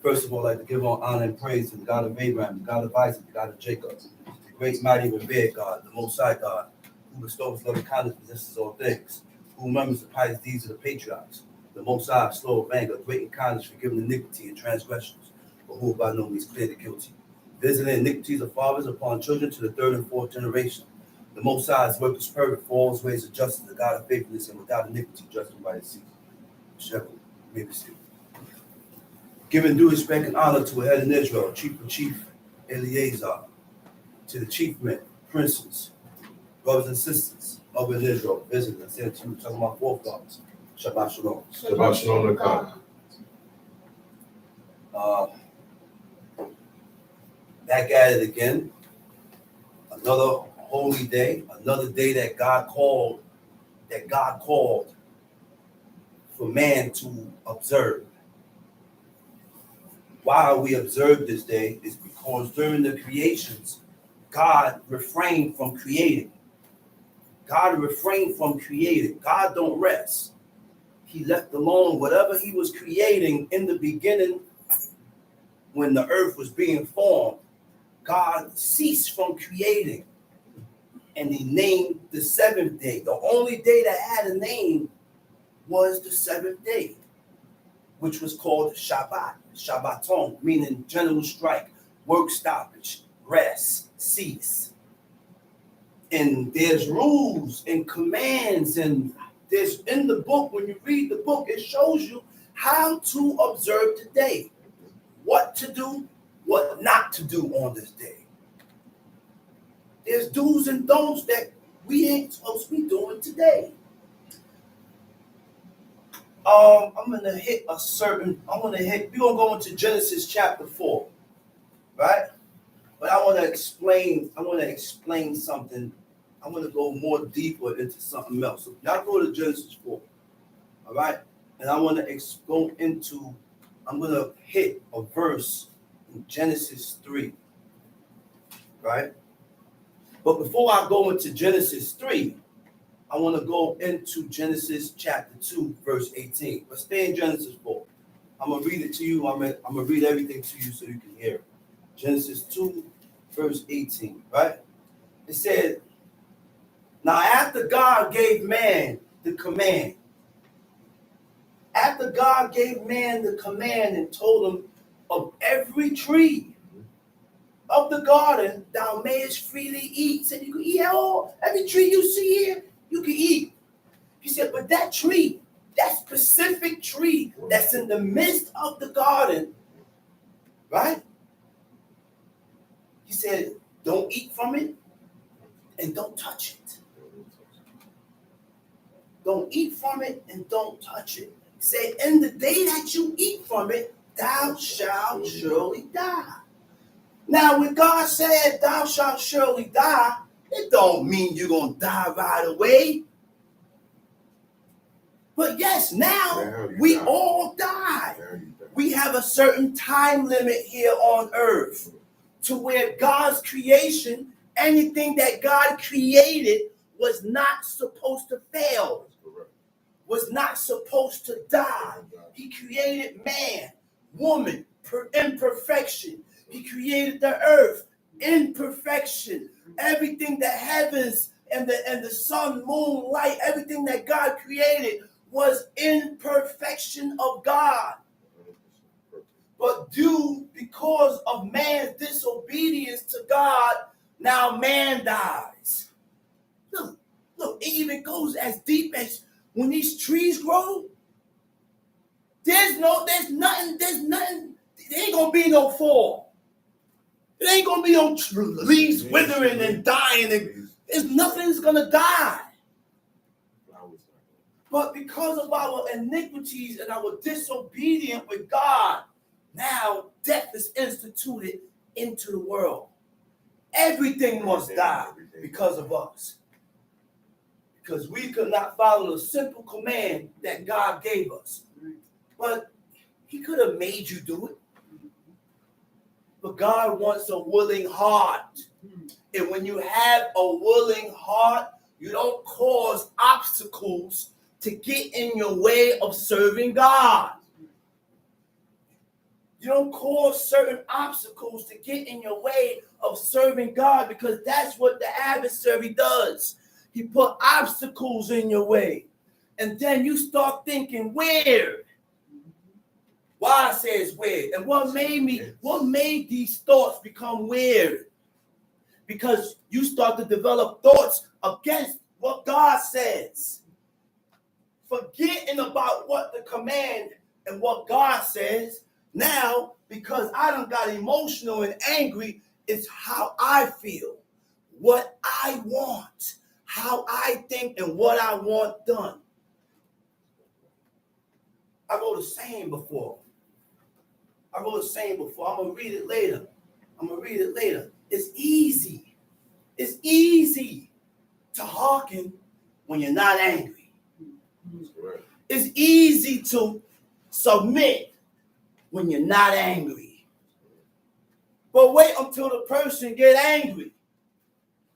First of all, I'd like to give all honor and praise to the God of Abraham, the God of Isaac, the God of Jacob, the great, mighty, revered God, the Most High God, who bestows loving kindness, possesses all things, who remembers the pious deeds of the patriarchs, the Most High, slow of anger, great in kindness, forgiving iniquity and transgressions, but who by no means clear the guilty, visiting iniquities of fathers upon children to the third and fourth generation. The Most High's work is perfect, for all his ways of justice, the God of faithfulness, and without iniquity, just and right and season. Shepherd, maybe still. Giving due respect and honor to a head in Israel, Chief Eleazar, to the chief men, princes, brothers and sisters of Israel, visiting and saying to you, talking about forefathers. Shabbat Shalom. Shabbat Shalom to God. Back at it again. Another holy day, another day that God called for man to observe. Why we observe this day is because during the creations, God refrained from creating. God don't rest. He left alone whatever he was creating in the beginning when the earth was being formed. God ceased from creating, and he named the seventh day. The only day that had a name was the seventh day, which was called Shabbat, Shabbaton, meaning general strike, work stoppage, rest, cease. And there's rules and commands, and there's in the book, when you read the book, it shows you how to observe the day, what to do, what not to do on this day. There's do's and don'ts that we ain't supposed to be doing today. We're gonna go into Genesis chapter 4, right? But I want to explain something. I want to go more deeper into something else. So y'all go to Genesis 4, all right? And I want to I'm gonna hit a verse in Genesis 3, right? But before I go into Genesis 3, I want to go into Genesis chapter 2, verse 18. But stay in Genesis 4. I'm going to read it to you. I'm going to read everything to you so you can hear it. Genesis 2, verse 18, right? It said, now after God gave man the command, and told him, of every tree of the garden thou mayest freely eat. Said you can eat every tree you see here, you can eat. He said, but that tree, that specific tree that's in the midst of the garden, right? He said, don't eat from it and don't touch it. Don't eat from it and don't touch it. He said, in the day that you eat from it, thou shalt surely die. Now, when God said, thou shalt surely die, it don't mean you're going to die right away. But yes, now we all die. We have a certain time limit here on earth to where God's creation, anything that God created was not supposed to fail, was not supposed to die. He created man, woman, imperfection. He created the earth, imperfection. Everything the heavens and the sun, moon, light, everything that God created was imperfection of God. But because of man's disobedience to God, now man dies. Look, it even goes as deep as when these trees grow. There's nothing, there ain't gonna be no fall. ain't gonna be no leaves withering and dying, and nothing's gonna die. But because of our iniquities and our disobedience with God, now death is instituted into the world. Everything must die because of us. Because we could not follow the simple command that God gave us. But he could have made you do it. But God wants a willing heart. And when you have a willing heart, you don't cause obstacles to get in your way of serving God. You don't cause certain obstacles to get in your way of serving God, because that's what the adversary does. He put obstacles in your way. And then you start thinking weird. Why I say it's weird? And what made these thoughts become weird? Because you start to develop thoughts against what God says. Forgetting about what the command and what God says. Now, because I done got emotional and angry, it's how I feel, what I want, how I think, and what I want done. I wrote a saying before. I'm going to read it later. It's easy. It's easy to hearken when you're not angry. It's easy to submit when you're not angry. But wait until the person get angry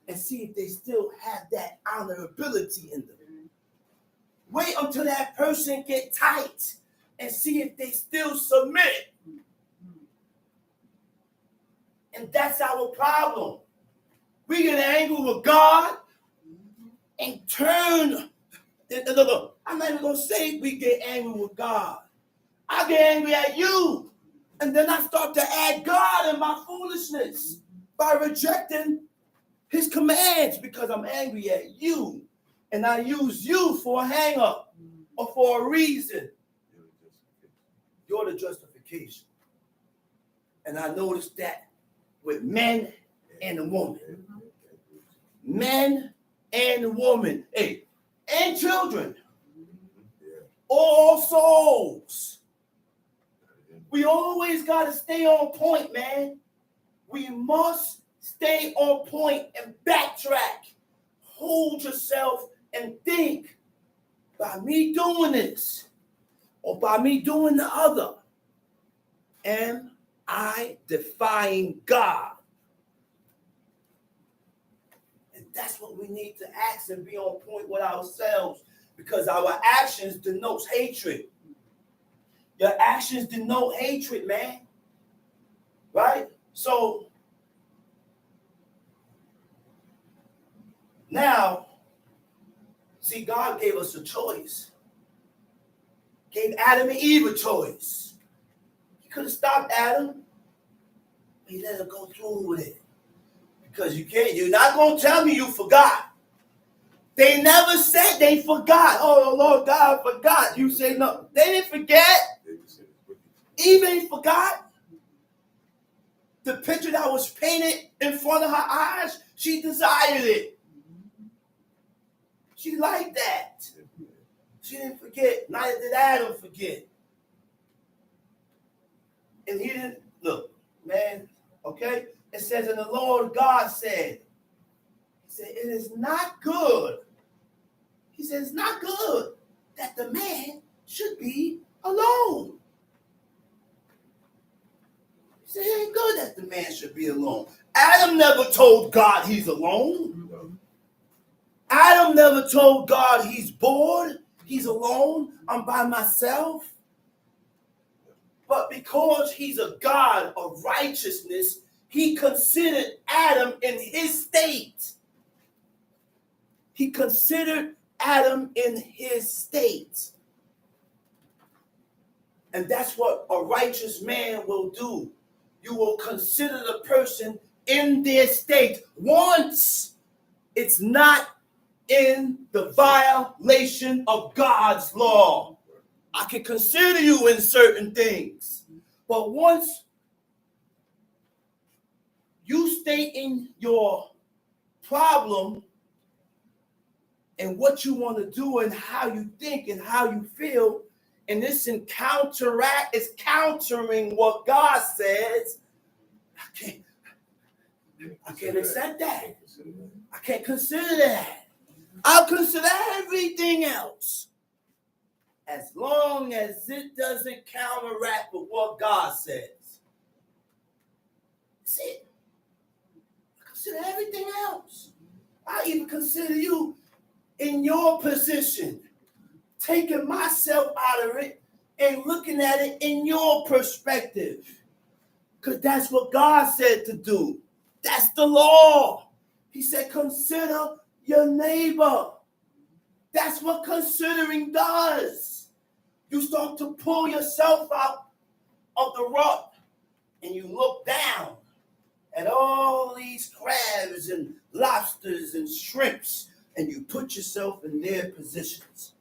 and see if they still have that honorability in them. Wait until that person get tight and see if they still submit. And that's our problem. We get angry with God and turn. Look, I'm not even going to say we get angry with God. I get angry at you. And then I start to add God in my foolishness by rejecting his commands, because I'm angry at you. And I use you for a hang-up or for a reason. You're the justification. And I noticed that with men and women. Men and women. Hey, and children. All souls. We always got to stay on point, man. We must stay on point and backtrack. Hold yourself and think, by me doing this or by me doing the other, am I defying God? And that's what we need to ask and be on point with ourselves, because our actions denote hatred. Your actions denote hatred, man. Right? So now, see, God gave us a choice. Gave Adam and Eve a choice. He could have stopped Adam. He let her go through with it. Because you can't, you're not going to tell me you forgot. They never said they forgot. Oh, Lord God forgot. You say no. They didn't forget. Eve ain't forgot. The picture that was painted in front of her eyes, she desired it. She liked that. She didn't forget. Neither did Adam forget. And he didn't, look, man, okay? It says, and the Lord God said, he said, it is not good. He said, it's not good that the man should be alone. He said, it ain't good that the man should be alone. Adam never told God he's alone. Adam never told God he's bored, he's alone, I'm by myself. But because he's a God of righteousness, he considered Adam in his state. He considered Adam in his state. And that's what a righteous man will do. You will consider the person in their state once it's not in the violation of God's law. I can consider you in certain things. But once you stating your problem and what you want to do and how you think and how you feel, and this is countering what God says, I can't accept that. I can't consider that. I'll consider everything else as long as it doesn't counteract with what God says. That's it. I consider everything else. I even consider you in your position, taking myself out of it and looking at it in your perspective. Because that's what God said to do. That's the law. He said, consider your neighbor. That's what considering does. You start to pull yourself out of the rut and you look down at all these crabs and lobsters and shrimps and you put yourself in their positions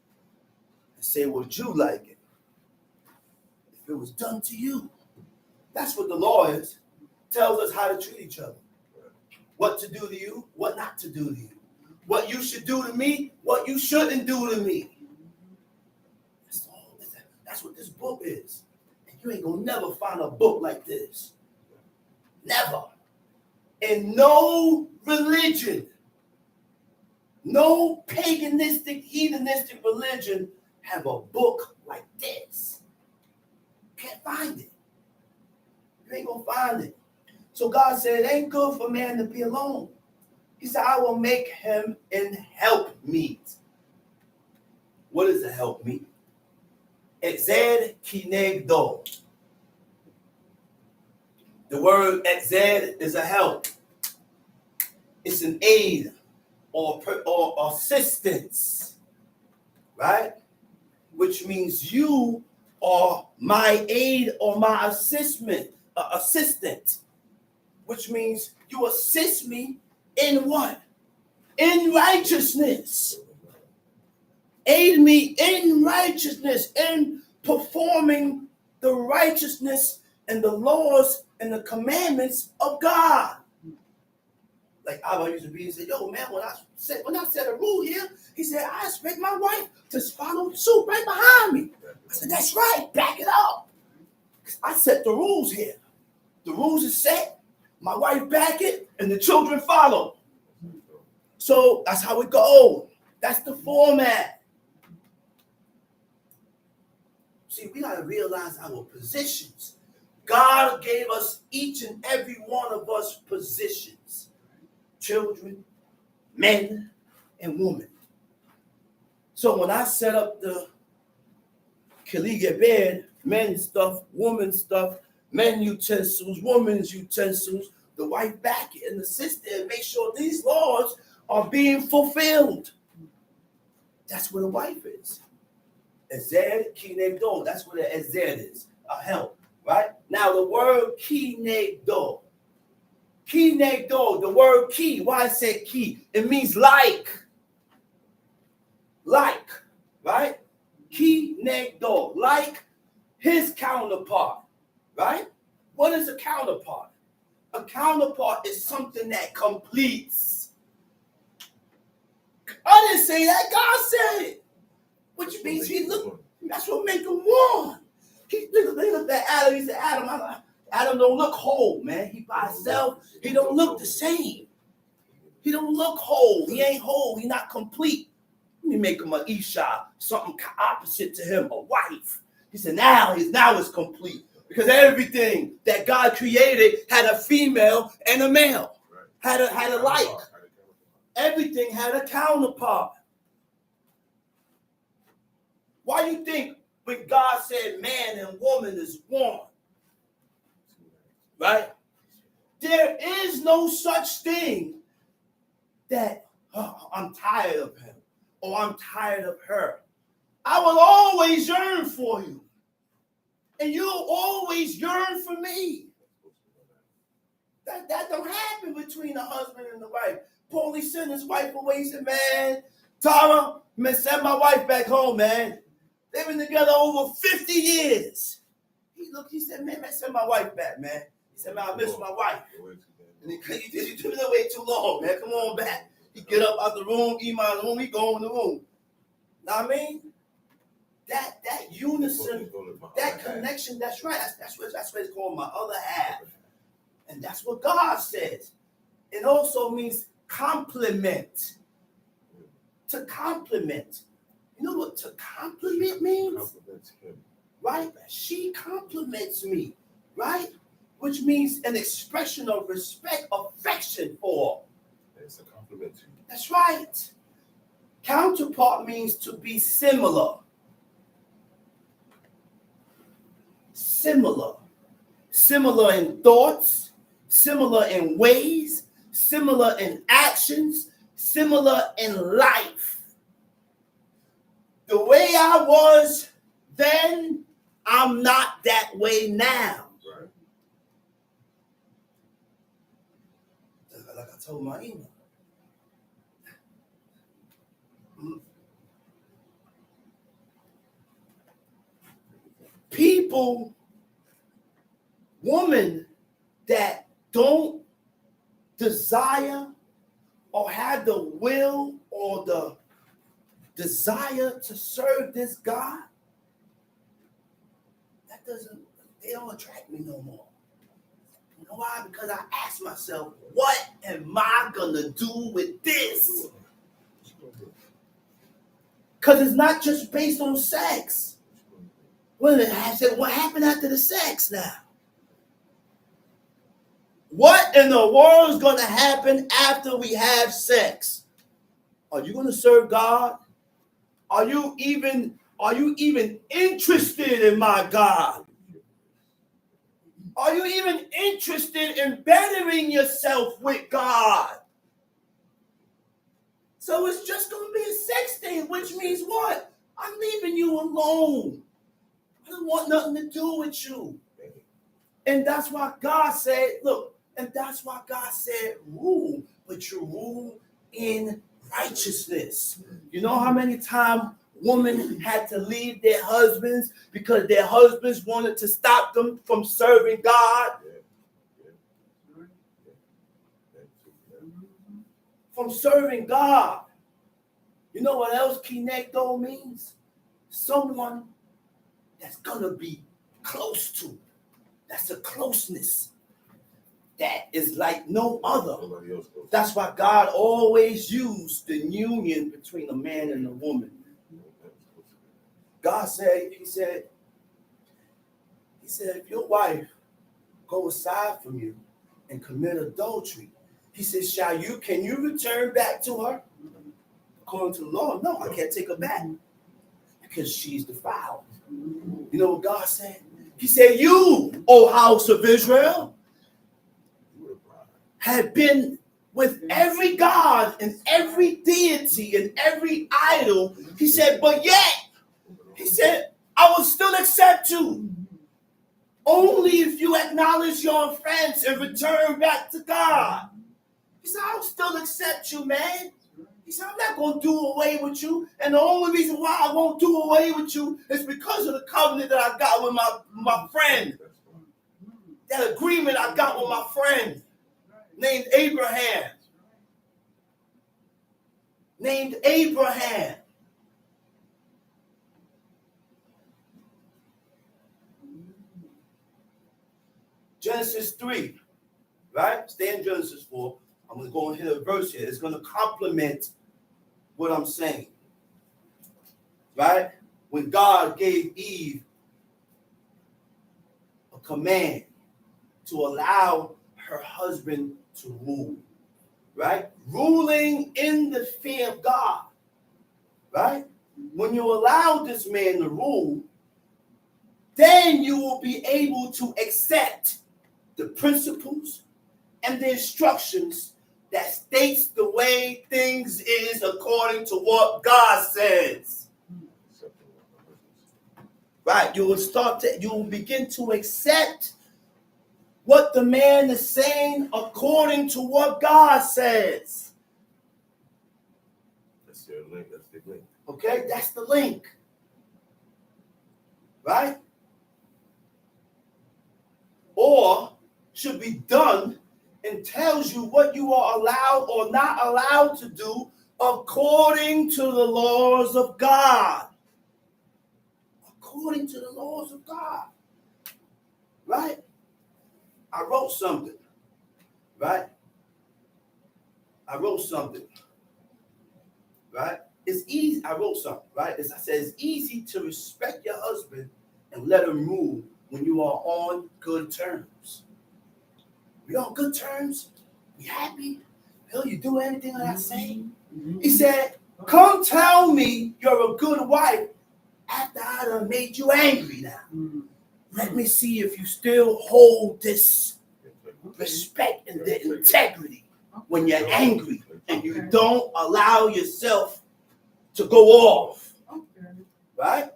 and say, would you like it if it was done to you? That's what the law is. Tells us how to treat each other. What to do to you, what not to do to you. What you should do to me, what you shouldn't do to me. That's what this book is. And you ain't gonna never find a book like this. Never. In no religion, no paganistic, heathenistic religion have a book like this. Can't find it. You ain't gonna find it. So God said, it ain't good for man to be alone. He said, I will make him an helpmeet. What is a helpmeet? Exed kinegdo. The word exed is a help. It's an aid or assistance, right? Which means you are my aid or my assistant. Which means you assist me in what? In righteousness. Aid me in righteousness, in performing the righteousness and the laws and the commandments of God. Like Abba used to be, he said, yo, man, when I set a rule here, he said, I expect my wife to follow suit right behind me. I said, that's right, back it up. I set the rules here. The rules are set. My wife back it, and the children follow. So that's how it goes. That's the format. See, we got to realize our positions. God gave us, each and every one of us, positions. Children, men, and women. So when I set up the Kaliga bed, men's stuff, women's stuff, men utensils, women's utensils, the wife back it and the sister, and make sure these laws are being fulfilled. That's what a wife is. Ezed kinegdo. That's what an ezed is. A help, right? Now the word kinegdo. Kinegdo, the word ki. Why I say ki? It means like. Like, right? Kinegdo, like his counterpart, right? What is a counterpart? A counterpart is something that completes. I didn't say that. God said it. Which means he looked. That's what make him one. He looked at Adam. He said, Adam don't look whole, man. He by himself. He don't look the same. He don't look whole. He ain't whole. He not complete. Let me make him an Isha, something opposite to him, a wife. He said, now it's complete. Because everything that God created had a female and a male. Had a like. Everything had a counterpart. Why do you think when God said man and woman is one? Right? There is no such thing that I'm tired of him or I'm tired of her. I will always yearn for you. And you'll always yearn for me. That don't happen between the husband and the wife. Paulie sent his wife away. He said, man, Tara, man, send my wife back home, man. They've been together over 50 years. He said, man, send my wife back, man. He said, man, I miss my wife. And you took it away too long, man. Come on back. He get up out the room, Iman in the room, he go in the room. Know what I mean? That unison, that connection, that's right. That's what it's called, my other half. And that's what God says. It also means compliment. To compliment. You know what to compliment means? Compliments him. Right? She compliments me. Right? Which means an expression of respect, affection for. It's a compliment to you. That's right. Counterpart means to be similar. Similar. Similar in thoughts, similar in ways, similar in actions, similar in life. The way I was then, I'm not that way now. Right. Like I told my email. People, women that don't desire or have the will or the desire to serve this God, they don't attract me no more. You know why? Because I ask myself, what am I gonna do with this? Because it's not just based on sex. What happened after the sex now? What in the world is going to happen after we have sex? Are you going to serve God? Are you even interested in my God? Are you even interested in bettering yourself with God? So it's just going to be a sex thing, which means what? I'm leaving you alone. I don't want nothing to do with you. And that's why God said, look, and that's why God said, rule, but you rule in righteousness. You know how many times women had to leave their husbands because their husbands wanted to stop them from serving God? From serving God. You know what else kinecto means? Someone that's gonna be close to. That's a closeness that is like no other. That's why God always used the union between a man and a woman. God said, he said, if your wife go aside from you and commit adultery, he says, can you return back to her? According to the law, no, I can't take her back because she's defiled. You know what God said? He said, you, O house of Israel, have been with every god and every deity and every idol. He said, but yet, he said, I will still accept you. Only if you acknowledge your offense and return back to God. He said, I'll still accept you, man. He said, I'm not going to do away with you. And the only reason why I won't do away with you is because of the covenant that I got with my friend. That agreement I got with my friend named Abraham. Named Abraham. Genesis 3, right? Stay in Genesis 4. I'm going to go and hit a verse here. It's going to complement what I'm saying. Right? When God gave Eve a command to allow her husband to rule. Right? Ruling in the fear of God. Right? When you allow this man to rule, then you will be able to accept the principles and the instructions that states the way things is according to what God says. Right? You will begin to accept what the man is saying according to what God says. That's your link. That's the link. Okay? That's the link. Right? Or should be done and tells you what you are allowed or not allowed to do according to the laws of God. According to the laws of God. Right? I wrote something. Right? I wrote something. Right? It's easy. I wrote something. Right? I said it's easy to respect your husband and let him move when you are on good terms. We on good terms? We happy? Hell, you do anything that I say? He said, come tell me you're a good wife after I done made you angry now. Let me see if you still hold this respect and the integrity when you're angry and you don't allow yourself to go off. Right?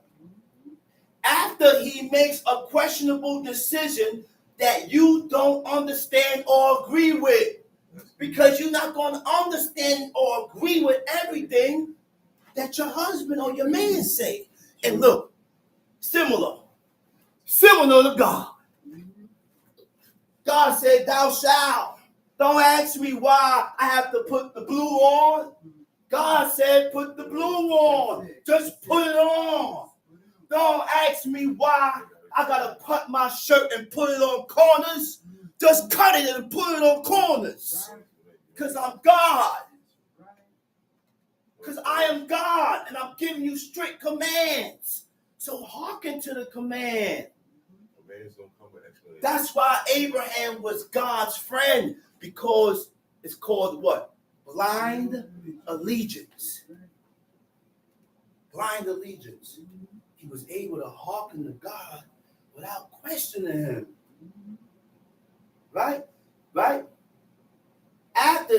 After he makes a questionable decision that you don't understand or agree with. Because you're not going to understand or agree with everything that your husband or your man say. And look, similar to God. God said, thou shalt. Don't ask me why I have to put the blue on. God said, put the blue on. Just put it on. Don't ask me why I got to cut my shirt and put it on corners. Just cut it and put it on corners. Because I'm God. Because I am God and I'm giving you strict commands. So hearken to the command. That's why Abraham was God's friend, because it's called what? Blind allegiance. Blind allegiance. He was able to hearken to God without questioning him. Right? Right? After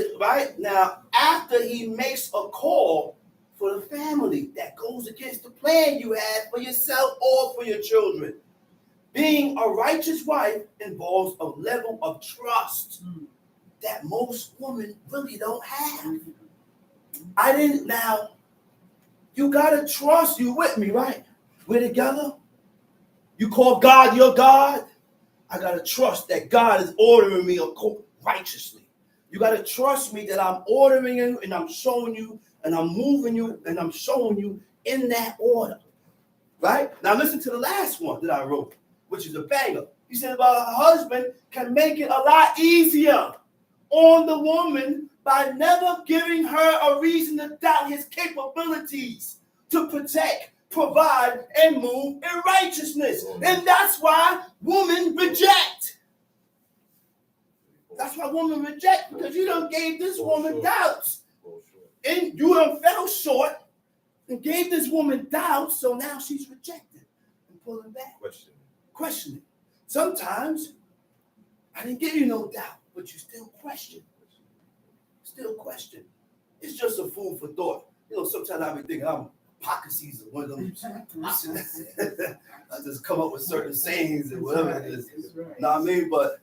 he makes a call for the family that goes against the plan you had for yourself or for your children. Being a righteous wife involves a level of trust that most women really don't have. You gotta trust. You with me, right? We're together. You call God your God. I gotta trust that God is ordering me righteously. You gotta trust me that I'm ordering you and I'm showing you and I'm moving you and I'm showing you in that order. Right? Now listen to the last one that I wrote, which is a banger. He said about a husband can make it a lot easier on the woman by never giving her a reason to doubt his capabilities to protect, provide, and move in righteousness. And that's why women reject. That's why women reject, because you done gave this woman doubts. And you done fell short and gave this woman doubts, so now she's rejected and pulling back. Questioning. Sometimes I didn't give you no doubt, but you still question. It's just a food for thought. You know, sometimes I be thinking I'm hypocrisy or one of them. I just come up with certain sayings and whatever it is. You know what I mean? But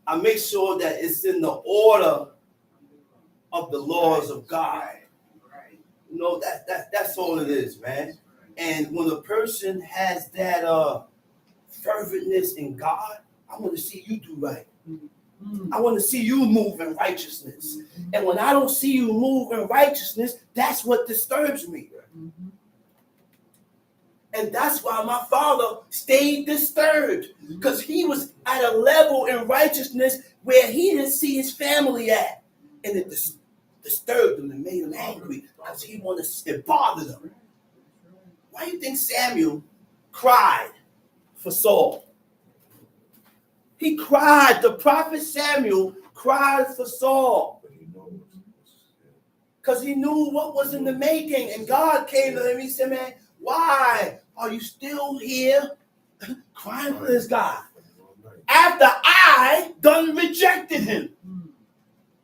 I make sure that it's in the order of the laws of God. You know, that's all it is, man. And when a person has that ferventness in God, I want to see you do right. I want to see you move in righteousness. And when I don't see you move in righteousness, that's what disturbs me. And that's why my father stayed disturbed, because he was at a level in righteousness where he didn't see his family at. And it disturbed him and made him angry because it bothered him. Why do you think Samuel cried for Saul? He cried. The prophet Samuel cried for Saul. Because he knew what was in the making. And God came to him. He said, man, why are you still here crying for this guy? After I done rejected him.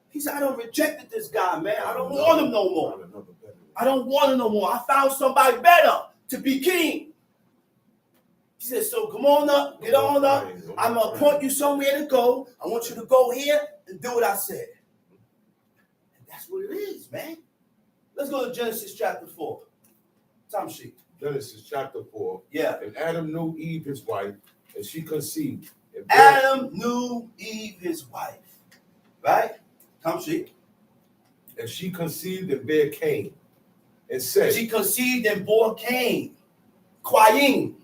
He said, I done rejected this guy, man. I don't want him no more. I don't want him no more. I found somebody better to be king. He said, so come on up, get on up. I'm going to point you somewhere to go. I want you to go here and do what I said. And that's what it is, man. Let's go to Genesis chapter 4. Time sheet. Genesis chapter 4. Yeah. And Adam knew Eve, his wife, and she conceived Adam knew Eve, his wife. Right? Come see. And she conceived and bare Cain, and said, She conceived and bore Cain. Quaying.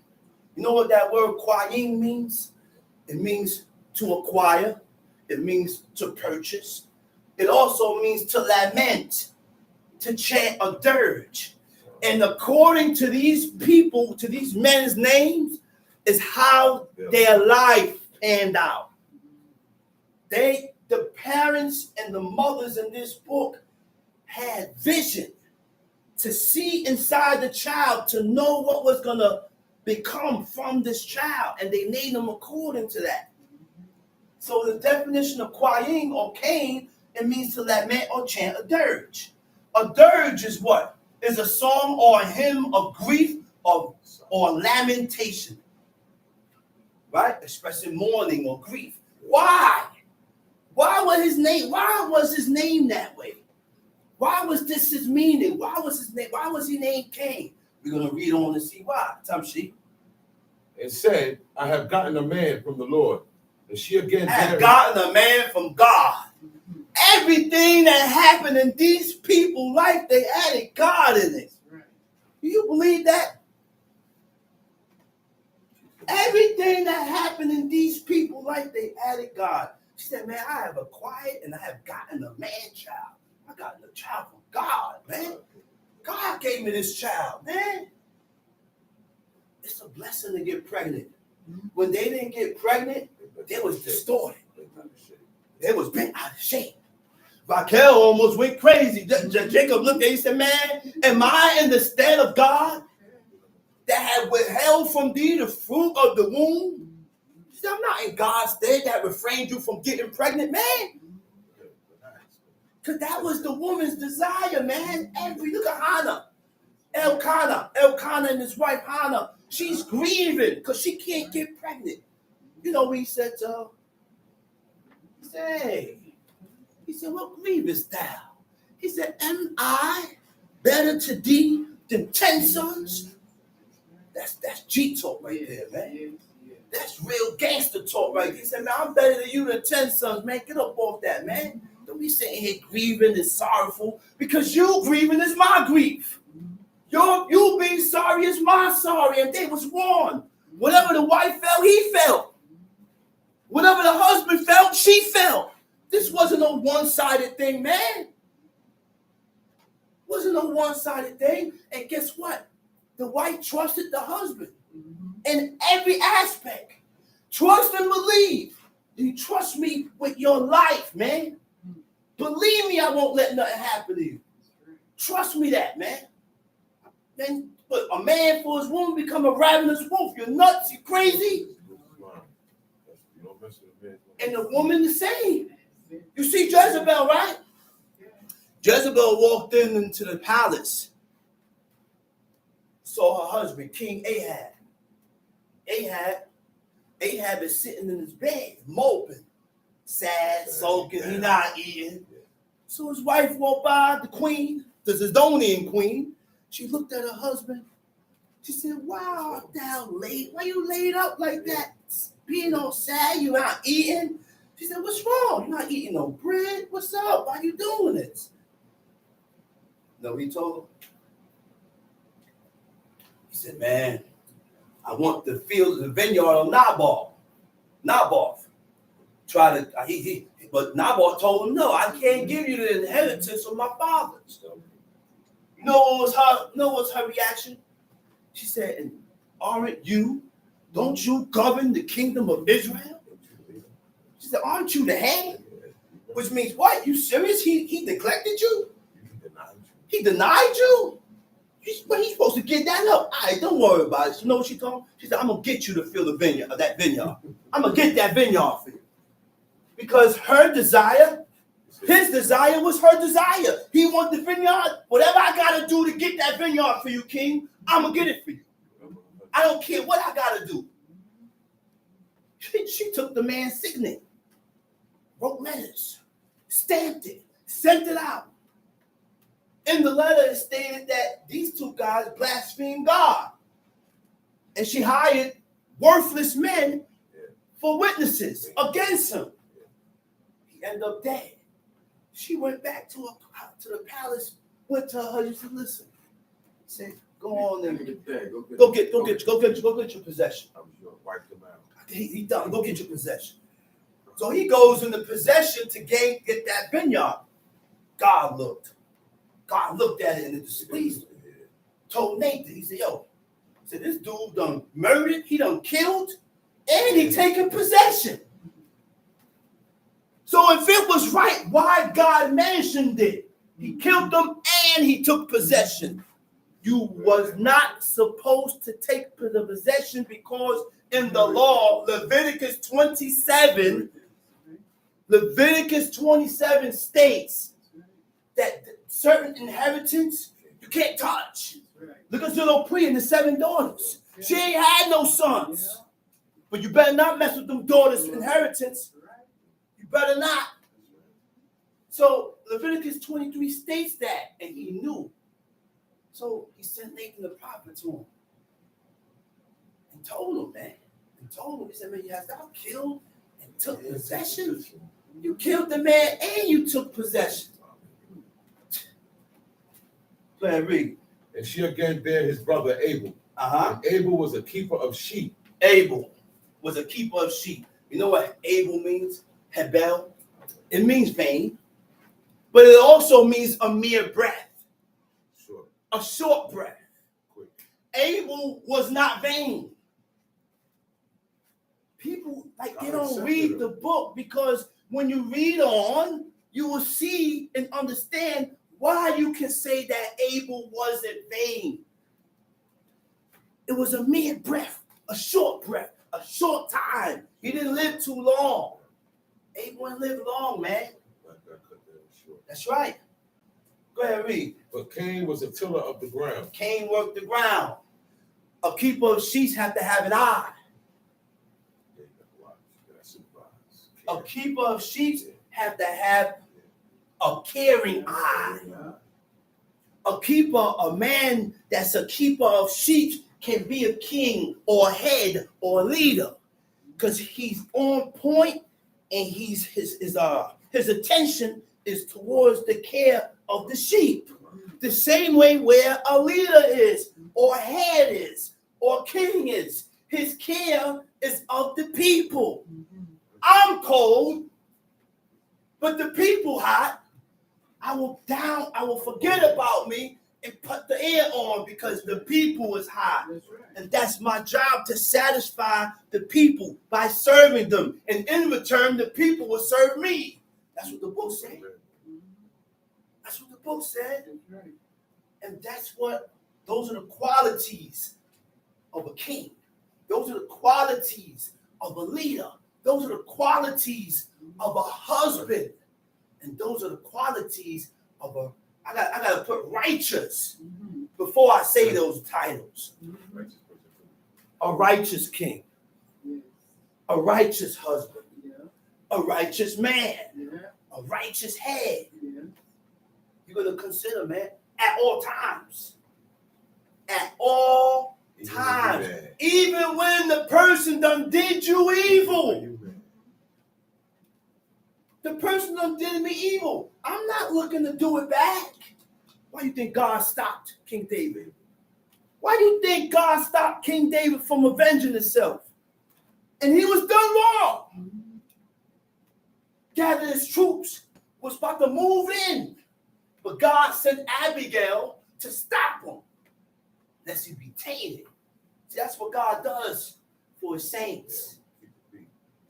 You know what that word quaying means? It means to acquire. It means to purchase. It also means to lament, to chant a dirge. And according to these people, to these men's names, is how their life panned out. The parents and the mothers in this book had vision to see inside the child, to know what was going to become from this child. And they named them according to that. So the definition of quaying or Cain, it means to lament or chant a dirge. A dirge is what? Is a song or a hymn of grief or lamentation. Right? Expressing mourning or grief. Why? Why was his name that way? Why was this his meaning? Why was he named Cain? We're going to read on and see why. Tamshi. and said, I have gotten a man from the Lord. And she again I have gotten a man from God. Everything that happened in these people's life, they added God in it. Do you believe that? Everything that happened in these people's life, they added God. She said, man, I have acquired and I have gotten a man child. I got a child from God, man. God gave me this child, man. It's a blessing to get pregnant. When they didn't get pregnant, they was distorted. They was bent out of shape. Raquel almost went crazy. Jacob looked at him and said, man, am I in the stead of God that had withheld from thee the fruit of the womb? He said, I'm not in God's stead that refrained you from getting pregnant, man. Because that was the woman's desire, man. Look at Hannah. Elkanah and his wife Hannah. She's grieving because she can't get pregnant. You know what he said to her? He said, hey. He said, what grievest thou? He said, am I better to thee than 10 sons? That's G talk right there, man. That's real gangster talk right there. He said, man, I'm better than you than 10 sons, man. Get up off that, man. Don't be sitting here grieving and sorrowful, because you grieving is my grief. You being sorry is my sorry, and they was warned. Whatever the wife felt, he felt. Whatever the husband felt, she felt. This wasn't a one-sided thing, man. Wasn't a one-sided thing. And guess what? The wife trusted the husband in every aspect. Trust and believe. You trust me with your life, man. Believe me, I won't let nothing happen to you. Trust me that, man. Then but a man for his woman become a ravenous wolf. You're nuts, you crazy. And the woman the same. You see Jezebel, right? Jezebel walked into the palace. Saw her husband, King Ahab. Ahab is sitting in his bed, moping, sad, sulking, he not eating. So his wife walked by, the queen, the Zidonian queen. She looked at her husband. She said, wow, thou late. Why you laid up like that? Being all sad, you not eating? She said, what's wrong? You're not eating no bread? What's up? Why you doing this? No, he told her. He said, man, I want the field, the vineyard of Naboth. But Naboth told him, no, I can't give you the inheritance of my fathers. You know what was her reaction? She said, don't you govern the kingdom of Israel? She said, aren't you the head? Which means what? You serious? He neglected you? He denied you? But he's supposed to get that up. All right, don't worry about it. You know what she told him? She said, I'm going to get you to fill the vineyard, that vineyard. I'm going to get that vineyard for you. Because her desire, his desire was her desire. He wanted the vineyard. Whatever I got to do to get that vineyard for you, king, I'm going to get it for you. I don't care what I got to do. She took the man's signet, wrote letters, stamped it, sent it out. In the letter, it stated that these two guys blasphemed God. And she hired worthless men for witnesses against him. He ended up dead. She went back to the palace, went to her husband and said, listen, said, go on and go get your possession. Wipe them out. He done. Go get your possession. So he goes in the possession to get that vineyard. God looked at it and it displeased him. Told Nathan, he said, yo, this dude done murdered, he done killed, and he taken possession. So if it was right, why God mentioned it? He killed them and he took possession. You was not supposed to take the possession because in the law, Leviticus 27 states that certain inheritance you can't touch. Look at Zelophehad and the 7 daughters. She ain't had no sons. But you better not mess with them daughters' inheritance. You better not. So Leviticus 23 states that, and he knew. So he sent Nathan the prophet to him and told him, man. He said, man, you have thou killed and took possession? You killed the man and you took possession. Go ahead, read. And she again bare his brother Abel. And Abel was a keeper of sheep. Abel was a keeper of sheep. You know what Abel means? Hebel. It means vain. But it also means a mere breath. Sure. A short breath. Quick. Abel was not vain. People, they don't read the book because when you read on, you will see and understand why you can say that Abel wasn't vain. It was a mere breath, a short time. He didn't live too long. Abel didn't live long, man. That's right. Go ahead, read. But Cain was a tiller of the ground. Cain worked the ground. A keeper of sheep have to have an eye. A keeper of sheep have to have a caring eye. A man that's a keeper of sheep can be a king or a head or a leader because he's on point and his attention is towards the care of the sheep. The same way where a leader is or a head is or a king is. His care is of the people. I'm cold, but the people hot. I will forget about me and put the air on because the people is hot. That's right. And that's my job, to satisfy the people by serving them. And in return, the people will serve me. That's what the book said. That's what the book said. That's right. And those are the qualities of a king. Those are the qualities of a leader. Those are the qualities of a husband. And those are the qualities of I got to put righteous before I say those titles. A righteous king. A righteous husband. A righteous man. A righteous head. You're going to consider, man, at all times. At all times. Even when the person done did you evil. The person done did me evil. I'm not looking to do it back. Why do you think God stopped King David? Why do you think God stopped King David from avenging himself? And he was done wrong. Gathered his troops, was about to move in. But God sent Abigail to stop him, lest he be tainted. See, that's what God does for his saints.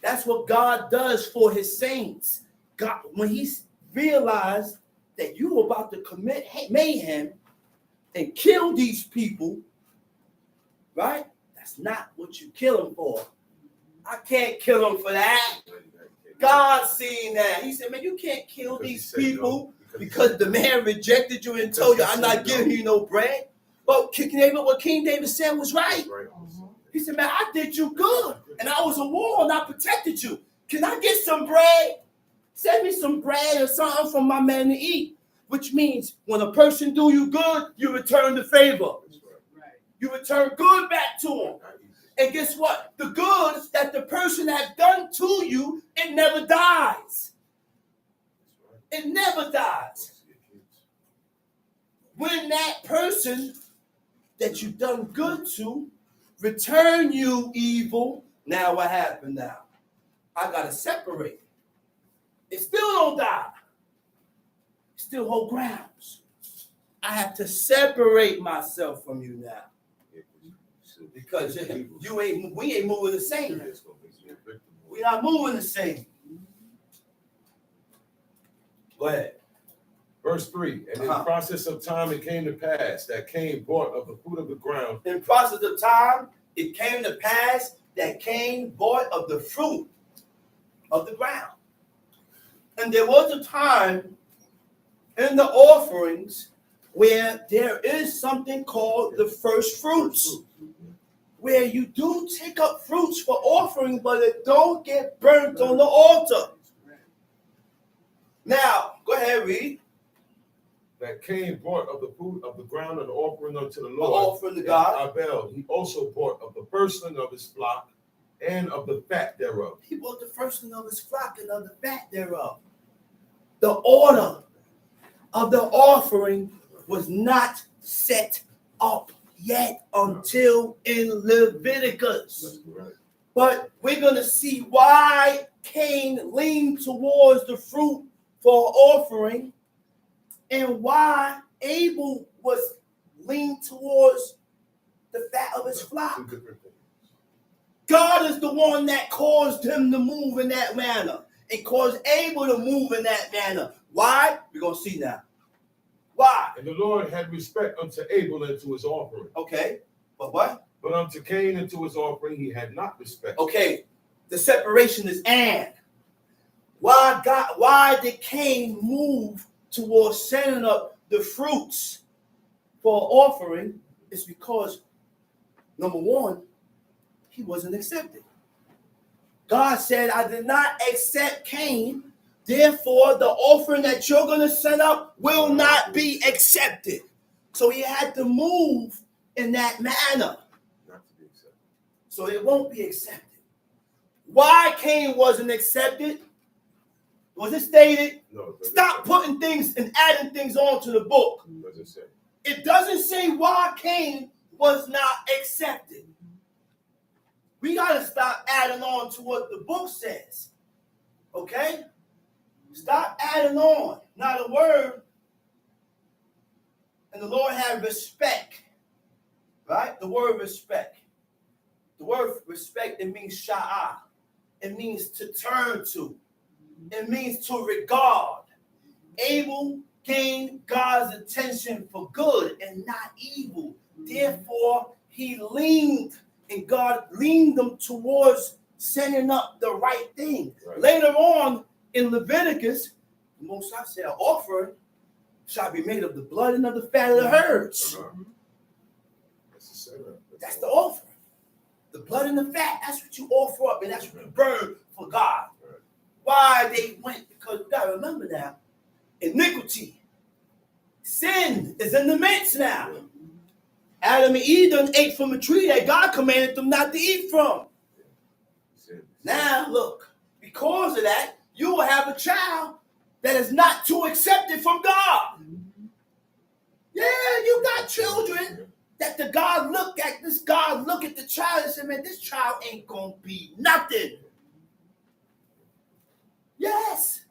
That's what God does for his saints. God, when he realized that you were about to commit mayhem and kill these people, right? That's not what you kill them for. I can't kill them for that. God seen that. He said, man, you can't kill these people because the man rejected you and told you, I'm not giving you no bread. But what King David said was right. He said, man, I did you good. And I was a war and I protected you. Can I get some bread? Send me some bread or something for my man to eat. Which means when a person do you good, you return the favor. You return good back to him. And guess what? The goods that the person has done to you, it never dies. It never dies. When that person that you've done good to return you evil, now what happened now? I got to separate. It still don't die. It still hold grounds. I have to separate myself from you now. Because we ain't moving the same. We're not moving the same. Go ahead. Verse 3, and in the process of time it came to pass that Cain bought of the fruit of the ground. In process of time, it came to pass that Cain bought of the fruit of the ground. And there was a time in the offerings where there is something called the first fruits, where you do take up fruits for offering, but it don't get burnt on the altar. Now, go ahead, read. That Cain bought of the fruit of the ground an offering unto the Lord. An offering to God. Abel, he also bought of the firstling of his flock and of the fat thereof. He bought the firstling of his flock and of the fat thereof. The order of the offering was not set up yet until in Leviticus. But we're going to see why Cain leaned towards the fruit for offering and why Abel was leaned towards the fat of his flock. God is the one that caused him to move in that manner and caused Abel to move in that manner. Why? We're going to see now. Why? And the Lord had respect unto Abel and to his offering. Okay, but what? But unto Cain and to his offering he had not respect. Okay, the separation is and. Why did Cain move towards sending up the fruits for offering? It's because, number one, he wasn't accepted. God said, I did not accept Cain, therefore the offering that you're going to send up will not be accepted. So he had to move in that manner. Not to be accepted. So it won't be accepted. Why Cain wasn't accepted? Was it stated? No. Stop putting things and adding things onto the book. Doesn't say. It doesn't say why Cain was not accepted. We got to stop adding on to what the book says. Okay? Stop adding on. Not a word. And the Lord had respect. Right? The word respect. The word respect, it means sha'ah. It means to turn to. It means to regard. Abel gained God's attention for good and not evil. Therefore, he leaned, and God leaned them towards sending up the right thing. Right. Later on in Leviticus, the Most High said, an offering shall be made of the blood and of the fat of the herds. That's the offering. The blood and the fat, that's what you offer up, and that's what you burn for God. Why they went, because you got to remember now, iniquity, sin is in the midst now. Adam and Eve done ate from a tree that God commanded them not to eat from. Now, look, because of that, you will have a child that is not too accepted from God. Yeah, you got children that the God look at the child and say, man, this child ain't gonna be nothing. Yes.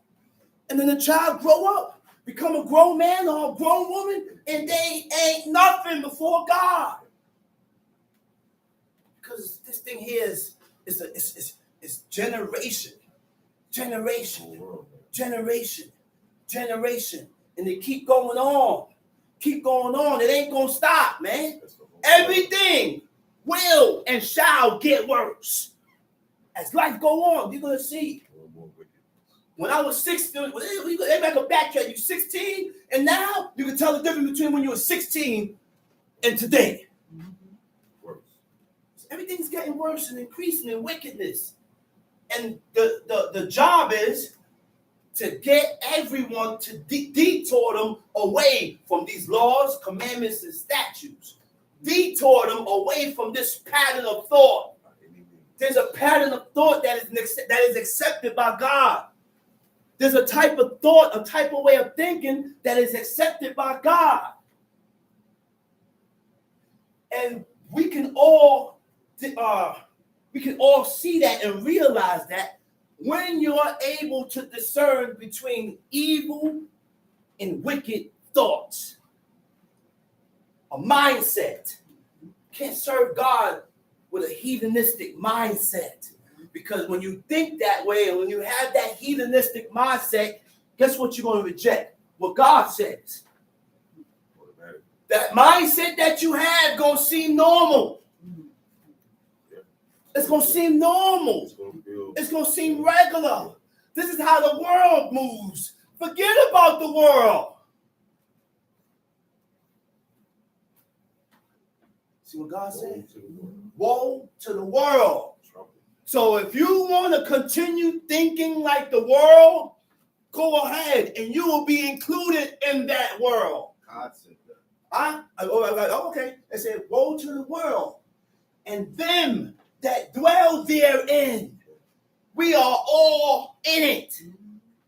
And then the child grow up, become a grown man or a grown woman, and they ain't nothing before God. Because this thing here is generation. And they keep going on. It ain't gonna stop, man. Everything will and shall get worse. As life go on, you're gonna see. When I was 16, they make a backtrack. You're 16, and now you can tell the difference between when you were 16 and today. Worse. Everything's getting worse and increasing in wickedness. And the job is to get everyone to detour them away from these laws, commandments, and statutes. Detour them away from this pattern of thought. There's a pattern of thought that is accepted by God. There's a type of thought, a type of way of thinking that is accepted by God. And we can all see that and realize that when you're able to discern between evil and wicked thoughts, a mindset. You can't serve God with a heathenistic mindset. Because when you think that way and when you have that heathenistic mindset, guess what you're going to reject? What God says. That mindset that you have going to seem normal. It's going to seem normal. It's going to seem regular. This is how the world moves. Forget about the world. See what God said? Woe to the world. So if you want to continue thinking like the world, go ahead and you will be included in that world. God said that. Okay. It said, woe to the world and them that dwell therein. We are all in it.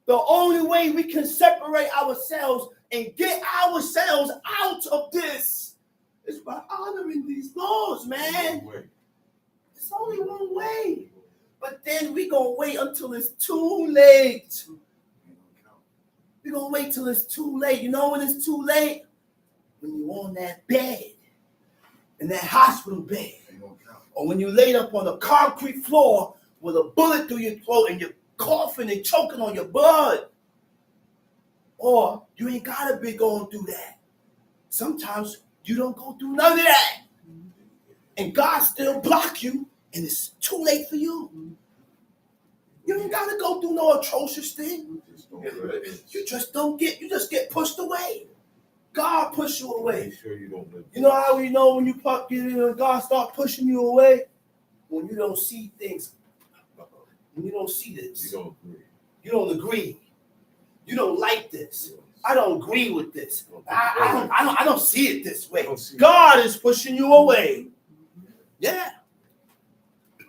The only way we can separate ourselves and get ourselves out of this is by honoring these laws, man. It's only one way. But then we're going to wait until it's too late. We're going to wait till it's too late. You know when it's too late? When you're on that bed, in that hospital bed. Or when you're laid up on a concrete floor with a bullet through your throat and you're coughing and choking on your blood. Or you ain't got to be going through that. Sometimes you don't go through none of that. And God still block you and it's too late for you. You ain't got to go through no atrocious thing. You just get pushed away. God push you away. You know how you know when you get in and God start pushing you away? When you don't see things. When you don't see this. You don't agree. You don't like this. I don't agree with this. I don't see it this way. God is pushing you away. Yeah.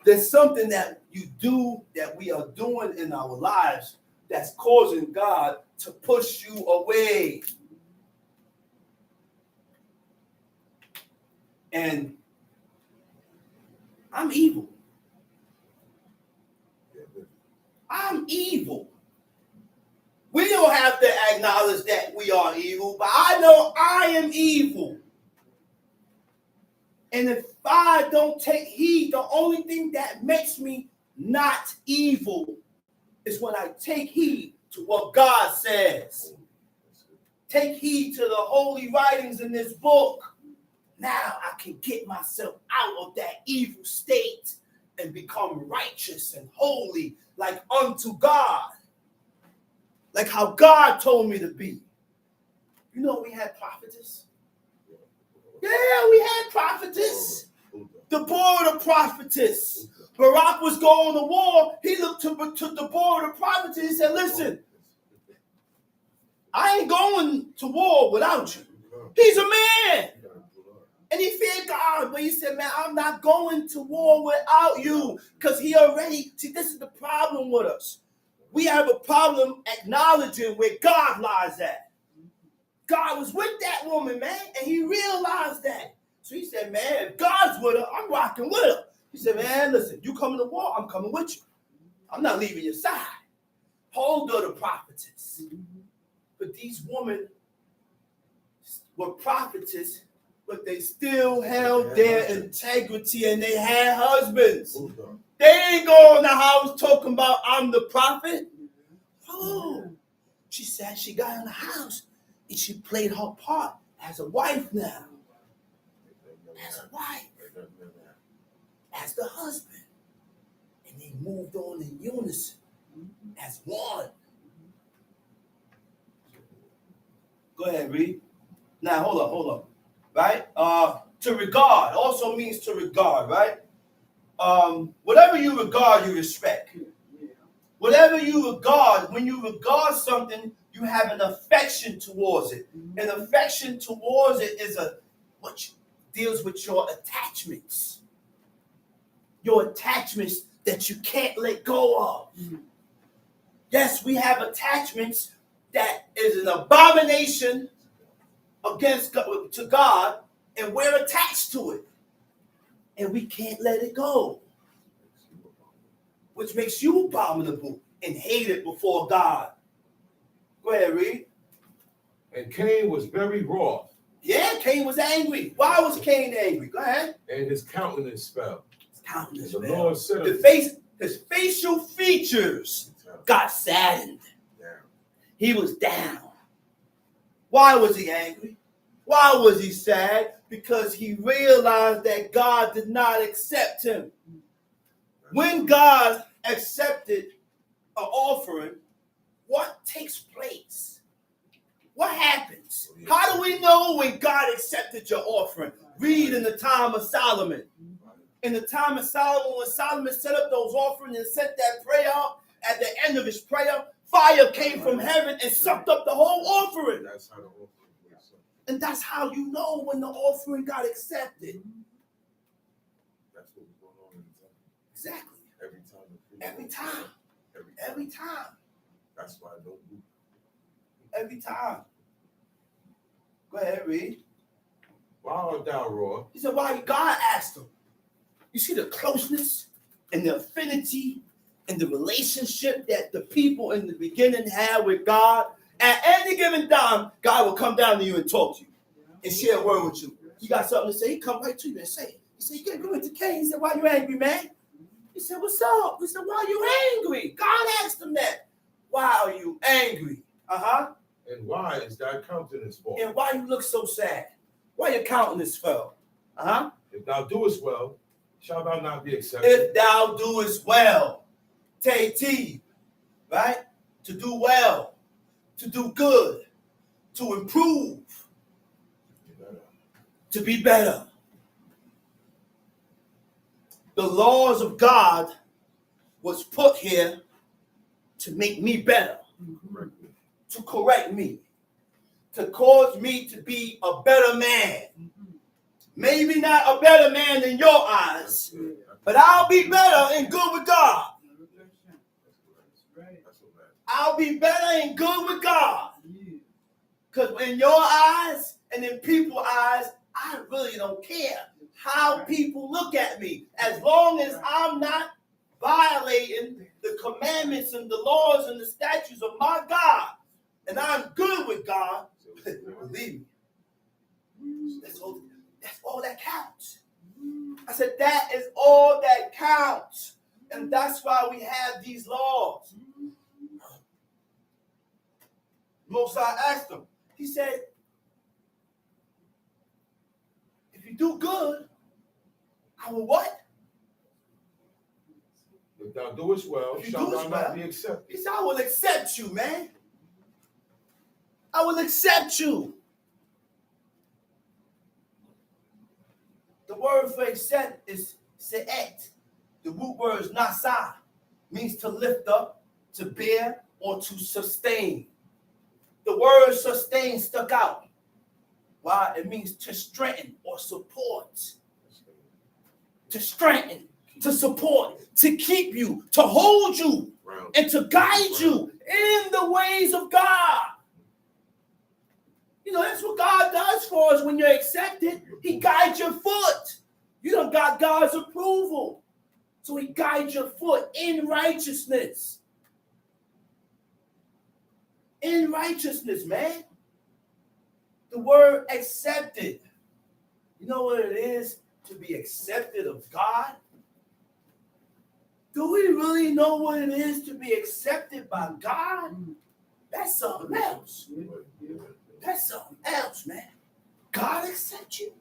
There's something that you do, that we are doing in our lives that's causing God to push you away. And I'm evil. I'm evil. We don't have to acknowledge that we are evil, but I know I am evil. And if I don't take heed, the only thing that makes me not evil is when I take heed to what God says. Take heed to the holy writings in this book. Now I can get myself out of that evil state and become righteous and holy like unto God. Like how God told me to be. You know we had prophetess. Yeah, we had prophetess. Deborah the prophetess. Barak was going to war. He looked to Deborah the prophetess. He said, listen, I ain't going to war without you. He's a man. And he feared God, but he said, man, I'm not going to war without you. Because he already, see, this is the problem with us. We have a problem acknowledging where God lies at. God was with that woman, man, and he realized that. So he said, man, if God's with her, I'm rocking with her. He said, man, listen, you coming to war, I'm coming with you. I'm not leaving your side. Hold her the prophetess. But these women were prophetess, but they still held their integrity and they had husbands. They ain't go in the house talking about I'm the prophet. Oh, she said she got in the house and she played her part as a wife now. As a wife. As the husband. And they moved on in unison as one. Go ahead, read. Now, hold on. Right? To regard also means to regard, right? Whatever you regard, you respect. Whatever you regard, when you regard something, you have an affection towards it. An affection towards it is what deals with your attachments. your attachments that you can't let go of. Yes, we have attachments that is an abomination against God, to God, and we're attached to it. And we can't let it go. Which makes you abominable and hated before God. Go ahead, read. And Cain was very wroth. Yeah, Cain was angry. Why was Cain angry? Go ahead. And his countenance fell. His countenance And the fell. Lord said, His facial features got saddened. He was down. Why was he angry? Why was he sad? Because he realized that God did not accept him. When God accepted an offering, what takes place? What happens? How do we know when God accepted your offering? Read in the time of Solomon. In the time of Solomon, when Solomon set up those offerings and sent that prayer up, at the end of his prayer, fire came from heaven and sucked up the whole offering. That's how the offering was. And that's how you know when the offering got accepted. That's what was going on in the temple. Exactly. Every time. Every time. That's why I don't do. Every time. Go ahead, read. Why art thou wroth? He said, why? God asked him. You see the closeness and the affinity and the relationship that the people in the beginning had with God. At any given time, God will come down to you and talk to you and share a word with you. You got something to say, he come right to you and say it. He said, you can't go into Cain. He said, why you angry, man? He said, what's up? He said, why are you angry? God asked him that. Why are you angry? And why is thy countenance fallen? And why you look so sad? Why your countenance fell? If thou doest well, shalt thou not be accepted? If thou doest well, take heed, right? To do well, to do good, to improve, to be better. The laws of God was put here to make me better, to correct me, to cause me to be a better man. Maybe not a better man in your eyes, but I'll be better and good with God. I'll be better and good with God. Because in your eyes and in people's eyes, I really don't care how people look at me. As long as I'm not violating the commandments and the laws and the statutes of my God, and I'm good with God, believe me, that's all that counts. I said, that is all that counts. And that's why we have these laws. Most I asked him, he said, if you do good, I will what? If thou doest well, shalt thou not be accepted? He said, I will accept you, man. I will accept you. The word for accept is se'et. The root word is nasa. Means to lift up, to bear, or to sustain. The word sustain stuck out. Why? It means to strengthen or support. To strengthen, to support, to keep you, to hold you, and to guide you in the ways of God. You know, that's what God does for us when you're accepted. He guides your foot. You don't got God's approval. So he guides your foot in righteousness. In righteousness, man. The word accepted. You know what it is to be accepted of God? Do we really know what it is to be accepted by God? That's something else. That's something else, man. God accepts you.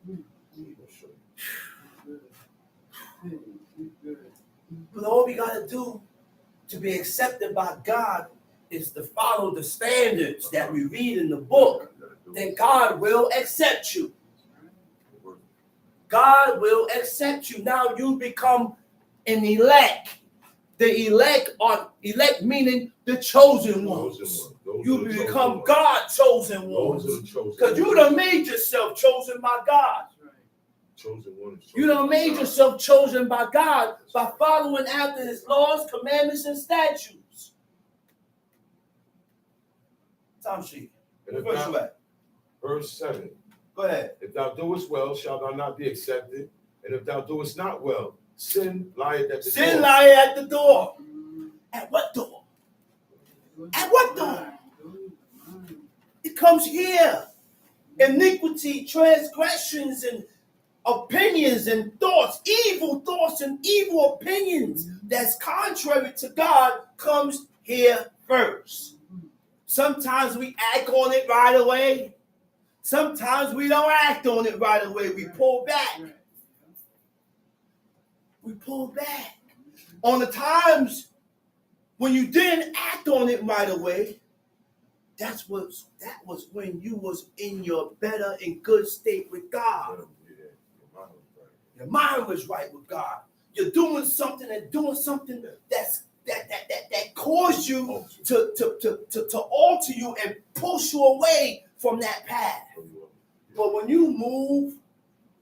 But all we got to do to be accepted by God is to follow the standards that we read in the book. Then God will accept you. God will accept you. Now you become an elect. The elect are elect meaning the chosen ones. You become God chosen ones. Because you done made yourself chosen by God. chosen one. You done made yourself chosen by God by following after his laws, commandments, and statutes. Time sheet. Verse 7. Go ahead. If thou doest well, shalt thou not be accepted. And if thou doest not well, sin lieth at the door. Sin lieth at the door. At what door? At what door? It comes here. Iniquity, transgressions, and opinions and thoughts, evil thoughts and evil opinions that's contrary to God comes here first. Sometimes we act on it right away. Sometimes we don't act on it right away. We pull back. We pull back. On the times when you didn't act on it right away, that was when you was in your better and good state with God. Your mind was right with God. You're doing something that caused you to alter you and push you away from that path. But when you move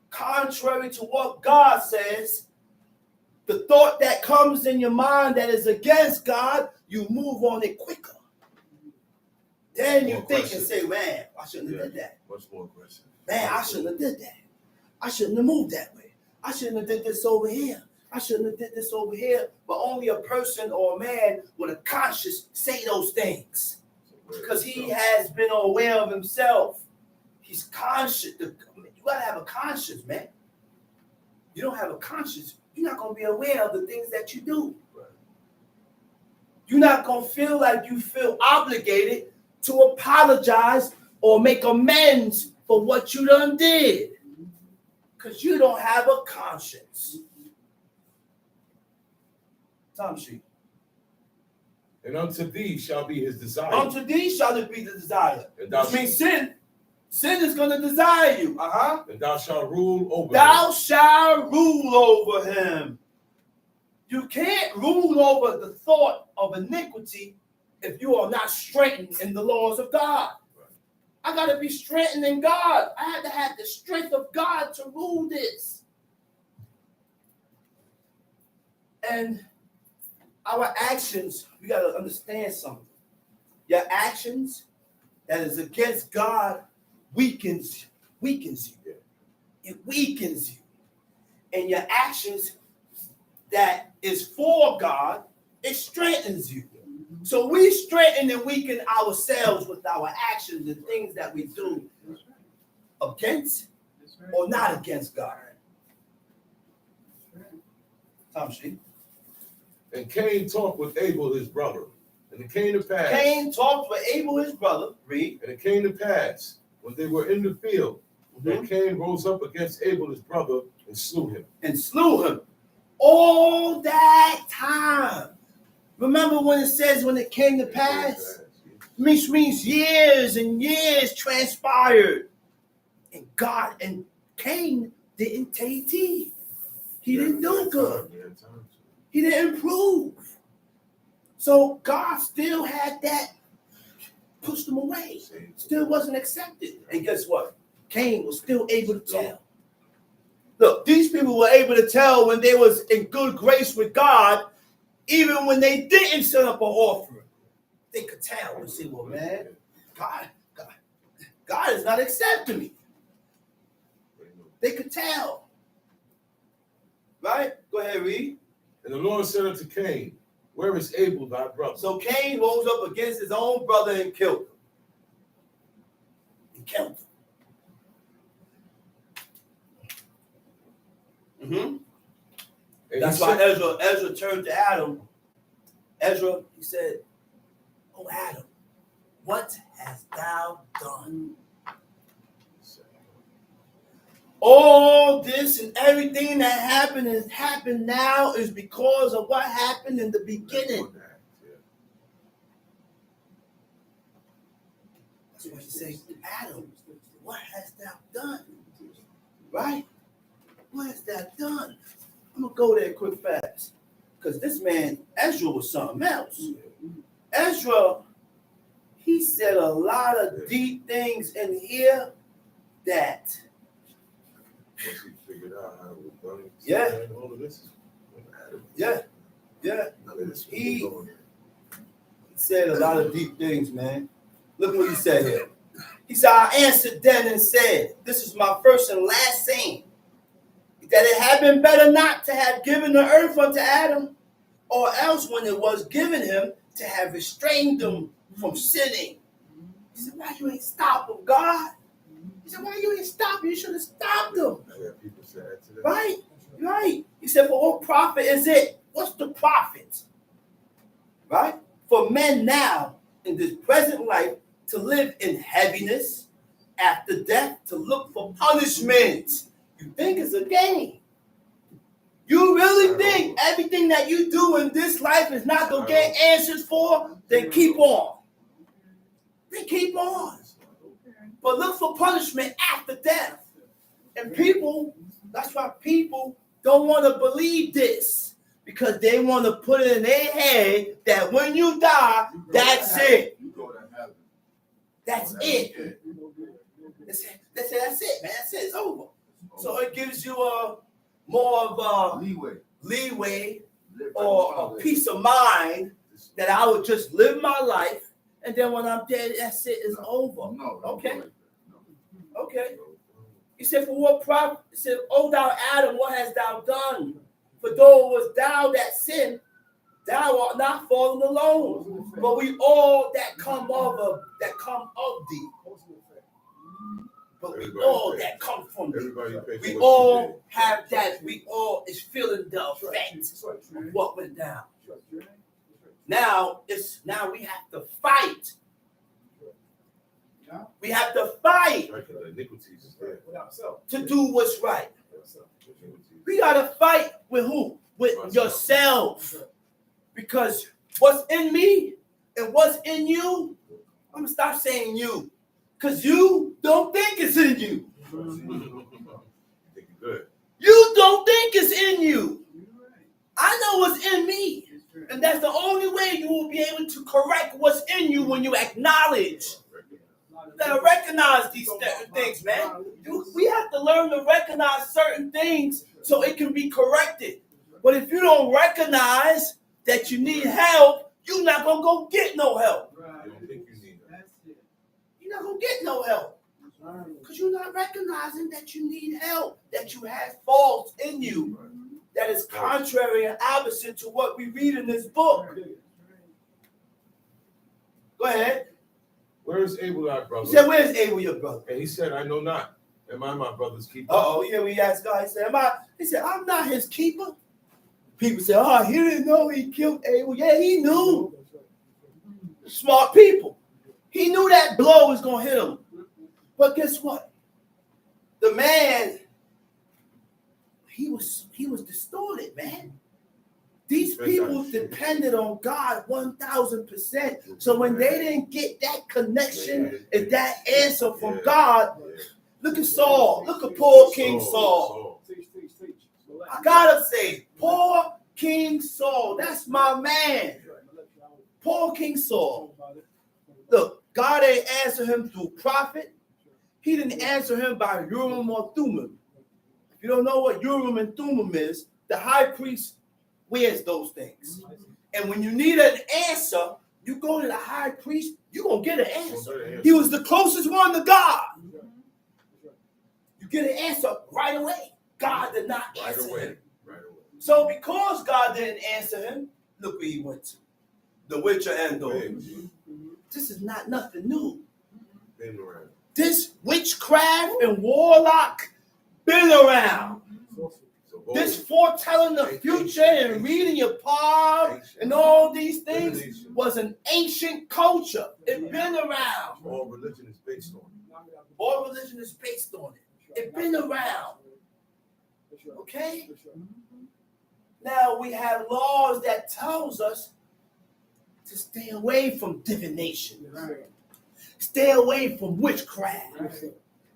contrary to what God says, the thought that comes in your mind that is against God, you move on it quicker. Then you think and say, man, I shouldn't have did that. Much more aggressive. Man, I shouldn't have did that. I shouldn't have moved that way. I shouldn't have did this over here. I shouldn't have did this over here. But only a person or a man with a conscience say those things. Because he has been aware of himself. He's conscious. You got to have a conscience, man. You don't have a conscience, you're not going to be aware of the things that you do. You're not going to feel like you feel obligated to apologize or make amends for what you done did. Because you don't have a conscience. Time sheet. And unto thee shall be his desire. Unto thee shall it be the desire. Which means sin. Sin is going to desire you. And thou shalt rule over him. Thou shalt rule over him. You can't rule over the thought of iniquity if you are not strengthened in the laws of God. I got to be strengthened in God. I had to have the strength of God to rule this. And our actions, we got to understand something. Your actions that is against God weakens you. It weakens you. And your actions that is for God, it strengthens you. So we strengthen and weaken ourselves with our actions and things that we do against or not against God. Tom Sheep. And Cain talked with Abel his brother. And it came to pass. Cain talked with Abel his brother. Read. And it came to pass when they were in the field that Cain rose up against Abel his brother and slew him. All that time. Remember when it says when it came to pass? Means years and years transpired. And Cain didn't take heed. He didn't do good. He didn't improve. So God still had that, pushed him away. Still wasn't accepted. And guess what? Cain was still able to tell. Look, these people were able to tell when they was in good grace with God, even when they didn't set up an offering. They could tell and say, well, man, God is not accepting me. They could tell. Right? Go ahead, read. And the Lord said unto Cain, where is Abel thy brother? So Cain rose up against his own brother and killed him. That's why Ezra turned to Adam. Ezra, he said, oh, Adam, what hast thou done? All this and everything that happened now is because of what happened in the beginning. That's why he says, Adam, what hast thou done? Right? What has that done? I'm going to go there quick fast. Because this man, Ezra, was something else. Ezra, he said a lot of deep things in here that Once he figured out how it was done, Yeah. All of this is Yeah. Yeah. None of this was He going. said a lot of deep things, man. Look what he said here. He said, I answered then and said, this is my first and last saying, that it had been better not to have given the earth unto Adam, or else when it was given him, to have restrained them from sinning. He said, why you ain't stop them, God? He said, why you ain't stop? You should have stopped them. Yeah, people say that today. Right, right. He said, for what profit is it? What's the profit? Right? For men now, in this present life, to live in heaviness, after death, to look for punishment. You think it's a game. You really think everything that you do in this life is not going to get answers for? Then keep on. Then keep on. But look for punishment after death. And people, that's why people don't want to believe this. Because they want to put it in their head that when you die, that's it. That's it. They say, that's it, man. That's it. It's over. So it gives you more of a leeway or a peace of mind that I would just live my life, and then when I'm dead, that's it. It's over. Okay. Okay. He said, for what profit? He said, O thou Adam, what hast thou done? For though it was thou that sinned, thou art not fallen alone. But we all that come of thee. But we all that come from thee. We all have that. We all is feeling the effect of what went down. Now we have to fight. We have to fight to do what's right. We got to fight with who? With yourself. Because what's in me and what's in you, I'm going to stop saying you. Because you don't think it's in you. You don't think it's in you. I know what's in me. And that's the only way you will be able to correct what's in you when you acknowledge. You gotta recognize these things, man. We have to learn to recognize certain things so it can be corrected. But if you don't recognize that you need help, you're not gonna go get no help. You're not gonna get no help because you're not recognizing that you need help, that you have faults in you that is contrary and opposite to what we read in this book. Go ahead. Where is Abel, thy brother? He said, where is Abel, your brother? And he said, I know not. Am I my brother's keeper? Yeah, we asked God. He said, I'm not his keeper. People say, oh, he didn't know he killed Abel. Yeah, he knew. Smart people. He knew that blow was going to hit him. But guess what? The man, he was distorted, man. These people depended on God 1,000%. So when they didn't get that connection and that answer from God, look at Saul. Look at poor King Saul. I gotta say, poor King Saul. That's my man. Poor King Saul. Look, God ain't answer him through prophet. He didn't answer him by Urim or Thummim. If you don't know what Urim and Thummim is, the high priest wears those things. And when you need an answer, you go to the high priest, you're going to get an answer. He was the closest one to God. You get an answer right away. God did not answer him. So because God didn't answer him, look where he went to. The Witcher Endor. This is not nothing new. This witchcraft and warlock been around. This foretelling the future and reading your palm and all these things was an ancient culture. It's been around. All religion is based on it. All religion is based on it. It's been around. Okay? Now we have laws that tells us to stay away from divination. Stay away from witchcraft.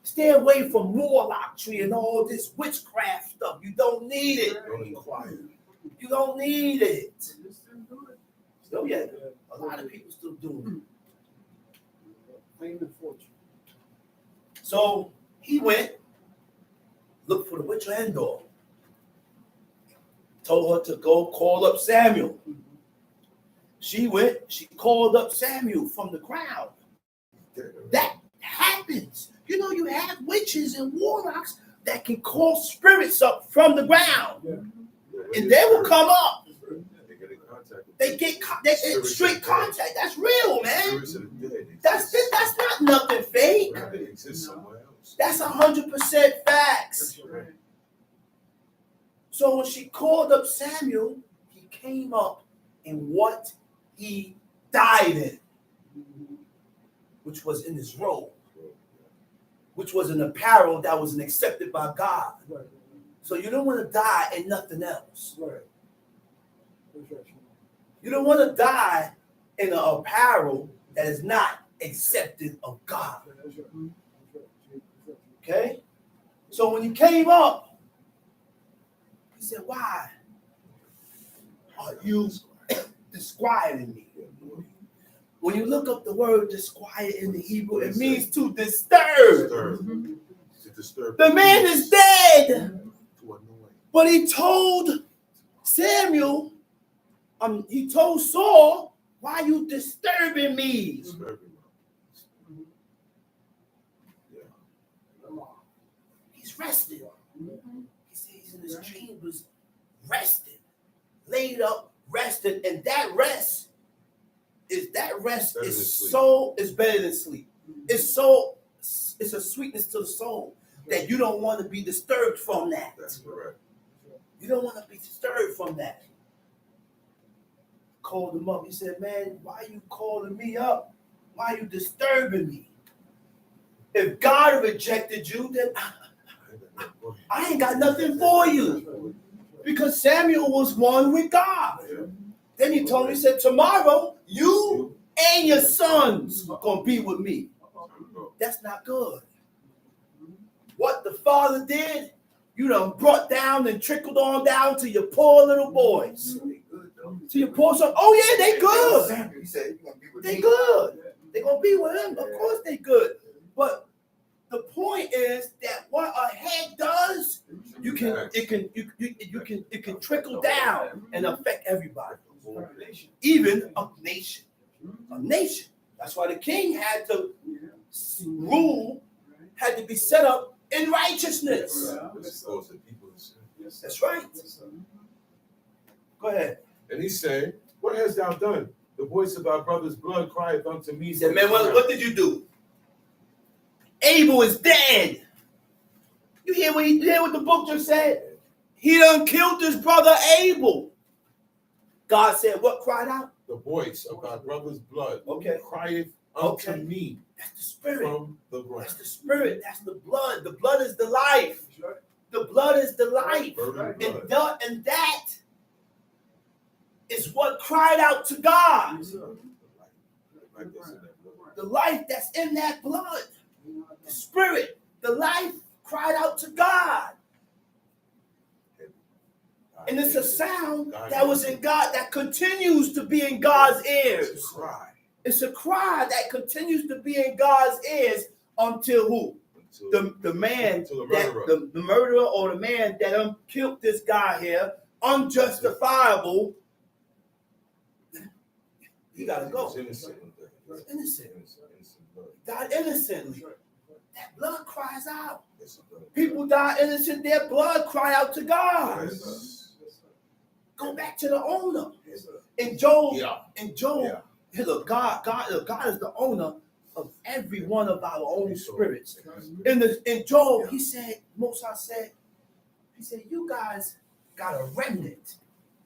Stay away from warlockry and all this witchcraft stuff. You don't need it. You don't need it. Still yet. A lot of people still doing it. So he went look for the witch or Endor. Told her to go call up Samuel. She went, she called up Samuel from the crowd. That happens. You know, you have witches and warlocks that can call spirits up from the ground. And they will come up. They get straight contact. That's real, man. That's not nothing fake. That's 100% facts. So when she called up Samuel, he came up in what he died in, which was in his robe, which was an apparel that was accepted by God. So you don't want to die in nothing else. You don't want to die in an apparel that is not accepted of God. Okay? So when he came up, he said, why are you disquieting me? When you look up the word disquiet in the Hebrew, it means to disturb. The man is dead. But he told Samuel, he told Saul, why are you disturbing me? He's resting. He said he's in his chambers, resting, laid up, rested, and that rest is better than sleep. It's a sweetness to the soul that you don't want to be disturbed from that. That's correct. You don't want to be disturbed from that. Called him up. He said, man, why are you calling me up? Why are you disturbing me? If God rejected you, then I ain't got nothing for you. Because Samuel was one with God. Then he told me, he said, tomorrow, you and your sons are going to be with me. That's not good. What the father did, you done brought down and trickled on down to your poor little boys. To your poor son. Oh, yeah, they good. They good. They going to be with him. Of course they good. But the point is that what a head does, it can trickle down and affect everybody. Even a nation. A nation. That's why the king had to rule, had to be set up in righteousness. That's right. Go ahead. And he said, what hast thou done? The voice of our brother's blood crieth unto me. He said, man, what did you do? Abel is dead. You hear what the book just said? He done killed his brother Abel. God said, what cried out? The voice of our brother's blood crieth unto me. That's the spirit. From the ground. That's the spirit. That's the blood. The blood is the life. The blood is the life. And that is what cried out to God. The life that's in that blood. The spirit, the life cried out to God. And it's a sound that was in God, that continues to be in God's ears. It's a cry that continues to be in God's ears until who? The man, the murderer or the man that killed this guy here, unjustifiable. You gotta go. Innocent. Died innocently. That blood cries out. People die innocent, their blood cry out to God. Go back to the owner. In Job, hey, look, God is the owner of every one of our own spirits. In Job, he said, Moses said, you guys got a remnant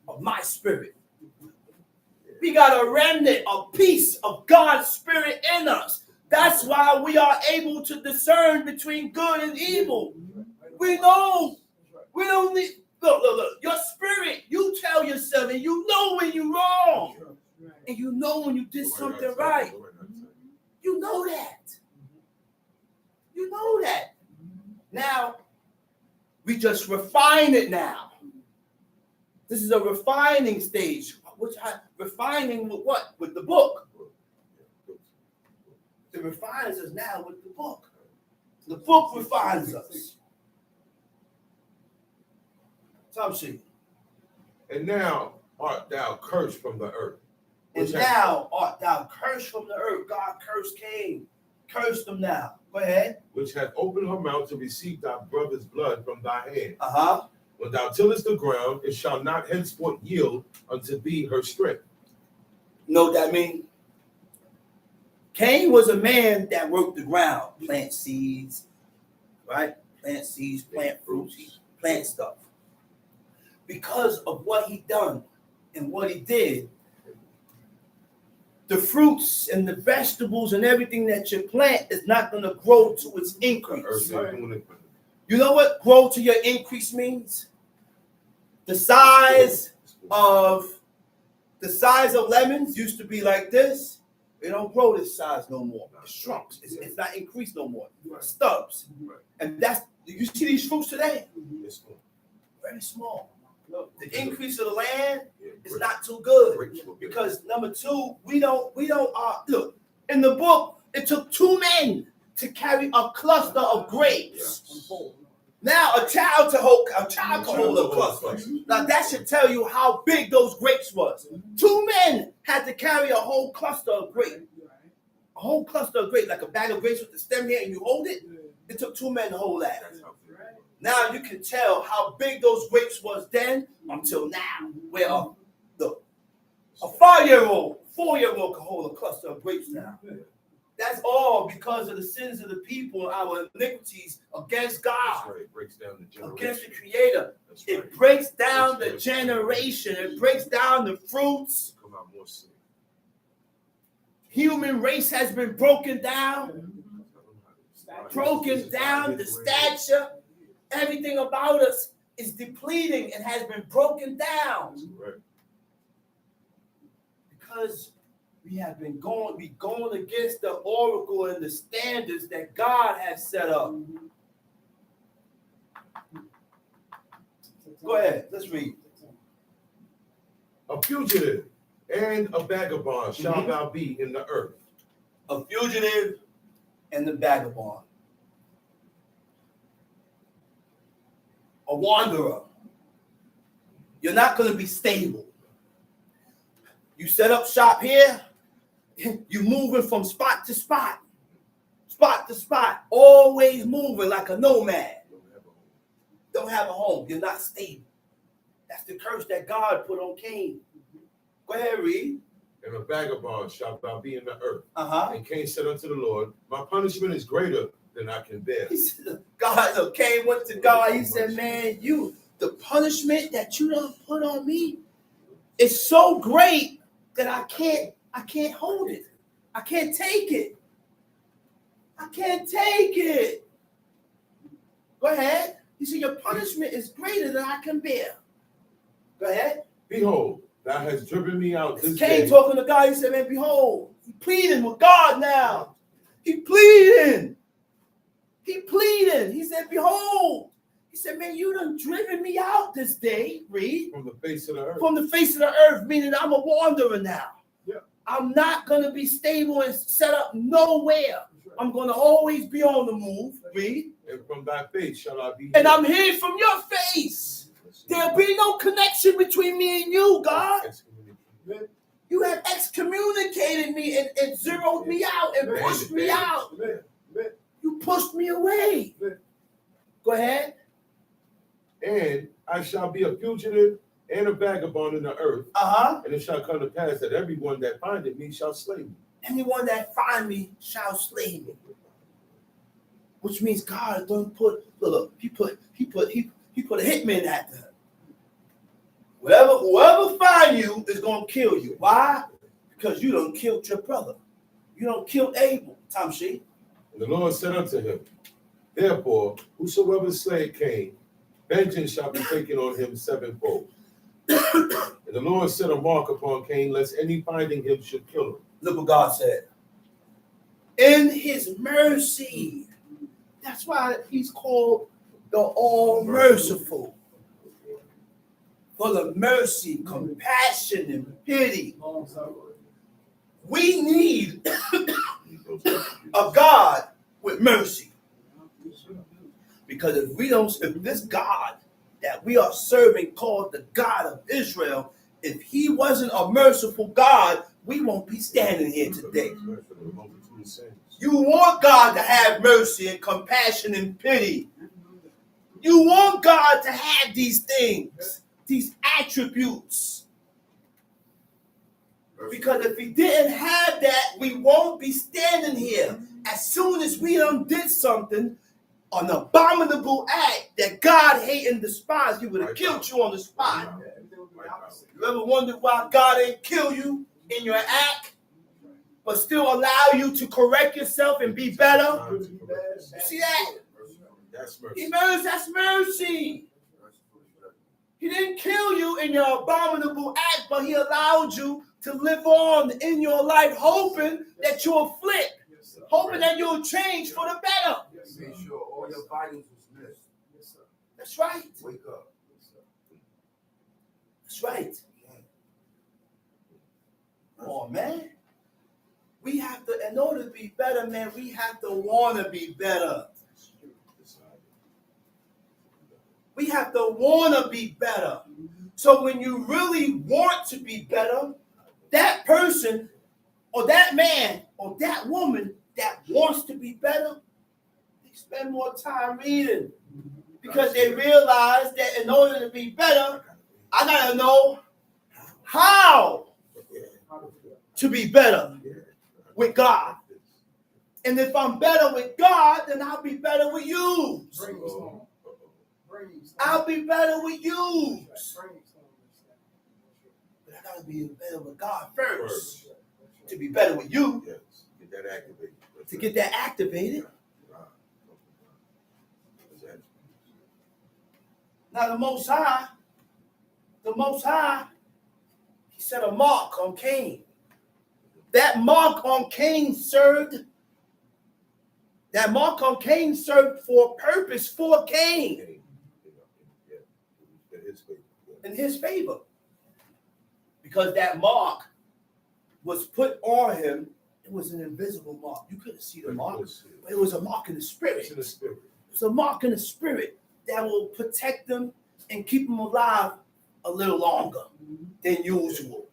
of my spirit. We got a remnant, a piece of God's spirit in us. That's why we are able to discern between good and evil. We know. We don't need. Look. Your spirit, you tell yourself, and you know when you're wrong. And you know when you did something right. You know that. You know that. Now, we just refine it now. This is a refining stage. Refining with what? With the book. It refines us now with the book. The book refines us. And now art thou cursed from the earth. And now art thou cursed from the earth. God cursed Cain. Cursed them now. Go ahead. Which hath opened her mouth to receive thy brother's blood from thy hand. Uh-huh. When thou tillest the ground, it shall not henceforth yield unto thee her strength. You know what that means? Cain was a man that worked the ground, plant seeds, right? Plant seeds, plant fruits, plant stuff. Because of what he done and what he did, the fruits and the vegetables and everything that you plant is not going to grow to its increase. You know what grow to your increase means? The size of lemons used to be like this. They don't grow this size no more. It's shrunk. It's not increased no more. Stubs. And that's, you see these fruits today? Very small. The increase of the land is not too good. Because number two, we don't look, in the book, it took 2 men to carry a cluster of grapes. Now a child can hold a cluster. Now that should tell you how big those grapes was. 2 men had to carry a whole cluster of grapes. A whole cluster of grapes, like a bag of grapes with the stem here, and you hold it. It took 2 men to hold that. Now you can tell how big those grapes was then until now. Where look, a 4-year-old can hold a cluster of grapes now. That's all because of the sins of the people, our iniquities against God, It breaks down the against the Creator. It breaks down the generation. It breaks down the fruits. Human race has been broken down. Broken down. The stature, everything about us is depleting and has been broken down. Because we have been going against the oracle and the standards that God has set up. Go ahead, let's read. A fugitive and a vagabond shall thou be in the earth. A fugitive and the vagabond. A wanderer. You're not going to be stable. You set up shop here. You're moving from spot to spot, always moving like a nomad. Don't have a home. You're not stable. That's the curse that God put on Cain. Go ahead, read. And a vagabond shalt thou be in the earth. And Cain said unto the Lord, my punishment is greater than I can bear. He said, Cain went to God. He said, man, the punishment that you done put on me is so great that I can't hold it. I can't take it. Go ahead. He said, your punishment is greater than I can bear. Go ahead. Behold, thou hast driven me out this day. Cain talking to God. He said, man, behold. He pleading with God now. He pleading. He said, behold. He said, man, you done driven me out this day. Read. From the face of the earth. From the face of the earth, meaning I'm a wanderer now. I'm not going to be stable and set up nowhere. I'm going to always be on the move. Read. And from thy face shall I be. And I'm here from your face. There'll be no connection between me and you, God. You have excommunicated me and zeroed me out and pushed me out. You pushed me away. Go ahead. And I shall be a fugitive and a vagabond in the earth. And it shall come to pass that everyone that findeth me shall slay me. Anyone that find me shall slay me. Which means God don't put, look, he put a hitman at them. Whoever find you is gonna kill you. Why? Because you done killed your brother. You done killed Abel. Tamshi. And the Lord said unto him, therefore, whosoever slay Cain, vengeance shall be taken on him sevenfold. And the Lord set a mark upon Cain, lest any finding him should kill him. Look what God said. In his mercy. That's why he's called the all-merciful. For the mercy, compassion, and pity. We need a God with mercy. Because if this God that we are serving called the God of Israel, if he wasn't a merciful God, we won't be standing here today. You want God to have mercy and compassion and pity. You want God to have these things, these attributes. Because if he didn't have that, we won't be standing here. As soon as we did something, an abominable act that God hated and despised, he would have killed you on the spot. You ever wondered why God ain't kill you in your act, but still allow you to correct yourself and be better? You see that? That's mercy. He didn't kill you in your abominable act, but he allowed you to live on in your life, hoping that you'll flip, hoping that you'll change for the better. Make sure all your vitals was missed. That's right. Wake up. That's right. Oh, man. We have to, in order to be better, man, we have to want to be better. We have to want to be better. So when you really want to be better, that person or that man or that woman that wants to be better, they spend more time reading because they realize that in order to be better, I got to know how to be better with God. And if I'm better with God, then I'll be better with you. I'll be better with you. But I gotta be better with God first to be better with you. Yes. Get that activated. To get that activated. Now the Most High, he set a mark on Cain. That mark on Cain served for a purpose for Cain. In his favor. Because that mark was put on him. It was an invisible mark. You couldn't see the mark, but it was a mark in the spirit. It was a mark in the spirit that will protect them and keep them alive a little longer than usual.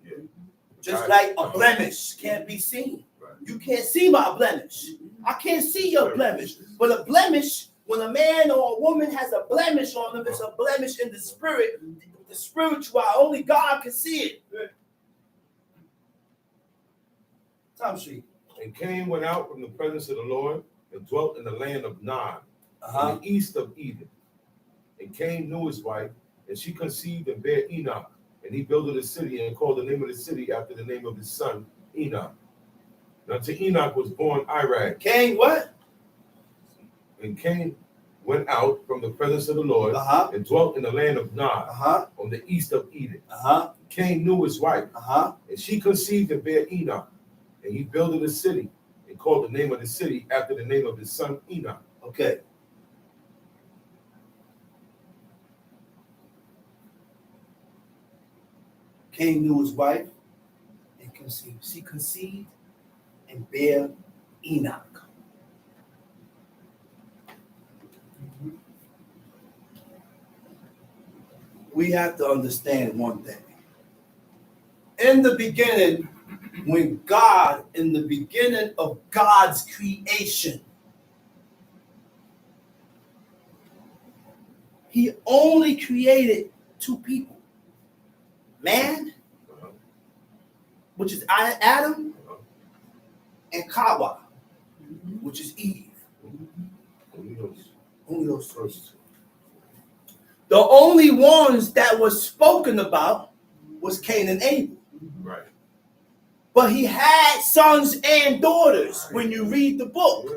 Just like a blemish can't be seen. You can't see my blemish. I can't see your blemish. But a blemish, when a man or a woman has a blemish on them, it's a blemish in the spirit. The spiritual, only God can see it. Tom Street. And Cain went out from the presence of the Lord and dwelt in the land of Nod, in the east of Eden. And Cain knew his wife, and she conceived and bare Enoch. And he builded a city and called the name of the city after the name of his son, Enoch. Now to Enoch was born Irad. Cain what? And Cain went out from the presence of the Lord and dwelt in the land of Nod, on the east of Eden. Cain knew his wife, and she conceived and bare Enoch. And he builded a city and called the name of the city after the name of his son Enoch. Okay. Cain knew his wife and conceived. She conceived and bare Enoch. We have to understand one thing. In the beginning, in the beginning of God's creation, he only created two people. Man, which is Adam, and Kawa, which is Eve. Only those first. The only ones that was spoken about was Cain and Abel. Right. But he had sons and daughters when you read the book.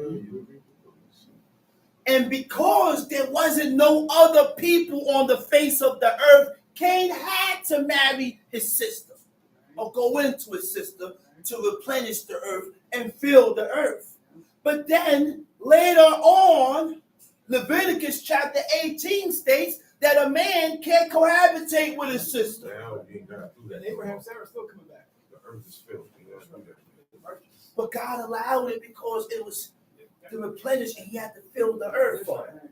And because there wasn't no other people on the face of the earth, Cain had to marry his sister or go into his sister to replenish the earth and fill the earth. But then later on, Leviticus chapter 18 states that a man can't cohabitate with his sister. And Abraham, Sarah still coming back. The earth is filled. But God allowed it because it was to replenish and he had to fill the earth for it.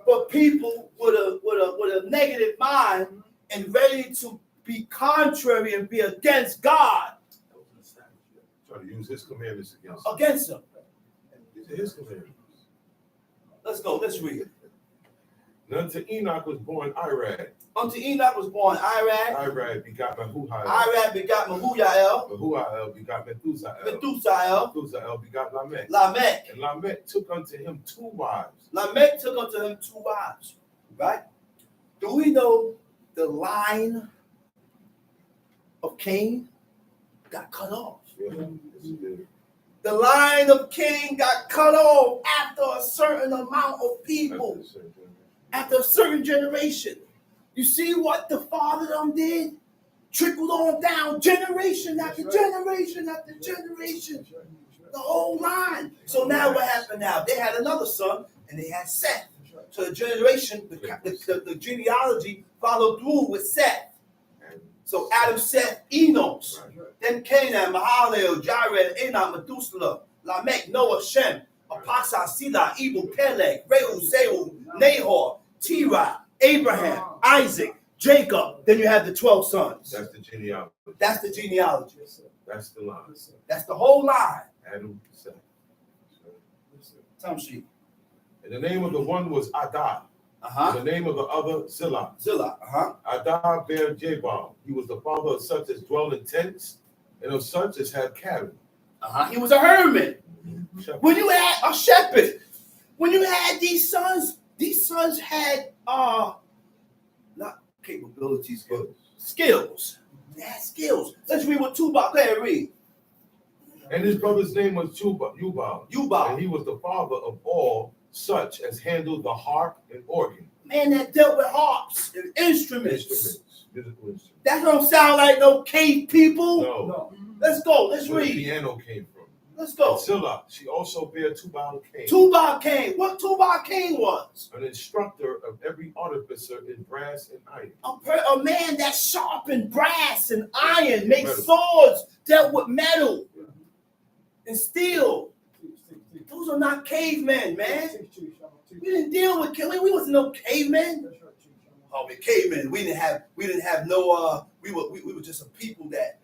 but people with a negative mind and ready to be contrary and be against God. Try to use his commandments Against him. These are his commandments. Let's go. Let's read it. And unto Enoch was born Irad. Unto Enoch was born Irad. Irad begot Mehujael. Irad begot Mehujael. Mehujael begot Methusael. Methusael. Methusael begot Lamech. Lamech. And Lamech took unto him 2 wives. Lamech took unto him 2 wives. Right? Do we know the line of Cain got cut off? Yeah. The line of Cain got cut off after a certain amount of people, after a certain generation. You see what the father did? Trickled on down generation after generation after generation. The whole line. So now what happened now? They had another son and they had Seth. So the generation, the genealogy followed through with Seth. So Adam, Seth, Enos. Then Canaan, Mahalalel, Jared, Enoch, Methuselah, Lamech, Noah, Shem, Apasa, Sila, Ebal, Peleg, Reu, Zeu, Nahor, Terah, Abraham, Isaac, Jacob. Then you have the 12 sons. That's the genealogy. That's the genealogy. That's the line. That's the whole line. Adam, Seth. Tell sheet. And the name of the one was Adah. The name of the other, Zillah. Zillah. Adah bare Jabal. He was the father of such as dwell in tents, and of such as had cattle. He was a hermit. Shepherd. When you had a shepherd, when you had these sons had not capabilities, but skills. They had skills. Let's read what Tubal. Go ahead, read. And his brother's name was Jubal. Yubal. And he was the father of all such as handled the harp and organ. Man that dealt with harps and instruments. Musical instruments. That don't sound like no cave people. No. Let's go. Let's Where the read. piano came from. Let's go. And Zillah, she also bare Tubal Cain. Tubal Cain. What Tubal Cain was? An instructor of every artificer in brass and iron. A man that sharpened brass and iron, made Metal. swords, dealt with metal and steel. Those are not cavemen, man. We didn't deal with cavemen. We wasn't no cavemen. Oh, we cavemen. We didn't have no. We were just a people that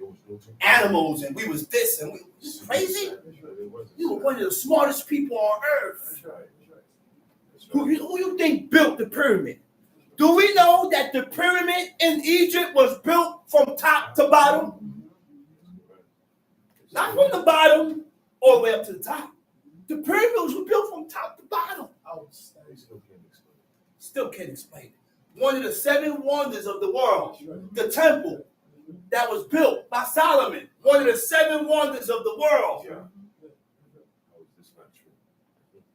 animals, and we was this, and we was crazy. We were one of the smartest people on earth. Who you think built the pyramid? Do we know that the pyramid in Egypt was built from top to bottom? Not from the bottom all the way up to the top. The pyramids were built from top to bottom. Still can't explain it. One of the 7 wonders of the world, the temple that was built by Solomon. One of the 7 wonders of the world.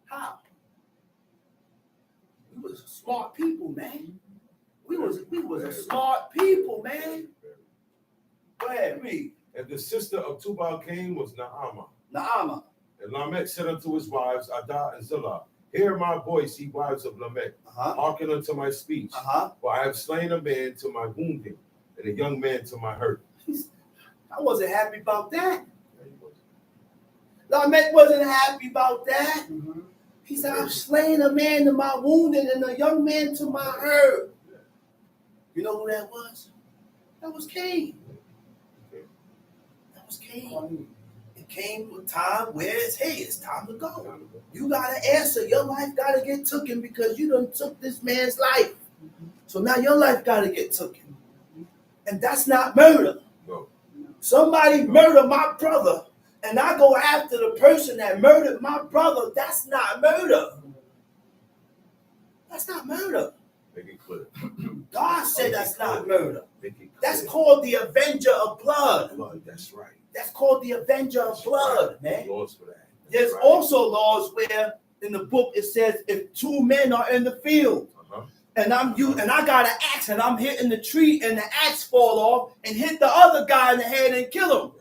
How? We was smart people, man. We was a smart people, man. Go ahead, read. And the sister of Tubal Cain was Naamah. And Lamech said unto his wives, Adah and Zillah, hear my voice, ye wives of Lamech. Hearken unto my speech. For I have slain a man to my wounding, and a young man to my hurt. I wasn't happy about that. Lamech wasn't happy about that. He said, I've slain a man to my wounding and a young man to my hurt. You know who that was? That was Cain. That was Cain. It came a time where it's time to go. You got to answer. Your life got to get taken because you done took this man's life. So now your life got to get taken. And that's not murder. No. Somebody murdered my brother, and I go after the person that murdered my brother. That's not murder. That's not murder. Make it clear. God said that's not murder. Make it clear. That's called the avenger of blood. That's right. That's called the avenger of blood, man. Laws for that. There's also laws where in the book it says if 2 men are in the field and I got an axe and I'm hitting the tree and the axe fall off and hit the other guy in the head and kill him.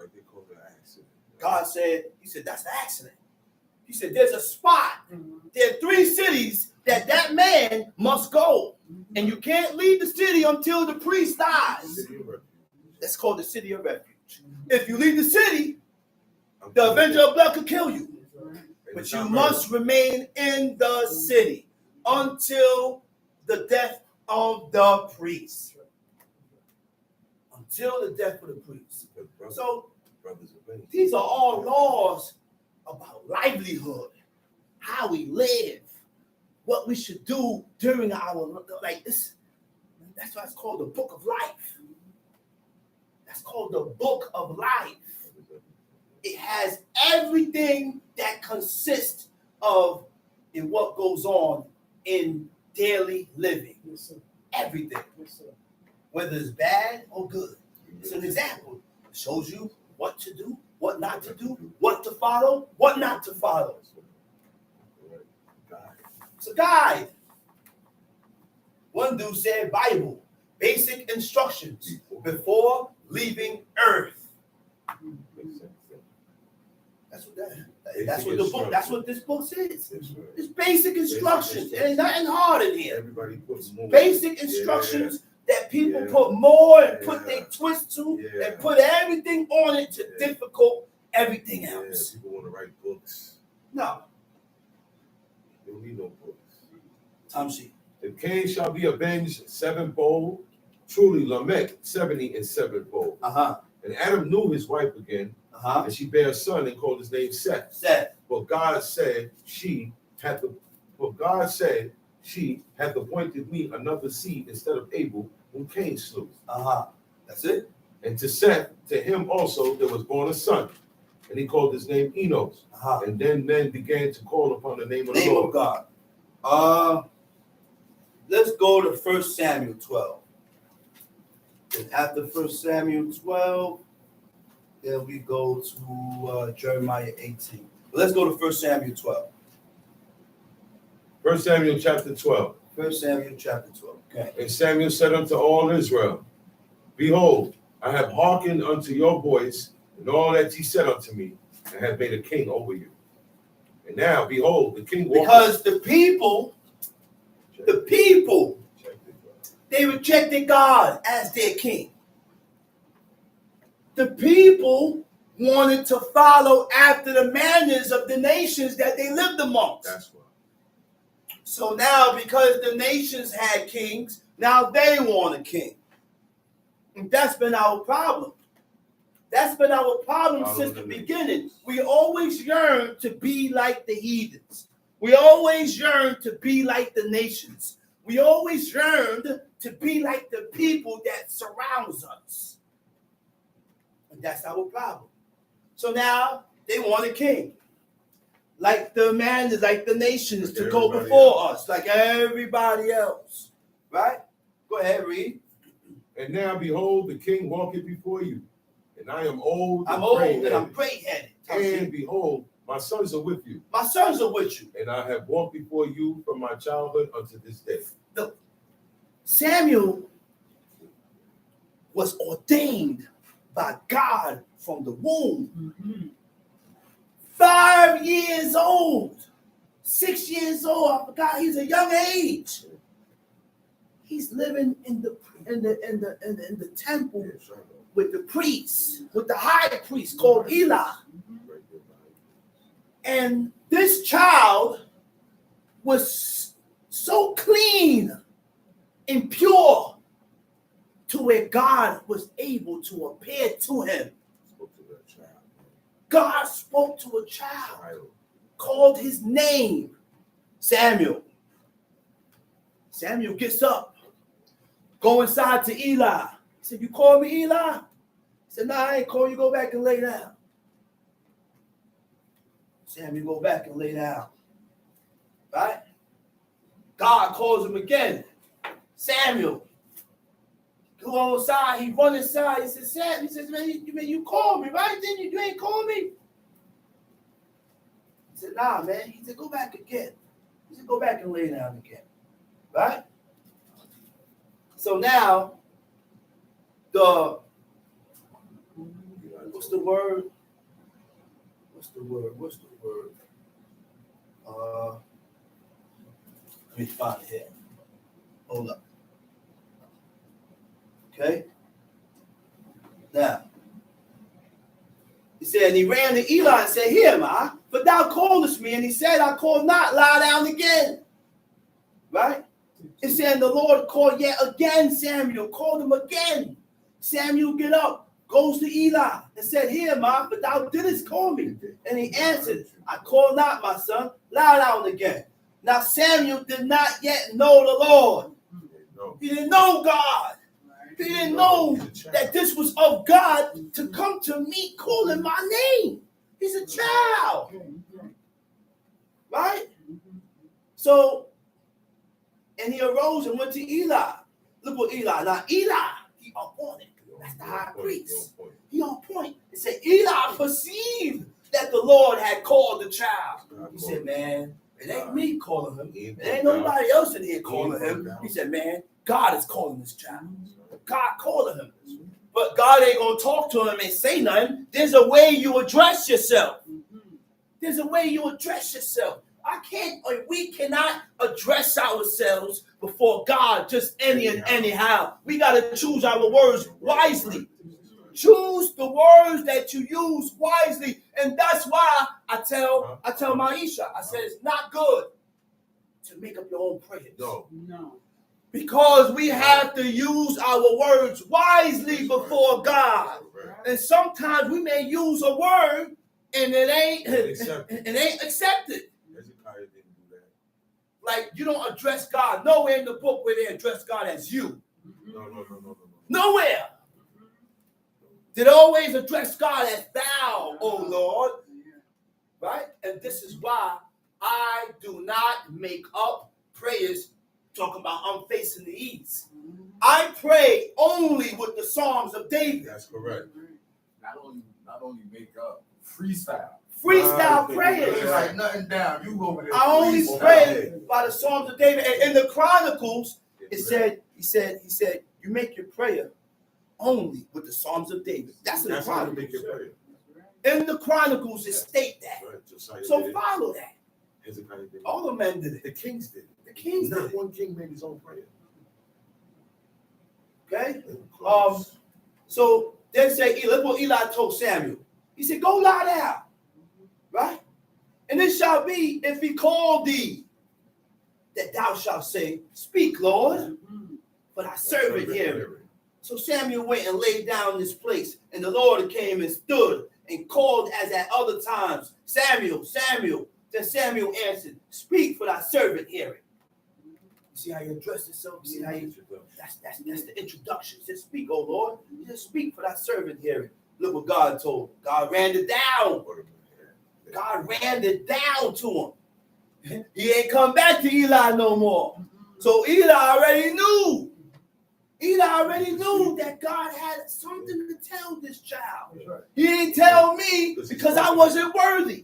God said, he said, that's an accident. He said, there's a spot. There are 3 cities that man must go. And you can't leave the city until the priest dies. That's called the city of refuge. If you leave the city, the avenger of blood could kill you. But you must remain in the city until the death of the priest. Until the death of the priest. So these are all laws about livelihood, how we live, what we should do during our, like this. That's why it's called the book of life. That's called the book of life. It has everything that consists of in what goes on in daily living. Yes, sir. Everything. Yes, sir. Whether it's bad or good. It's an example. It shows you what to do, what not to do, what to follow, what not to follow. It's a guide. One dude said Bible, basic instructions before leaving earth. That's what the book. That's what this book says. It's basic instructions. There ain't nothing hard in here. Everybody puts more. Basic instructions that people put more and put their twist to and put everything on it to difficult everything else. People want to write books. No. They don't need no books. Tamshi. If Cain shall be avenged sevenfold, truly Lamech 70 and sevenfold. And Adam knew his wife again, and she bare a son and called his name Seth. But God said she hath appointed me another seed instead of Abel, whom Cain slew. That's it. And to Seth, to him also there was born a son, and he called his name Enos. And then men began to call upon the name of the Lord. God. Let's go to 1 Samuel 12. And after 1 Samuel 12, then we go to Jeremiah 18. But let's go to 1 Samuel 12. 1 Samuel chapter 12. 1 Samuel chapter 12. Okay. And Samuel said unto all Israel, Behold, I have hearkened unto your voice and all that ye said unto me, and have made a king over you. And now, behold, the king walketh. Because the people, they rejected God as their king. The people wanted to follow after the manners of the nations that they lived amongst. That's why. So now, because the nations had kings, now they want a king. And that's been our problem. That's been our problem since the beginning. We always yearn to be like the heathens. We always yearn to be like the nations. We always yearned to be like the people that surrounds us. And that's our problem. So now they want a king. Like the man, like the nations to go before us, like everybody else. Right? Go ahead, read. And now, behold, the king walketh before you. And I am old. I'm old and I'm gray-headed. And behold, my sons are with you. My sons are with you. And I have walked before you from my childhood unto this day. Samuel was ordained by God from the womb. 5 years old, 6 years old. I forgot, he's a young age. He's living in the temple with the priests, with the high priest called Eli. And this child was so clean and pure to where God was able to appear to him. God spoke to a child, called his name Samuel. Samuel gets up, go inside to Eli. He said, "You call me Eli?" He said, "Nah, I ain't call you. Go back and lay down." Samuel go back and lay down. Right? God calls him again. Samuel. Go outside. He run inside. He says, "Sam," he says, man, you called me, right? Didn't you? You ain't called me. He said, "Nah, man." He said, "Go back again." He said, "Go back and lay down again." Right? So now, what's the word? Let me find it here. Hold up. Okay. Now, he said, and he ran to Eli and said, "Here, ma, but thou callest me." And he said, "I call not, lie down again." Right? It said the Lord called yet again Samuel, called him again. Samuel get up, goes to Eli and said, "Here, ma, but thou didst call me." And he answered, "I call not, my son. Lie down again." Now Samuel did not yet know the Lord. He didn't know God. He didn't know that this was of God to come to me calling my name. He's a child. Right? So, and he arose and went to Eli. Look what Eli. Now Eli, he up on it. That's the high priest. He on point. It said Eli perceived that the Lord had called the child. He said, "Man, it ain't me calling him. It ain't nobody else in here calling him." He said, "Man, God is calling this child. God calling him." But God ain't going to talk to him and say nothing. There's a way you address yourself. There's a way you address yourself. We cannot address ourselves before God just anyhow. We got to choose our words wisely. Choose the words that you use wisely. And that's why I tell Maisha, I said it's not good to make up your own prayers. No. Because we have to use our words wisely before God. And sometimes we may use a word and it ain't accepted. Like you don't address God. Nowhere in the book where they address God as you. No. Nowhere. They always address God as thou, O Lord. Right? And this is why I do not make up prayers talking about I'm facing the east. I pray only with the Psalms of David. That's correct. Not only make up, freestyle. Freestyle prayers. Write nothing down. You over there. I only pray by the Psalms of David. And in the Chronicles, he said, you make your prayer only with the Psalms of David. That's in the Chronicles. In the Chronicles, it state that. Right. So follow that. All the men did it. The kings did it. The kings did it. Not one king made his own prayer. Okay? So they say, look what Eli told Samuel. He said, "Go lie down." Right? "And it shall be, if he call thee, that thou shalt say, Speak, Lord, for thy servant heareth." So Samuel went and laid down in this place, and the Lord came and stood and called as at other times, "Samuel, Samuel." Then Samuel answered, "Speak, for thy servant heareth." You see how you address yourself? You see how you, that's the introduction. He said, "Speak, O Lord." He said, "Speak, for thy servant heareth." Look what God told him. God ran it down. God ran it down to him. He ain't come back to Eli no more. So Eli already knew. Eli already knew that God had something to tell this child. He didn't tell me because I wasn't worthy.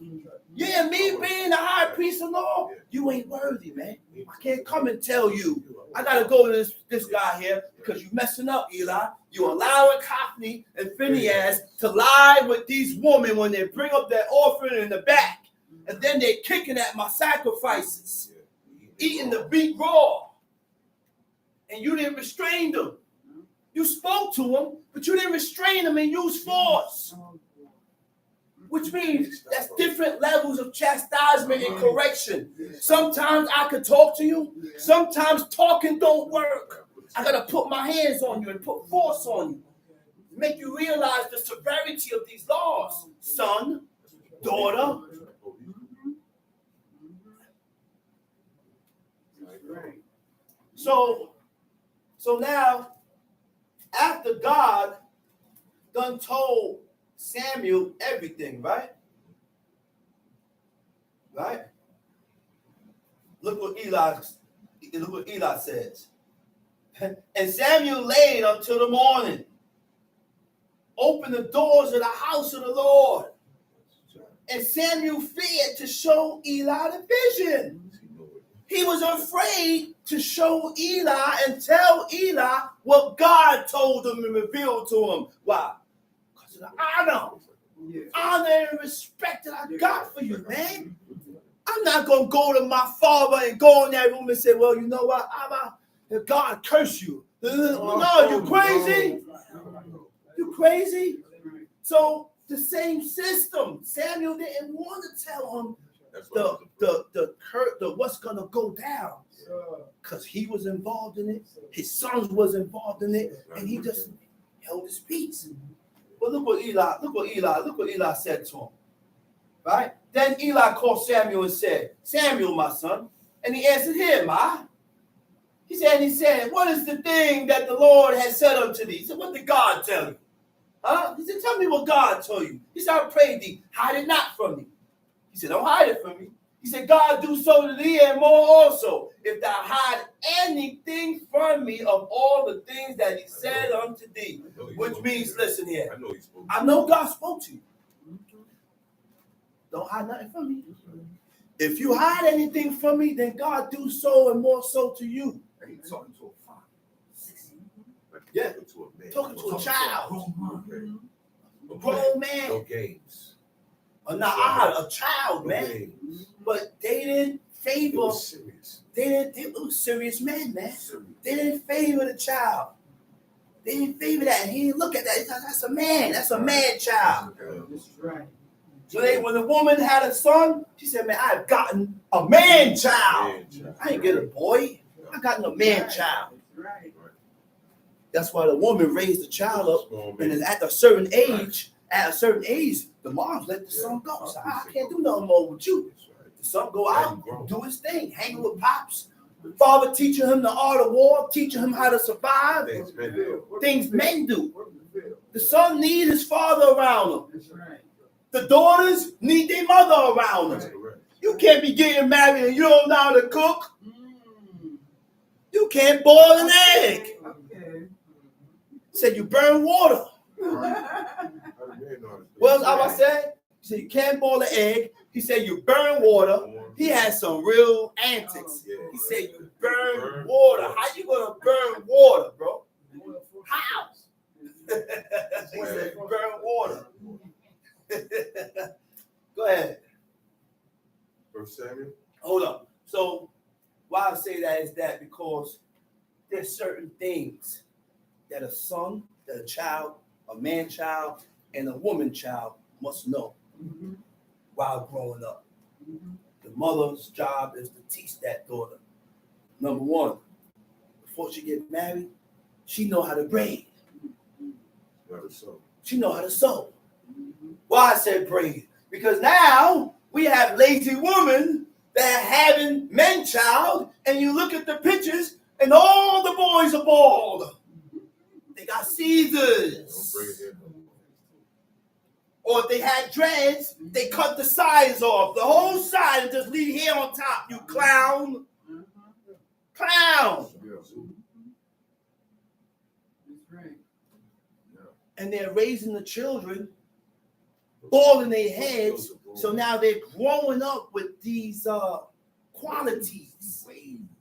Yeah, me being the high priest of law, you ain't worthy, man. I can't come and tell you. I got to go to this guy here because you messing up, Eli. You allowing Hophni and Phinehas to lie with these women when they bring up their offering in the back. And then they're kicking at my sacrifices, eating the beef raw. And you didn't restrain them. You spoke to them, but you didn't restrain them and use force. Which means that's different levels of chastisement and correction. Sometimes I could talk to you. Sometimes talking don't work. I got to put my hands on you and put force on you. Make you realize the severity of these laws. Son, daughter. So now, after God done told Samuel everything, right? Right? Look what Eli says. And Samuel laid until the morning, opened the doors of the house of the Lord. And Samuel feared to show Eli the vision. He was afraid to show Eli and tell Eli what God told him and revealed to him. Why? Because of the honor and respect that I got for you, man. I'm not going to go to my father and go in that room and say, well, you know what? God curse you. No, you crazy? You crazy? So the same system. Samuel didn't want to tell him the what's gonna go down. Because he was involved in it, his sons was involved in it, and he just held his peace. But look what Eli said to him. Right? Then Eli called Samuel and said, Samuel, my son. And he answered, Here, ma. He said, What is the thing that the Lord has said unto thee? He said, What did God tell you? Huh? He said, Tell me what God told you. He said, I pray thee, hide it not from me. He said, Don't hide it from me. He said, God do so to thee and more also, if thou hide anything from me of all the things that he said unto thee. Which means, listen here. I know God spoke to you. Don't hide nothing from me. If you hide anything from me, then God do so and more so to you. He's talking to a father. Yeah. Talking to a child. A grown man. No games. A child, man. But they didn't favor. It was serious. They were serious men, man. They didn't favor the child. They didn't favor that. He didn't look at that. He thought, that's a man. That's a man child. That's right. When the woman had a son, she said, man, I've gotten a man child. I ain't get a boy. I gotten a man child. Right. That's why the woman raised the child up. And then at a certain age, the moms let the son go. So I can't do nothing more with you. The son go out, do his thing, hang with pops. Father teaching him the art of war, teaching him how to survive. Things men do. The son needs his father around him. That's right. The daughters need their mother around them. You can't be getting married and you don't know how to cook. You can't boil an egg. Okay. Said you burn water. What else I said? He said you can't boil an egg. He said you burn water. He had some real antics. He said you burn water. How you gonna burn water, bro? How? He said you burn water. Go ahead. First Samuel. Hold up. So why I say that is that because there's certain things that a son, that a child, a man child, and a woman child must know while growing up. The mother's job is to teach that daughter. Number one, before she get married, she know how to braid. She know how to sew. Why I said braid? Because now we have lazy women that are having men child, and you look at the pictures, and all the boys are bald. They got Caesars. Or if they had dreads, they cut the sides off, the whole side, and just leave hair on top. You clown. Clown. And they're raising the children, balding their heads. So now they're growing up with these qualities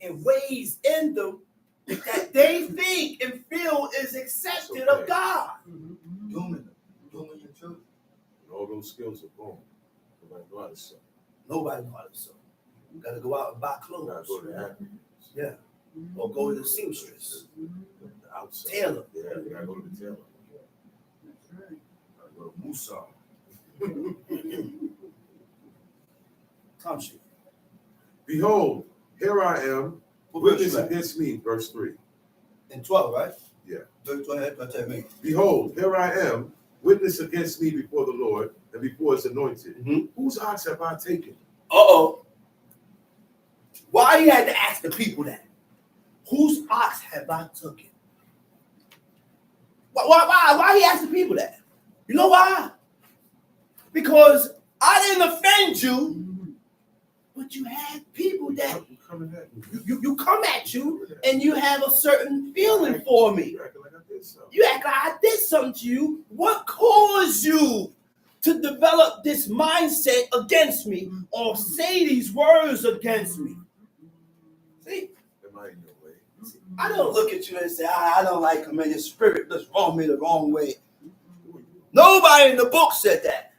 and ways in them that they think and feel is accepted of God. Dooming your children. All those skills are gone. Nobody know how to sew. Nobody know how to sew. You got to go out and buy clothes. Go to the yeah. Or go to the seamstress. Outside. Tailor. Yeah, you got to go to the tailor. That's right. Go to Musa. Come shoot. Behold, here I am. Witness against me, verse 3. And 12, right? Yeah. Go ahead, tell me. Behold, here I am, witness against me before the Lord and before his anointed. Whose ox have I taken? Uh-oh. Why he had to ask the people that? Whose ox have I taken? Why he asked the people that? You know why? Because I didn't offend you, but you had people that you come at you and you have a certain feeling for me. You act like I did something to you. What caused you to develop this mindset against me or say these words against me? See? I don't look at you and say, I don't like him and your spirit just wrong me the wrong way. Nobody in the book said that.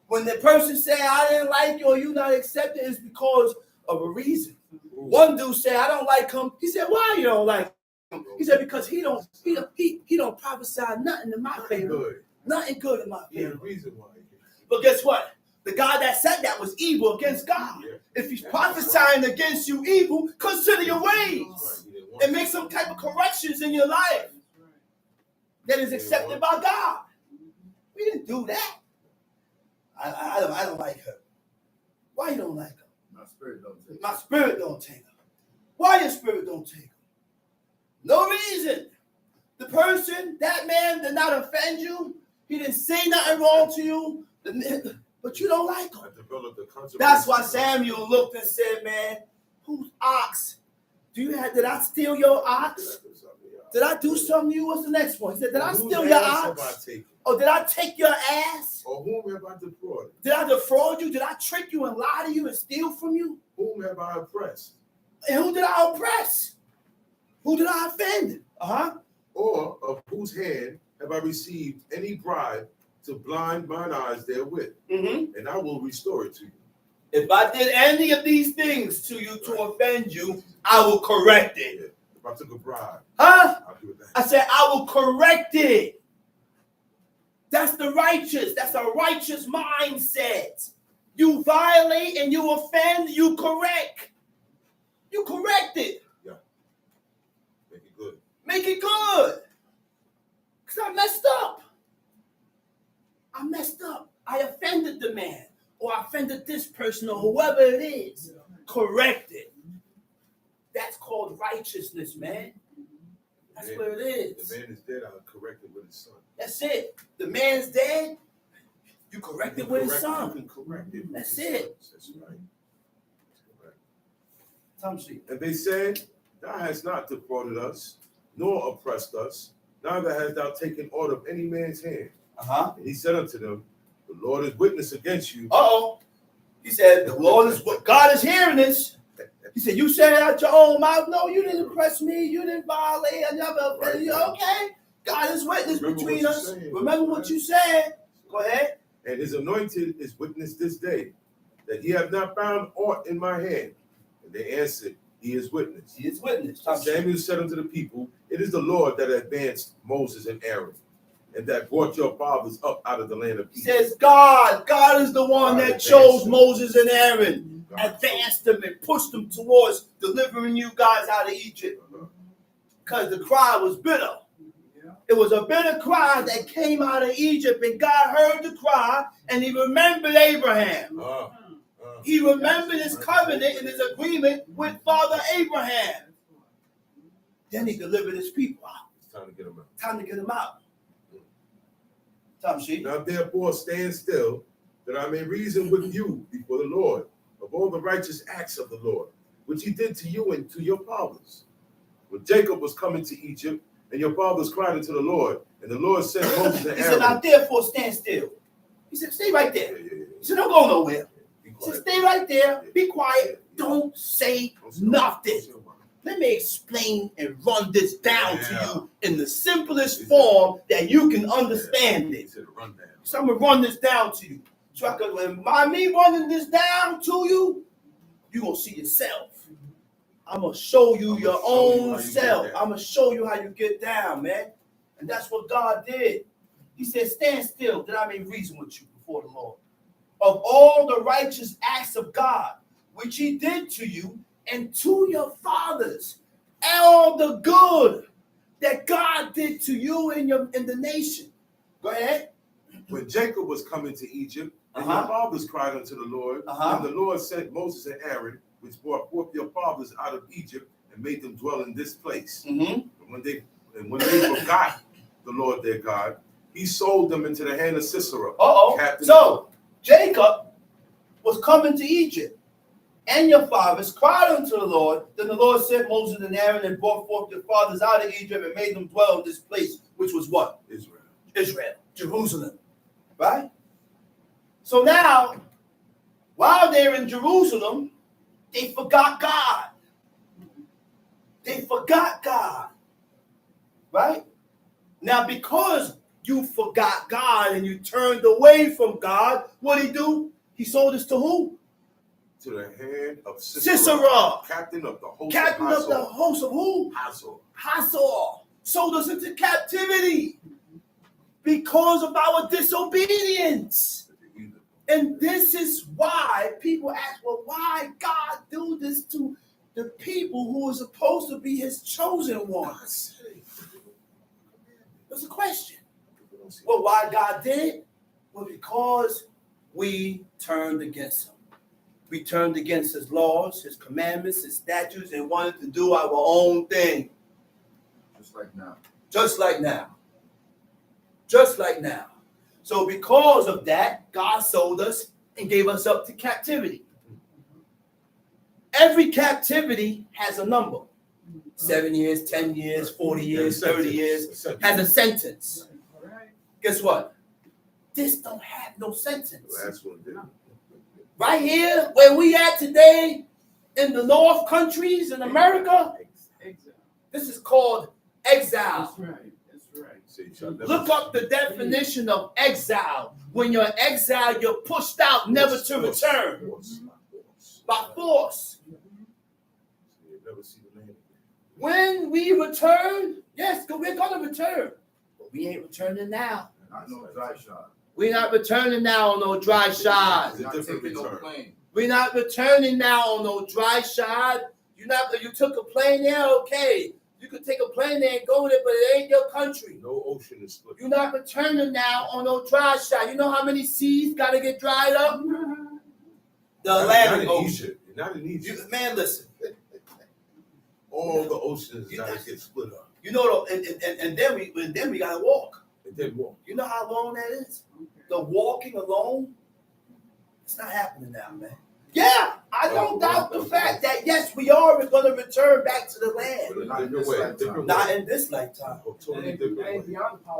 When the person say, I didn't like you or you not accepted, it's because of a reason. One dude said, I don't like him. He said, why you don't like him? He said, because he don't prophesy nothing in my favor. Nothing good in my favor. Reason why. But guess what? The God that said that was evil against God. Yeah. If he's prophesying against you evil, consider your ways Right. He didn't want and make some type of corrections in your life that is accepted by God. We didn't do that. I don't like her. Why you don't like her? My spirit don't take My spirit don't take her. Why your spirit don't take her? No reason. The person, that man did not offend you. He didn't say nothing wrong to you. But you don't like him. I developed a controversy. That's why Samuel looked and said, man, whose ox? Did I steal your ox? Did I do something to you? What's the next one? He said, did I steal your ox? Or did I take your ass? Or whom have I defrauded? Did I defraud you? Did I trick you and lie to you and steal from you? Whom have I oppressed? And who did I oppress? Who did I offend? Or of whose hand have I received any bribe to blind mine eyes therewith? Mm-hmm. And I will restore it to you. If I did any of these things to you to offend you, I will correct it. Yeah. If I took a bribe, Huh? I'll do that. I said, I will correct it. That's the righteous. That's a righteous mindset. You violate and you offend, you correct. You correct it. Yeah. Make it good. Make it good. Because I messed up. I offended the man. Or I offended this person or whoever it is. Correct it. That's called righteousness, man. That's what it is. The man is dead, I'll correct it with his son. That's it. The man's dead. You correct it with his son. You can correct it. That's it. That's right. And they said, thou hast not defrauded us, nor oppressed us, neither hast thou taken aught of any man's hand. And he said unto them, the Lord is witness against you. He said, the Lord is what God is hearing this. He said, you said it out your own mouth. No, you didn't oppress me. You didn't violate. I never offended you. Okay. God is witness between us. Remember what you said. Go ahead. And his anointed is witness this day, that he have not found aught in my hand. And they answered, he is witness. He is witness. And Samuel said unto the people, it is the Lord that advanced Moses and Aaron, and that brought your fathers up out of the land of Egypt. He says, God is the one that chose Moses and Aaron, advanced them and pushed them towards delivering you guys out of Egypt. Because the cry was bitter. It was a bitter cry that came out of Egypt, and God heard the cry, and he remembered Abraham. He remembered his covenant and his agreement with Father Abraham. Then he delivered his people out. It's time to get them out. Time to get them out. Now therefore stand still, that I may reason with you before the Lord of all the righteous acts of the Lord, which he did to you and to your fathers. When Jacob was coming to Egypt, and your fathers cried unto the Lord, and the Lord sent Moses and Aaron. He said, now therefore stand still. He said, stay right there. He said, don't go nowhere. He said, stay right there. Be quiet. Don't say nothing. Let me explain and run this down to you in the simplest form that you can understand it. So I'm going to run this down to you. So I can, when by me running this down to you, you're going to see yourself. I'm going to show you your own self. I'm going to show you how you get down, man. And that's what God did. He said, stand still that I may reason with you before the Lord. Of all the righteous acts of God, which he did to you and to your fathers, all the good that God did to you and in the nation. Go ahead. When Jacob was coming to Egypt, and your fathers cried unto the Lord, and the Lord sent Moses and Aaron, which brought forth your fathers out of Egypt and made them dwell in this place. And when they forgot the Lord their God, he sold them into the hand of Sisera. So Jacob was coming to Egypt, and your fathers cried unto the Lord. Then the Lord sent Moses and Aaron and brought forth your fathers out of Egypt and made them dwell in this place, which was what? Israel, Jerusalem. Right? So now, while they're in Jerusalem, they forgot God. They forgot God. Right? Now, because you forgot God and you turned away from God, what did he do? He sold us to who? To the hand of Sisera. Captain of the host of the host of who? Hazor. Sold us into captivity because of our disobedience. And this is why people ask, well, why God do this to the people who are supposed to be his chosen ones? That's a question. Well, why God did it? Well, because we turned against him. We turned against his laws, his commandments, his statutes, and wanted to do our own thing. Just like now. Just like now. Just like now. So because of that, God sold us and gave us up to captivity. Every captivity has a number. 7 years, 10 years, 40 years, 30 years, has a sentence. Guess what? This don't have no sentence. Last one did. Right here, where we at today, in the North countries in America, this is called exile. That's right. That's right. See, Look up the definition of exile. When you're in exile, you're pushed out, never to return. By force. Never see the land. When we return, yes, we're going to return. But we ain't returning now. Not no dry shot. We're not returning now on no dry shod. It's a Not different taking no return. plane. We're not returning now on no dry shod. You took a plane there, okay. You could take a plane there and go there, but it ain't your country. No ocean is split. You're not returning now on no dry shod. You know how many seas got to get dried up? The Atlantic Ocean. You're not in Egypt. Man, listen. All the oceans gotta get split up. You know, and then we gotta walk. And then walk. You know how long that is? The walking alone, it's not happening now, man. Yeah, I don't doubt the fact that yes, we are going to return back to the land. But in a different way. Different Not way. in this lifetime. A totally different way.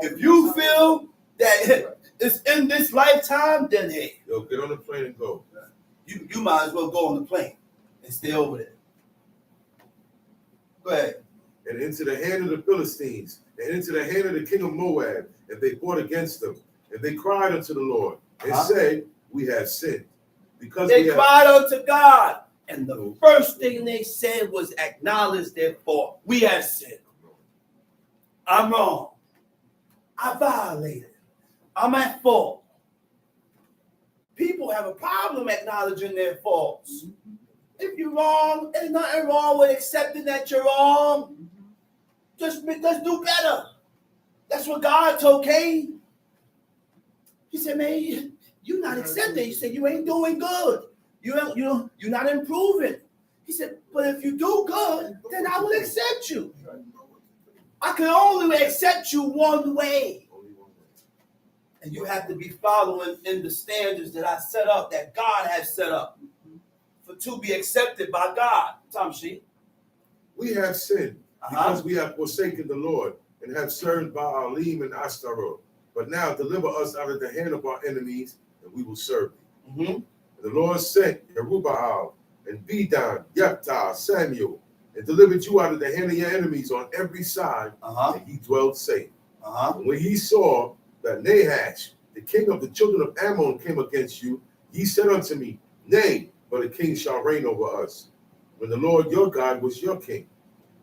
If you feel that it's in this lifetime, then hey, Yo, get on the plane and go. you might as well go on the plane and stay over there. Go ahead. And into the hand of the Philistines, and into the hand of the king of Moab, and they fought against them. And they cried unto the Lord, and said, we have sinned. Because They cried unto God. And the first thing they said was acknowledge their fault. We have sinned. I'm wrong. I violated. I'm at fault. People have a problem acknowledging their faults. If you're wrong, there's nothing wrong with accepting that you're wrong. Just do better. That's what God told Cain. He said, man, you're not accepting. He said, you ain't doing good. You're not improving. He said, but if you do good, then I will accept you. I can only accept you one way. And you have to be following in the standards that I set up, that God has set up, for to be accepted by God. Tom Shee. We have sinned because we have forsaken the Lord and have served Baalim and Ashtaroth. But now deliver us out of the hand of our enemies, and we will serve you. And the Lord sent Jerubbaal and Bedan, Jephthah, Samuel, and delivered you out of the hand of your enemies on every side, and he dwelt safe. And when he saw that Nahash, the king of the children of Ammon, came against you, he said unto me, nay, but a king shall reign over us, when the Lord your God was your king.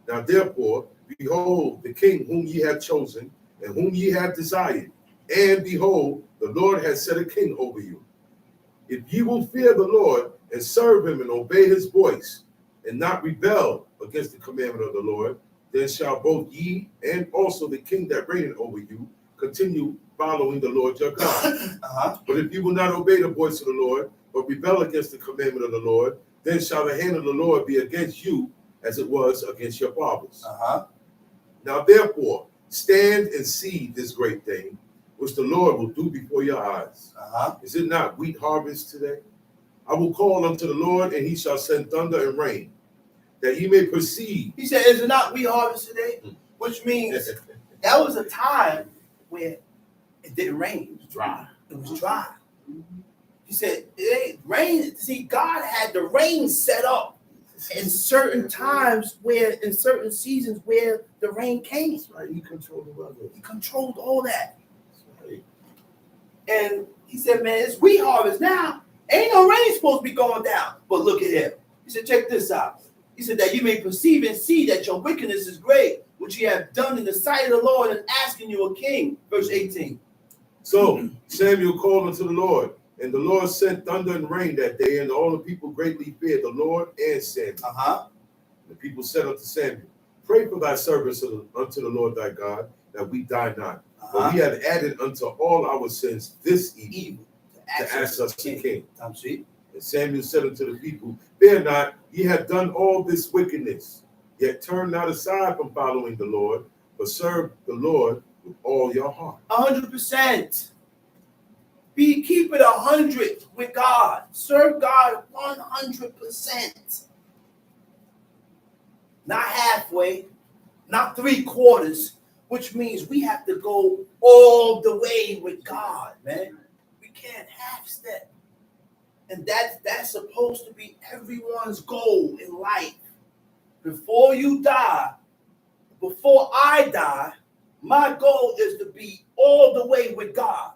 Now therefore, behold, the king whom ye have chosen, and whom ye have desired, and behold, the Lord has set a king over you. If ye will fear the Lord, and serve him, and obey his voice, and not rebel against the commandment of the Lord, then shall both ye and also the king that reigneth over you continue following the Lord your God. But if you will not obey the voice of the Lord, but rebel against the commandment of the Lord, then shall the hand of the Lord be against you as it was against your fathers. Now therefore, stand and see this great thing, which the Lord will do before your eyes. Is it not wheat harvest today? I will call unto the Lord, and he shall send thunder and rain, that he may perceive. He said, is it not wheat harvest today? Which means that was a time where it didn't rain. It was dry. It was dry. He said, it ain't rain. See, God had the rain set up in certain times in certain seasons where the rain came. That's right. He controlled the weather. He controlled all that. That's right. And he said, man, it's wheat harvest now. Ain't no rain supposed to be going down. But look at him. He said, check this out. He said that you may perceive and see that your wickedness is great, which you have done in the sight of the Lord, and asking you a king. Verse 18. So Samuel called unto the Lord, And the Lord sent thunder and rain that day, and all the people greatly feared the Lord and Samuel. The people said unto Samuel, pray for thy servants unto the Lord thy God, that we die not. For we have added unto all our sins this evil to ask us a king. And Samuel said unto the people, fear not, ye have done all this wickedness. Yet turn not aside from following the Lord, but serve the Lord with all your heart. 100%. Keep it 100 with God. Serve God 100%. Not halfway, not 3/4, which means we have to go all the way with God, man. We can't half step. And that's supposed to be everyone's goal in life. Before you die, before I die, my goal is to be all the way with God.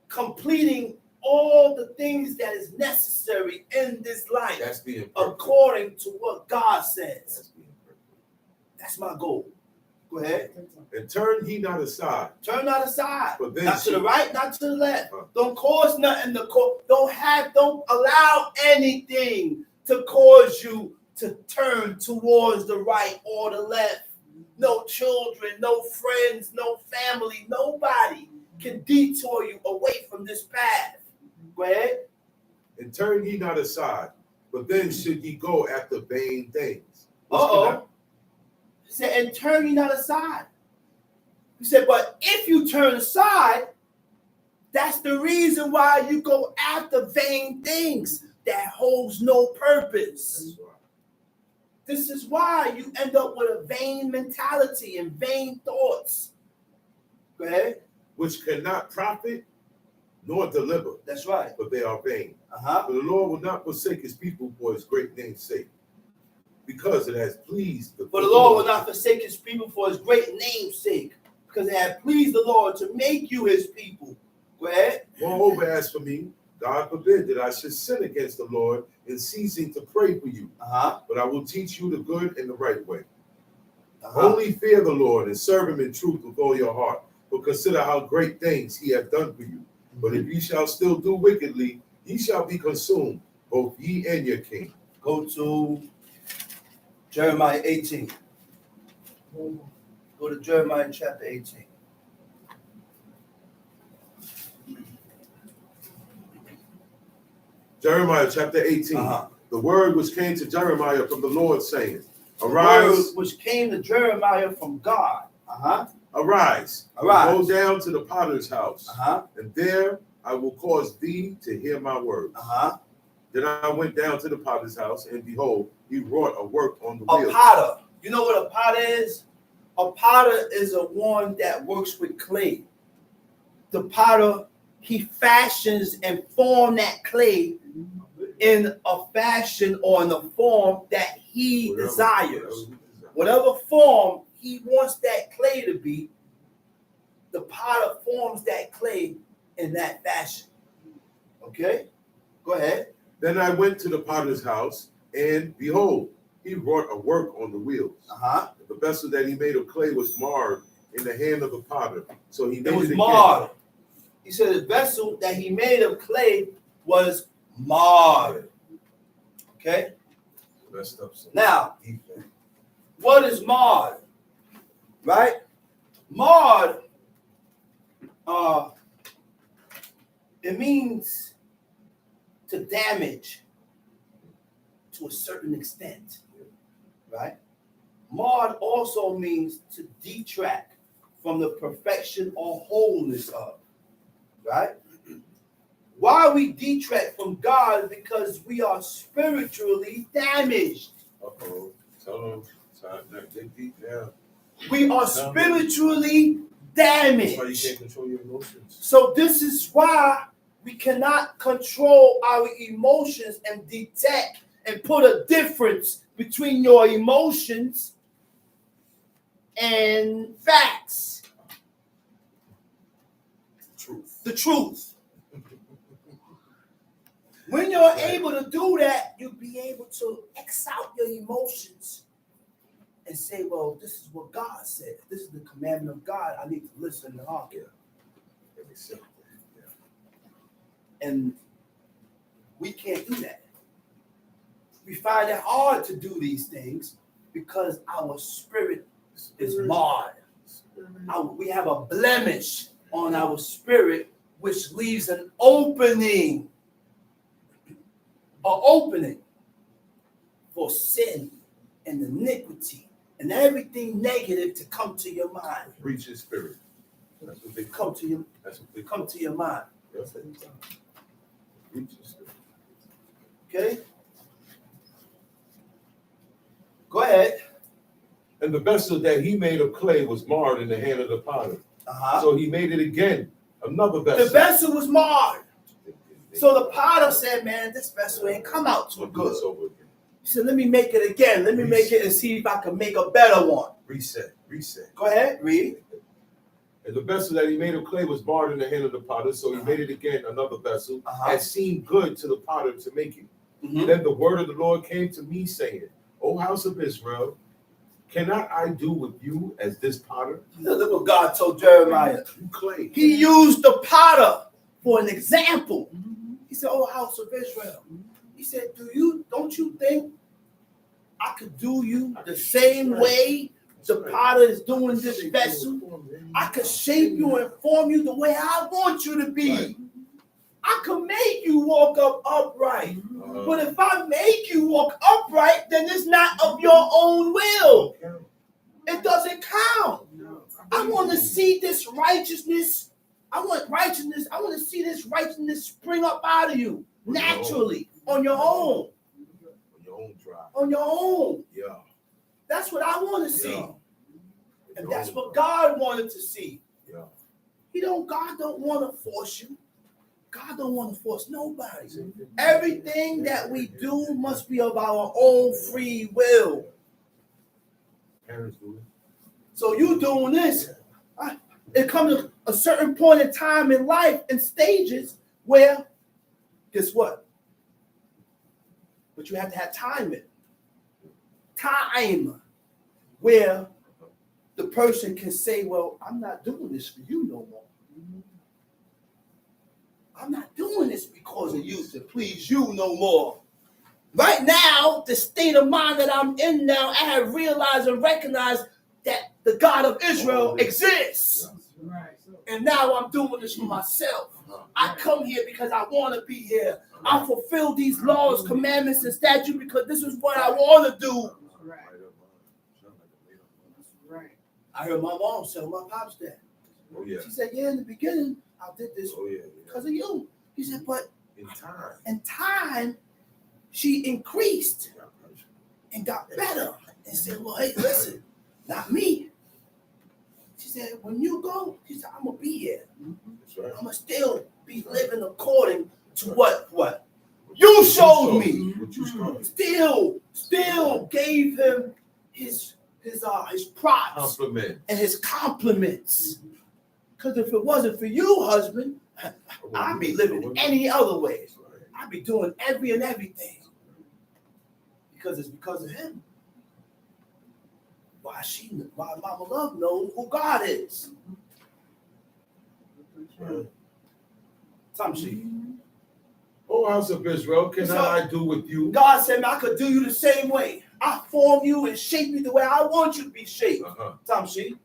Completing all the things that is necessary in this life. That's being perfect. According to what God says. That's my goal. Go ahead. And turn ye not aside. Turn not aside. But then not to the right, not to the left. Don't cause nothing to cause. Don't allow anything to cause you to turn towards the right or the left. No children, no friends, no family, nobody can detour you away from this path. Go ahead. And turn ye not aside, but then should ye go after vain things. He said, and turn ye not aside. He said, but if you turn aside, that's the reason why you go after vain things that holds no purpose. This is why you end up with a vain mentality and vain thoughts. Go ahead. Which cannot profit nor deliver. That's right. But they are vain. For the Lord will not forsake his people for his great name's sake. Because it has pleased the For the Lord will not forsake his people for his great name's sake. Because it has pleased the Lord to make you his people. Go ahead. Moreover, as for me, God forbid that I should sin against the Lord in ceasing to pray for you. But I will teach you the good and the right way. Only fear the Lord and serve him in truth with all your heart. But consider how great things he hath done for you. But if ye shall still do wickedly, ye shall be consumed, both ye and your king. Go to Jeremiah 18. Go to Jeremiah chapter 18. Jeremiah chapter 18. The word which came to Jeremiah from the Lord, saying, Arise. The word which came to Jeremiah from God. Arise. Go down to the potter's house. And there I will cause thee to hear my words. Then I went down to the potter's house, and behold, he wrought a work on the wheel. A potter. You know what a potter is? A potter is a one that works with clay. The potter, he fashions and forms that clay in a fashion or in a form that he desires. Whatever form he wants that clay to be, the potter forms that clay in that fashion. Okay? Go ahead. Then I went to the potter's house, and behold, he wrought a work on the wheels. The vessel that he made of clay was marred in the hand of the potter. So he made it again. Marred. He said the vessel that he made of clay was marred. Okay? Now, what is marred? Right? Marred, it means to damage to a certain extent. Right? Marred also means to detract from the perfection or wholeness of. Right? Why we detract from God? Because we are spiritually damaged. We are spiritually damaged. That's why you can't control your emotions. So this is why we cannot control our emotions and detect and put a difference between your emotions and facts. The truth. When you're able to do that, you'll be able to X out your emotions and say, well, this is what God said. This is the commandment of God. I need to listen and hearken. And we can't do that. We find it hard to do these things because our spirit is marred. We have a blemish on our spirit, which leaves an opening for sin and iniquity and everything negative to come to your mind. Reach your spirit. That's what they Come to your. That's what they come to your mind. Reach your spirit. Okay. Go ahead. And the vessel that he made of clay was marred in the hand of the potter. So he made it again, another vessel. The vessel was marred. So the potter said, man, this vessel ain't come out too good. He said, let me make it again. Let me make it and see if I can make a better one. Reset. Go ahead, read. And the vessel that he made of clay was marred in the hand of the potter, so he made it again, another vessel, and seemed good to the potter to make it. Then the word of the Lord came to me, saying, O house of Israel, cannot I do with you as this potter? Look what God told Jeremiah. You clay. He used the potter for an example. He said, oh, house of Israel. He said, don't you think I could do you the same way the potter is doing this vessel? I could shape you and form you the way I want you to be. I could make you walk up upright. But if I make you walk upright, then it's not of your own will. It doesn't count. I want to see this righteousness. I want to see this righteousness spring up out of you naturally on your own. On your own. Yeah. That's what I want to see. Yeah. And that's what God wanted to see. Yeah. God don't want to force you. God don't want to force nobody. Everything that we do must be of our own free will. Parents do it. So you doing this. It comes to a certain point in time in life and stages where, guess what? But you have to have time in. Time where the person can say, well, I'm not doing this for you no more. I'm not doing this because of you, to please you no more. Right now, the state of mind that I'm in now, I have realized and recognized that the God of Israel exists. And now I'm doing this for myself. I come here because I want to be here. I fulfill these laws, commandments, and statutes because this is what I want to do. I heard my mom tell my pops that. She said, yeah, in the beginning, I did this because of you. He said, but in time, she increased and got better and said, well, hey, listen, not me. She said, when you go, she said, I'm going to be here. I'm going to still be living according to what you showed me. Still gave him his props and his compliments. Because if it wasn't for you, husband, I'd be living any other way. I'd be doing every and everything. Because it's because of him. Why Mama Love knows who God is. Oh, house of Israel, can I do with you? God said, I could do you the same way. I form you and shape you the way I want you to be shaped.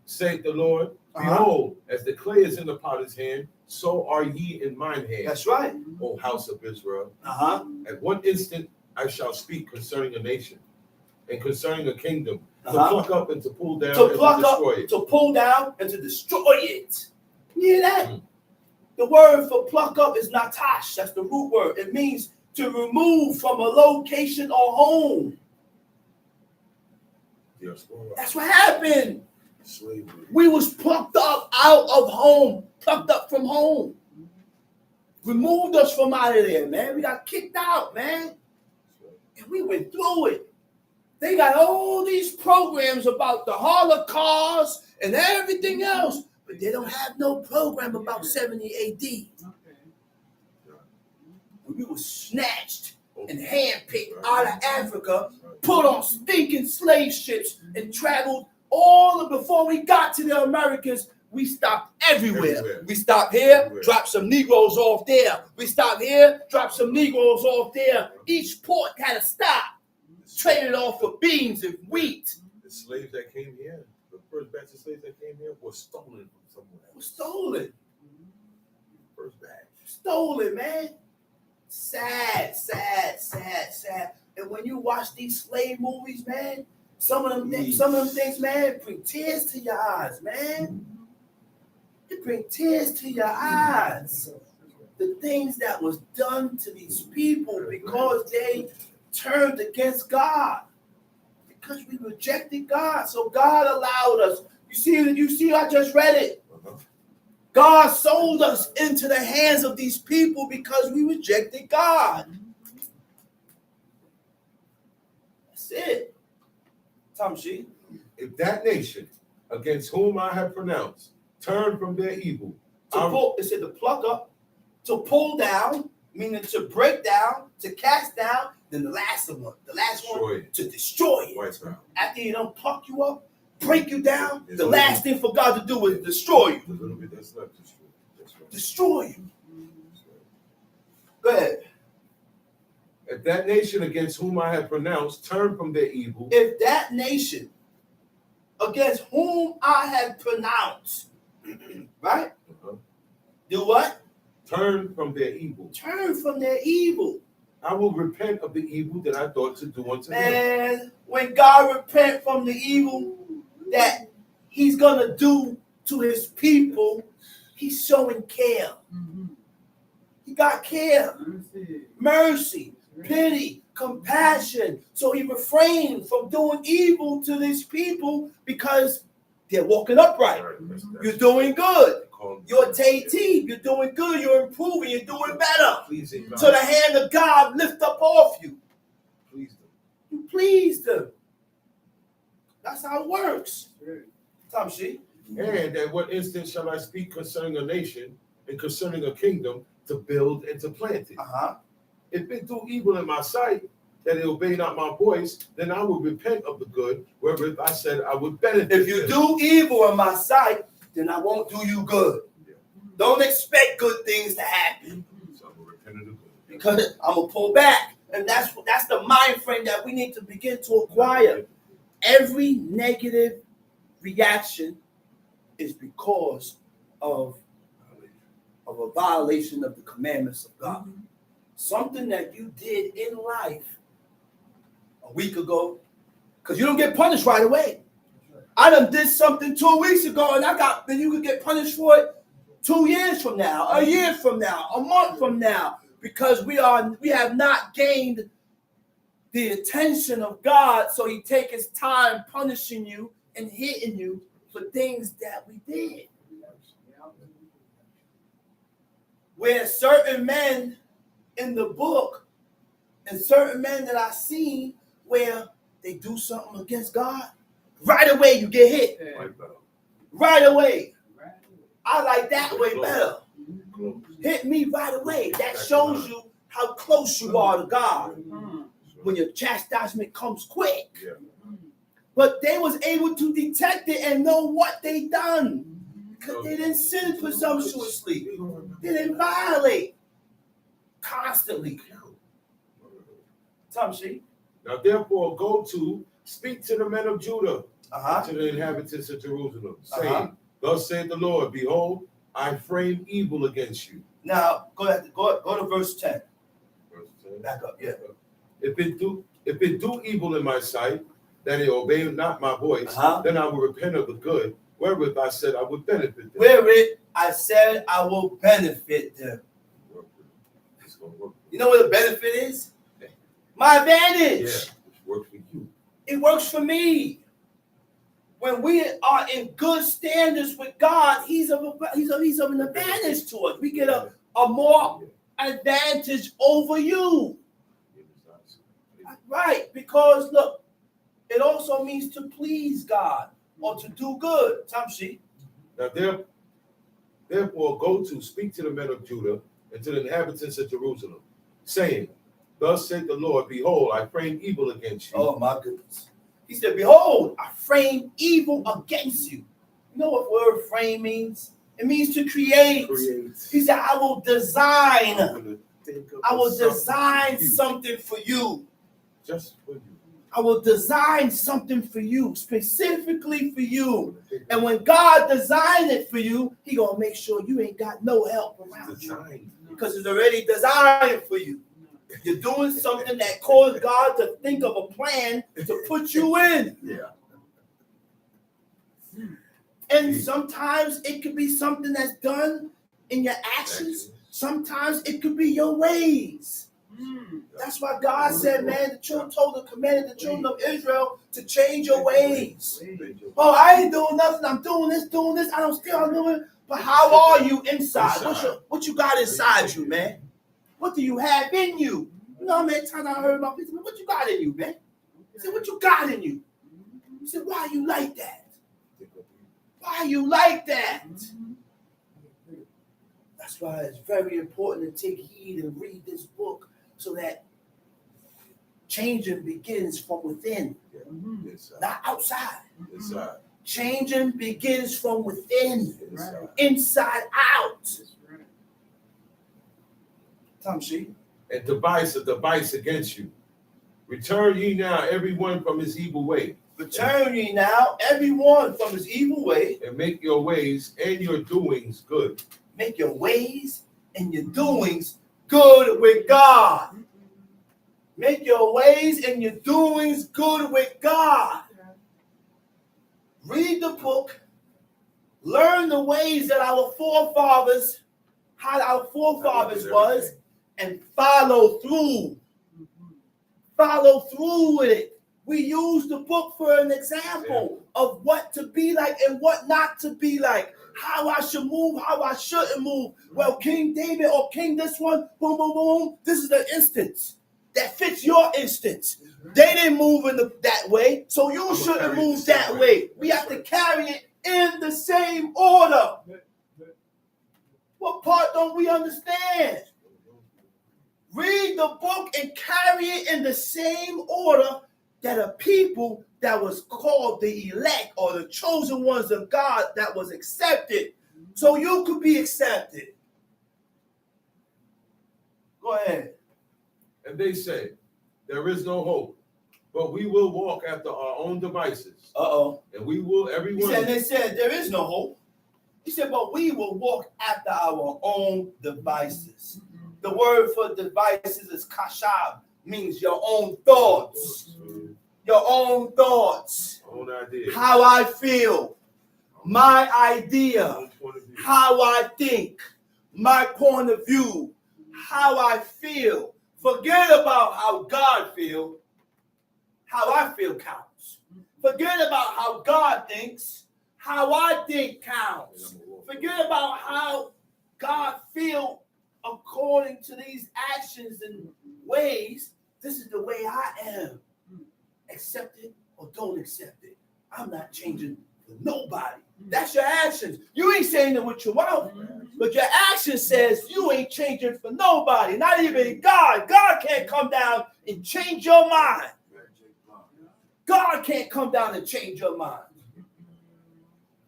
Saith the Lord, behold, as the clay is in the potter's hand, so are ye in mine hand. That's right. O house of Israel. At one instant I shall speak concerning a nation and concerning a kingdom, to pluck up and to pull down and to destroy it. To pull down and to destroy it. You hear that? The word for pluck up is natash. That's the root word. It means to remove from a location or home. That's what happened. Slavery. We was plucked up out of home, plucked up from home. Removed us from out of there, man. We got kicked out, man. And we went through it. They got all these programs about the Holocaust and everything else, but they don't have no program about 70 AD. We were snatched and handpicked out of Africa, put on stinking slave ships, and traveled before we got to the Americas, We stopped everywhere. Everywhere. We stopped here, Everywhere. dropped some Negroes off there. We stopped here, dropped some Negroes off there. Each port had a stop. Traded off for beans and wheat. The slaves that came here, the first batch of slaves that came here, were stolen from somewhere else. Was stolen. First batch. Stolen, man. Sad, sad, sad, sad. And when you watch these slave movies, man, some of them things, man, bring tears to your eyes, man. It brings tears to your eyes. The things that was done to these people because they turned against God. Because we rejected God. So God allowed us. You see, I just read it. God sold us into the hands of these people because we rejected God. That's it. Tamshi. If that nation against whom I have pronounced turn from their evil, It said to pluck up, to pull down, meaning to break down, to cast down. Then the last one, to destroy it. After you don't pluck you up, break you down, the last thing for God to do is destroy you. A little bit that's left. Destroy you. Go ahead. If that nation against whom I have pronounced turn from their evil. If that nation against whom I have pronounced, right? Do what? Turn from their evil. Turn from their evil. I will repent of the evil that I thought to do unto them. And when God repent from the evil that he's going to do to his people, he's showing care. He got care, mercy, pity, compassion. So he refrained from doing evil to these people because they're walking upright. You're doing good. You're Tate, you're doing good, you're improving, you're doing better. So the hand of God lift up off you. You please them. That's how it works. Tamshi. And at what instance shall I speak concerning a nation and concerning a kingdom to build and to plant it? If it do evil in my sight, that it obey not my voice, then I will repent of the good, wherewith I said I would benefit. If you do evil in my sight, then I won't do you good. Don't expect good things to happen. So I'm gonna repent of the good. Because I'm gonna pull back. And that's the mind frame that we need to begin to acquire. Every negative reaction is because of a violation of the commandments of God. Something that you did in life a week ago, because you don't get punished right away. I done did something 2 weeks ago, and then you could get punished for it 2 years from now, a year from now, a month from now, because we have not gained the attention of God, so he takes his time punishing you and hitting you for things that we did. Where certain men in the book and certain men that I've seen where they do something against God, right away you get hit. Right away. I like that way better. Hit me right away. That shows you how close you are to God. When your chastisement comes quick. But they was able to detect it and know what they done. Because they didn't sin presumptuously. They didn't violate. Constantly. Tamshi. Now therefore go to speak to the men of Judah, to the inhabitants of Jerusalem, saying, thus saith the Lord, behold, I frame evil against you. Now go to verse 10. Back up, yeah. If it do evil in my sight, that it obey not my voice, then I will repent of the good, wherewith I said I would benefit them. Wherewith I said I will benefit them. You know what the benefit is? My advantage. Yeah, it works for you. It works for me. When we are in good standards with God, he's of an advantage to us. We get a more advantage over you. Right, because look, it also means to please God or to do good. Tamshi. Now therefore go to speak to the men of Judah and to the inhabitants of Jerusalem, saying, thus saith the Lord, behold, I frame evil against you. Oh my goodness. He said, behold, I frame evil against you. You know what word frame means? It means to create. He said, I will design. I will design something for you. Just for you. I will design something for you, specifically for you. And when God designed it for you, He gonna make sure you ain't got no help around you. Because it's already designed for you. You're doing something that caused God to think of a plan to put you in. Yeah. And sometimes it could be something that's done in your actions. Sometimes it could be your ways. That's why God said, man, the children commanded the children of Israel to change your ways. Oh, I ain't doing nothing. I'm doing this. I don't still I'm doing it. But how are you inside? What you got inside you, man? What do you have in you? You know how many times I heard about people, what you got in you, man? I said, what you got in you? He said, why are you like that? Why are you like that? That's why it's very important to take heed and read this book so that changing begins from within, not outside. Changing begins from within, inside out. Tom She. And device a device against you. Return ye now everyone from his evil way. Return ye now everyone from his evil way. And make your ways and your doings good. Make your ways and your doings good with God. Make your ways and your doings good with God. Read the book. Learn the ways that our forefathers, how our forefathers was, and follow through. Follow through with it. We use the book for an example of what to be like and what not to be like. How I should move, how I shouldn't move. Well, King David or King this one, boom, boom, boom. This is the instance that fits your instance. They didn't move that way, so you shouldn't move that way. We have to carry it in the same order. What part don't we understand? Read the book and carry it in the same order that a people that was called the elect or the chosen ones of God that was accepted. So you could be accepted. Go ahead. And they say, there is no hope, but we will walk after our own devices. And we will, everyone. They said, there is no hope. He said, but we will walk after our own devices. The word for devices is kashab, means your own thoughts. Your own thoughts. Own idea. How I feel. My idea. How I think. My point of view. How I feel. Forget about how God feels. How I feel counts. Forget about how God thinks. How I think counts. Forget about how God feels according to these actions and ways. This is the way I am. Accept it or don't accept it. I'm not changing for nobody. That's your actions. You ain't saying it with your mouth, but your action says you ain't changing for nobody, not even God. God can't come down and change your mind. God can't come down and change your mind.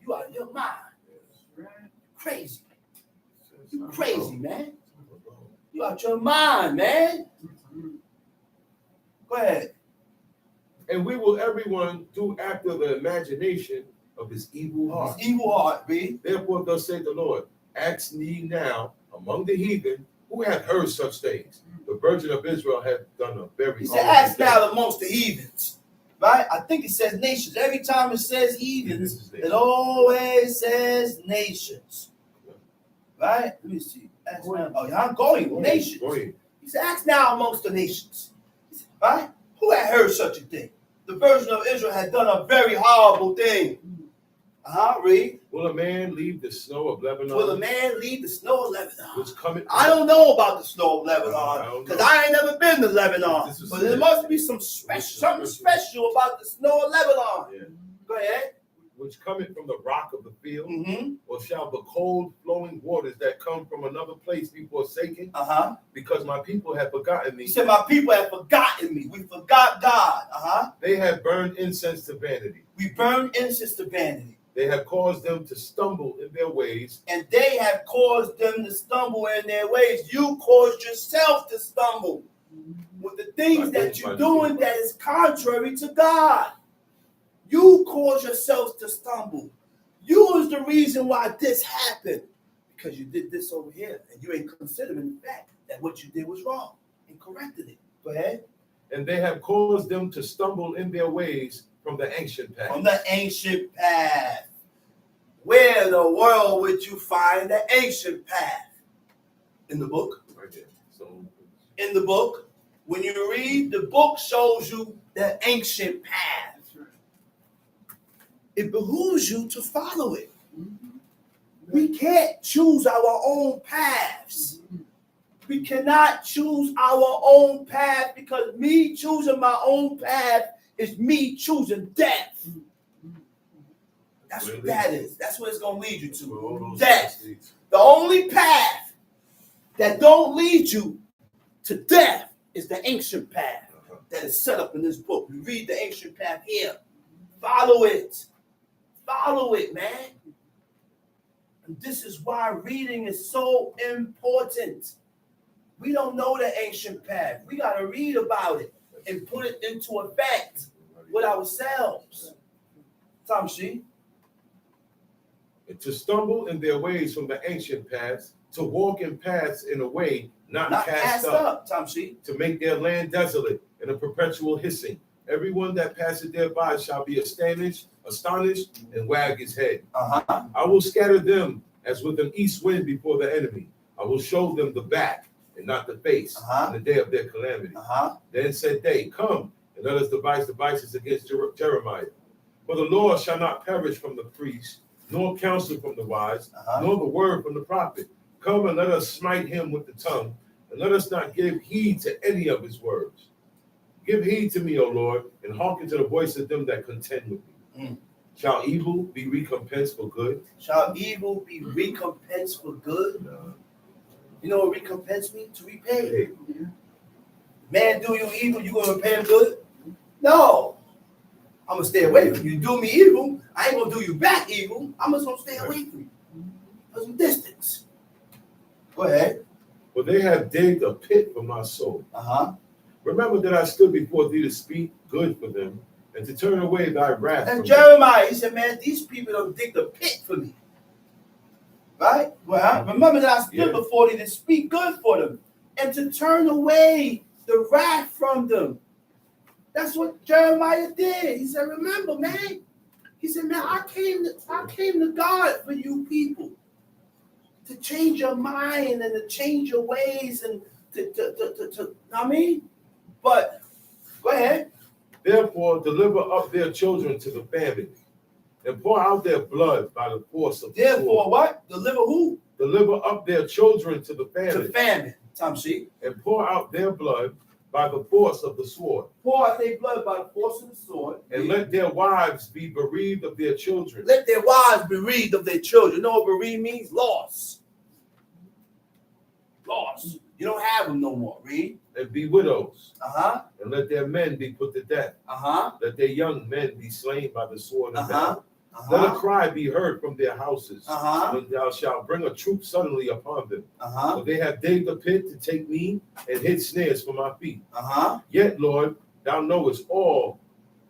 You out of your mind. Crazy. You crazy, man. You out your mind, man. Go ahead. And we will everyone do after the imagination of his evil heart. His evil heart, B. Therefore, thus saith the Lord, ask ye now among the heathen who have heard such things. The Virgin of Israel hath done a very. He said, ask now amongst the heathens. Right? I think it says nations. Every time it says heathens, it always says nations. Right? Let me see. Ask now. Oh, yeah, I'm going. Nations. He said, ask now amongst the nations. Right? Who had heard such a thing? The Virgin of Israel had done a very horrible thing. Read. Will a man leave the snow of Lebanon? Will a man leave the snow of Lebanon? Which cometh I don't know about the snow of Lebanon because I ain't never been to Lebanon. But there must be something special about the snow of Lebanon. Yeah. Go ahead. Which cometh from the rock of the field, or shall the cold flowing waters that come from another place be forsaken? Because my people have forgotten me. He said, my people have forgotten me. We forgot God. They have burned incense to vanity. We burned incense to vanity. They have caused them to stumble in their ways. And they have caused them to stumble in their ways. You caused yourself to stumble with the things that you're doing that is contrary to God. You cause yourselves to stumble. You is the reason why this happened. Because you did this over here. And you ain't considering the fact that what you did was wrong and corrected it. Go ahead. And they have caused them to stumble in their ways from the ancient path. From the ancient path. Where in the world would you find the ancient path? In the book. Right there. So, in the book. When you read, the book shows you the ancient path. It behooves you to follow it. We can't choose our own paths. We cannot choose our own path because me choosing my own path is me choosing death. That's what that is. That's what it's going to lead you to. Death. The only path that don't lead you to death is the ancient path that is set up in this book. You read the ancient path here. Follow it. Follow it, man. And this is why reading is so important. We don't know the ancient path. We got to read about it and put it into effect with ourselves. Tamshi. To stumble in their ways from the ancient paths, to walk in paths in a way not cast up, Tamshi. To make their land desolate and a perpetual hissing. Everyone that passeth thereby shall be astonished, and wag his head. I will scatter them as with an east wind before the enemy. I will show them the back and not the face in the day of their calamity. Then said they, come, and let us devise devices against Jeremiah. For the law shall not perish from the priest, nor counsel from the wise, nor the word from the prophet. Come and let us smite him with the tongue, and let us not give heed to any of his words. Give heed to me, O Lord, and hearken to the voice of them that contend with me. Shall evil be recompensed for good? Shall evil be recompensed for good? No. You know what recompense means? To repay. Man do you evil, you gonna repay him good? No. I'm gonna stay away from you. Do me evil, I ain't gonna do you back evil. I'm just gonna stay away from you. There's some distance. Go ahead. For they have digged a pit for my soul. Remember that I stood before thee to speak good for them and to turn away thy wrath. And Jeremiah, he said, man, these people don't dig the pit for me. Right? Well, remember that I stood before thee to speak good for them and to turn away the wrath from them. That's what Jeremiah did. He said, remember, man. He said, man, I came to God for you people. To change your mind and to change your ways and I mean, but go ahead. Therefore, deliver up their children to the famine, and pour out their blood by the force of the sword. Therefore, what? Deliver who? Deliver up their children to the famine. To famine, Tamshi. And pour out their blood by the force of the sword. Pour out their blood by the force of the sword. And let their wives be bereaved of their children. Let their wives be bereaved of their children. You know what bereaved means? Loss. Loss. You don't have them no more. Read. And be widows. And let their men be put to death. Let their young men be slain by the sword and battle. Let a cry be heard from their houses, when thou shalt bring a troop suddenly upon them. For they have digged a pit to take me and hid snares for my feet. Yet, Lord, thou knowest all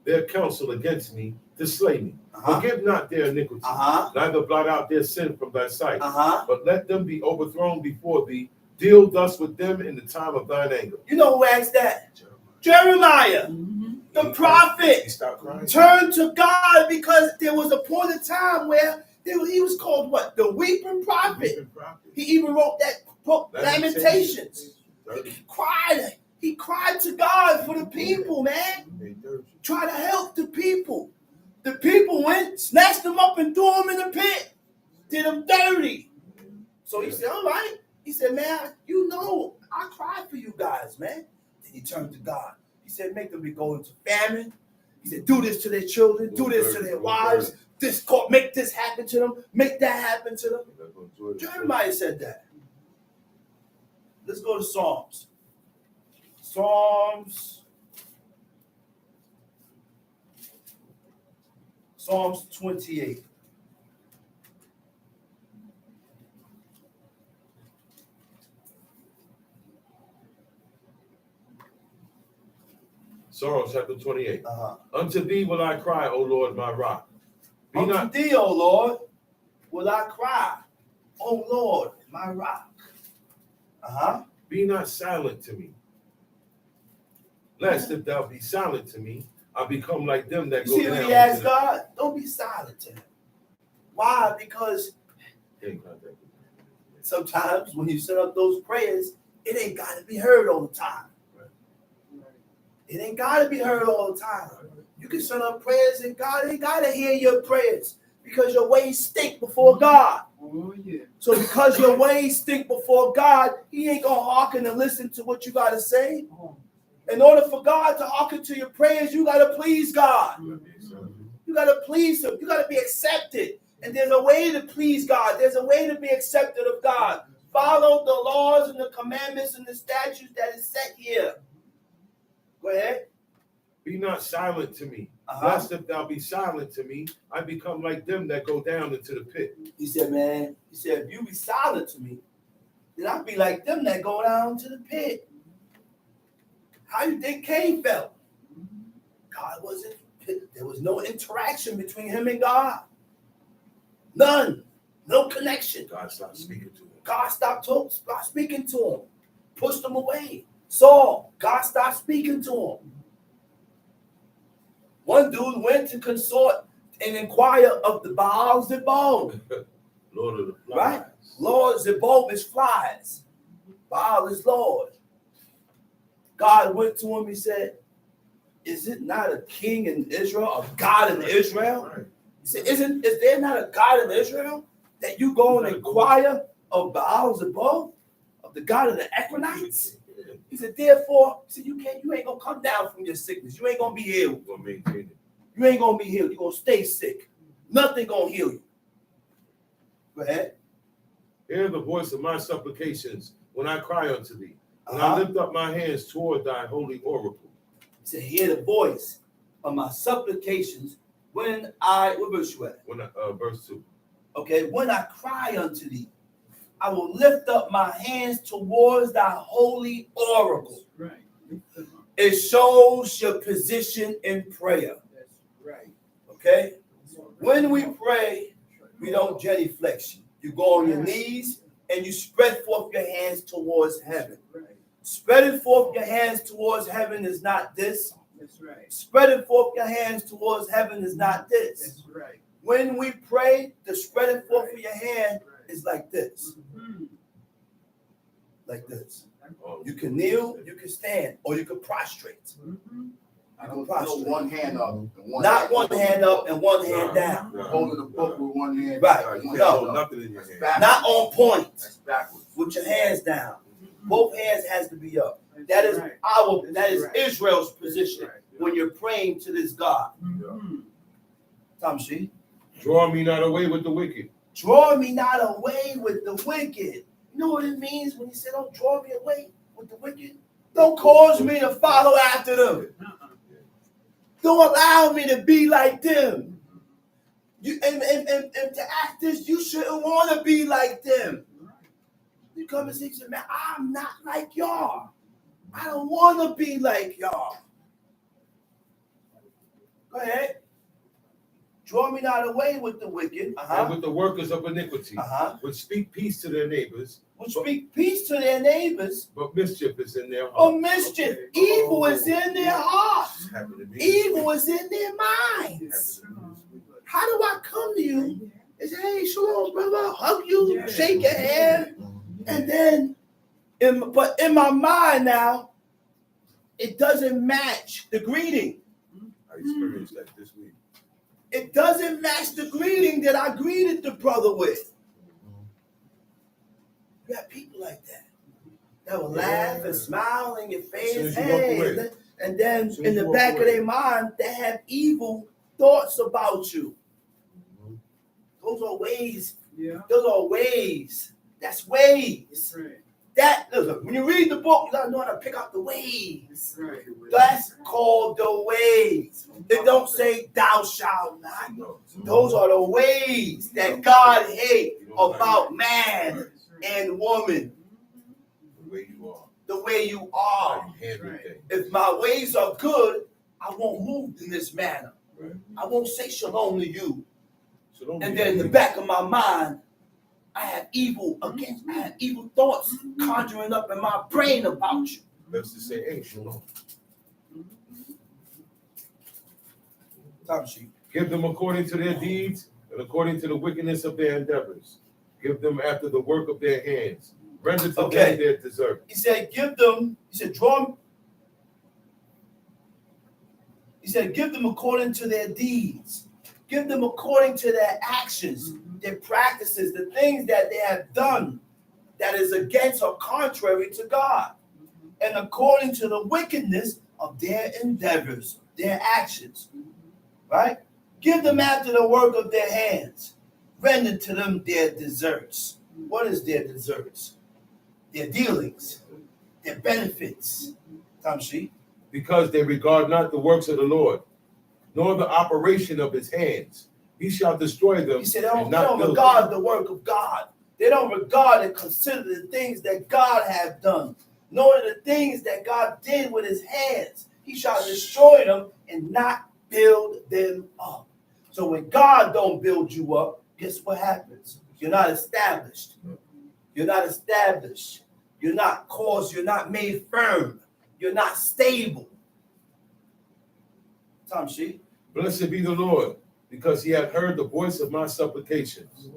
their counsel against me to slay me. Forgive not their iniquity, neither blot out their sin from thy sight, but let them be overthrown before thee. Deal thus with them in the time of thine anger. You know who asked that? Jeremiah. The prophet turned to God because there was a point of time where he was called what? The weeping prophet. He even wrote that book, Lamentations. He cried to God for the people, man. Try to help the people. The people went, snatched them up and threw them in the pit. Did them dirty. So he said, all right. He said, man, you know, I cried for you guys, man. Then he turned to God. He said, make them go into famine. He said, do this to their children, do this to their wives, make this happen to them, make that happen to them. Jeremiah said that. Let's go to Psalms. Psalms 28. Psalms chapter 28. Uh-huh. Unto thee will I cry, O Lord, my rock. Be Unto not, thee, O Lord, will I cry, O Lord, my rock. Uh-huh. be not silent to me. Lest if thou be silent to me, I become like them that You go see down. what he asked God? Don't be silent to him. Why? Because sometimes when you set up those prayers, it ain't got to be heard all the time. It ain't got to be heard all the time. You can set up prayers and God ain't got to hear your prayers because your ways stink before God. Oh, yeah. So because your ways stink before God, he ain't going to hearken and listen to what you got to say. In order for God to hearken to your prayers, you got to please God. You got to please him. You got to be accepted. And there's a way to please God. There's a way to be accepted of God. Follow the laws and the commandments and the statutes that is set here. Go ahead. Be not silent to me. Lest if thou be silent to me, I become like them that go down into the pit. He said, man, he said, if you be silent to me, then I'll be like them that go down to the pit. How you think Cain felt? God wasn't, there was no interaction between him and God. None. No connection. God stopped speaking to him. God stopped speaking to him. Pushed him away. Saul, God stopped speaking to him. One dude went to consort and inquire of the Baal Zebub. Lord of the flies. Right? Lord Zebub is flies. Baal is Lord. God went to him, he said, is it not a king in Israel, a God in Israel? He said, is there not a God in Israel that you go and inquire of Baal Zebub, of the God of the Equinites? He said, therefore, he said, you ain't gonna come down from your sickness. You ain't gonna be healed. You ain't gonna be healed. You're gonna stay sick. Nothing gonna heal you. Go ahead. Hear the voice of my supplications when I cry unto thee. When I lift up my hands toward thy holy oracle. He said, hear the voice of my supplications when I, what verse you at? Verse 2. Okay, when I cry unto thee, I will lift up my hands towards thy holy oracle. Right. It shows your position in prayer. That's right. Okay? When we pray, we don't genuflex. You go on your knees and you spread forth your hands towards heaven. Right. Spreading forth your hands towards heaven is not this. That's right. Spreading forth your hands towards heaven is not this. That's right. When we pray, the spreading forth of your hand is like this. Mm-hmm. Like this. Oh, You can kneel, you can stand, or you can prostrate. Mm-hmm. I don't know one hand up. And Not one hand up and one hand down. Holding the book with one hand. Right. One No. hand up. nothing in your hand. Backwards. Not on point. That's backwards. With your hands down. Mm-hmm. Both hands has to be up. That's That is right. that is right. Israel's position Right. when you're praying to this God. Mm-hmm. Tamshi. Draw me not away with the wicked. Draw me not away with the wicked. You know what it means when he said, don't draw me away with the wicked? Don't cause me to follow after them. Don't allow me to be like them. You and to act this, you shouldn't want to be like them. You come and say, man, I'm not like y'all. I don't want to be like y'all. Go ahead. Draw me not away with the wicked. And with the workers of iniquity, which speak peace to their neighbors, Which speak peace to their neighbors, but mischief is in their heart. but mischief, evil is in their heart. Happened to me. Evil is in their minds. How do I come to you and say, hey, shalom, brother, hug you, shake your hand, and then, but in my mind now, it doesn't match the greeting. I experienced that this week. It doesn't match the greeting that I greeted the brother with. You got people like that. That will laugh and smile in your face. Hey, and then in the back of their mind, they have evil thoughts about you. Those are ways. Yeah. Those are ways. That's ways. That's right. That, look, when you read the book, you gotta know how to pick out the ways. That's right. That's called the ways. It don't say thou shalt not. Those are the ways that God hates about man and woman. The way you are. The way you How are. you handle things. If my ways are good, I won't move in this manner. Right. I won't say shalom to you. Shalom And to then in you. the back of my mind, I have evil thoughts conjuring up in my brain about you. Let's just say, hey, shalom. Time sheet. Give them according to their deeds and according to the wickedness of their endeavors. Give them after the work of their hands. Render to them their desert. He said, give them, he said, draw them. He said, give them according to their deeds. Give them according to their actions, their practices, the things that they have done that is against or contrary to God. And according to the wickedness of their endeavors, their actions. Right? Give them after the work of their hands. Render to them their deserts. What is their deserts? Their dealings, their benefits. Time sheet. Because they regard not the works of the Lord, nor the operation of his hands. He shall destroy them. He said, they don't regard the work of God. They don't regard and consider the things that God have done, nor the things that God did with his hands. He shall destroy them and not build them up. So when God don't build you up, guess what happens? You're not established. You're not established. You're not caused. You're not made firm. You're not stable. Tom sheet. Blessed be the Lord, because he hath heard the voice of my supplications.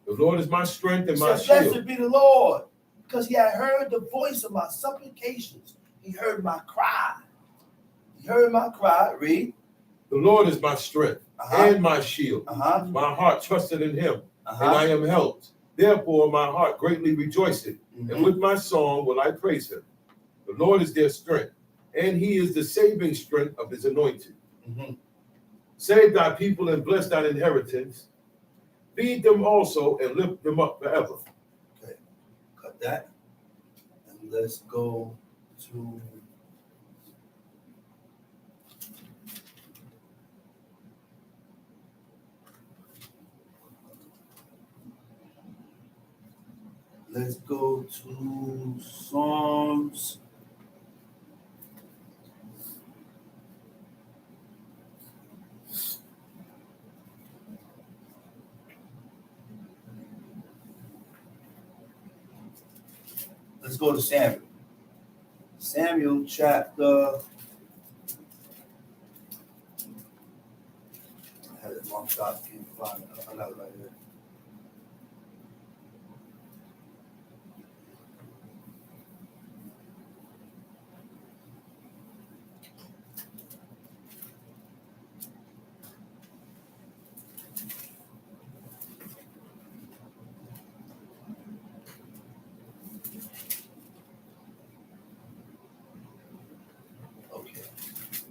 The Lord is my strength and my shield. Blessed be the Lord, because he had heard the voice of my supplications. He heard my cry. He heard my cry. Read. The Lord is my strength and my shield. My heart trusted in him, and I am helped. Therefore my heart greatly rejoiceth, and with my song will I praise him. The Lord is their strength, and he is the saving strength of his anointed. Save thy people and bless thine inheritance. Feed them also and lift them up forever. Okay, cut that. And let's go to Psalms. Let's go to Samuel. Samuel chapter. I had it marked out. Can't find it. I got it right here.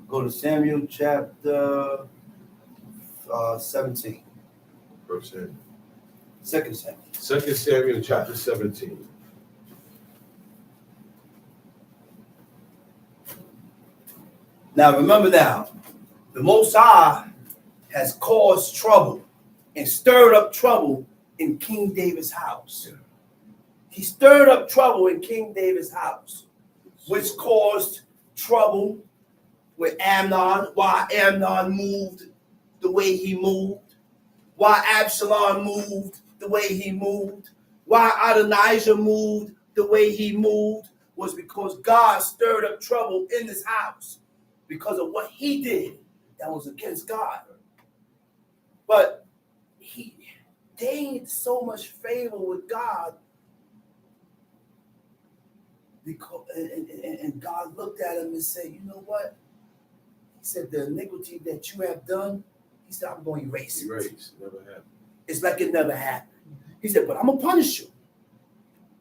Go to Samuel chapter 17. Verse 10. 2 Samuel. 2 Samuel chapter 17. Now remember now, the Most High has caused trouble and stirred up trouble in King David's house. Yeah. He stirred up trouble in King David's house, which caused trouble with Amnon, why Amnon moved the way he moved, why Absalom moved the way he moved, why Adonijah moved the way he moved, was because God stirred up trouble in this house because of what he did that was against God. But he gained so much favor with God because, and God looked at him and said, you know what? He said, the iniquity that you have done, he said, I'm going to erase it. Never happened. It's like it never happened. He said, but I'm going to punish you.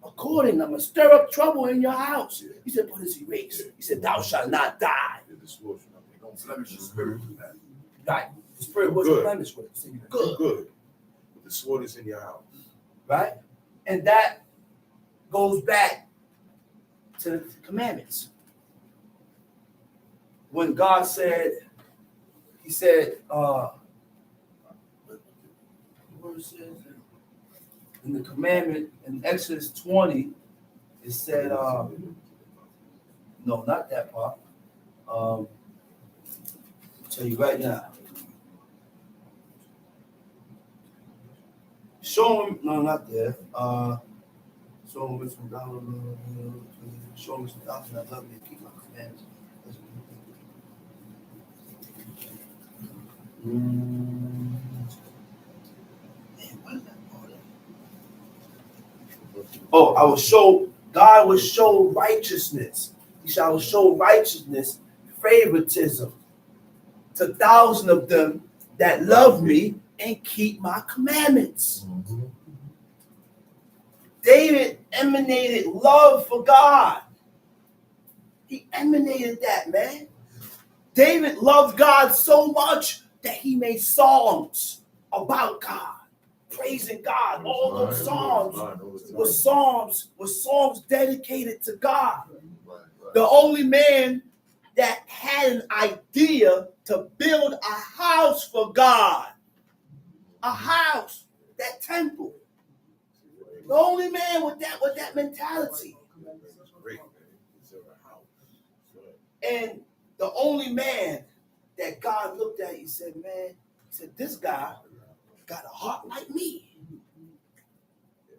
I'm going to stir up trouble in your house. Yeah. He said, but it's erased. Yeah. He said, thou shalt not die. Don't blemish your spirit. Right. The spirit wasn't blemished with it. So you're good. But the sword is in your house. Right? And that goes back to the commandments. When God said, he said, what says in the commandment in Exodus 20, it said, no, not that part. tell you right now. Show him, no, not there. Show him with some dollars. Show him some dollars. I love you. Keep my commandments. Man, what is that part of? Oh, I will show, God will show righteousness. He shall show righteousness, favoritism to 1,000 of them that love me and keep my commandments. Mm-hmm. David emanated love for God. He emanated that, man. David loved God so much that he made songs about God, praising God. All those songs were songs dedicated to God. The only man that had an idea to build a house for God, a house, that temple. The only man with that mentality. And the only man that God looked at, he said, this guy got a heart like me.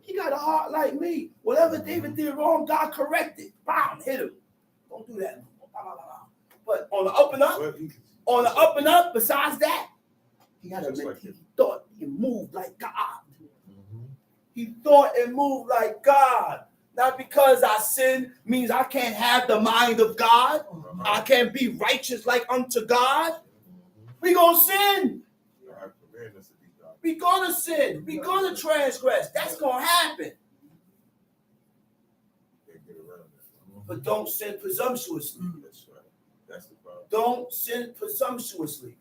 He got a heart like me. Whatever David did wrong, God corrected. Bam, hit him. Don't do that. But on the up and up, besides that, he had he thought he moved like God. He thought and moved like God. Not because I sin means I can't have the mind of God. I can't be righteous like unto God. We gonna sin. We gonna sin. We gonna transgress. That's gonna happen. But don't sin presumptuously. That's right. That's the problem. Don't sin presumptuously.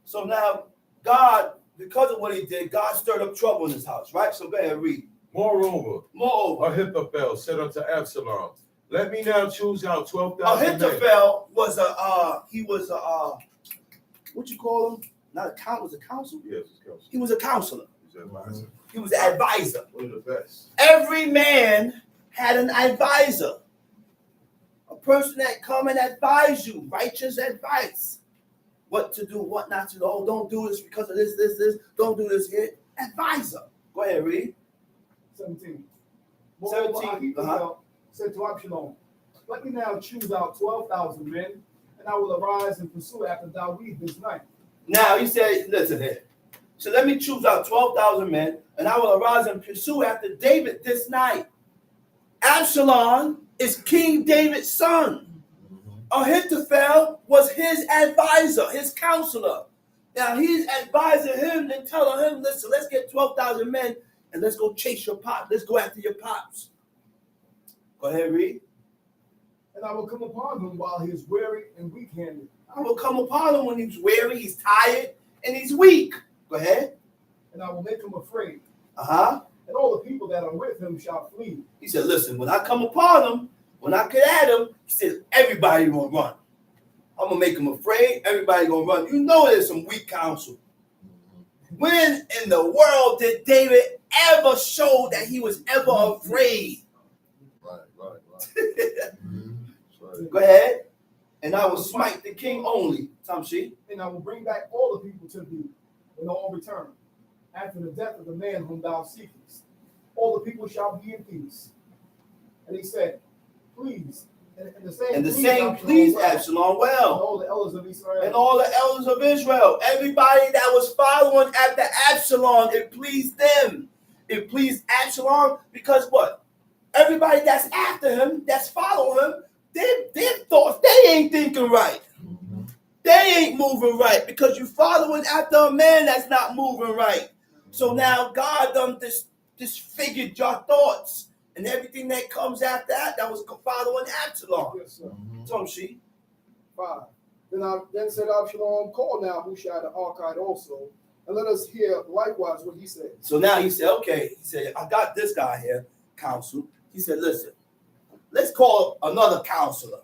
So now, God, because of what he did, God stirred up trouble in his house, right? So go ahead and read. Moreover, Ahithophel said unto Absalom, let me now choose out 12,000 men. Ahithophel was what you call him? Not a counsel, was a counsel? Yes, counsel. He was a counselor. He was an advisor. He was an advisor. One of the best. Every man had an advisor. A person that come and advise you, righteous advice. What to do, what not to do. Oh, don't do this because of this. Don't do this here. Advisor. Go ahead, read. 17. 17. Said to Absalom, let me now choose out 12,000 men, and I will arise and pursue after David this night. Now he said, listen here. So let me choose out 12,000 men, and I will arise and pursue after David this night. Absalom is King David's son. Ahithophel was his advisor, his counselor. Now he's advising him and telling him, listen, let's get 12,000 men and let's go chase your pops. Let's go after your pops. Go ahead, read. And I will come upon him while he is weary and weak-handed. I will come upon him when he's weary, he's tired, and he's weak. Go ahead. And I will make him afraid. And all the people that are with him shall flee. He said, listen, when I come upon him, when I get at him, he said, everybody gonna run. I'm gonna make him afraid. Everybody gonna run. You know there's some weak counsel. When in the world did David ever show that he was ever afraid? Right. Go ahead. And I will smite the king only. Tamshi. And I will bring back all the people to thee when all return. After the death of the man whom thou seekest, all the people shall be in peace. And he said, please. And the same pleased Absalom well. And all the elders of Israel. And all the elders of Israel. Everybody that was following after Absalom, it pleased them. It pleased Absalom because what? Everybody that's after him, that's following him, their thoughts, they ain't thinking right. They ain't moving right because you're following after a man that's not moving right. So now God done disfigured your thoughts. And everything that comes after that was following Absalom. Yes, sir. Tamshi. 5. Then said Absalom, call now Hushai the Archite also, and let us hear likewise what he said. So now he said, okay, he said, I got this guy here, counsel. He said, listen, let's call another counselor,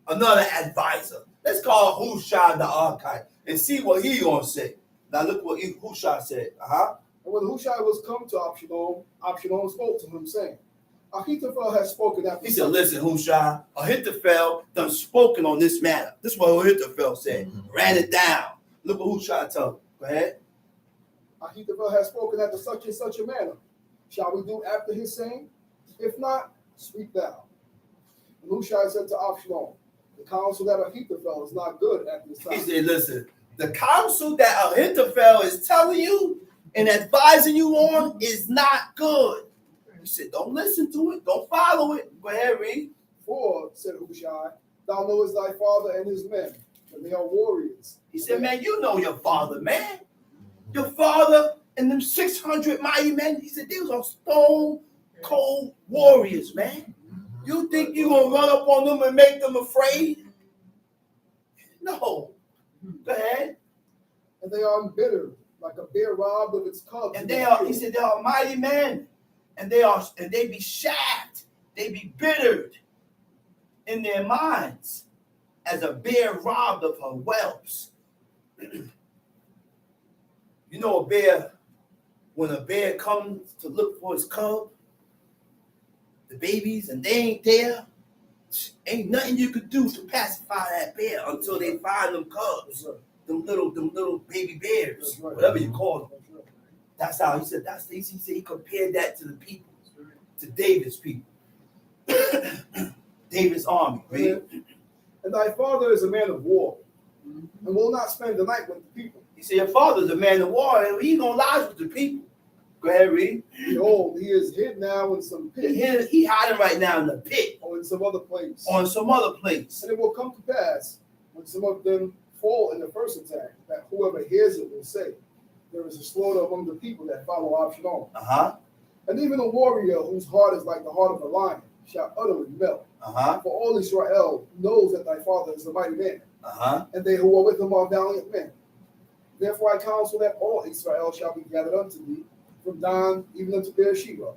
another advisor. Let's call Hushai the Archite and see what he gonna say. Now look what Hushai said. And when Hushai was come to Absalom, Absalom spoke to him, saying, Ahithophel has spoken after. He said, listen, Hushai, Ahithophel done spoken on this matter. This is what Ahithophel said. Ran it down. Look what Hushai told him. Go ahead. Ahithophel has spoken after such and such a manner. Shall we do after his saying? If not, speak thou. And Hushai said to Absalom, the counsel that Ahithophel is not good at this time. He said, listen, the counsel that Ahithophel is telling you and advising you on is not good. He said, don't listen to it. Don't follow it. Go ahead, read. For, said Hushai, thou knowest thy father and his men, and they are warriors. He said, man, you know your father, man. Your father and them 600 mighty men. He said, these are stone cold warriors, man. You think you're going to run up on them and make them afraid? No. Go ahead. And they are embittered, like a bear robbed of its cubs. And they are, he said, they are mighty men. And they be shaft. They be bittered in their minds as a bear robbed of her whelps. You know a bear, when a bear comes to look for his cub, the babies, and they ain't there, ain't nothing you could do to pacify that bear until they find them cubs, them little baby bears, whatever you call them. That's how he said. He said he compared that to the people, to David's people, David's army. Right? And thy father is a man of war, and will not spend the night with the people. He said your father's a man of war, and he gonna lie with the people. Go ahead, read. Behold, he is hid now in some pit. He hiding right now in the pit. Or in some other place. On some other place. And it will come to pass, when some of them fall in the first attack, that whoever hears it will say, there is a slaughter among the people that follow Absalom. And even a warrior whose heart is like the heart of a lion shall utterly melt. For all Israel knows that thy father is a mighty man. And they who are with him are valiant men. Therefore I counsel that all Israel shall be gathered unto thee, from Dan even unto Beersheba,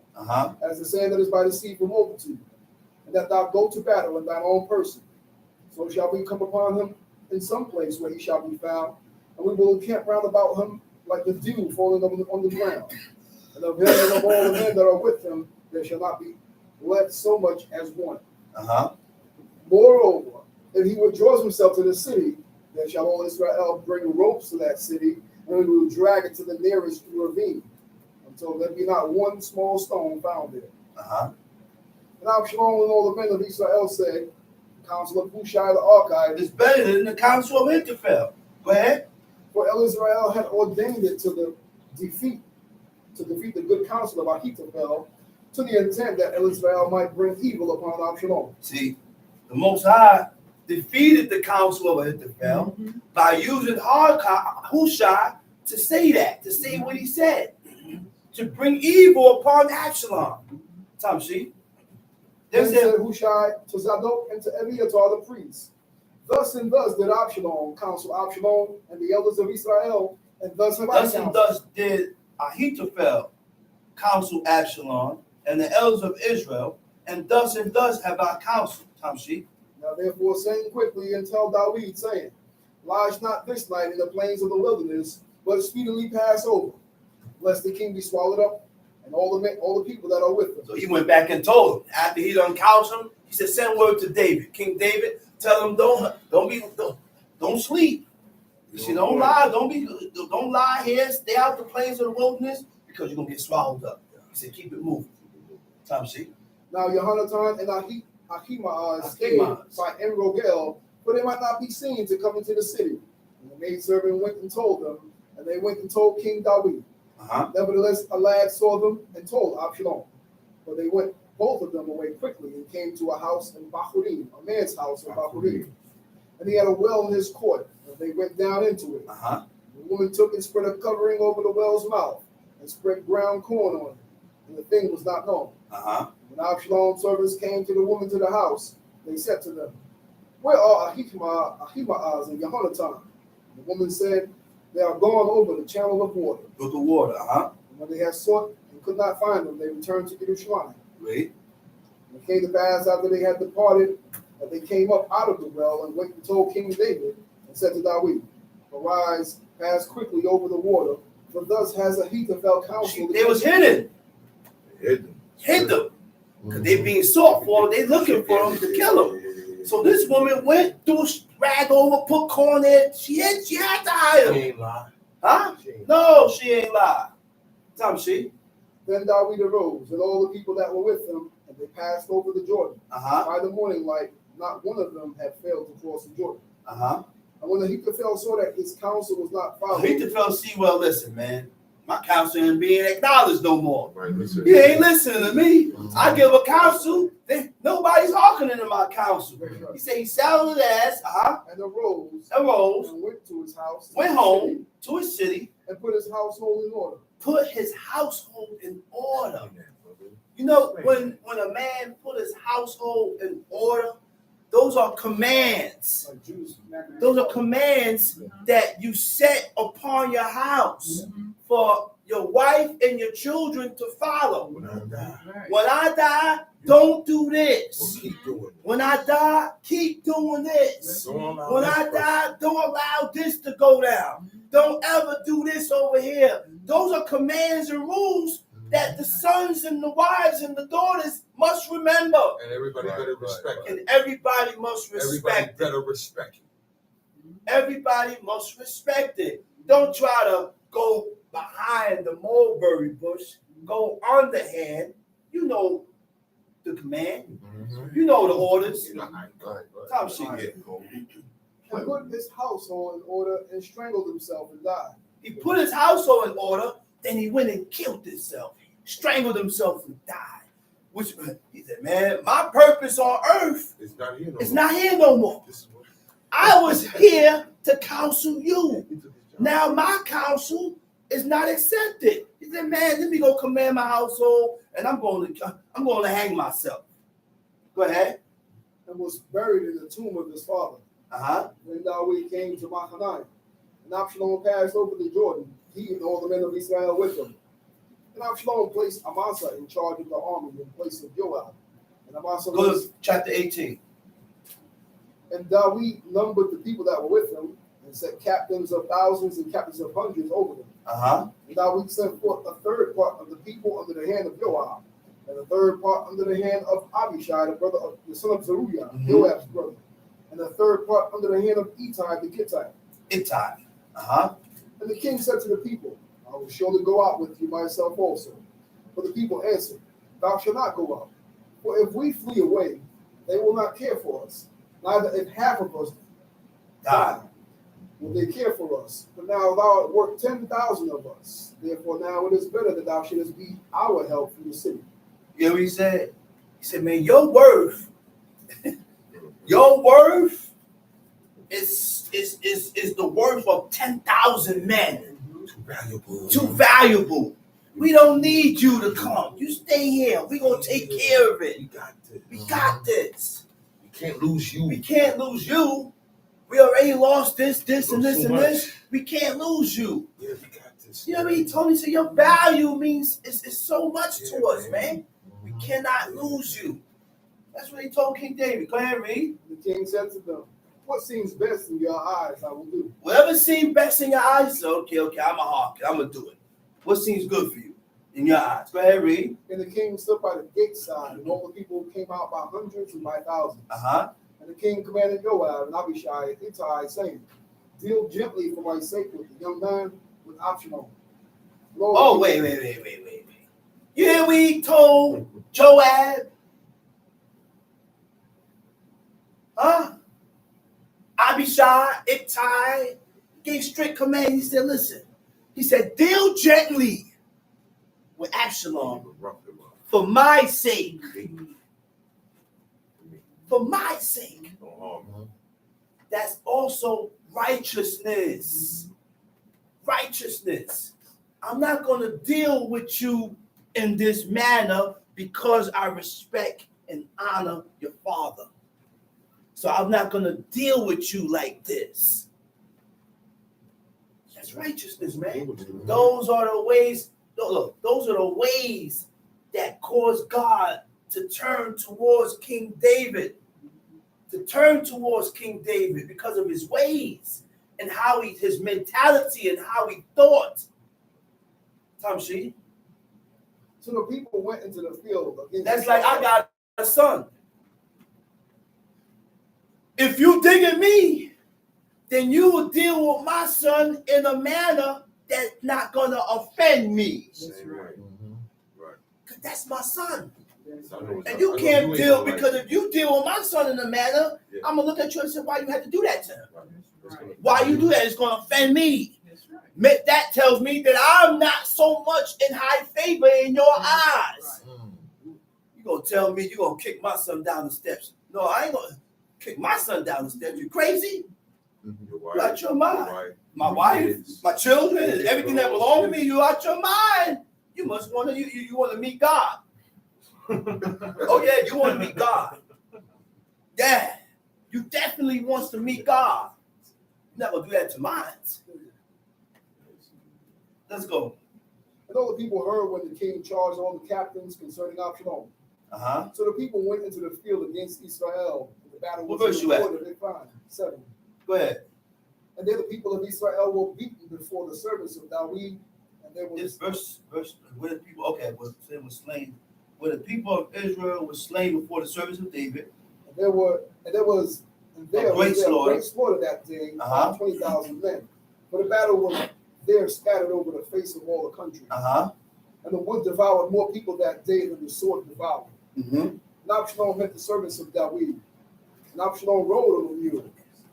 as the sand that is by the sea from multitude, and that thou go to battle in thine own person. So shall we come upon him in some place where he shall be found, and we will encamp round about him like the dew falling on the ground. And of him and of all the men that are with him, there shall not be left so much as one. Moreover, if he withdraws himself to the city, then shall all Israel bring ropes to that city, and we will drag it to the nearest ravine, until there be not one small stone found there. And Absalom and all the men of Israel said, the counsel of Hushai the Archite is better than the counsel of Ahithophel. Go ahead. For Israel had ordained it to defeat the good counsel of Ahithophel, to the intent that Israel might bring evil upon Absalom. See, the Most High defeated the counsel of Ahithophel by using Hushai to say what he said, to bring evil upon Absalom. Tamshi. Then said Hushai to Zadok and to Abiathar the priests, thus and thus did Absalom counsel Absalom and the elders of Israel, and thus have I counseled. And thus did Ahithophel counsel Absalom and the elders of Israel, and thus have I counseled. Tamshi. Now therefore sing quickly and tell David, saying, lodge not this night in the plains of the wilderness, but speedily pass over, lest the king be swallowed up, and all the people that are with him. So he went back and told him. After he done counseled him, he said, send word to David, King David, tell him don't sleep. He said, don't lie, don't lie here, stay out the plains of the wilderness, because you're gonna get swallowed up. He said, keep it moving. Time see. Now Yehonatan and Ahimaaz stayed by En-Rogel, for they might not be seen to come into the city. And the maidservant went and told them, and they went and told King David. Nevertheless, a lad saw them and told Absalom. But they went both of them away quickly and came to a house in Bahurim, a man's house in Bahurim. And he had a well in his court, and they went down into it. The woman took and spread a covering over the well's mouth, and spread ground corn on it, and the thing was not known. When Absalom's servants came to the woman to the house, they said to them, where are Ahimaaz and Yehonatan? The woman said, they are gone over the channel of water. With the water, And when they had sought and could not find them, they returned to Jerusalem. Right. And it came to pass after they had departed, that they came up out of the well and went and told King David, and said to David, arise, pass quickly over the water, for thus has Ahithophel counseled. They was hidden. Hid them. Hid them. because they being sought for. They looking for him to kill him. So this woman went, threw a rag over, put corn in. She had to hide him. She ain't lie. Huh? She ain't No, she ain't lie. She. Then David arose, and all the people that were with him, and they passed over the Jordan. By the morning light, not one of them had failed to cross the Jordan. And when Ahithophel saw that his counsel was not followed, Ahithophel, see, well, listen, man. My counsel ain't being acknowledged no more. Right, listen. He ain't listening to me. I give a counsel, nobody's hearkening to my counsel. He said he saddled his ass, and arose, and went to his house, went home to his city, and put his household in order. Put his household in order. You know, when a man put his household in order, those are commands. Those are commands that you set upon your house for your wife and your children to follow. When I die, don't do this. When I die, keep doing this. When I die, don't allow this to go down. Don't ever do this over here. Those are commands and rules that the sons and the wives and the daughters must remember. And everybody better respect it. And everybody must respect it. Better respect it. Everybody must respect it. Don't try to go behind the mulberry bush. Go underhand. You know the command. You know the orders. Top shit here. And put his household in order and strangled himself and died. He put his household in order, then he went and killed himself, strangled himself and died. Which he said, man, my purpose on earth is not here no is more. not here no more. I was here to counsel you. Now my counsel is not accepted. He said, man, let me go command my household, and I'm going to hang myself. Go ahead. And was buried in the tomb of his father. Then David came to Mahanaim, and Absalom passed over the Jordan, he and all the men of Israel with him. And Absalom placed Amasa in charge of the army in place of Joab. And Amasa go to chapter 18. And David numbered the people that were with him, and set captains of thousands and captains of hundreds over them. And David sent forth a third part of the people under the hand of Joab, and a third part under the hand of Abishai, the brother of the son of Zeruiah, Joab's brother, and a third part under the hand of Ittai the Gittite. And the king said to the people, I will surely go out with you myself also. But the people answered, thou shalt not go out. For if we flee away, they will not care for us. Neither if half of us die, will they care for us. But now thou art worth 10,000 of us. Therefore now it is better that thou shouldest be our help from the city. You know what he said? He said, man, your worth is the worth of 10,000 men. Too valuable. We don't need you to come. You stay here. We're going to take care of it. We got this. We can't lose you. We can't lose you. We already lost this, and this, and this. We can't lose you. Yeah, we got this. You know what I mean? He told me, so your value means it's so much to us, man. We cannot lose you. That's what he told King David. Go ahead, read. The king said to them, what seems best in your eyes, I will do. Whatever seems best in your eyes, okay, I'm a hearken. I'm going to do it. What seems good for you in your eyes? Go ahead, read. And the king stood by the gate side, and all the people came out by hundreds and by thousands. And the king commanded Joab and Abishai and Ittai, saying, deal gently for my sake with the young man, with Absalom. Oh, wait. You hear what he told Joab? Abishai, Ittai gave strict command. He said, listen. He said, deal gently with Absalom for my sake. For my sake. That's also righteousness. Righteousness. I'm not going to deal with you in this manner because I respect and honor your father. So I'm not going to deal with you like this. That's righteousness, man. Those are the ways, look, those are the ways that caused God to turn towards King David. To turn towards King David because of his ways and how his mentality and how he thought. Tamshi. So the people went into the field against That's like I got a son. If you dig at me, then you will deal with my son in a manner that's not gonna offend me. Same right. Right. Cause that's my son. I know- And I you know can't ain't deal gonna because like if you deal with my son in a manner, Yeah. I'm gonna look at you and say, why you had to do that to him? it. Right. It's gonna- Why you do that? It's gonna offend me. That's right. That tells me that I'm not so much in high favor in your eyes. You gonna tell me you gonna kick my son down the steps? No, I ain't gonna kick my son down the steps. You crazy? Your wife, You out your mind. wife, My your wife, kids. my children, and everything that belongs to me. You out your mind? You must want to. You want to meet God? Oh yeah, you want to meet God? Yeah, you definitely wants to meet God. You're not gonna do that to mine. Let's go. And all the people heard when the king charged all the captains concerning Absalom. So the people went into the field against Israel. The battle was What verse you at? reported. 7. Go ahead. And then the people of Israel were beaten before the servants of David. And there This was verse where the people was slain. Where the people of Israel was slain before the service of David. there was great slaughter that day, 20,000 men. But the battle was there scattered over the face of all the country. And the wood devoured more people that day than the sword devoured. And Absalom met the servants of David. And Absalom rode on a mule.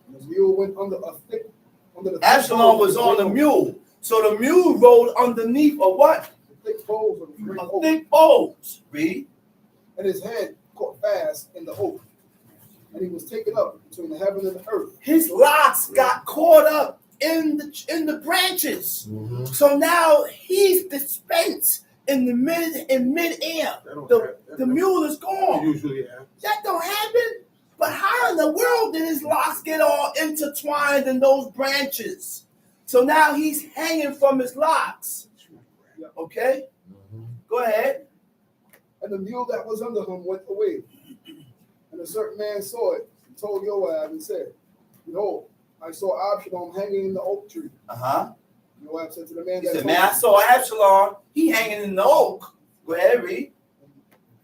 And the mule went under the Absalom was on the mule. So the mule rode underneath a what? The thick boughs of the great oak. Thick boughs. Read. And his head caught fast in the oak. And he was taken up between the heaven and the earth. His locks got caught up in the branches. So now he's dispensed in midair. The mule is gone. Usually happens. That don't happen. But how in the world did his locks get all intertwined in those branches? So now he's hanging from his locks. Okay? Go ahead. And the mule that was under him went away. And a certain man saw it and told Joab and said, Behold, I saw Absalom hanging in the oak tree. Joab said to the man He that said, told man, I him, saw Absalom. He hanging in the oak. Go ahead, read.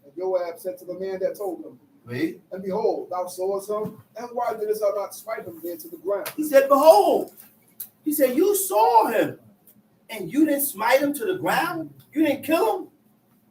and Joab said to the man that told him, Read. And behold, thou sawest him, and why didst thou not smite him there to the ground? He said, behold. He said, you saw him. And you didn't smite him to the ground? You didn't kill him?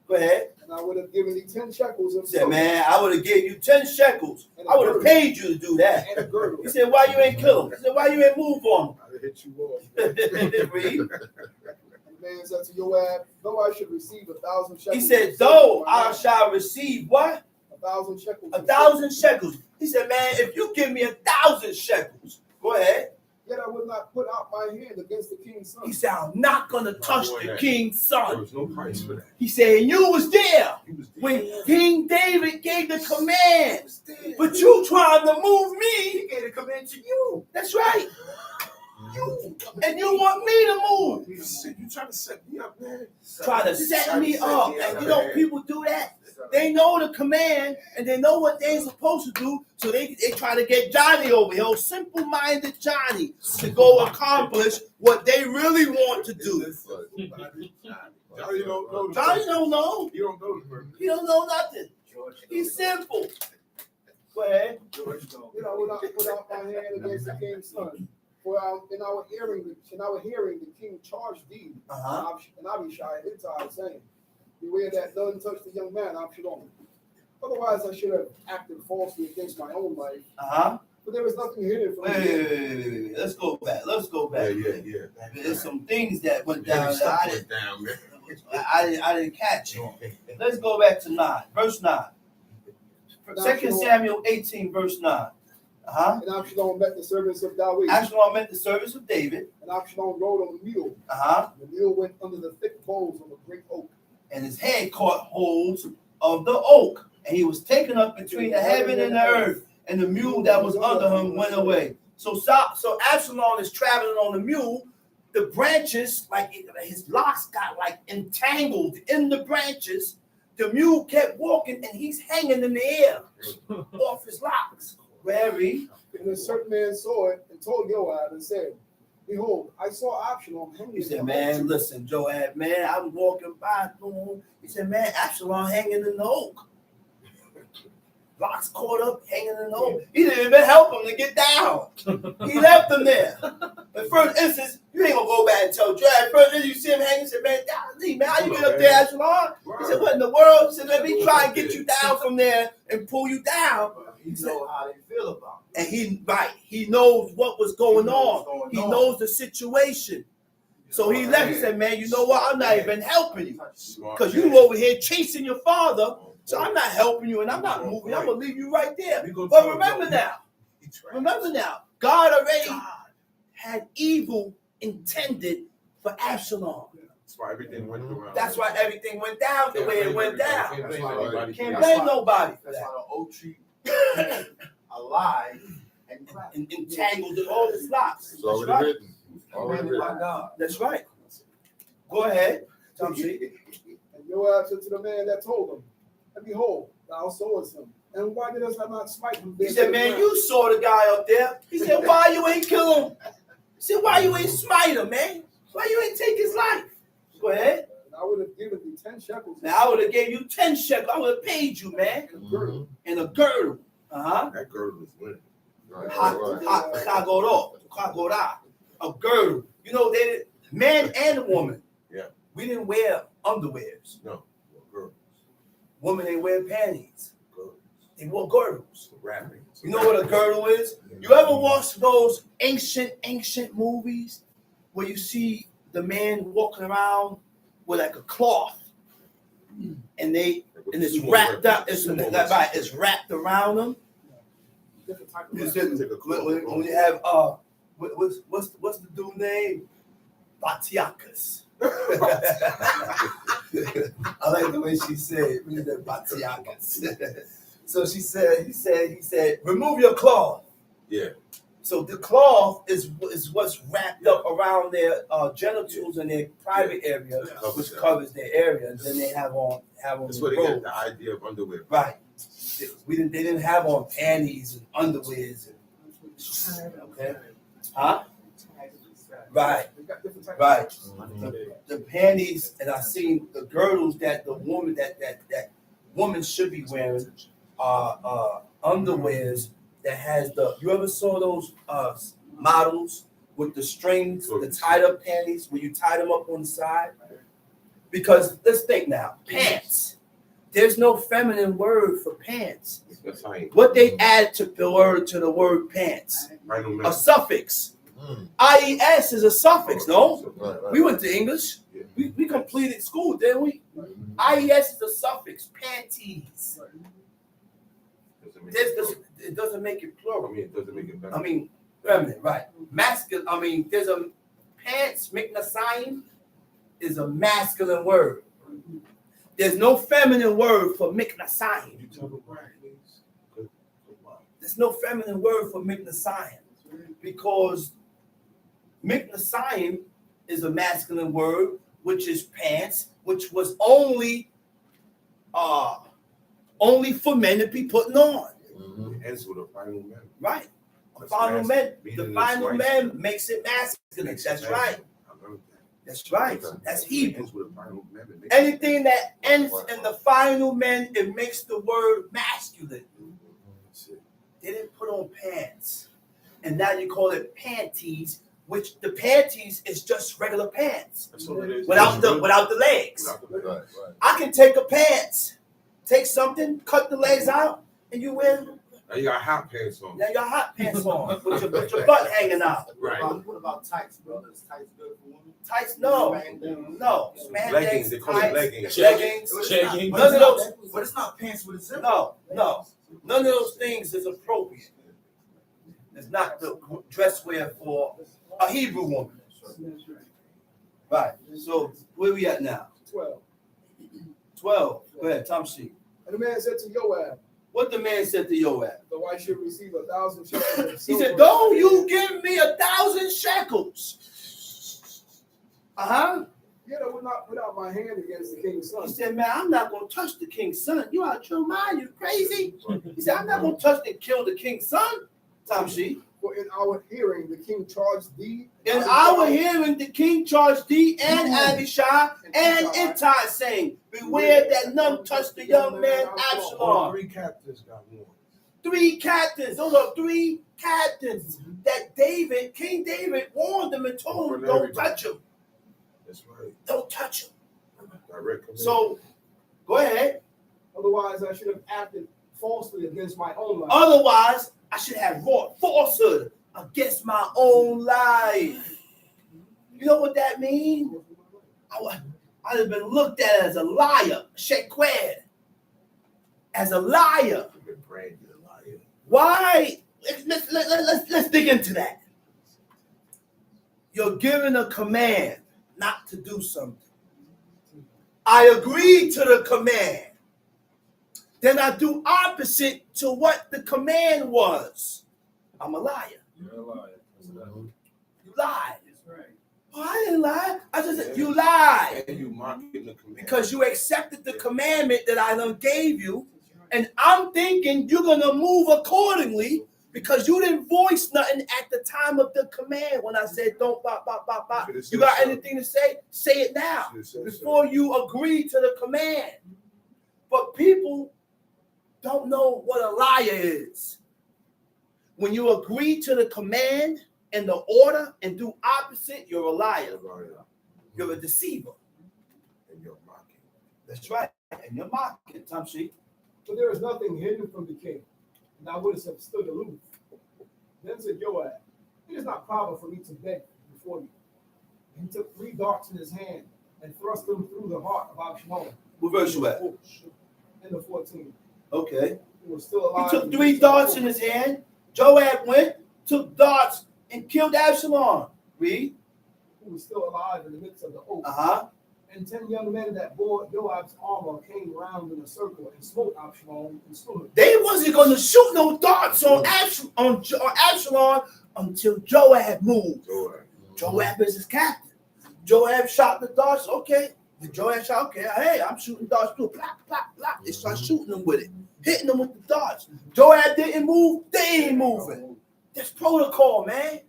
Go ahead. And I would have given thee 10 shekels of He said, silver man, I would have gave you 10 shekels. I would have paid you to do that. and a girdle. He said, why you ain't kill him? He said, why you ain't move on I'd hit you off. him? Read. And the man said to Joab, Though I should receive 1,000 shekels. He said, of silver though from my I hand, shall receive what? 1,000 shekels. 1,000 shekels. He said, man, if you give me 1,000 shekels, go ahead. Yet I would not put out my hand against the king's son. He said, I'm not going to touch the king's There son. was no price for that. He said, and you was there He was there. when King David gave the command. He was there. But you trying to move me. He gave a command to you. That's right. And you want me to move. You said you trying to set me up, man. Trying to set me up. And you know people do that? They know the command and they know what they're supposed to do. So they try to get Johnny over here, simple-minded Johnny, to go accomplish what they really want to do. Johnny don't know. Johnny don't know. He don't know the purpose. He don't know nothing. He's simple. Go ahead. Yet I would not put out my hand against the king's son. For in our hearing, the king charged thee, and Abishai Hittai, saying, Beware that none touch the young man, Absalom. Otherwise, I should have acted falsely against my own life. But there is nothing hidden from me. Wait. Let's go back. Yeah. There's some things that went down that Stuff went down, man. I didn't catch it. Let's go back to 9, verse 9. 2 Samuel 18, verse 9. And Absalom met the servants of David. Absalom met the service of David. And Absalom rode on the mule. And The mule went under the thick boughs of a great oak. and his head caught holds of the oak. And he was taken up between the heaven and the earth. And the mule that was under him went away. So Absalom is traveling on the mule. The branches, like his locks got like entangled in the branches. The mule kept walking and he's hanging in the air off his locks. Very. And a certain man saw it and told Joab and said, Behold, I saw Absalom hanging. He said, man, listen, Joab, man, I was walking by through. He said, man, Absalom hanging in the oak. Rocks caught up, hanging in the oak. He didn't even help him to get down. He left him there. But first instance, you ain't gonna go back and tell Joab. First instance, you see him hanging, he said, man, golly, man, how you get up there, Absalom? He said, what in the world? He said, let me try and get you down from there and pull you down. He know how they feel about it. And he knows what was going on. He knows the situation. So he left. He said, man, you know what? I'm not even helping you. Because you over here chasing your father. So I'm not helping you and I'm not moving. I'm going to leave you right there. But remember now, God already had evil intended for Absalom. That's why everything went around. That's why everything went down the way it went down. Can't That's blame why- nobody for That's that. why the oak tree alive and cracked. And entangled in all his locks. It's That's already right. written. Already Commanded by written. God. That's right. Go ahead. Tamshi. And Joab said to the man that told him, and behold, thou sawest him. And why did us not smite him? He said, man, you saw the guy up there. He said, why you ain't kill him? He said, why you ain't smite him, man? Why you ain't take his life? Go ahead. And I would have given thee 10 shekels. Now, I would have gave you 10 shekels. I would have paid you, man. Mhm. And a girdle. Uh-huh. That girl was winning. Right, Kagora. A girdle. You know, they man and woman. Yeah. We didn't wear underwears. No, girl. Women didn't wear panties. Girl. They wore girdles. Rapping. You know what a girdle is? You ever watch those ancient movies where you see the man walking around with like a cloth and it's wrapped up, it's wrapped around them. Different type of It's just, when you have what's the dude name? Batiakas. I like the way she said Batiakas. So he said, remove your cloth. Yeah. So the cloth is what's wrapped up around their genitals and their private area, which covers their area, and then they have on That's where they get the idea of underwear. Right. They didn't have on panties and underwears and okay. Huh? Right. They got different types Right. of The panties, and I seen the girdles that the woman that woman should be wearing are underwears that has you ever saw those models with the strings, the tied up panties where you tie them up on the side? Because let's think now, pants. There's no feminine word for pants. That's how you. What they add to the word pants? A suffix. Mm. IES is a suffix, no? Right, right. We went to English. We completed school, didn't we? IES is a suffix, panties. It doesn't make it I plural. mean, it doesn't make it better. I mean, feminine, right? Masculine. I mean, there's a pants. Miknasayim is a masculine word. There's no feminine word for miknasayim. You tell them right, please. There's no feminine word for miknasayim because miknasayim is a masculine word, which is pants, which was only for men to be putting on. Mhm. It ends with a final man. Right. That's Final masculine. men. Meaning The it's final right. man makes it masculine. That's right. I remember that. That's right. That's It Hebrew. ends with a final man. It makes it- Anything that ends in the final men, it makes the word masculine. That's it. They didn't put on pants. And now you call it panties, which the panties is just regular pants. That's all it is. Without the legs. Without the Right, legs. right. I can take a pants, take something, cut the legs out, and you wear Now you got hot pants on. now your hot pants on with your butt hanging out. Right. What about tights, brother? Is tights good for women? Tights, no. Leggings, they call it tights, leggings. leggings. Jeggings. None of those. But it's not pants with a zipper. No. None of those things is appropriate. It's not the dress wear for a Hebrew woman. Right. So where we at now? 12. 12. Go ahead, Tom Sheep. And the man said to Joab, What the man said to Joab? the wife should receive 1,000 shekels of He silver. said, don't you give me 1,000 shekels. Yet I would not put out my hand against the king's son. He said, man, I'm not going to touch the king's son. You out your mind? You crazy? He said, I'm not going to touch and kill the king's son. Tom Sheep. For in our hearing the king charged thee. In our hearing, the king charged thee and Abishai and Ittai, saying, beware that none touch the young man All Absalom. 3 captains got warned. 3 captains. Those are 3 captains that King David warned them and told them, don't touch him. That's right. Don't touch him. Direct command. So, go ahead. Otherwise, I should have acted falsely against my own life. Otherwise, I should have wrought falsehood against my own life. You know what that means? I'd have been looked at as a liar, shekwed, as a liar. You've been branded a liar. Why? Let's dig into that. You're given a command not to do something. I agree to the command. Then I do opposite to what the command was. I'm a liar. You're a liar. You lied. That's right. Oh, I didn't lie. I just said you lied. And you mocking the command. Because you accepted the commandment that I done gave you. And I'm thinking you're going to move accordingly because you didn't voice nothing at the time of the command when I said don't bop, bop, bop, bop. You got anything to say? Say it now before you agree to the command. But people don't know what a liar is. When you agree to the command and the order and do opposite, you're a liar. You're a deceiver. And you're mocking. That's right. And you're mocking, Tamshi. For there is nothing hidden from the king, and I would have stood aloof. Then said Joab, it is not proper for me to beg before you. And he took 3 darts in his hand and thrust them through the heart of Absalom. What verse you at? In the 14. Okay. He was still alive. He took 3 darts in his hand. Joab went, took darts, and killed Absalom. Read. Who was still alive in the midst of the oak. Uh-huh. And 10 young men that bore Joab's armor came round in a circle and smote Absalom and slew him. They wasn't going to shoot no darts on Absalom until Joab moved. Joab is his captain. Joab shot the darts. Okay. The Joab shot. Okay. Hey, I'm shooting darts too. Plop, plop, plop. They start shooting them with it. Hitting them with the darts. Joab didn't move. They ain't moving. That's protocol, man.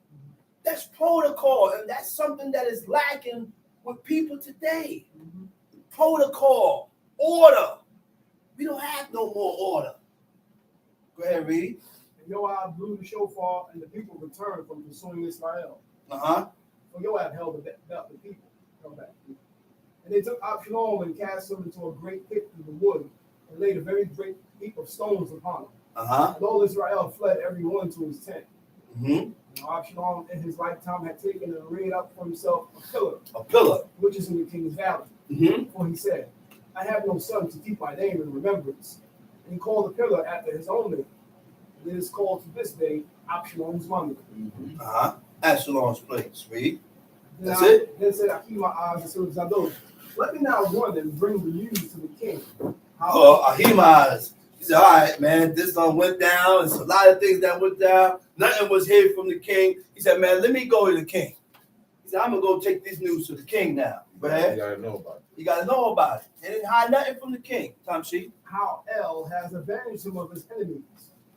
That's protocol. And that's something that is lacking with people today. Protocol. Order. We don't have no more order. Go ahead, read. And Joab blew the shofar, and the people returned from pursuing Israel. Uh-huh. For Joab held the people. Held back. And they took Absalom and cast him into a great pit in the wood, and laid a very great heap of stones upon him. Uh-huh. And all Israel fled every one to his tent. Mm-hmm. Now Absalom in his lifetime had taken and reared up for himself a pillar. A pillar. Which is in the king's valley. Mm-hmm. For he said, I have no son to keep my name in remembrance. And he called the pillar after his own name. And it is called to this day Absalom's monument. Mm-hmm. Uh-huh. Absalom's place. Read. That's it. Then said Ahimaaz the son of Zadok, let me now run and bring the news to the king. Ahimaaz. He said, all right, man, this one went down. There's a lot of things that went down. Nothing was hid from the king. He said, man, let me go to the king. He said, I'm going to go take this news to the king now. Go ahead. You got to know about it. You got to know about it. They didn't hide nothing from the king. Tamshi. How El has avenged him of his enemies.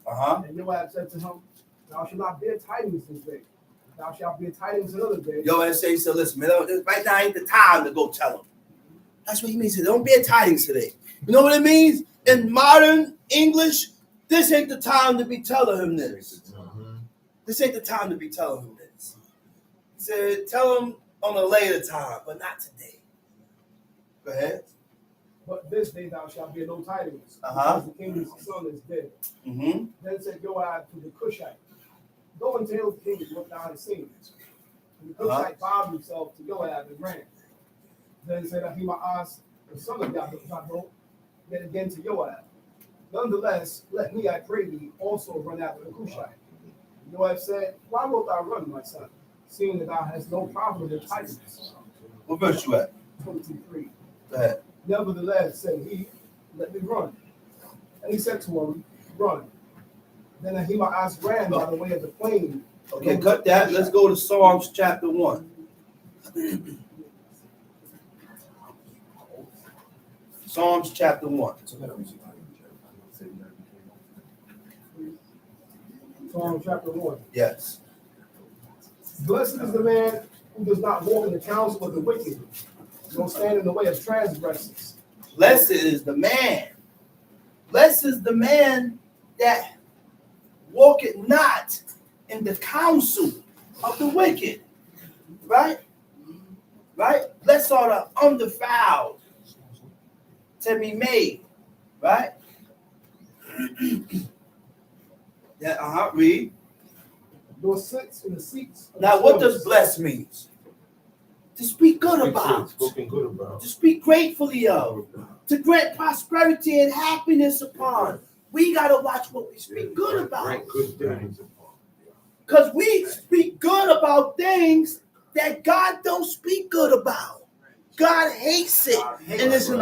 Uh-huh. And Joab said to him, thou shalt not bear tidings this day. Thou shalt bear tidings another day. Joab said, listen, man, right now ain't the time to go tell him. That's what he means. He said, don't bear tidings today. You know what it means? In modern English, this ain't the time to be telling him this. This ain't the time to be telling him this. He said, tell him on a later time, but not today. Go ahead. But this day thou shalt bear no tidings, Uh-huh. because the king's son is dead. Mm-hmm. Then said Joab to the Cushite, go and tell the king what thou hast seen. And the Cushite bowed himself to Joab and ran. Then said Ahimaaz, the son of Zadok, yet again to Joab, nonetheless, let me, I pray thee, also run after the Cushite. And Joab said, why wilt thou run, my son, seeing that thou hast no problem in tidings? What verse you at? 23. Go ahead. Nevertheless, said he, let me run. And he said to him, run. Then Ahimaaz ran by the way of the plain. Okay, cut that. Let's go to Psalms chapter 1. Psalms chapter 1. Psalm chapter 1. Yes. Blessed is the man who does not walk in the counsel of the wicked, nor stand in the way of transgressors. Blessed is the man. Blessed is the man that walketh not in the counsel of the wicked. Right? Right? Blessed are the undefiled to be made. Right? Yeah, read. Nor sits in the seats. Now, what does blessed mean? To speak good about. Spoken good about. To speak gratefully of. To grant prosperity and happiness upon. We got to watch what we speak good about. Grant good things upon. Because we speak good about things that God don't speak good about. God hates it. And it's an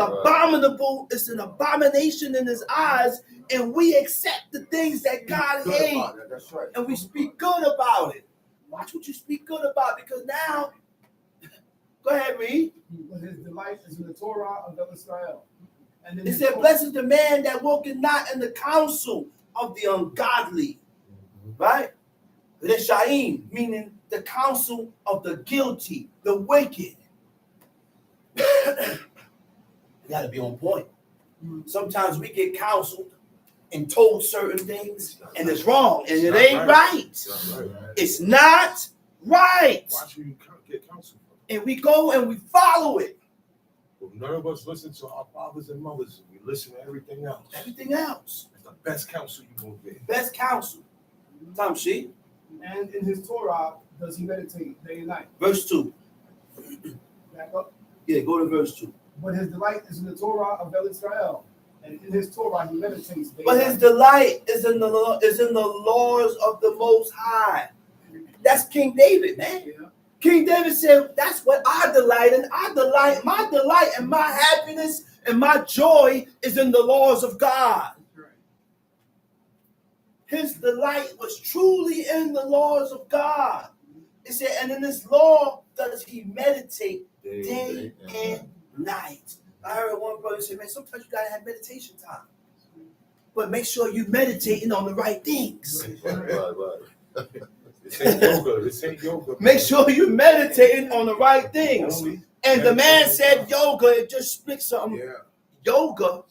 abomination in his eyes. And we accept the things that God hates. That's right. And we speak good about it. Watch what you speak good about, because now, go ahead, read. But his delight is in the Torah of Israel. And It said, blessed is the man that walketh not in the counsel of the ungodly. Right? Reshaim, meaning the counsel of the guilty, the wicked. You got to be on point. Sometimes we get counseled and told certain things, and it's wrong, and it ain't right. It's not right. Watch who you get counsel from. And we go and we follow it. But none of us listen to our fathers and mothers. We listen to everything else. Everything else. It's the best counsel you can get. Best counsel. Tom She. And in his Torah does he meditate day and night. Verse 2. Back up. Yeah, go to verse 2. But his delight is in the Torah of Israel. And in his Torah he meditates day But and his night. delight is in the laws of the Most High. That's King David, man. Yeah. King David said, that's what I delight in. My delight and my happiness and my joy is in the laws of God. His delight was truly in the laws of God. It said, and in this law does he meditate day and night. I heard one brother say, man, sometimes you gotta have meditation time. But make sure you're meditating on the right things. Right. This ain't yoga. This ain't yoga. Make sure you're meditating on the right things. Only And the man said yoga, it just speaks something. Yeah. Yoga,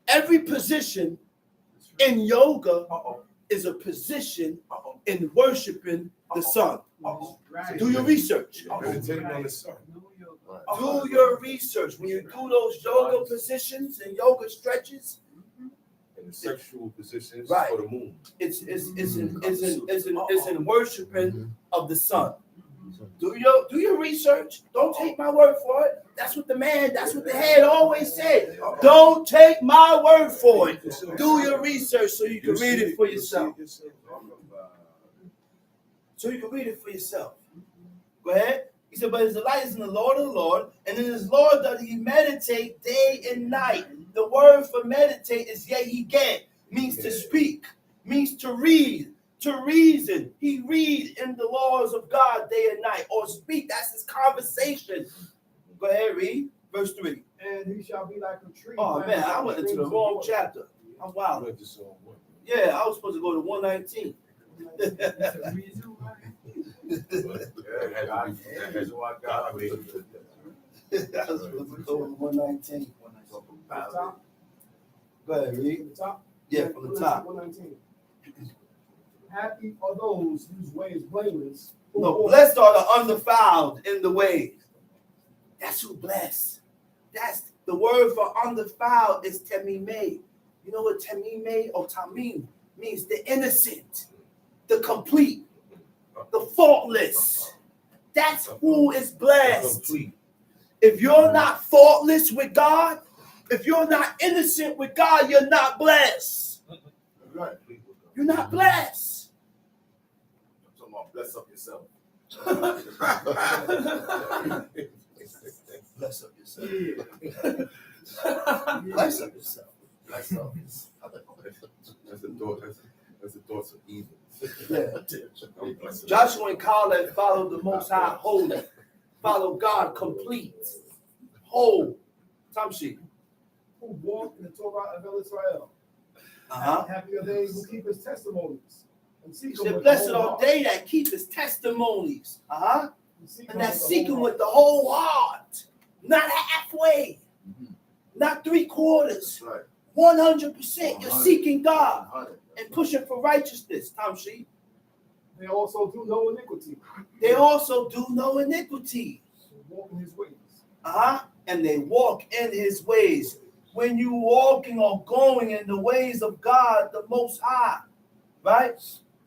every position in yoga is a position in worshiping the sun. Right. Do your research. Meditating on the sun. Do your research. When you do those yoga positions and yoga stretches, And the sexual positions Right. for the moon. it's in worshiping of the sun. Do your research. Don't take my word for it. That's what the head always said. Don't take my word for it. Do your research so you can read it for yourself. So you can read it for yourself. Go ahead. He said, but his delight is in the Lord of the Lord, and in his Lord does he meditate day and night. The word for meditate is yehigeh, means to speak, means to read, to reason. He reads in the laws of God day and night, or speak. That's his conversation. Go ahead, read verse 3. And he shall be like a tree. Oh man, I went into the wrong chapter. I'm wild. Yeah, I was supposed to go to 119. I was supposed to go to 119. Go ahead, read. From the top? Yeah, from the top. 119. Happy are those whose way is blameless. No, blessed are the undefiled in the way. That's who blessed. That's the word for undefiled is temimeh. You know what temimeh or tamim means? The innocent, the complete, the faultless. That's who is blessed. If you're not faultless with God, if you're not innocent with God, you're not blessed. Right. You're not blessed. I'm talking about bless up yourself. Bless up yourself. Bless up yourself. Bless up. That's the thought. That's the thoughts of evil. Yeah. Joshua and Caleb followed the Most High holy. Follow God complete. Whole. Tamshi. Who walk in the Torah of Israel. Uh-huh. Happy are they who keep his testimonies And He seek him said, with blessed the whole are heart. they that keep his testimonies. And seek him And that with the seek him whole with the whole heart. Not halfway. Not 3/4. That's right. 100%. You're 100. seeking God 100. and pushing for righteousness, Tom Sheep. They also do no iniquity. They also do no iniquity. They walk in his ways. And they walk in his ways. When you walking or going in the ways of God, the Most High, right?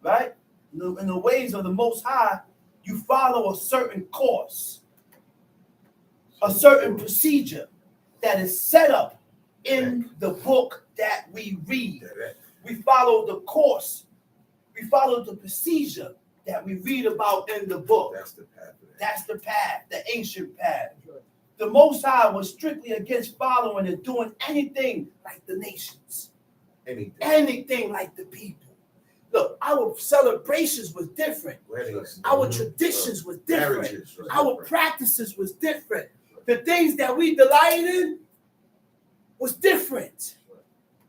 Right? In the ways of the Most High, you follow a certain course, a certain procedure that is set up in the book that we read. We follow the course. We follow the procedure that we read about in the book. That's the path. That's the path, the ancient path. The Most High was strictly against following and doing anything like the nations. Anything like the people. Look, our celebrations was different. Weddings, Our traditions was different. marriages was Our different. practices was different. The things that we delighted in was different.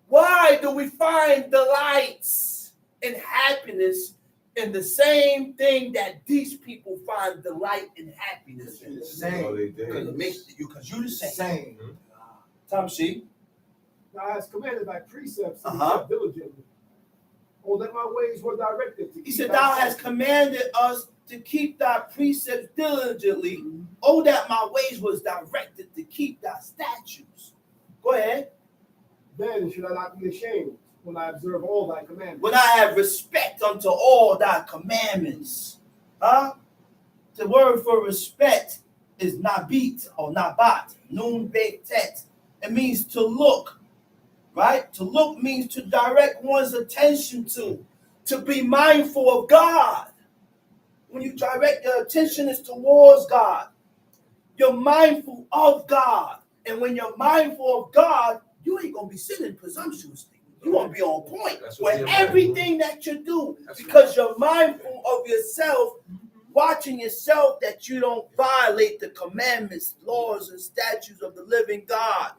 Why do we find delights and happiness in the same thing that these people find delight and happiness in? Same. Because you the same. Same. Tom Sheep. Thou hast commanded thy precepts to be kept diligently. Oh, that my ways were directed to He keep said, thy thou hast statutes. commanded us to keep thy precepts diligently. Oh, that my ways was directed to keep thy statutes. Go ahead. Then should I not be ashamed when I observe all thy commandments. When I have respect unto all thy commandments. The word for respect is nabit or nabat, nun bet tet. It means to look, right? To look means to direct one's attention to be mindful of God. When you direct your attention is towards God, you're mindful of God. And when you're mindful of God, you ain't going to be sinning presumptuously. You want to be on point with everything that you do because you're mindful of yourself, watching yourself that you don't violate the commandments, laws, and statutes of the living God.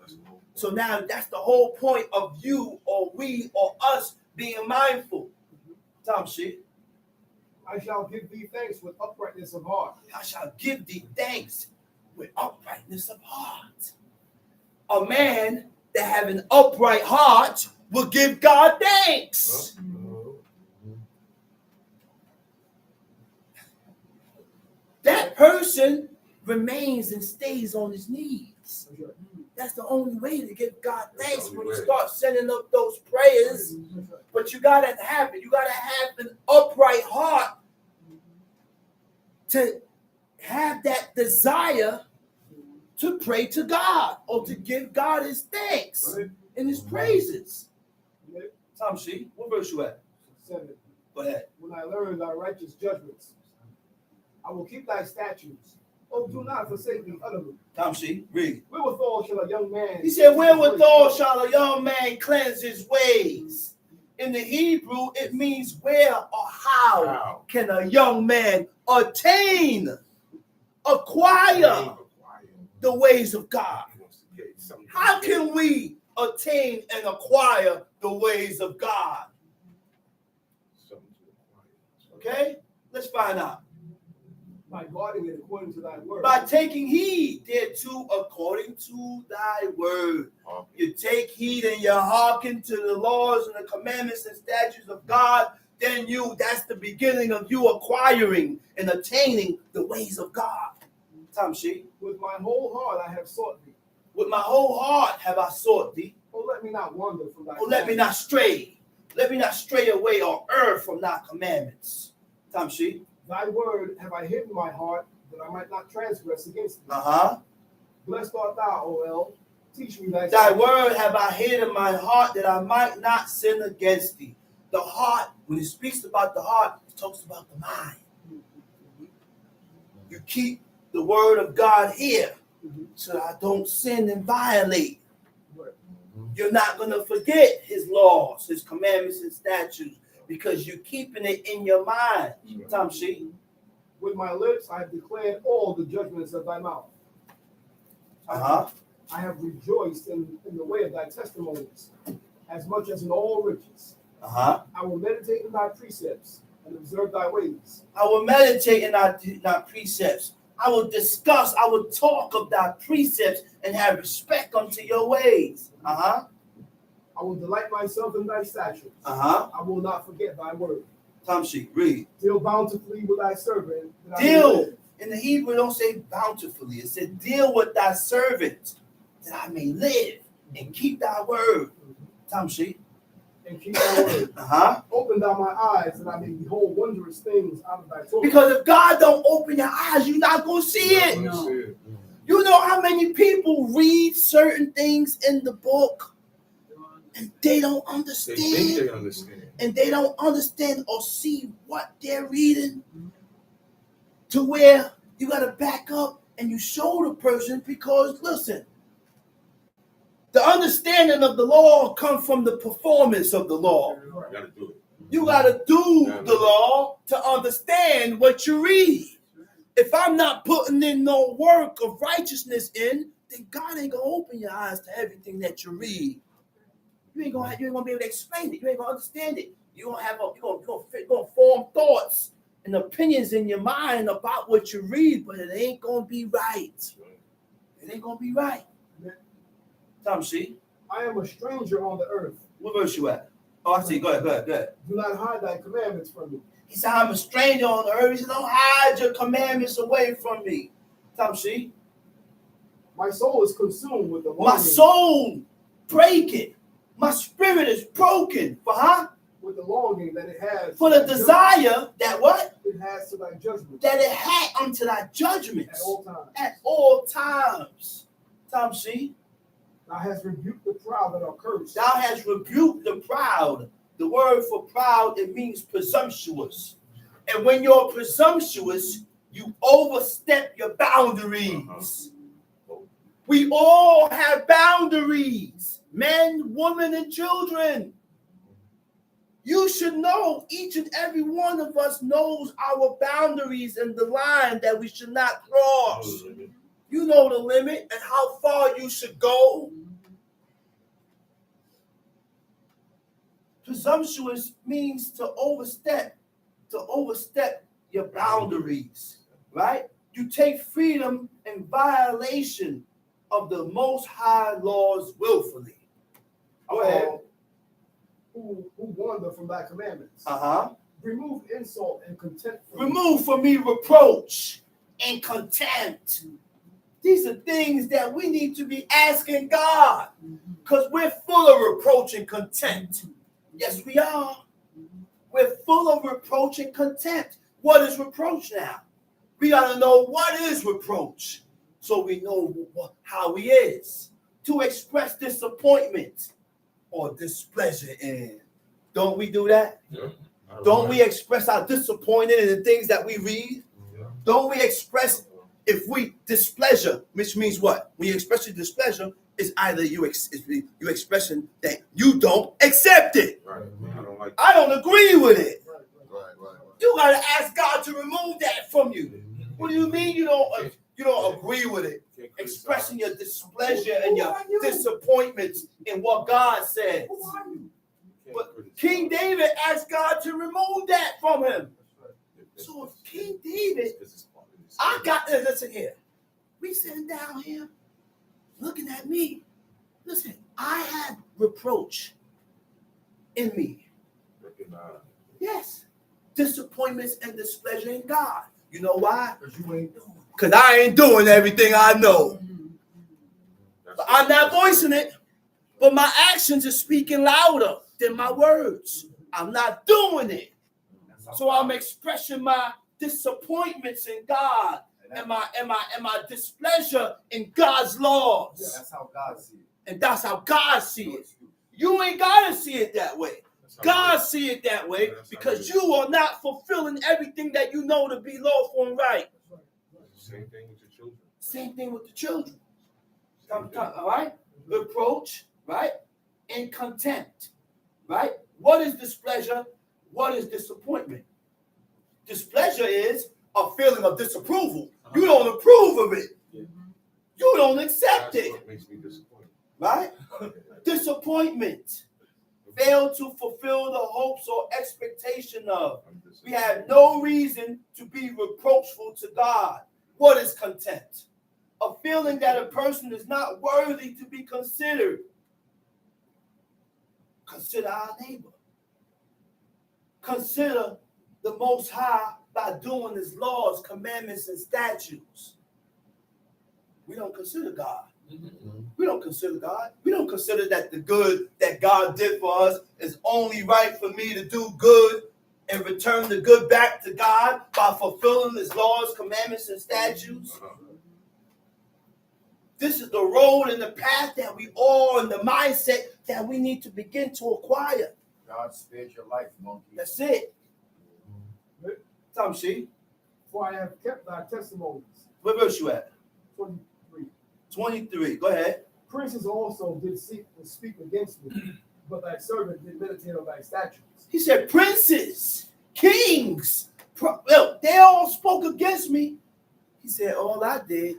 So now that's the whole point of you or we or us being mindful. Tom shit. I shall give thee thanks with uprightness of heart. I shall give thee thanks with uprightness of heart. A man that have an upright heart will give God thanks. That person remains and stays on his knees. That's the only way to give God thanks when you start sending up those prayers. But you got to have it. You got to have an upright heart to have that desire to pray to God or to give God his thanks and his praises. Tom Shee, what verse you at? 7. Go ahead. When I learn thy righteous judgments, I will keep thy statutes. Oh, do not forsake me utterly. Tom Shee, read. Wherewithal shall a young man... He said, wherewithal shall a young man cleanse his ways. In the Hebrew, it means where or how can a young man acquire the ways of God? How can we attain and acquire the ways of God? Okay, let's find out. By guarding it according to thy word. By taking heed thereto according to thy word. You take heed and you hearken to the laws and the commandments and statutes of God, then that's the beginning of you acquiring and attaining the ways of God. Tom Shee. With my whole heart I have sought thee. With my whole heart have I sought thee. Oh, let me not wander from thy commandments. Let me not stray. Let me not stray away or err from thy commandments. Tom Shee. Thy word have I hidden in my heart, that I might not transgress against thee. Blessed art thou, O El. Teach me thy statutes. Word have I hid in my heart, that I might not sin against thee. The heart, when it speaks about the heart, it talks about the mind. You keep the word of God here, so that I don't sin and violate. You're not going to forget his laws, his commandments and statutes, because you're keeping it in your mind. Tom Shee. With my lips I have declared all the judgments of thy mouth. I have rejoiced in the way of thy testimonies, as much as in all riches. I will meditate in thy precepts and observe thy ways. I will meditate in thy precepts. I will discuss, I will talk of thy precepts and have respect unto your ways. I will delight myself in thy statutes. I will not forget thy word. Tamshi, read. Deal bountifully with thy servant. Deal. In the Hebrew, it don't say bountifully. It said, deal with thy servant, that I may live and keep thy word. Tamshi. And keep thy word. Open thou my eyes, that I may behold wondrous things out of thy Torah. Because if God don't open your eyes, you're not going to see it. No. You know how many people read certain things in the book and they don't understand. They think they understand. And they don't understand or see what they're reading, to where you got to back up and you show the person, because listen, the understanding of the law comes from the performance of the law. You gotta do it. You got to do the law to understand what you read. If I'm not putting in no work of righteousness in, then God ain't going to open your eyes to everything that you read. You ain't gonna be able to explain it. You ain't gonna understand it. You're gonna form thoughts and opinions in your mind about what you read, but it ain't gonna be right. It ain't gonna be right. Tamshi. I am a stranger on the earth. What verse you at? Oh, I see. Go ahead. Do not hide thy commandments from me. He said, I'm a stranger on the earth. He said, don't hide your commandments away from me. Tamshi. My soul is consumed with the longing. My soul breaking. My spirit is broken. For with the longing that it has. For the desire that what? It has to thy judgment. That it had unto thy judgments. At all times. At all times. Tamshi. Thou hast rebuked the proud that are cursed. Thou hast rebuked the proud. The word for proud, it means presumptuous. And when you're presumptuous, you overstep your boundaries. We all have boundaries. Men, women, and children. You should know, each and every one of us knows our boundaries and the line that we should not cross. You know the limit and how far you should go. Presumptuous means to overstep your boundaries, right? You take freedom in violation of the Most High laws willfully. Go ahead. Who wander from thy commandments. Remove insult and contempt. Remove from me reproach and contempt. These are things that we need to be asking God, because we're full of reproach and contempt. Yes, we are. We're full of reproach and contempt. What is reproach now? We got to know what is reproach, so we know how he is. To express disappointment or displeasure in. Don't we do that? Yeah. Don't we express our disappointment in the things that we read? Yeah. Don't we express, if we displeasure, which means what? When you express your displeasure, it's either you expressing that you don't accept it. Right. I don't agree with it. Right. You gotta ask God to remove that from you. What do you mean you don't agree with it? Expressing your displeasure and your disappointments in what God says. But King David asked God to remove that from him. So if King David, listen here. We sitting down here looking at me. Listen, I had reproach in me. Yes. Disappointments and displeasure in God. You know why? Because I ain't doing everything I know. But I'm not voicing it. But my actions are speaking louder than my words. I'm not doing it. So I'm expressing my disappointments in God and my displeasure in God's laws. Yeah, that's how God sees it. And that's how God sees it. You ain't gotta see it that way. God see it that way because you are not fulfilling everything that you know to be lawful and right. Same thing with the children. Same thing with the children. All right? Reproach, right? And contempt, right? What is displeasure? What is disappointment? Displeasure is a feeling of disapproval. You don't approve of it. You don't accept it. What makes me disappointed. Right? Disappointment. fail to fulfill the hopes or expectation of. We have no reason to be reproachful to God. What is content? A feeling that a person is not worthy to be considered. Consider our neighbor. Consider the Most High by doing His laws, commandments, and statutes. We don't consider God. We don't consider God. We don't consider that the good that God did for us is only right for me to do good and return the good back to God by fulfilling His laws, commandments, and statutes. This is the road and the path that we all, and the mindset that we need to begin to acquire. God spared your life, monkey. That's it. Tom She. For I have kept thy testimonies. What verse you at? 23. 23. Go ahead. Princes also did speak against me, but thy servant did meditate on thy statutes. He said, princes, kings, they all spoke against me. He said, all I did,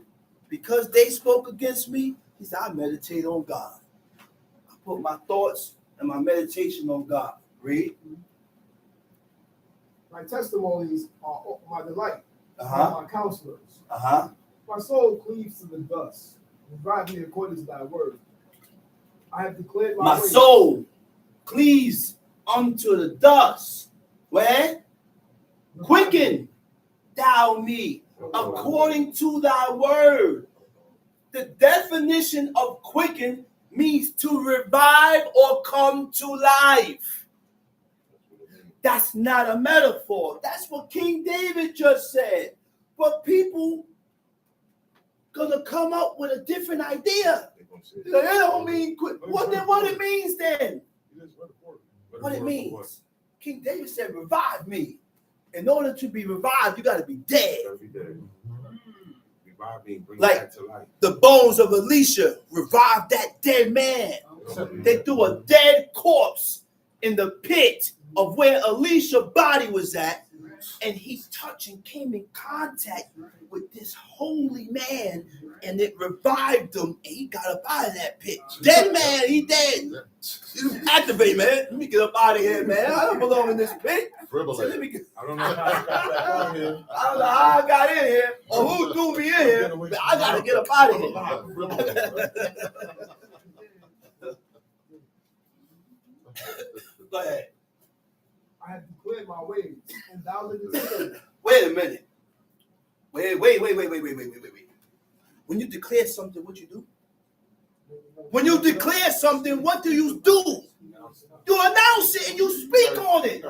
because they spoke against me, he said, I meditate on God. I put my thoughts and my meditation on God. Read. My testimonies are my delight, and my counselors. My soul cleaves to the dust. Revive me according to thy word. I have declared my ways. Soul cleaves unto the dust. Where? Quicken thou me according to thy word. The definition of quicken means to revive or come to life. That's not a metaphor. That's what King David just said. But people gonna come up with a different idea. It don't mean quick. What it means then? What it means? King David said, revive me. In order to be revived, you got to be dead. Like the bones of Elisha revived that dead man. They threw a dead corpse in the pit of where Elisha's body was at, and he touched and came in contact with this holy man, and it revived him, and he got up out of that pit. Dead man, he dead. Activate, man. Let me get up out of here, man. I don't belong in this pit. So let me get. I don't know how I got in here. I don't know how I got in here or who threw me in here, but I gotta get up out of here. Go ahead. I have declared my ways, and thou livest in them. Wait a minute. Wait. When you declare something, what you do? When you declare something, what do? You announce it and you speak on it.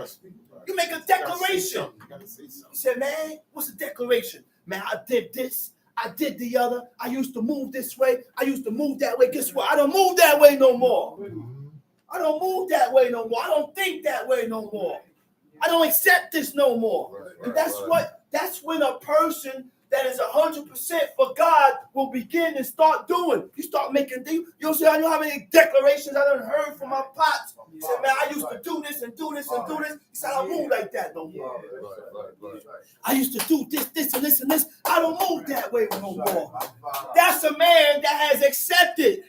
You make a declaration. You say, man, what's a declaration? Man, I did this. I did the other. I used to move this way. I used to move that way. Guess what? I don't move that way no more. I don't move that way no more. I don't think that way no more. I don't accept this no more. And that's when a person that is 100% for God will begin and start doing. You start making things. You see, I know how many declarations I done heard from my pops. He said, man, I used to do this and do this and do this. He said, I don't move like that no more. I used to do this and this and this. I don't move that way no more. That's a man that has accepted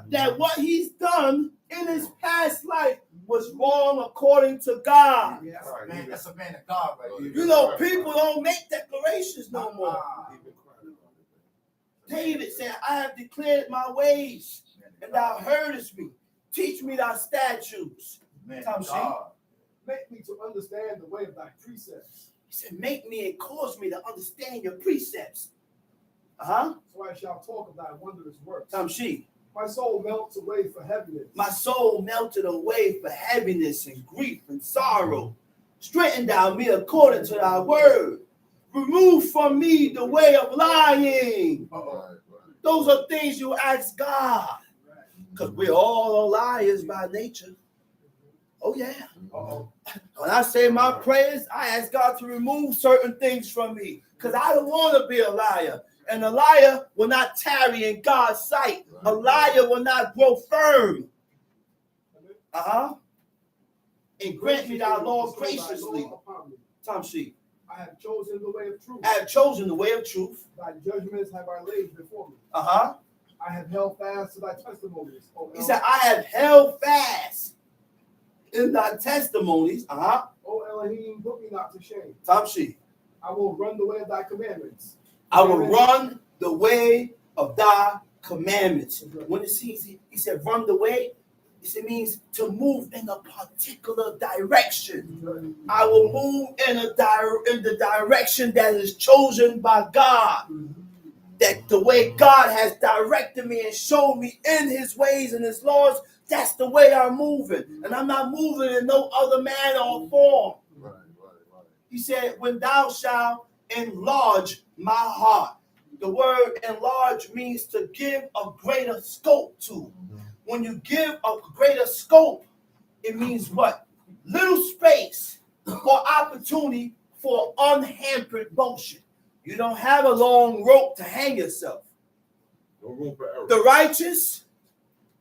that what he's done in his past life was wrong according to God. Man, that's a man of God right here. You know, people don't make declarations no more. David said, I have declared my ways, and thou heardest me. Teach me thy statutes. Make me to understand the way of thy precepts. He said, make me and cause me to understand your precepts. So I shall talk of thy wondrous works. My soul melts away for heaviness. My soul melted away for heaviness and grief and sorrow. Straighten thou me according to thy word. Remove from me the way of lying. Those are things you ask God. Because we're all liars by nature. Oh, yeah. When I say my prayers, I ask God to remove certain things from me. Because I don't want to be a liar. And a liar will not tarry in God's sight. A liar will not grow firm. And grant me thy law graciously. I have chosen the way of truth. I have chosen the way of truth. Thy judgments have I laid before me. I have held fast to thy testimonies. He said, I have held fast in thy testimonies. O Elohim, put me not to shame. Top sheet. I will run the way of thy commandments. I will run the way of thy commandments. When it sees, he said, run the way. It means to move in a particular direction. I will move in the direction that is chosen by God. That the way God has directed me and showed me in his ways and his laws, that's the way I'm moving. And I'm not moving in no other manner or form. Right. He said, when thou shalt enlarge my heart. The word enlarge means to give a greater scope to. When you give a greater scope, it means what? Little space or opportunity for unhampered motion. You don't have a long rope to hang yourself. No room for error. The righteous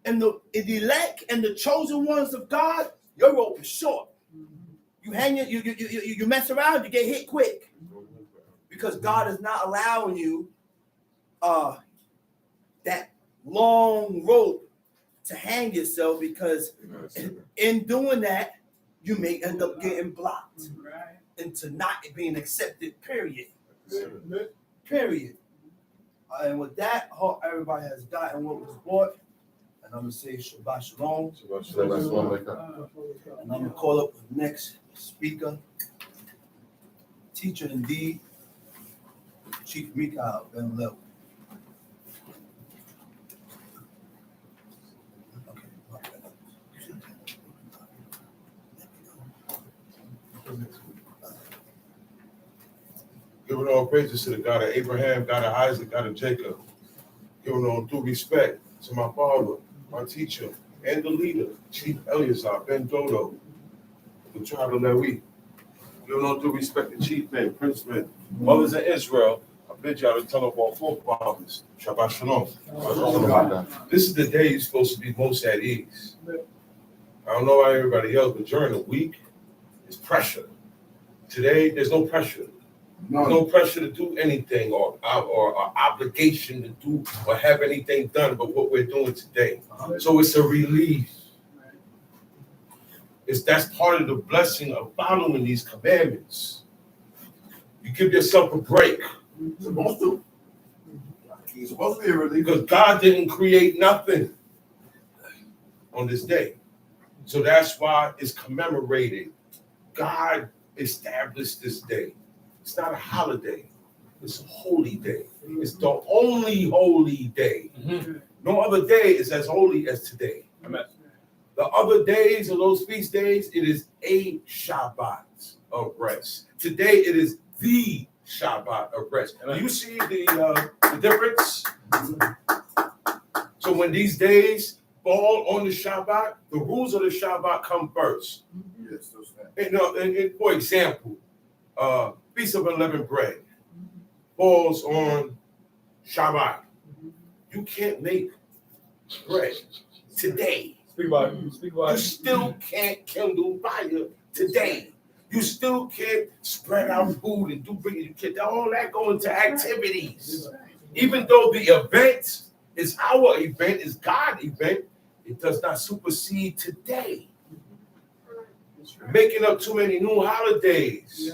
and the elect and the chosen ones of God, your rope is short. You hang it, you mess around, you get hit quick. Because God is not allowing you that long rope to hang yourself, because in doing that, you may end up getting blocked into not being accepted, period. Period. And with that, I hope everybody has gotten what was brought. And I'm going to say Shabbat Shalom. And I'm going to call up the next speaker, teacher indeed, Chief Mikhail Ben Lev. Giving all praises to the God of Abraham, God of Isaac, God of Jacob. Giving all due respect to my father, my teacher, and the leader, Chief Eleazar Ben Dodo, the tribe of Lewi. Giving all due respect to chief men, princemen, mothers of Israel. I bid y'all to tell of our forefathers. Shabbat Shalom. This is the day you're supposed to be most at ease. I don't know about everybody else, but during the week, it's pressure. Today, there's no pressure. No pressure to do anything or obligation to do or have anything done but what we're doing today. So it's a relief. That's part of the blessing of following these commandments. You give yourself a break. Supposed to. You're supposed to be a relief. Because God didn't create nothing on this day. So that's why it's commemorated. God established this day. It's not a holiday. It's a holy day. It's the only holy day. No other day is as holy as today. Amen. The other days of those feast days, it is a Shabbat of rest. Today, it is the Shabbat of rest. Do you see the difference? So when these days fall on the Shabbat, the rules of the Shabbat come first. Yes, And for example, Feast of Unleavened Bread falls on Shabbat. You can't make bread today. Speak about it. You still can't kindle fire today. You still can't spread out food and you can't all that go into activities. Even though the event is our event, is God's event, it does not supersede today. Making up too many new holidays.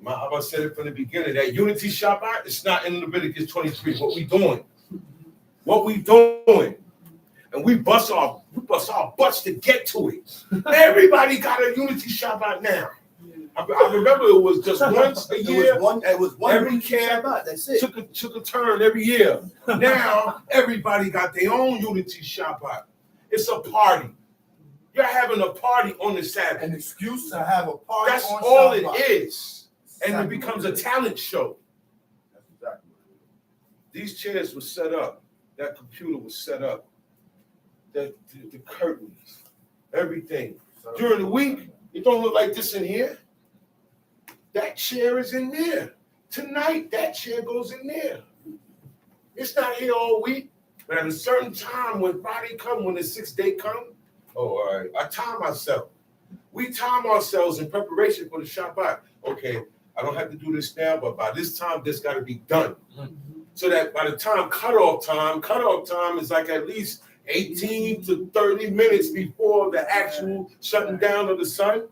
My Abba said it from the beginning, that unity Shabbat, it's not in Leviticus 23. What we doing? And we bust our butts to get to it. Everybody got a unity Shabbat now. I remember it was just once a year. It was one every camp Shabbat, that's it. took a turn every year. Now everybody got their own unity Shabbat. It's a party. You're having a party on the Sabbath. An excuse to have a party That's on all Shabbat. it is. And it becomes a talent show. That's exactly what it is. These chairs were set up. That computer was set up. The curtains, everything. During the week, it don't look like this in here. That chair is in there. Tonight, that chair goes in there. It's not here all week. But at a certain time, when Friday comes, when the 6th day comes, all right, I time myself. We time ourselves in preparation for the Shabbat. Okay, I don't have to do this now, but by this time, this got to be done. So that by the time cutoff time is like at least 18 to 30 minutes before the actual shutting down of the sun,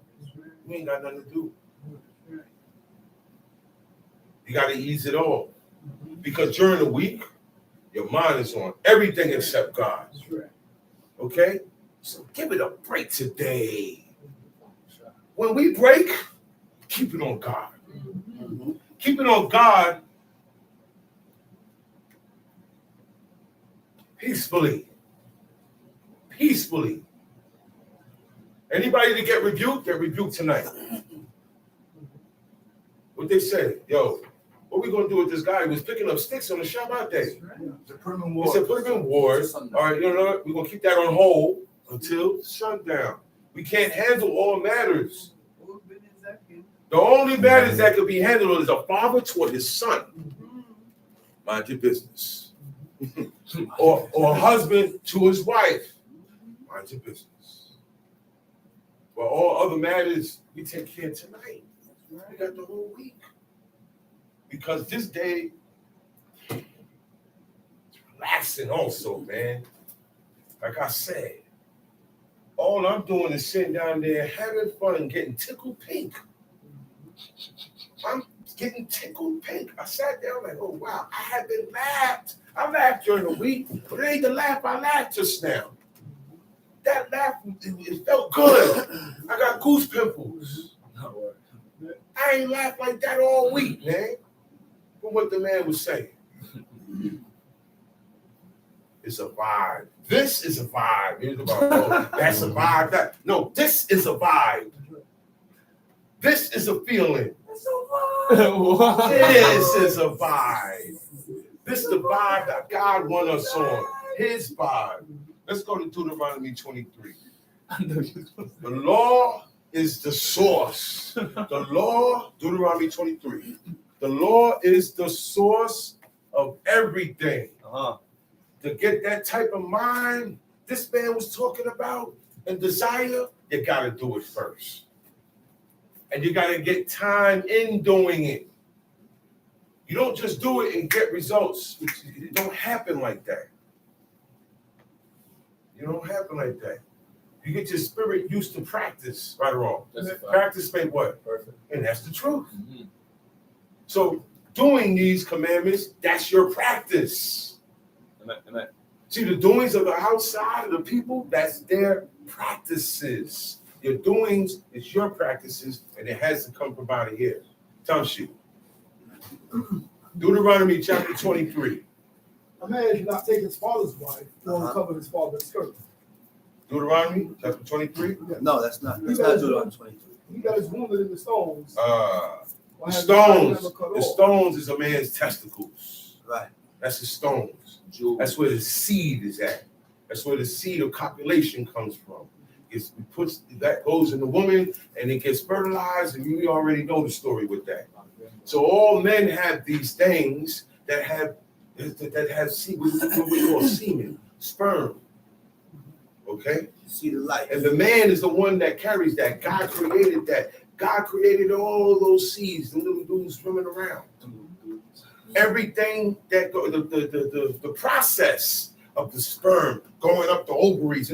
you ain't got nothing to do. You got to ease it off. Because during the week, your mind is on everything except God. Okay? So give it a break today. When we break, keep it on God. Keep it on God peacefully. Peacefully. Anybody to get rebuked tonight. What they say, yo, what we gonna do with this guy who was picking up sticks on the Shabbat day? To put him in They war. said put him in wars. All right, you know what? We're gonna keep that on hold until sundown. We can't handle all matters. The only matters that could be handled is a father toward his son. Mind your business. or a husband to his wife. Mind your business. But all other matters, we take care tonight. We got the whole week. Because this day, it's relaxing also, man. Like I said, all I'm doing is sitting down there having fun and getting tickled pink. I'm getting tickled pink. I sat there like, oh, wow, I haven't laughed. I laughed during the week, but it ain't the laugh I laughed just now. That laugh, it felt good. I got goose pimples. I ain't laughed like that all week, man. From what the man was saying. It's a vibe. This is a vibe. It's about, oh, that's a vibe. No, this is a vibe. This is a feeling. This is a vibe. This is the vibe that God wants us on. His vibe. Let's go to Deuteronomy 23. The law is the source. The law, Deuteronomy 23. The law is the source of everything. To get that type of mind this man was talking about and desire, you got to do it first. And you got to get time in doing it. You don't just do it and get results. It don't happen like that. You don't happen like that. You get your spirit used to practice, right or wrong. Practice make what? Perfect. And that's the truth. Mm-hmm. So doing these commandments, that's your practice. Amen. See, the doings of the outside of the people, that's their practices. Your doings is your practices, and it has to come from out of here. Tell you. Deuteronomy chapter 23. A man should not take his father's wife or cover his father's skirt. Deuteronomy chapter 23? No, that's not Deuteronomy 23. He got his wounded in the stones. The stones is a man's testicles. Right. That's the stones. That's where the seed is at. That's where the seed of copulation comes from. That goes in the woman and it gets fertilized, and we already know the story with that. So all men have these things that have seed, what we call semen, sperm. Okay? See the light. And the man is the one that carries that. God created that. God created all those seeds, the little dudes swimming around. Everything that the process of the sperm going up the ovaries,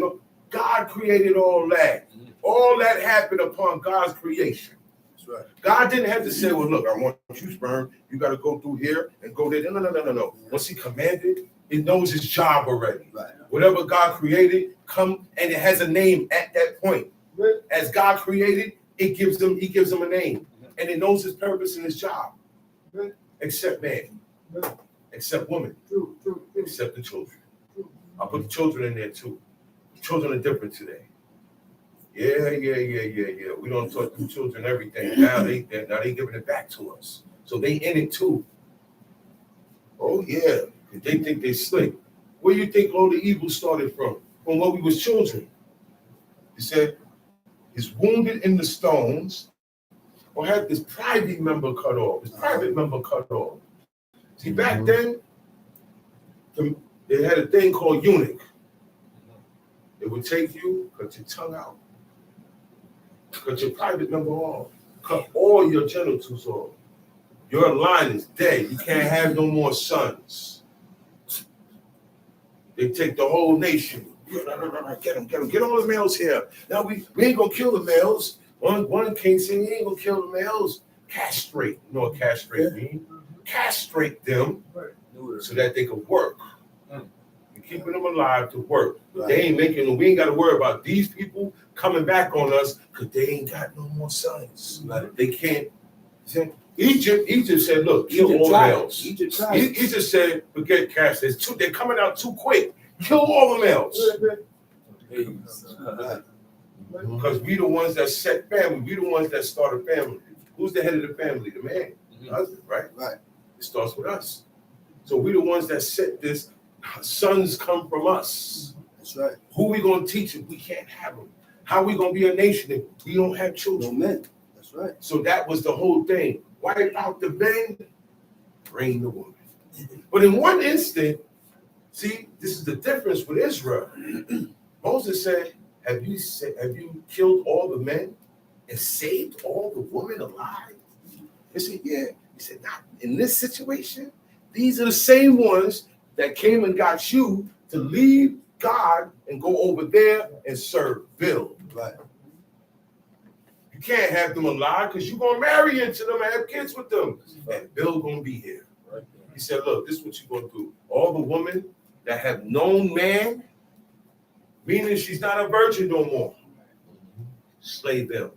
God created all that. All that happened upon God's creation. That's right. God didn't have to say, well, look, I want you sperm. You got to go through here and go there. No. Once he commanded, it knows his job already. Right. Whatever God created, come, and it has a name at that point. As God created, he gives them a name. And it knows his purpose and his job. Except man. Except woman. Except the children. I'll put the children in there too. Children are different today. Yeah. We don't talk to children everything. Now they giving it back to us. So they in it too. Oh yeah. They think they slick. Where do you think all the evil started from? From when we was children. He said, he's wounded in the stones, or had this private member cut off. See, back then, they had a thing called eunuch. It would take you, cut your tongue out, cut your private member off, cut all your genitals off. Your line is dead. You can't have no more sons. They take the whole nation. No, get them. Get all the males here. Now we ain't gonna kill the males. One king said he ain't gonna kill the males. Castrate. You know what castrate means? Castrate them so that they can work. You're keeping them alive to work. Right. They ain't making them. We ain't got to worry about these people coming back on us because they ain't got no more sons. They can't. Egypt said, look, kill all the males. Egypt said, forget castrate. They're coming out too quick. Kill all the males. Because we the ones that set family. We the ones that start a family. Who's the head of the family? The man, the husband, right? Right. It starts with us. So we the ones that set this. Sons come from us. That's right. Who we gonna teach if we can't have them? How we gonna be a nation if we don't have children? No men. That's right. So that was the whole thing. Wipe out the men, bring the woman. But in one instant, see, this is the difference with Israel. Moses said, have you killed all the men and saved all the women alive? They said, yeah. He said, not in this situation. These are the same ones that came and got you to leave God and go over there and serve Bill. Right. You can't have them alive because you're going to marry into them and have kids with them. And Bill going to be here. Right. He said, look, this is what you're going to do. All the women that have known man, meaning she's not a virgin no more, slay them.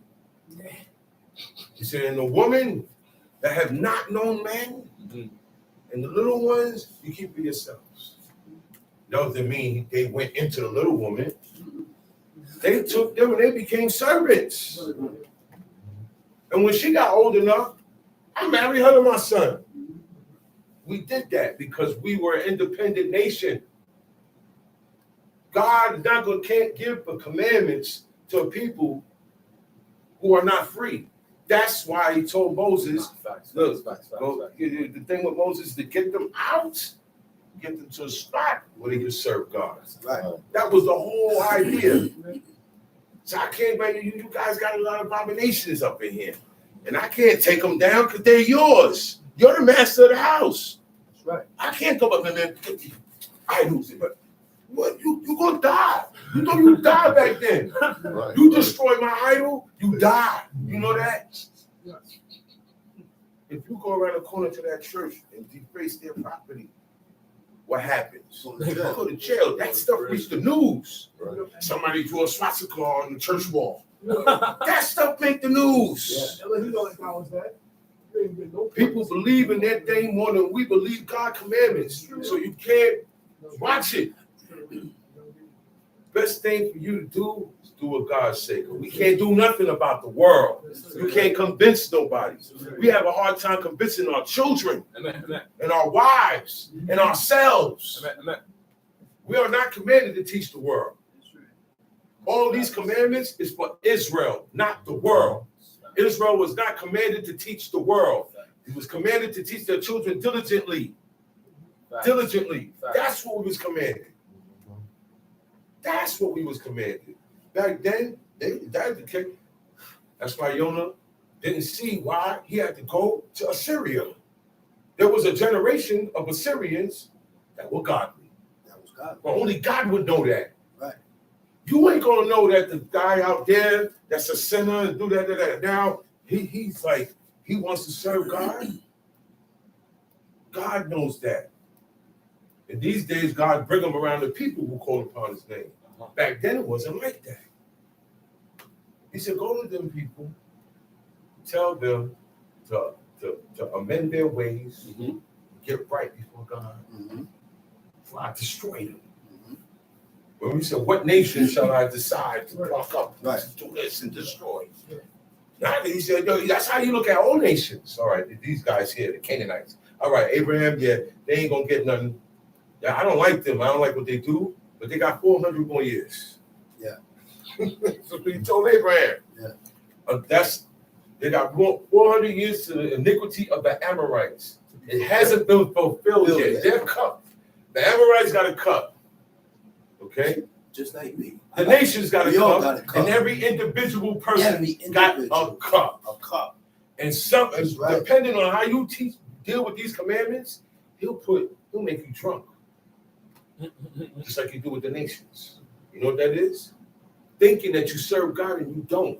He said, and the women that have not known man, and the little ones, you keep for yourselves. Doesn't mean they went into the little woman. They took them and they became servants. And when she got old enough, I married her to my son. We did that because we were an independent nation. God can't give the commandments to people who are not free. That's why he told Moses, look, the thing with Moses is to get them out, get them to a spot where they can serve God. Right. That was the whole idea. So I can't bring you guys got a lot of abominations up in here. And I can't take them down because they're yours. You're the master of the house. That's right. I can't come up and then idols. But what you're gonna die. You know you died back then. Right. You destroy my idol, you die. You know that? Yes. If you go around the corner to that church and deface their property, what happens? They go to jail. That stuff reached the news. Right. Somebody drew a swastika on the church wall. That stuff make the news. Yeah. People believe in that thing more than we believe God's commandments. So you can't watch it. Best thing for you to do is do what God's sake. We can't do nothing about the world. You can't convince nobody. We have a hard time convincing our children and our wives and ourselves. We are not commanded to teach the world. All these commandments is for Israel, not the world. Israel was not commanded to teach the world. He was commanded to teach their children diligently. Diligently. That's what was commanded. That's what we was commanded. Back then, that's why Jonah didn't see why he had to go to Assyria. There was a generation of Assyrians that were godly. That was godly. But only God would know that. Right. You ain't gonna know that the guy out there that's a sinner and do that. Now he's like he wants to serve God. God knows that. And these days, God bring them around the people who call upon his name. Back then, it wasn't like that. He said, go to them people, tell them to amend their ways, get right before God, for I destroy them. When we said, what nation shall I decide to pluck up, to do this and destroy? Now he said, yo, that's how you look at all nations. All right, these guys here, the Canaanites. All right, Abraham, yeah, they ain't gonna get nothing. Yeah, I don't like them. I don't like what they do, but they got 400 more years. Yeah. So he told Abraham. Yeah. They got 400 years to the iniquity of the Amorites. It hasn't been fulfilled yet. Their cup. The Amorites got a cup. Okay? Just like me. The nations got a cup. And every individual person got a cup. A cup. And some, depending on how you deal with these commandments, he'll make you drunk. Just like you do with the nations. You know what that is? Thinking that you serve God and you don't.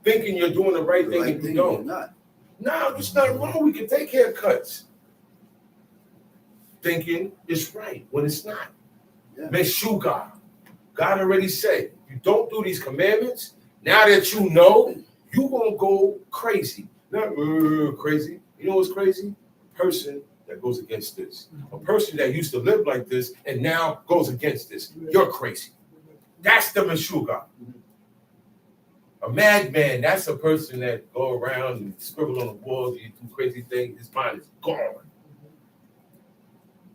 Thinking you're doing the right thing and you don't. Not. No, there's nothing wrong. We can take haircuts. Thinking it's right when it's not. Yeah. Meshuggah. God already said, you don't do these commandments. Now that you know, you're going to go crazy. Not crazy. You know what's crazy? A person that goes against this. A person that used to live like this and now goes against this. You're crazy. That's the Meshuggah. A madman, that's a person that go around and scribble on the walls and do crazy things. His mind is gone.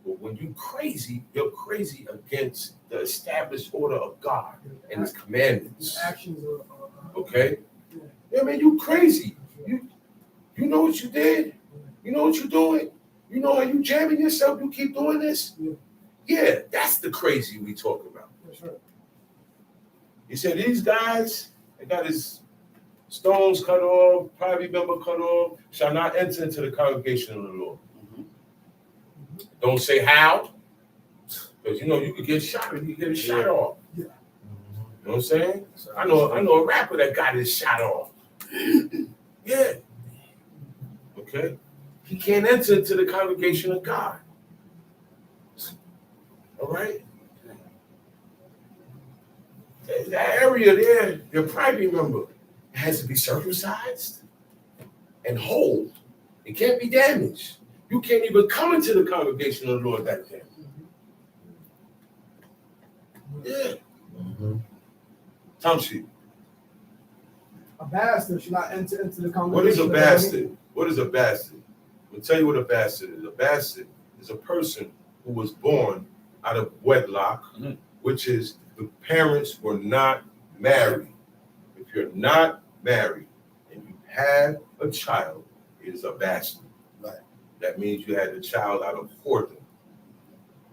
But when you're crazy against the established order of God and His commandments. Actions are Okay? Yeah, man, you crazy. You know what you did? You know what you're doing? You know how you jamming yourself? You keep doing this? Yeah, that's the crazy we talk about. That's right. He said these guys, they got his stones cut off, private member cut off, shall not enter into the congregation of the Lord. Don't say how, because you know you could get shot or you get a shot off. Yeah. You know what I'm saying? I know a rapper that got his shot off. Yeah. Okay. He can't enter into the congregation of God. All right. That area there, your private member has to be circumcised and whole. It can't be damaged. You can't even come into the congregation of the Lord that day. Yeah. Tom sheet. A bastard should not enter into the congregation. What is a bastard? What is a bastard? I'll tell you what a bastard is. A bastard is a person who was born out of wedlock, which is the parents were not married. If you're not married and you have a child, it is a bastard. Right. That means you had a child out of whoredom.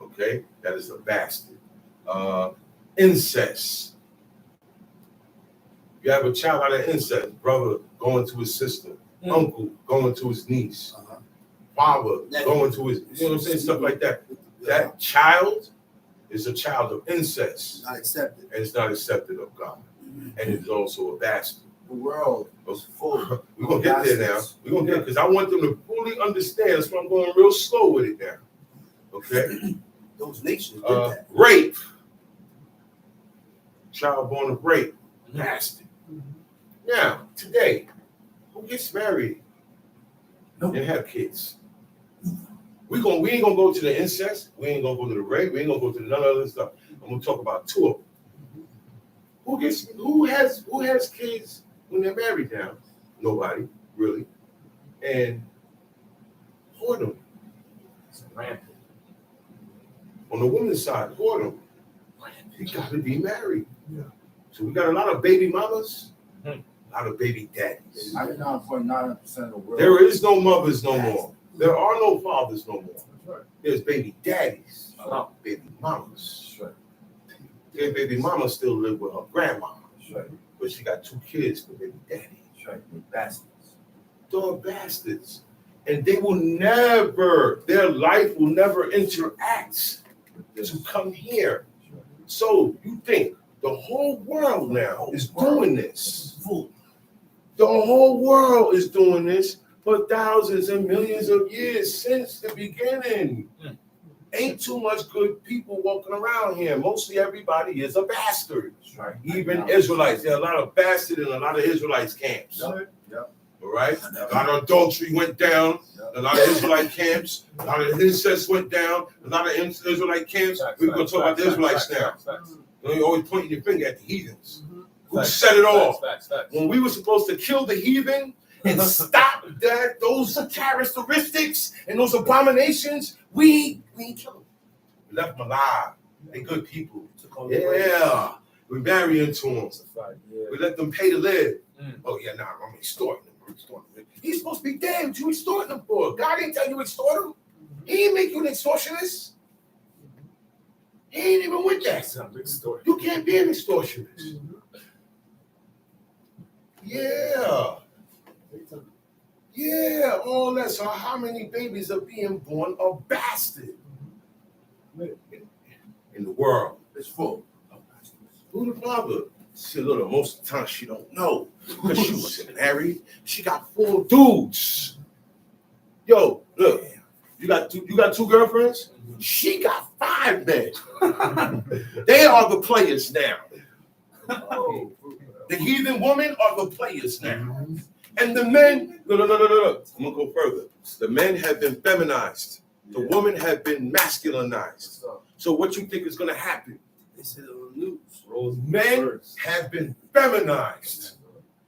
Okay? That is a bastard. Incest. You have a child out of incest, brother going to his sister, uncle going to his niece, father going to his, you know what I'm saying, stuff like that. That child is a child of incest. Not accepted. And it's not accepted of God. And it is also a bastard. The world is full. We're going to get there now. We're going to get, because I want them to fully understand. That's why I'm going real slow with it now. Okay? Those nations did that. Rape. Child born of rape. Bastard. Now, today, who gets married and have kids? We ain't gonna go to the incest. We ain't gonna go to the rape. We ain't gonna go to none of other stuff. I'm gonna talk about two of them. Who has kids when they're married now? Nobody, really. And whoredom. It's rampant. On the woman's side, whoredom. You gotta be married. Yeah. So we got a lot of baby mamas, a lot of baby daddies. 99.9% of the world. There is no mothers no more. There are no fathers no more. That's right. There's baby daddies, baby mamas. That's right. Their baby mama still live with her grandma, That's right. but she got 2 kids with baby daddy. That's right. They're bastards. They're bastards. And they will never, their life will never interact to come here. So you think the whole world now is doing this. The whole world is doing this for thousands and millions of years since the beginning. Ain't too much good people walking around here. Mostly everybody is a bastard. That's right. Even Israelites. There are a lot of bastards in a lot of Israelites camps. Yep. Yep. All right? A lot of adultery went down. A lot of Israelite camps. A lot of incest went down. A lot of Israelite camps. We're going to talk about the Israelites now. You're always pointing your finger at the heathens. Who set it off? When we were supposed to kill the heathen and stop those characteristics and those abominations, we didn't kill them. We left them alive. They're good people. Yeah. We marry into them. We let them pay to live. Oh, yeah, I'm extorting them. He's supposed to be dead. What you extorting them for? God didn't tell you to extort him. He didn't make you an extortionist. He ain't even with that. You can't be an extortionist. Yeah. Yeah, all that. So how many babies are being born a bastard? world. It's full. Who the father? See, look, most of the time she don't know because she was married. She got 4 dudes. Yo, look, you got two girlfriends. She got 5 men. They are the players now. The heathen women are the players now, and the men. No. I'm gonna go further. The men have been feminized. The women have been masculinized. So what you think is gonna happen? They said it on the news. Men have been feminized.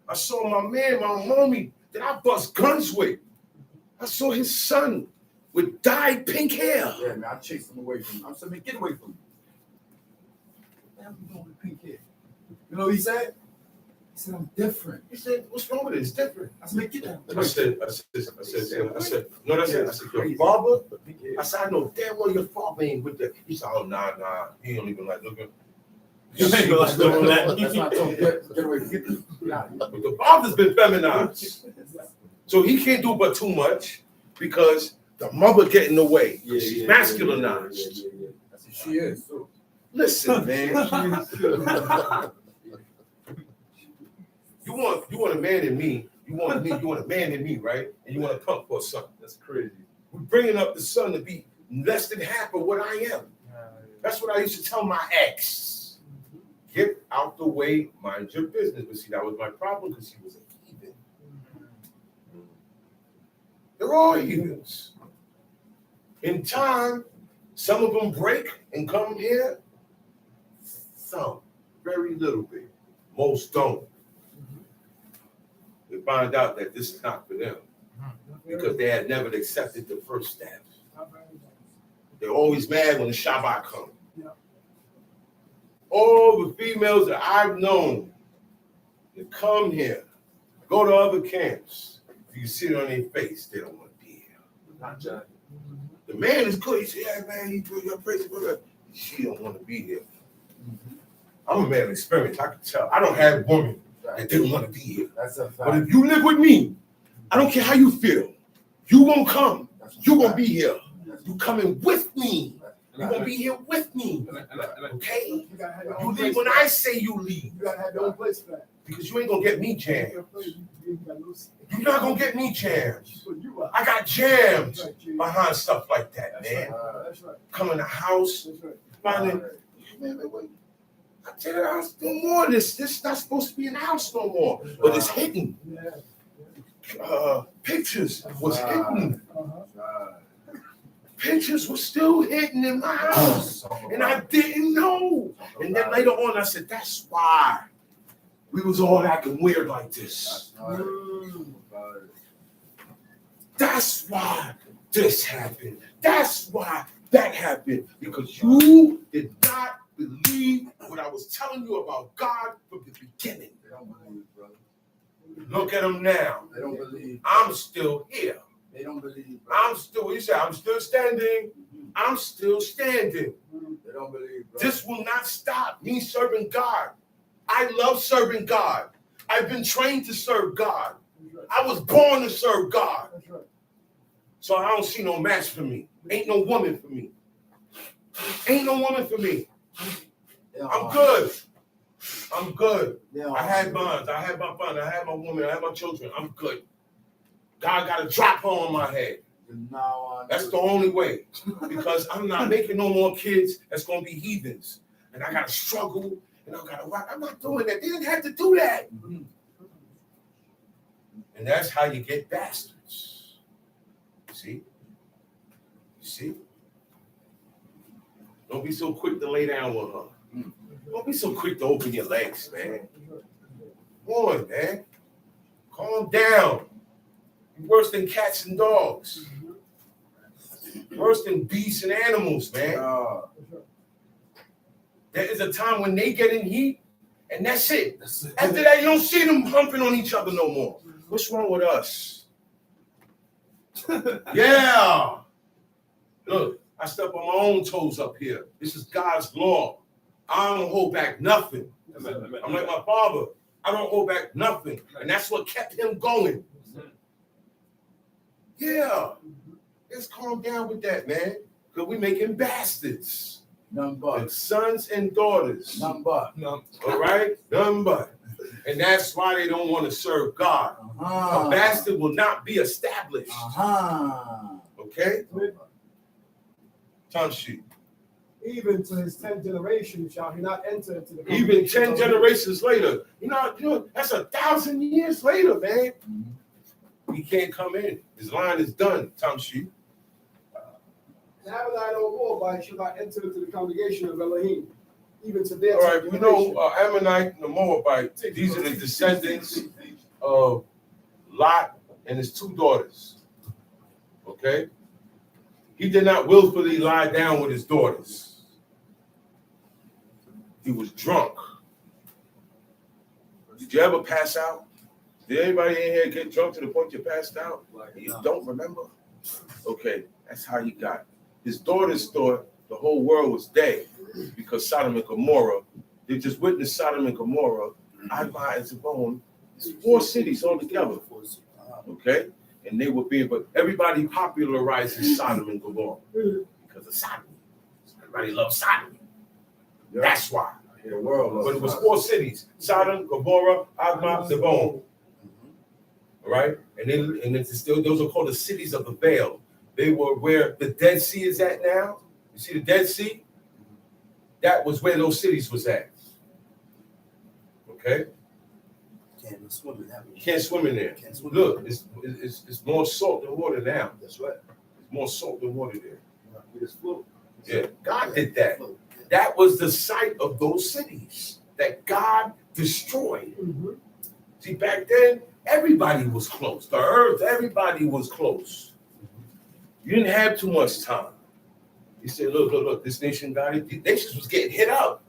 I saw my man, my homie, that I bust guns with. I saw his son with dyed pink hair. Yeah, man, I chased him away from him. I said, man, get away from me. What the hell you doing with pink hair? You know what he said? He said, I'm different. He said, "What's wrong with it? It's different." I said, man, get down. I said, your father? I said, I know damn well your father ain't with that. He said, oh, nah, he don't even like looking. That's why I told him, get away from me. But the father's been feminized. So he can't do but too much because the mother getting away. She's masculinized. She is. So. Listen, man. You want a man in me. You want a man in me, right? And you want to pump for a son. That's crazy. We're bringing up the son to be less than half of what I am. That's what I used to tell my ex. Get out the way, mind your business. But see, that was my problem because he was a heathen. They're all heathens. In time, some of them break and come here. Some, very little bit. Most don't. They find out that this is not for them because they had never accepted the first step. They're always mad when the Shabbat comes. All the females that I've known that come here, go to other camps, if you see it on their face, they don't want to be here. Not Johnny. The man is good. He said, yeah, man, you're crazy. She don't want to be here. I'm a man of experience. I can tell. I don't have women that didn't want to be here. That's a fact. But if you live with me, I don't care how you feel. You won't come. You won't be here. You coming with me. You won't be here with me. Okay? You leave when I say you leave. You gotta have your own place for that. Because you ain't gonna get me jammed. You're not gonna get me jammed. I got jammed behind stuff like that, man. That's right. Come in the house, That's right. finding, man, wait. I tell you, the house no more. This is not supposed to be in the house no more. But it's hidden. Yeah. Pictures was hidden. Uh-huh. Pictures were still hidden in my house. And I didn't know. And then later on, I said, that's why we was all acting weird like this. That's why this happened. That's why that happened. Because you did not believe what I was telling you about God from the beginning. They don't believe, brother. Look at them now. They don't believe. I'm still here. They don't believe, brother. I'm still, you say, I'm still standing. I'm still standing. They don't believe, brother. This will not stop me serving God. I love serving God. I've been trained to serve God. I was born to serve God. That's right. So I don't see no match for me. Ain't no woman for me. Ain't no woman for me. I'm good. I'm good. I had mine. I had my fun. I had my woman. I had my children. I'm good. God got a drop her on my head. That's the only way. Because I'm not making no more kids that's going to be heathens. And I got to struggle. And I got to work. I'm not doing that. They didn't have to do that. And that's how you get bastards. See? You see? Don't be so quick to lay down with her. Don't be so quick to open your legs, man. Come on, man. Calm down. You're worse than cats and dogs. Worse than beasts and animals, man. There is a time when they get in heat, and that's it. After that, you don't see them humping on each other no more. What's wrong with us? Yeah. Look, I step on my own toes up here. This is God's law. I don't hold back nothing. I'm like my father. I don't hold back nothing. And that's what kept him going. Yeah. Let's calm down with that, man. Because we're making bastards. None but. And sons and daughters. None but. All right? None but. And that's why they don't want to serve God. Uh-huh. A bastard will not be established. Uh-huh. Okay? Time sheet. Even to his 10th generation shall he not enter into the Even 10 congregation of generations later. You know, that's 1,000 years later, man. He can't come in. His line is done. Time sheet. the Ammonite or Moabite shall not enter into the congregation of Elohim, even to their All right, 10th we generation. know Ammonite and the Moabite, these are the descendants of Lot and his two daughters. Okay? He did not willfully lie down with his daughters. He was drunk. Did you ever pass out? Did anybody in here get drunk to the point you passed out? You don't remember? Okay, that's how he got. His daughters thought the whole world was dead because Sodom and Gomorrah, they just witnessed Sodom and Gomorrah, Admah and Zebon, 4 cities all together. Okay? And they were being, but everybody popularizes Sodom and Gomorrah because of Sodom. Everybody loves Sodom. That's why. The world, But it was 4 cities: Sodom, Gomorrah, Admah, Zebon. All right, and it's still, those are called the cities of the veil. They were where the Dead Sea is at now. You see the Dead Sea? That was where those cities was at. Okay, Can't swim in that. you can't swim in there. Can't swim. Look, it's more salt than water now. That's right. It's more salt than water there. We just float. Yeah, God did that. That was the site of those cities that God destroyed. Mm-hmm. See, back then, everybody was close. The earth, everybody was close. You didn't have too much time. He said, look, this nation got it. The nations was getting hit up.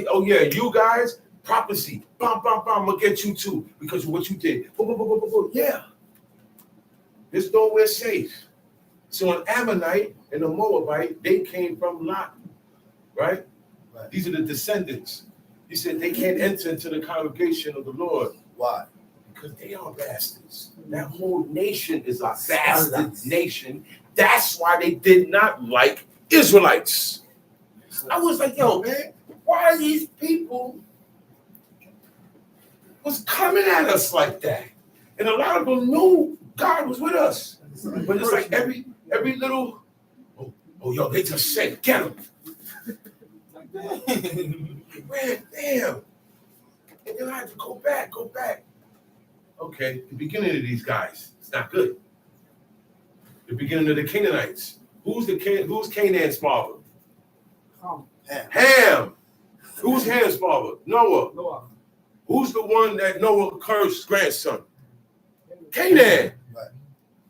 Oh, yeah, you guys, prophecy. Bam, bam, bam, I'm going to get you too because of what you did. Boom, boom, boom, boom, boom, boom. Yeah. There's nowhere safe. So an Ammonite and a Moabite, they came from Lot. Right? These are the descendants. He said they can't enter into the congregation of the Lord. Why? Because they are bastards. That whole nation is a bastard nation. That's why they did not like Israelites. I was like, yo, man, why are these people was coming at us like that? And a lot of them knew God was with us. But it's like every little, oh, yo, they just said, get them. Man, damn. And then I had to go back. Okay, the beginning of these guys, it's not good. The beginning of the Canaanites. Who's Canaan's father? Ham. Who's Ham's father? Noah. Who's the one that Noah cursed grandson? Canaan. Right.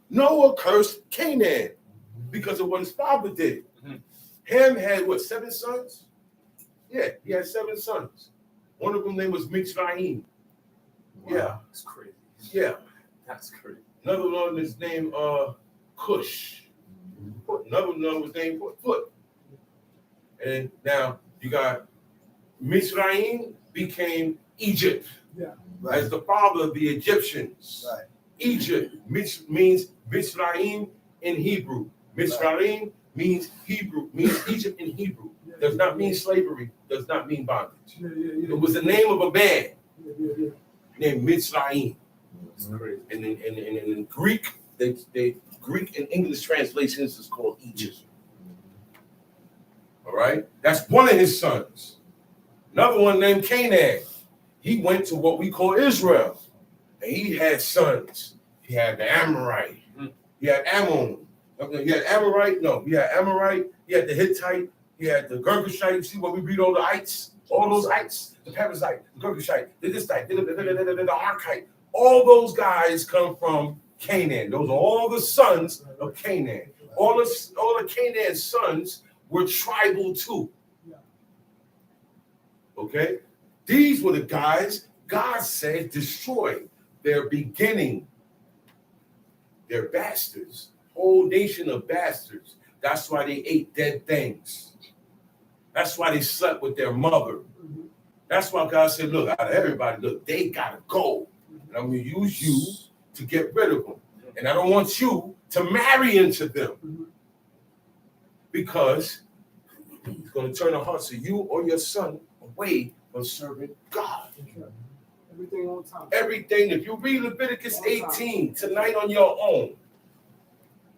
Noah cursed Canaan because of what his father did. Ham had 7 sons? Yeah, he had 7 sons. One of them name was Mitzrayim. Wow, Yeah. that's crazy. Yeah. That's crazy. Another one is named Cush. Another one was named Foot. And now you got Mitzrayim became Egypt. Yeah. As the father of the Egyptians. Right. Egypt means Mitzrayim in Hebrew. Mitzrayim means Egypt in Hebrew. Does not mean slavery, does not mean bondage. It was the name of a man named Mitzrayim. And in Greek, they Greek and English translations is called Egypt. All right? That's one of his sons. Another one named Canaan. He went to what we call Israel. And he had sons. He had the Amorite. He had Ammon. He had Amorite. No, he had Amorite. He had the Hittite. He had the Girgashite. You see when we read all the ites, all those ites, the Perizzite, the Girgashite, the Histite, the Archite. All those guys come from Canaan. Those are all the sons of Canaan. All the Canaan's sons were tribal too. Okay? These were the guys God said destroy their beginning. They're bastards. Whole nation of bastards. That's why they ate dead things. That's why they slept with their mother. That's why God said, look, out of everybody, look, they gotta go. And I'm gonna use you to get rid of them. And I don't want you to marry into them. Because He's going to turn the hearts of you or your son away from serving God. Everything on time. Everything. If you read Leviticus 18 tonight on your own,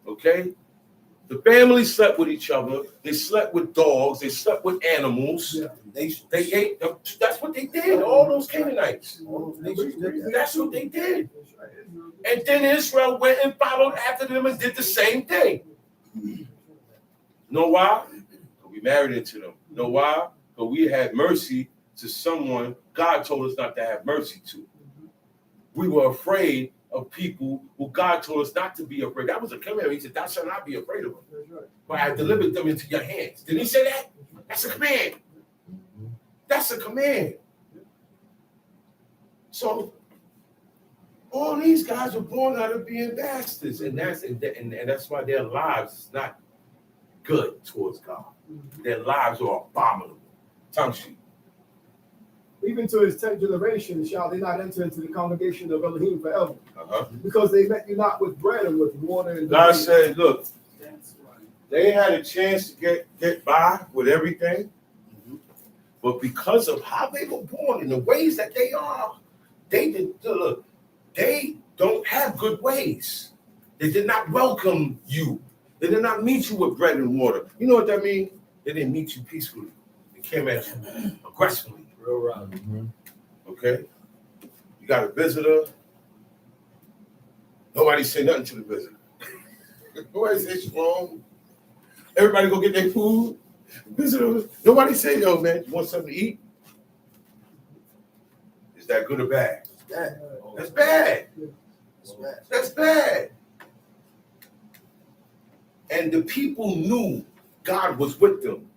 okay? The family slept with each other. They slept with dogs. They slept with animals. Yeah. They ate. That's what they did. All those Canaanites. All those nations did that. That's what they did. And then Israel went and followed after them and did the same thing. Know why? Because we married into them. Know why? Because we had mercy to someone God told us not to have mercy to. We were afraid of people who God told us not to be afraid. That was a command. He said, thou shalt not be afraid of them. But I delivered them into your hands. Didn't he say that? That's a command. That's a command. So all these guys were born out of being bastards, and that's why their lives is not good towards God. Their lives are abominable. Tongue sheet. Even to his 10th generation shall they not enter into the congregation of Elohim forever, because they met you not with bread and with water. And God said, look, That's right. they had a chance to get by with everything, but because of how they were born and the ways that they are, they don't have good ways. They did not welcome you. They did not meet you with bread and water. You know what that means? They didn't meet you peacefully. They came at you aggressively. Real right. Okay? You got a visitor. Nobody say nothing to the visitor. Nobody say strong. Everybody go get their food. Visitor. Nobody say, yo, man, you want something to eat? Is that good or bad? That's bad. That's bad. And the people knew God was with them.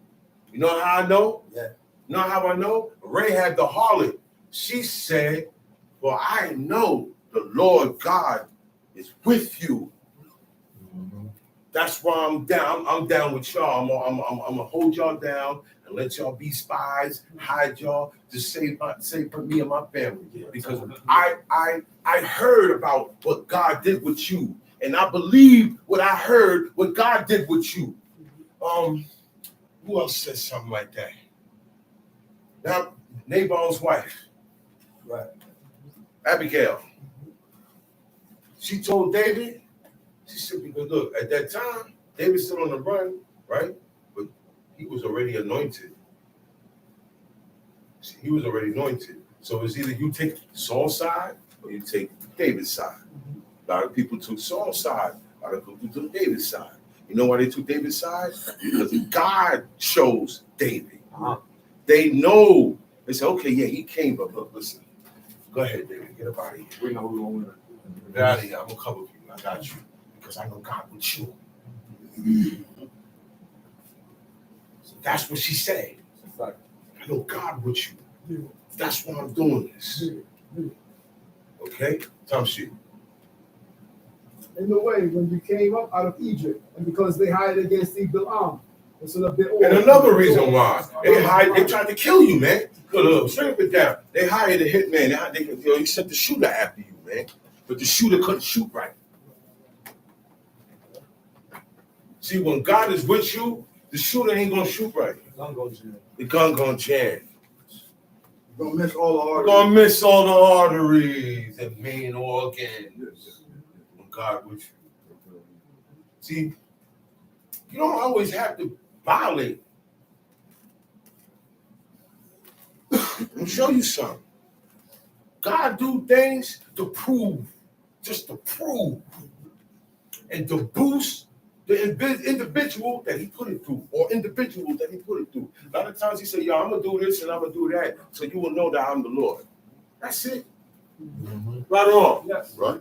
You know how I know? Yeah. You know how I know? Rahab the harlot. She said, well, I know the Lord God is with you. That's why I'm down. I'm down with y'all. I'm gonna hold y'all down and let y'all be spies, hide y'all to save for me and my family. Because I heard about what God did with you, and I believe what I heard what God did with you. Who else said something like that? Now, Nabal's wife, Right. Abigail. She told David. She said, because look, at that time, David's still on the run, right? But he was already anointed. He was already anointed. So it's either you take Saul's side or you take David's side. A lot of people took Saul's side. A lot of people took David's side. You know why they took David's side? Because God chose David. They know. They say, okay, yeah, he came, but look, listen. Go ahead, David. Get up out of here. We know who won. Get out of here. I'm going to cover you. I got you. Because I know God with you. So that's what she said. I know God with you. That's why I'm doing this. Okay? Tom sheet. In the way when you came up out of Egypt, and because they hired against the Balaam, And another reason why they tried to kill you, man. Look, straight it down. They hired a hitman. He sent the shooter after you, man. But the shooter couldn't shoot right. See, when God is with you, the shooter ain't gonna shoot right. The gun gonna jam. You're gonna miss all the We're arteries. gonna miss all the arteries and main organs. When God with you. See, you don't always have to violate. I'll show you something. God do things to prove, just to prove, and to boost the individual that he put it through, or individuals that he put it through. A lot of times he said, yo, I'm gonna do this and I'm gonna do that, so you will know that I'm the Lord. That's it. Right on. Yes. Right?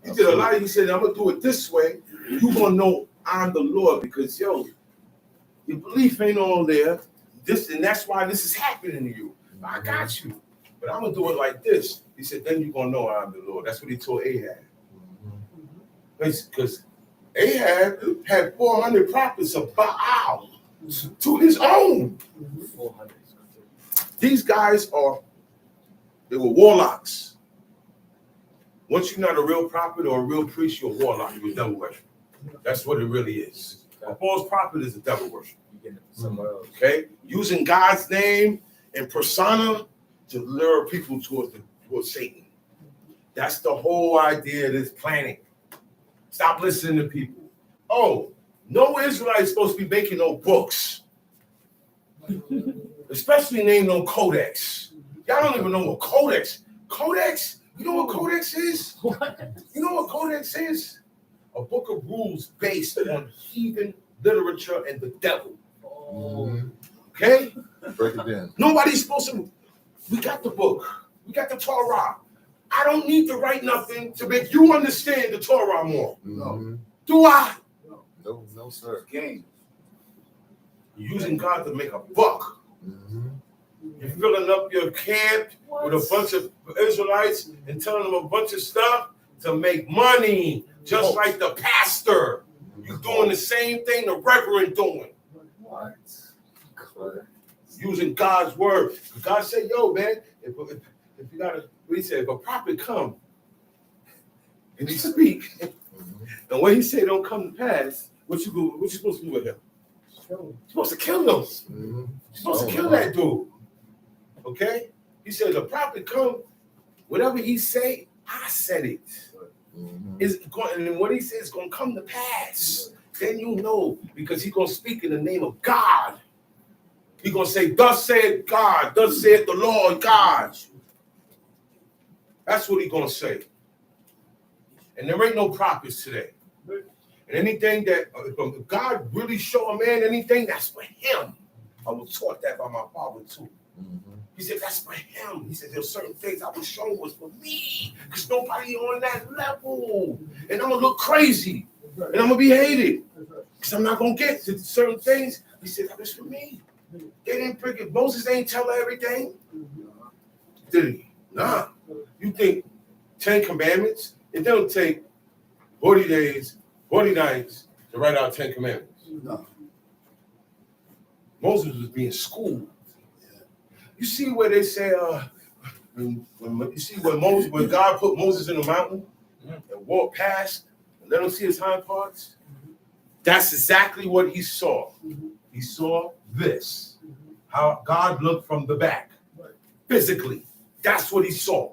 He did a lot. He said, I'm gonna do it this way. You gonna know I'm the Lord, because yo, your belief ain't all there. And that's why this is happening to you. I got you, but I'm gonna do it like this. He said, then you're gonna know I'm the Lord. That's what he told Ahab. Because Ahab had 400 prophets of Baal to his own. 400. These guys they were warlocks. Once you're not a real prophet or a real priest, you're a warlock. You're devil worship. That's what it really is. A false prophet is a devil worshiper. You getting it from somewhere else. Okay? Using God's name and persona to lure people towards Satan. That's the whole idea of this planet. Stop listening to people. Oh, no Israelite is supposed to be making no books. Especially named no codex. Y'all don't even know what codex. Codex? You know what codex is? You know what codex is? A book of rules based on heathen literature and the devil. Okay? Break it down. Nobody's supposed to. We got the book. We got the Torah. I don't need to write nothing to make you understand the Torah more. Mhm. Do I? No, sir. Game. You're using God to make a buck. Mhm. You're filling up your camp with a bunch of Israelites and telling them a bunch of stuff to make money, just like the pastor. You're doing the same thing the reverend doing. What? Using God's word. God said, yo, man, if you gotta, what he said, if a prophet come and he speak, and what he say don't come to pass, what you supposed to do with him? You're supposed to kill him. Mhm. You're supposed to kill that dude. Okay? He said, the prophet come, whatever he say, I said it. Mhm. It's going, and what he says is going to come to pass. Then you know, because he's going to speak in the name of God. He's going to say, thus saith God, thus saith the Lord God. That's what he's going to say. And there ain't no prophets today. And anything that, if God really show a man anything, that's for him. I was taught that by my father too. Mhm. He said, that's for him. He said, there's certain things I was shown was for me. Because nobody on that level. And I'm going to look crazy. And I'm going to be hated. Because I'm not going to get to certain things. He said, that was for me. They didn't pick it. Moses ain't tell her everything. Did he? Nah. You think 10 commandments? It don't take 40 days, 40 nights to write out 10 commandments. No. Moses was being schooled. You see where they say, you see when God put Moses in the mountain and walked past and let him see his hind parts? That's exactly what he saw. He saw this, how God looked from the back, physically. That's what he saw.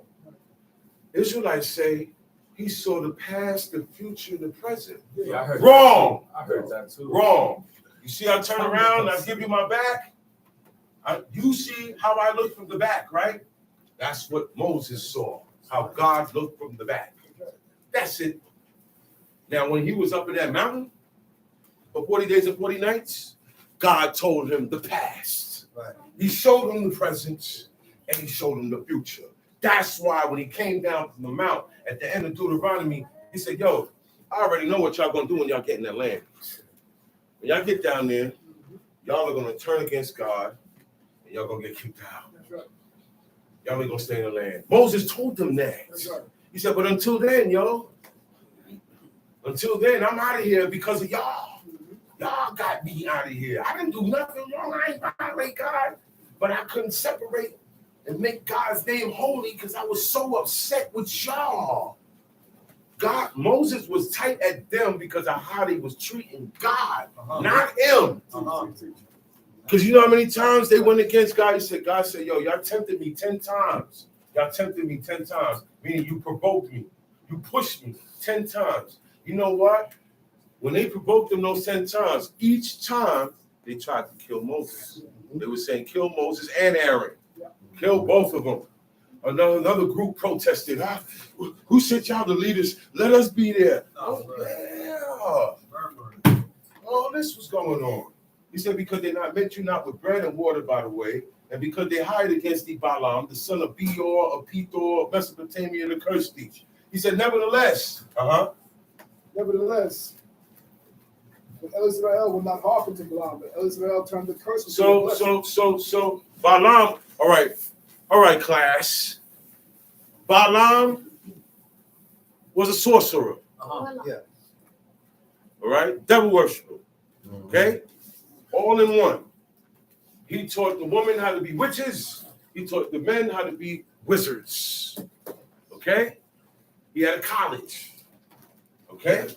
Israelites say he saw the past, the future, the present. Yeah, I heard Wrong. That. I heard that too. Wrong. You see, I turn around, I give you my back. You see how I look from the back, right? That's what Moses saw, how God looked from the back. That's it. Now, when he was up in that mountain for 40 days and 40 nights, God told him the past. Right. He showed him the present, and he showed him the future. That's why when he came down from the mount at the end of Deuteronomy, he said, yo, I already know what y'all going to do when y'all get in that land. When y'all get down there, y'all are going to turn against God, and y'all going to get kicked out. Y'all ain't going to stay in the land. Moses told them that. He said, but until then, until then, I'm out of here because of y'all. Y'all got me out of here. I didn't do nothing wrong. I ain't violate God, but I couldn't separate and make God's name holy because I was so upset with y'all. Moses was tight at them because of how they was treating God, not him. Because you know how many times they went against God? God said, yo, y'all tempted me 10 times. Y'all tempted me 10 times, meaning you provoked me. You pushed me 10 times. You know what? When they provoked him those 10 times, each time they tried to kill Moses. They were saying, kill Moses and Aaron. Kill both of them. Another group protested. Who sent y'all the leaders? Let us be there. Oh, yeah. All this was going on. He said, because they not met you not with bread and water, by the way, and because they hired against thee Balaam, the son of Beor, of Pethor, of Mesopotamia, to curse thee. He said, nevertheless, Nevertheless, Israel will not hearken to Balaam, but Israel turned the curse. So Balaam, all right, class. Balaam was a sorcerer. Yeah. All right, devil worshiper. Okay, all in one. He taught the women how to be witches. He taught the men how to be wizards. Okay, he had a college. Okay,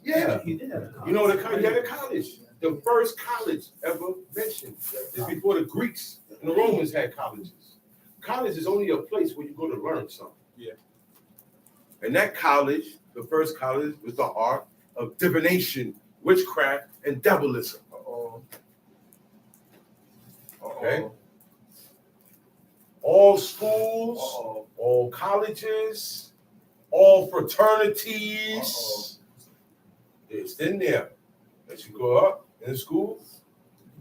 Yeah. He did have a You college. know, he had a college. The first college ever mentioned is before the Greeks and the Romans had colleges. College is only a place where you go to learn something. Yeah. And that college, the first college, was the art of divination, witchcraft, and devilism. Okay? All schools, all colleges, all fraternities. It's in there. As you go up in school,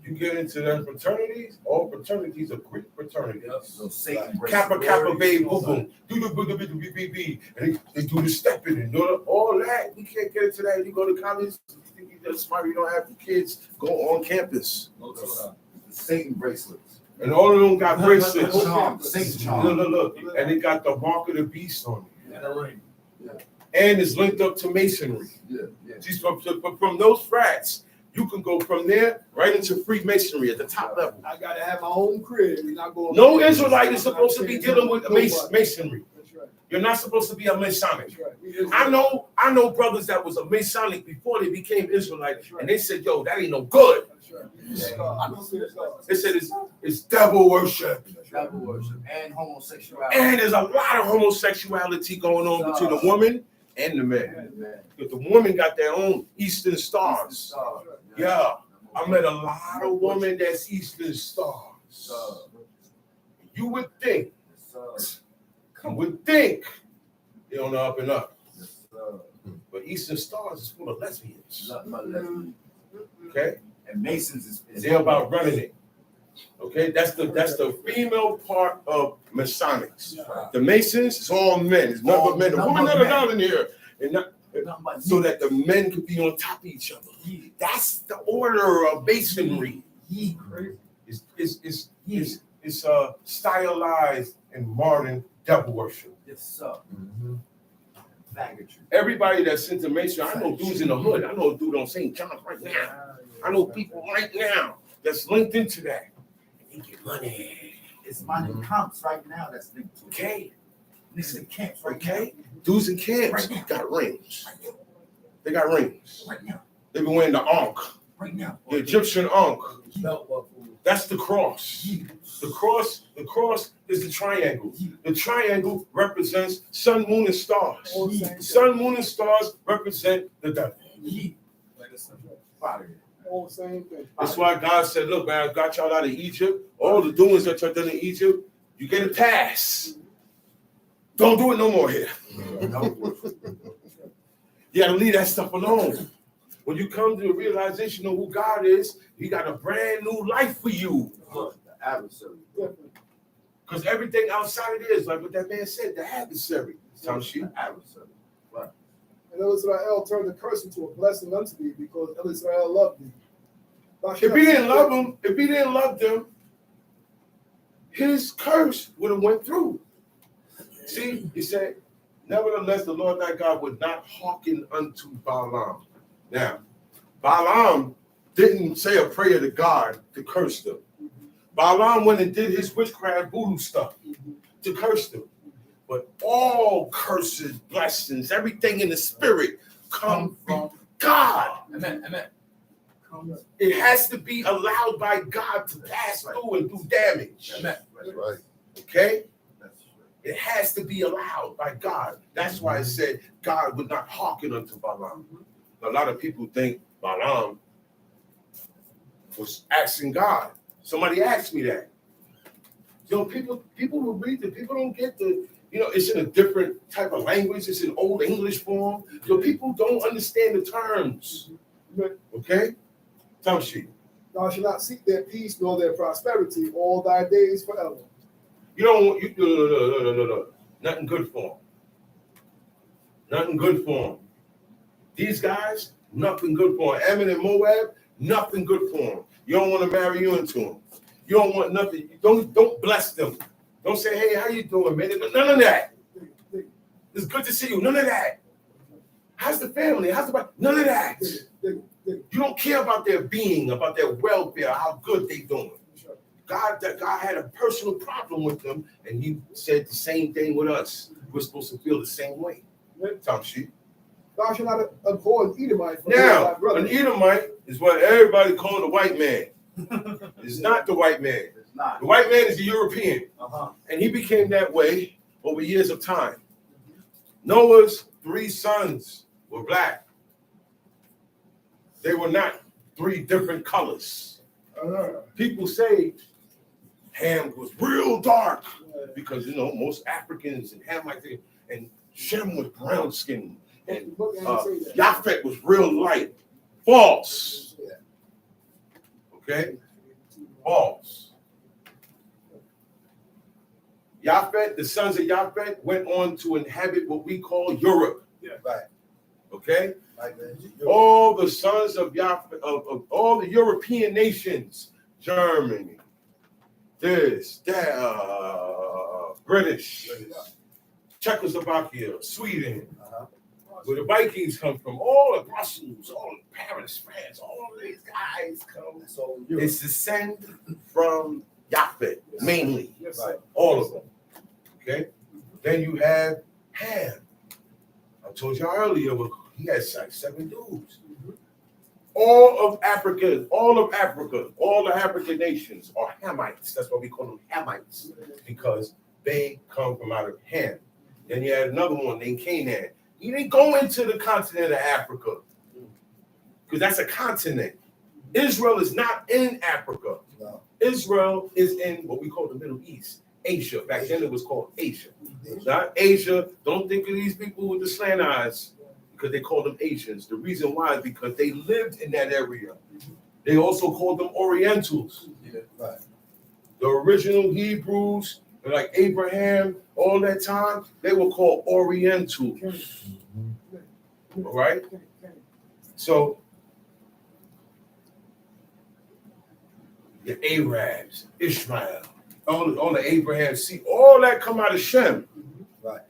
you get into them fraternities. All fraternities are Greek fraternities. So Satan Kappa Kappa Babe Boom Boom. And they do the stepping and all that. You can't get into that. You go to college, you think you're just smart, you don't have kids, go on campus. the Satan bracelets. And all of them got bracelets. Satan charm. Look. And they got the mark of the beast on it. And a ring. And it's linked up to masonry. Yeah. See, from those frats, you can go from there right into Freemasonry at the top level. I gotta have my own crib. We're not going. No Israelite is supposed to be dealing with masonry. That's right. You're not supposed to be a Masonic. That's right. I know brothers that was a Masonic before they became Israelite, and they said, "Yo, that ain't no good." That's right. I know They said it's devil worship, Devil worship and homosexuality. and there's a lot of homosexuality going on between the woman and the man. Man. Because the woman got their own Eastern stars. Yeah, I met a lot of women that's Eastern stars. You would think they're on the up and up. But Eastern Stars is full of lesbians. Okay? And Masons is They're about running it. Okay? That's the female part of Masonics. The Masons, it's all men. It's nothing but men. The women never down in here. And not, so that the men could be on top of each other. That's the order of masonry. It's stylized and modern devil worship. Yes, sir. Faggotry. Everybody that's into masonry, I know dudes in the hood. I know a dude on St. John's right now. I know people right now that's linked into that. And they get money. It's money camps right now that's linked to it. Okay. Niggas in camps right Okay. Dudes in camps got rings. They got rings. They been wearing the Ankh, Right now. the Egyptian Ankh. That's the cross. The cross is the triangle. The triangle represents sun, moon, and stars. Sun, moon, and stars represent the devil. All the same thing. That's why God said, look, man, I got y'all out of Egypt. All the doings that y'all done in Egypt, you get a pass. Don't do it no more here. You gotta leave that stuff alone. When you come to the realization of who God is, He got a brand new life for you. The adversary. Because everything outside it is, like what that man said, the adversary. Some shit. The adversary. And Israel turned the curse into a blessing unto thee because Israel loved thee. If he didn't love them, his curse would have went through. See, he said, nevertheless, the Lord thy God would not hearken unto Balaam. Now, Balaam didn't say a prayer to God to curse them. Balaam went and did his witchcraft voodoo stuff to curse them. But all curses, blessings, everything in the spirit come from God. Amen. It has to be allowed by God to pass through and do damage. Amen. That's right. Okay? It has to be allowed by God. That's why it said God would not hearken unto Balaam. A lot of people think Balaam was asking God. Somebody asked me that. You know, people will read it. People don't get the, it's in a different type of language. It's in Old English form. So people don't understand the terms. Okay? Tell she. Thou shalt not seek their peace nor their prosperity all thy days forever. You don't want, no. Nothing good for them. Nothing good for them. These guys, nothing good for them. Ammon and Moab, nothing good for them. You don't want to marry you into them. You don't want nothing. Don't bless them. Don't say, hey, how you doing, man? None of that. It's good to see you. None of that. How's the family? How's the body? None of that. You don't care about their being, about their welfare, how good they doing. God had a personal problem with them, and He said the same thing with us. We're supposed to feel the same way. Tom Sheep. Thou shalt not abhor an Edomite. For Now, thy brother. an Edomite is what everybody call the white man. It's not the white man. It's not. The white man is the European. Uh-huh. And he became that way over years of time. Noah's 3 sons were black. They were not 3 different colors. People say Ham was real dark because, you know, most Africans and Hamites and Shem was brown skinned and Japhet was real light. False. Okay? False. Japhet, the sons of Japhet, went on to inhabit what we call Europe. Yeah. Right. Okay? Right. All the sons of Japhet, of all the European nations, Germany, this, that, British, Czechoslovakia, Sweden, where the Vikings come from, all of Brussels, all of Paris, France, all of these guys come. It's descend from Japhet, mainly. Right. All of them. Okay? Then you have Ham. I told you earlier, he had like 7 dudes. All of Africa, all the African nations are Hamites. That's why we call them Hamites, because they come from out of Ham. Then you had another one named Canaan. He didn't go into the continent of Africa, because that's a continent. Israel is not in Africa. No. Israel is in what we call the Middle East, Asia. Back then it was called Asia. Not Asia. Don't think of these people with the slant eyes, because they call them Asians. The reason why is because they lived in that area. They also called them Orientals. Yeah. Right. The original Hebrews, like Abraham, all that time, they were called Orientals. All right? So, the Arabs, Ishmael, all the Abraham, see, all that come out of Shem. Right.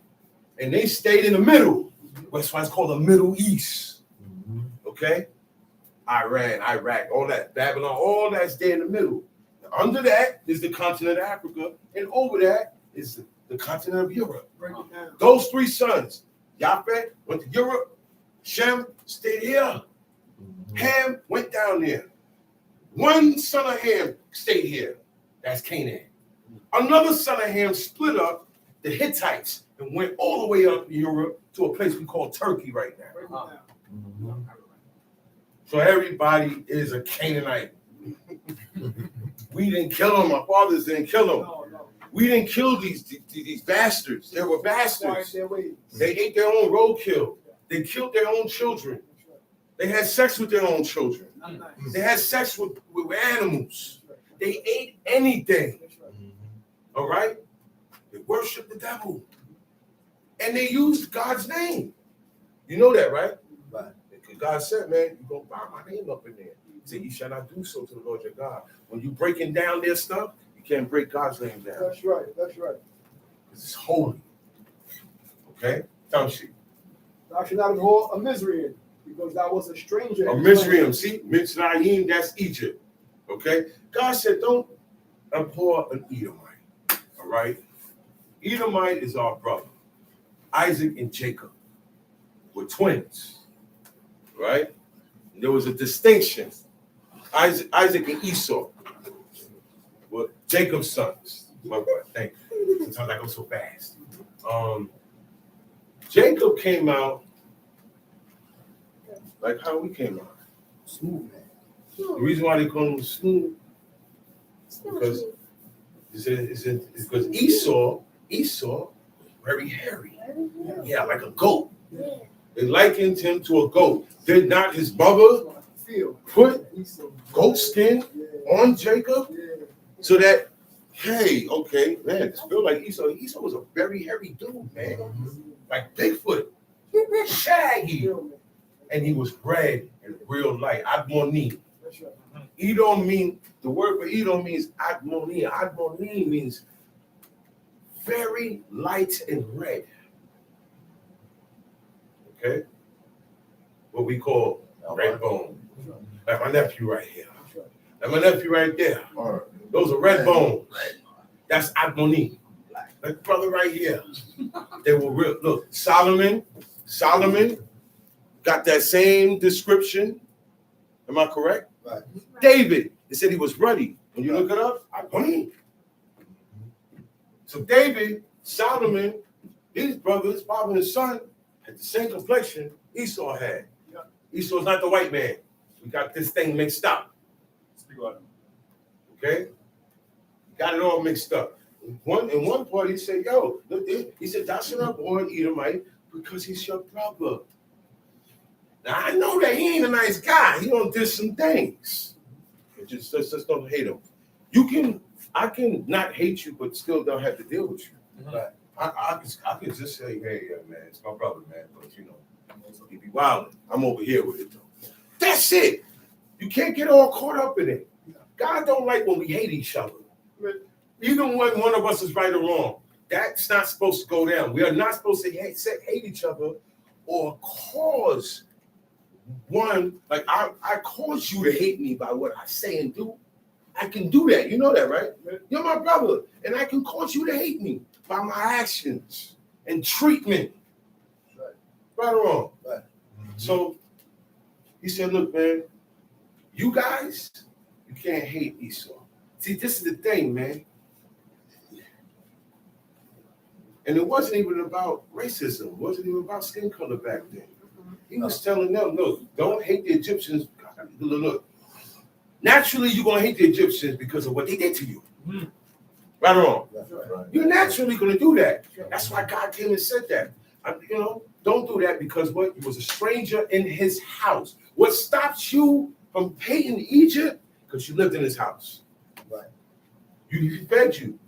And they stayed in the middle. That's why it's called the Middle East. Okay? Iran, Iraq, all that, Babylon, all that's there in the middle. Under that is the continent of Africa, and over that is the continent of Europe. Those 3 sons, Japhet went to Europe, Shem stayed here, Ham went down there. 1 son of Ham stayed here. That's Canaan. Another son of Ham split up the Hittites and went all the way up to Europe to a place we call Turkey right now. So everybody is a Canaanite. We didn't kill them. Our fathers didn't kill them. We didn't kill these bastards. They were bastards. They ate their own roadkill. They killed their own children. They had sex with their own children. They had sex with animals. They ate anything. All right? They worshiped the devil. And they used God's name. You know that, right? Right. Because God said, man, you're going to buy my name up in there. He said, you shall not do so to the Lord your God. When you breaking down their stuff, you can't break God's name down. That's right. That's right. It's holy. Okay? Tamshi. Thou shalt not abhor a Mizraim, because thou was a stranger. A Mizraim. See? Mitzrayim, that's Egypt. Okay? God said, don't abhor an Edomite. All right? Edomite is our brother. Isaac and Jacob were twins. Right? And there was a distinction. Isaac and Esau were Jacob's sons. My God, thank you. Sometimes I go so fast. Jacob came out like how we came out. Smooth, man. The reason why they call him smooth because it's because Esau very hairy. Yeah, like a goat. They likened him to a goat. Did not his brother put goat skin on Jacob so that, hey, okay, man, it's feel like Esau. Esau was a very hairy dude, man. Like Bigfoot, shaggy. And he was red and real light. Admoni. Edom mean, the word for Edom means Admoni. Admoni means very light and red. Okay? What we call red bone. Like my nephew right here. Like my nephew right there. Those are red bones. That's Admoni. Like brother right here. They were real. Look, Solomon got that same description. Am I correct? Right. David, it said he was ready. When you look it up, I mean. So David, Solomon, his brother, his father and his son had the same complexion Esau had. Yeah. Esau's not the white man. We got this thing mixed up. Speak about it. Okay? Got it all mixed up. In one part, he said, yo, look, he said, thou shalt not born Edomite because he's your brother. Now, I know that he ain't a nice guy. He don't do some things. Just don't hate him. I can not hate you, but still don't have to deal with you. Right. I can just say, hey, man, it's my brother, man. But, he be wilding. I'm over here with it, though. That's it. You can't get all caught up in it. God don't like when we hate each other. Even when one of us is right or wrong. That's not supposed to go down. We are not supposed to hate each other or cause one, like I cause you to hate me by what I say and do. I can do that. You know that, right? You're my brother. And I can cause you to hate me by my actions and treatment. Right or wrong? Right. So he said, look, man, you guys, you can't hate Esau. See, this is the thing, man. And it wasn't even about racism. It wasn't even about skin color back then. He was telling them, look, don't hate the Egyptians. Look, naturally, you're going to hate the Egyptians because of what they did to you. Right or wrong? Right. You're naturally going to do that. That's why God came and said that. Don't do that because what? You was a stranger in his house. What stops you from hating Egypt? Because you lived in his house. Right. He fed you.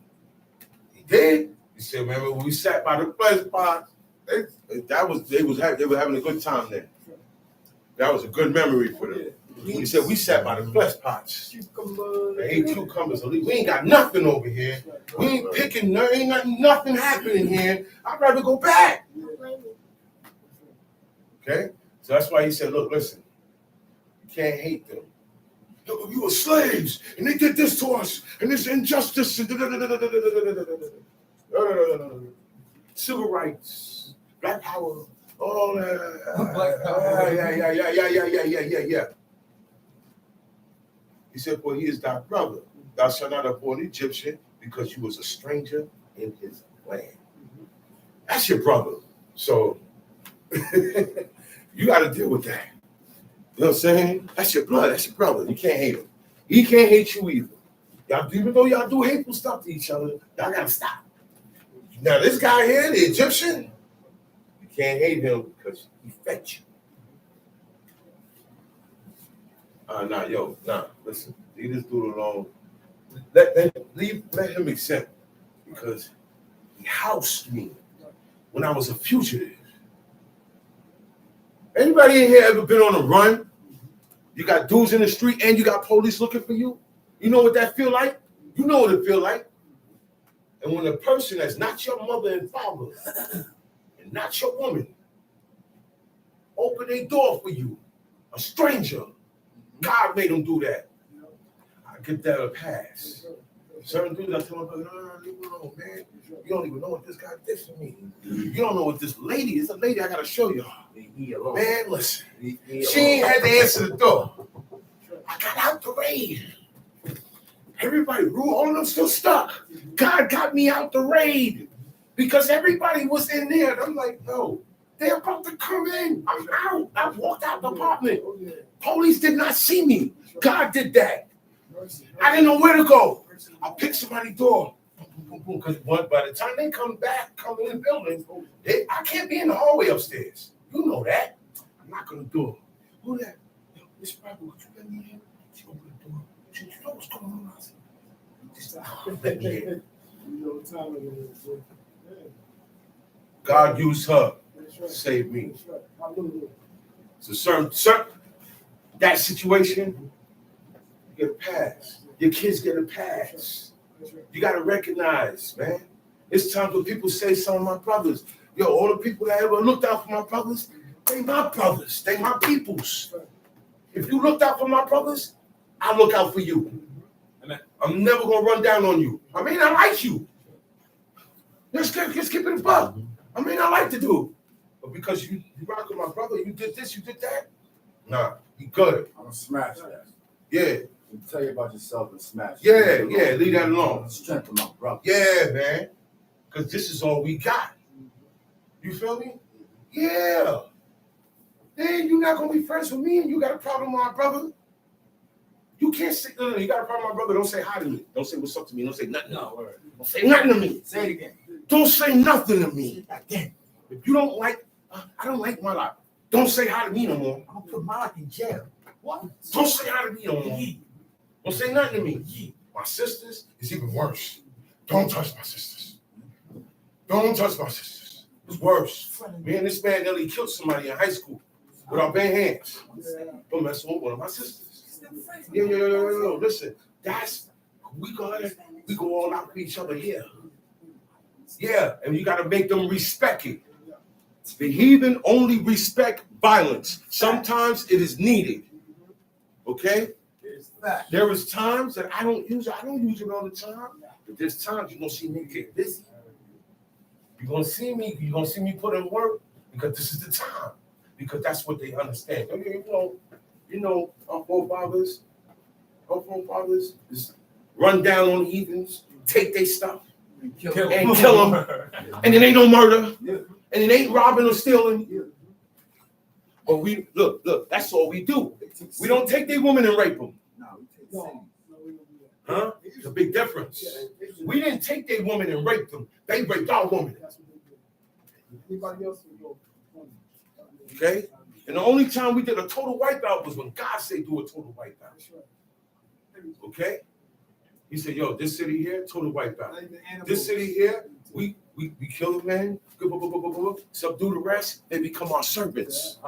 He did. He said, remember when we sat by the flesh pot, they were having a good time there. That was a good memory for them. He said we sat by the flesh pots. They ate cucumbers. We ain't got nothing over here. We ain't picking. Ain't got nothing happening here. I'd rather go back. Okay, so that's why he said, look, listen, you can't hate them. Look, we were slaves, and they did this to us, and this injustice, and civil rights, black power, all that. Black power. Yeah. He said, well, he is thy brother. Thou shalt not abhor an Egyptian because you was a stranger in his land. That's your brother. So you got to deal with that. You know what I'm saying? That's your blood. That's your brother. You can't hate him. He can't hate you either. Y'all, even though y'all do hateful stuff to each other, y'all got to stop. Now, this guy here, the Egyptian, you can't hate him because he fed you. Listen, leave this dude alone. Let him accept because he housed me when I was a fugitive. Anybody in here ever been on a run? You got dudes in the street and you got police looking for you? You know what that feel like? You know what it feel like. And when a person that's not your mother and father and not your woman open their door for you, a stranger, God made them do that. I get that a pass. Certain dudes, I tell them, no, leave me alone, man. You don't even know what this guy did for me. You don't know what this lady is. A lady I got to show y'all. Man, listen. She ain't had to answer the door. I got out the raid. Everybody, all of them still stuck. God got me out the raid because everybody was in there. And I'm like, no, they're about to come in. I'm out. I walked out the apartment. Police did not see me. God did that. I didn't know where to go. I picked somebody's door. Because by the time they come in the building, I can't be in the hallway upstairs. You know that. I'm not going to do it. Who that? Miss Piper, would you let me in? She opened the door. She said, you know what's going on? I said, let me in. God used her to save me. So certain that situation, you get a pass. Your kids get a pass. You got to recognize, man. It's times when people say some of my brothers, yo, all the people that ever looked out for my brothers, they my brothers. They my peoples. If you looked out for my brothers, I look out for you. And I'm never going to run down on you. I mean, I like you. Let's keep it a buck. I mean, I like to do. But because you rock with my brother, you did this, you did that. Nah, you good. I'm gonna smash that. Yeah, Tell you about yourself and smash. yeah, yeah. Leave that alone. Strength of my brother. Yeah, man. Because this is all we got. You feel me? Yeah. Then you're not gonna be friends with me and you got a problem with my brother. You can't say, no, you got a problem with my brother. Don't say hi to me. Don't say what's up to me. Don't say nothing. No. Don't say nothing to me. Say it again. Don't say nothing to me. Again. If you don't like, I don't like my life. Don't say hi to me no more. I'm gonna put my life in jail. What? Don't say hi to me no more. Don't say nothing to me. My sisters is even worse. Don't touch my sisters. Don't touch my sisters. It's worse. Me and this man nearly killed somebody in high school with our bare hands. Don't mess with one of my sisters. Yo. Listen, we go all out for each other here. Yeah, and you gotta make them respect it. The heathen only respect violence. Sometimes it is needed. Okay? There is times that I don't use it all the time. But there's times you're gonna see me get busy. You're gonna see me put in work because this is the time. Because that's what they understand. You know, our forefathers is run down on heathens, take their stuff, and kill them. And it ain't no murder. And it ain't robbing or stealing. But we look, that's all we do. We don't take their women and rape them. No. Huh? It's a big difference. We didn't take their woman and rape them. They raped our woman. That's what they did. Anybody else will go. Okay? And the only time we did a total wipeout was when God said do a total wipeout. Okay? He said, yo, this city here, total wipeout. This city here, we kill the man, subdue the rest, they become our servants.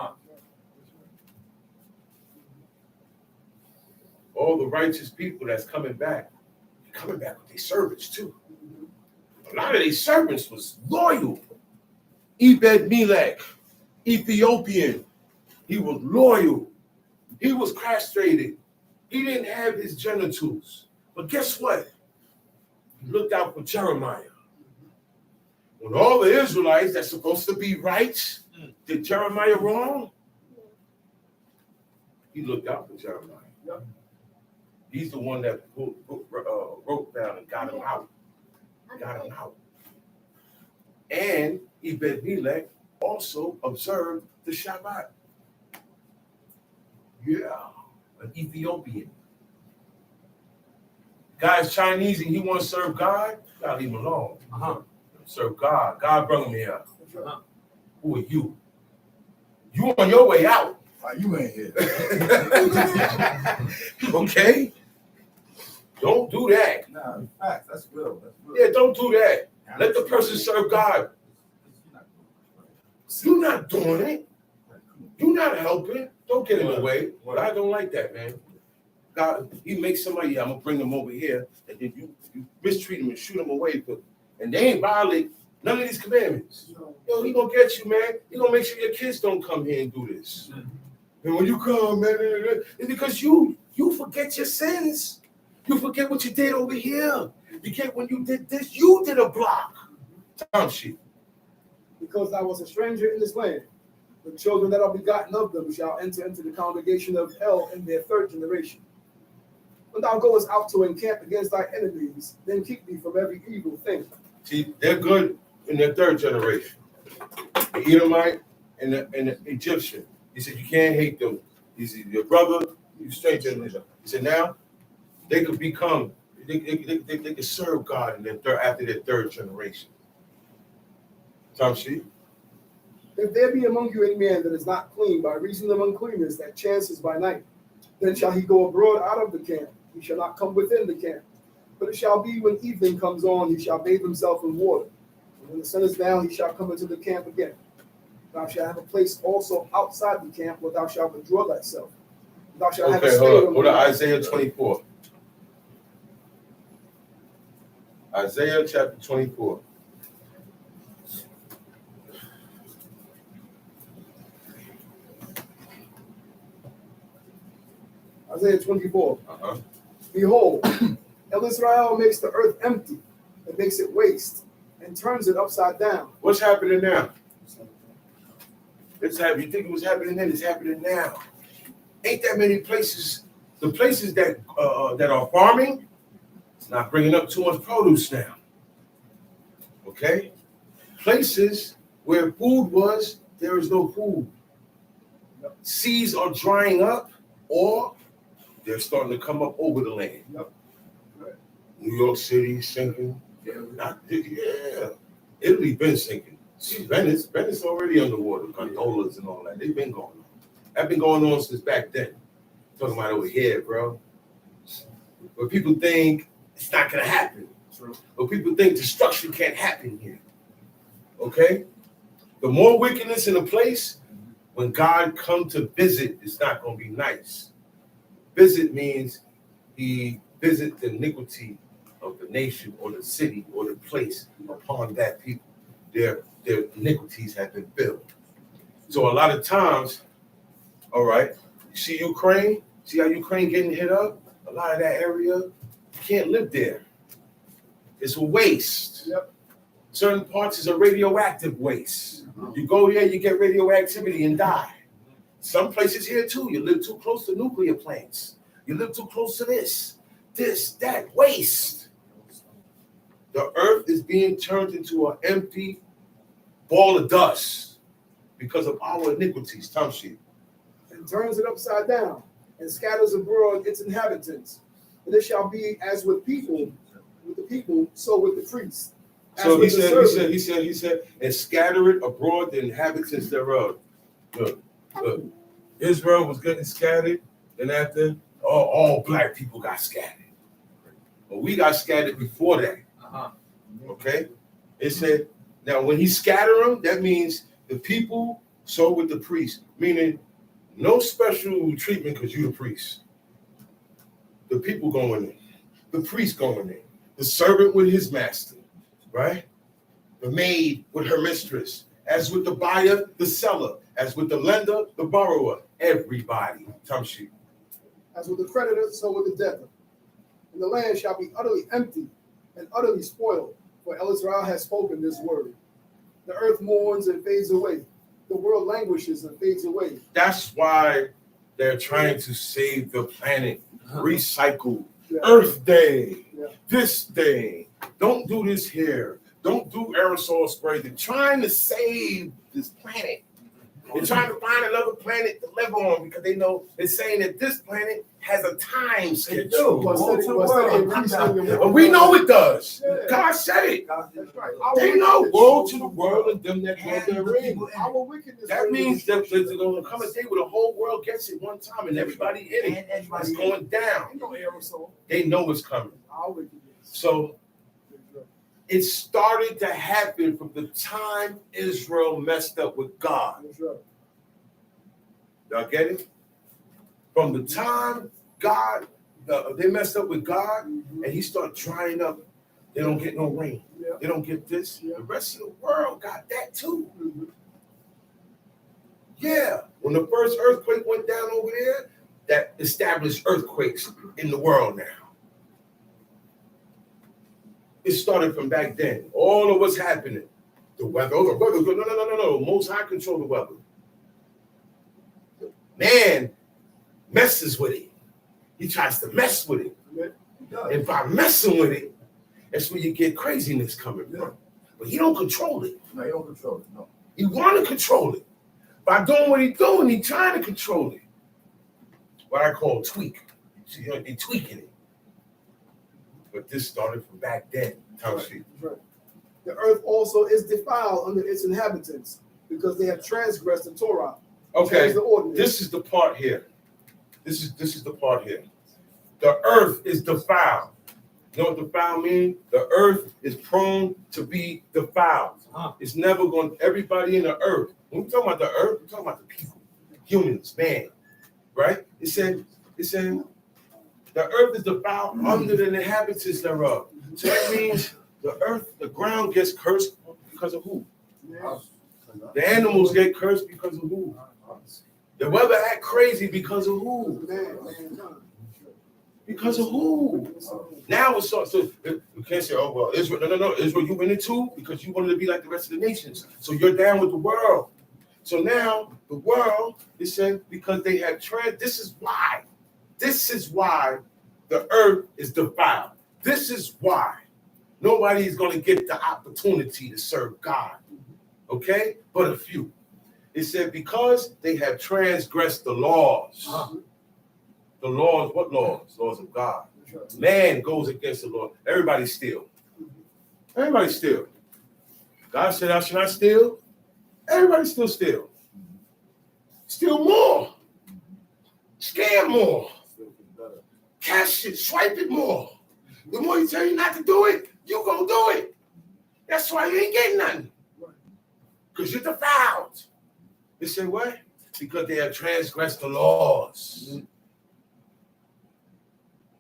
All the righteous people that's coming back with their servants too. A lot of these servants was loyal. Ebed-Melech, Ethiopian, he was loyal. He was castrated. He didn't have his genitals. But guess what? He looked out for Jeremiah. When all the Israelites that's supposed to be right did Jeremiah wrong, he looked out for Jeremiah. He's the one that wrote down and got him out. And Ebed-Melech also observed the Shabbat. Yeah, an Ethiopian. Guy's Chinese and he want to serve God, gotta leave him alone. Serve God. God brought him here. Who are you? You on your way out. You ain't here. Okay? Don't do that. Nah, facts. That's real. Yeah, don't do that. Let the person serve God. You're not doing it. You're not helping. Don't get in the way. God don't like that, man. God, he makes somebody, I'm going to bring them over here, and then you mistreat them and shoot them away. And they ain't violate none of these commandments. Yo, he going to get you, man. He going to make sure your kids don't come here and do this. And when you come, man, it's because you forget your sins. You forget what you did over here. You get when you did this, you did a block. Time sheet. Because I was a stranger in this land, the children that are begotten of them shall enter into the congregation of hell in their third generation. When thou goest out to encamp against thy enemies, then keep thee from every evil thing. See, they're good in their third generation. The Edomite and the Egyptian. He said, you can't hate them. He said, your brother, you stranger in Israel. He said, now they could become, they could serve God in after their third generation. Tom sheet. If there be among you any man that is not clean by reason of uncleanness that chances by night, then shall he go abroad out of the camp. He shall not come within the camp. But it shall be when evening comes on, he shall bathe himself in water. And when the sun is down, he shall come into the camp again. Thou shalt have a place also outside the camp where thou shalt withdraw thyself. Thou shalt have a stay. Hold on. Isaiah 24. Isaiah chapter 24. Isaiah 24. Behold, El Israel makes the earth empty and makes it waste and turns it upside down. What's happening now? It's happening. You think it was happening then? It's happening now. Ain't that many places? The places that are farming, it's not bringing up too much produce now. Okay, places where food was, there is no food. Seas are drying up, or they're starting to come up over the land. New York City sinking. Yeah. Italy been sinking. See, Venice already underwater. Gondolas and all that. They've been going on. That's been going on since back then. Talking about over here, bro. But people think it's not gonna happen. But people think destruction can't happen here. Okay? The more wickedness in a place, when God come to visit, it's not gonna be nice. Visit means he visit the iniquity of the nation or the city or the place upon that people. Their iniquities have been filled. So a lot of times, all right, you see Ukraine, see how Ukraine getting hit up? A lot of that area, you can't live there. It's a waste. Yep. Certain parts is a radioactive waste. You go there, you get radioactivity and die. Some places here too, you live too close to nuclear plants. You live too close to this, that, waste. The earth is being turned into an empty ball of dust because of our iniquities, Tamshi. And turns it upside down and scatters abroad its inhabitants. And it shall be as with the people, so with the priests. So he said, and scatter it abroad the inhabitants thereof. Look, Israel was getting scattered, and after all black people got scattered. But we got scattered before that. Okay? It said, now when he scattered them, that means the people, so with the priests, meaning no special treatment because you the priest. The people going in, the priest going in, the servant with his master, right? The maid with her mistress, as with the buyer, the seller, as with the lender, the borrower, everybody. Tamshi. As with the creditor, so with the debtor. And the land shall be utterly empty and utterly spoiled, for Elizrael has spoken this word. The earth mourns and fades away. The world languishes and fades away. That's why they're trying to save the planet. Recycle. Earth Day. This day. Don't do this here. Don't do aerosol spray. They're trying to save this planet. They're trying to find another planet to live on because they know it's saying that this planet has a time schedule. And we know it does. God said it. That's right. They know. Woe to the world and them that have their reign. Our wickedness. That means that there's going to come a day where the whole world gets it one time and everybody in it. It's going down. They know it's coming. Our wickedness. So it started to happen from the time Israel messed up with God. That's right. Y'all get it? From the time God, they messed up with God, and he started drying up. They don't get no rain. Yeah. They don't get this. Yeah. The rest of the world got that too. Yeah. When the first earthquake went down over there, that established earthquakes in the world now. It started from back then. All of what's happening. The weather. No. Most High control the weather. Man messes with it. He tries to mess with it. And by messing with it, that's where you get craziness coming from. But he don't control it. No, you don't control it. No. He want to control it. By doing what he's doing, he's trying to control it. What I call tweak. See, they're tweaking it. But this started from back then. Right. The earth also is defiled under its inhabitants because they have transgressed the Torah. Okay, this is the part here. This is the part here. The earth is defiled. You know what defiled means? The earth is prone to be defiled. It's never going. Everybody in the earth. When we're talking about the earth, we're talking about the people, humans, man. Right? It said. The earth is defiled under the inhabitants thereof. So that means the earth, the ground gets cursed because of who? The animals get cursed because of who? The weather act crazy because of who? Because of who? Now it's so you can't say, oh well, Israel. No. Israel, you in it too because you wanted to be like the rest of the nations. So you're down with the world. So now the world, it said, because they have this is why the earth is defiled. This is why nobody is going to get the opportunity to serve God, okay? But a few. It said because they have transgressed the laws. The laws, what laws? Laws of God. Man goes against the law. Everybody steal. Everybody steal. God said, I should not steal. Everybody still steal. Steal more. Scam more. Cash it, swipe it more. The more you tell you not to do it, you gonna do it. That's why you ain't getting nothing. Because you're defiled. They say what? Because they have transgressed the laws.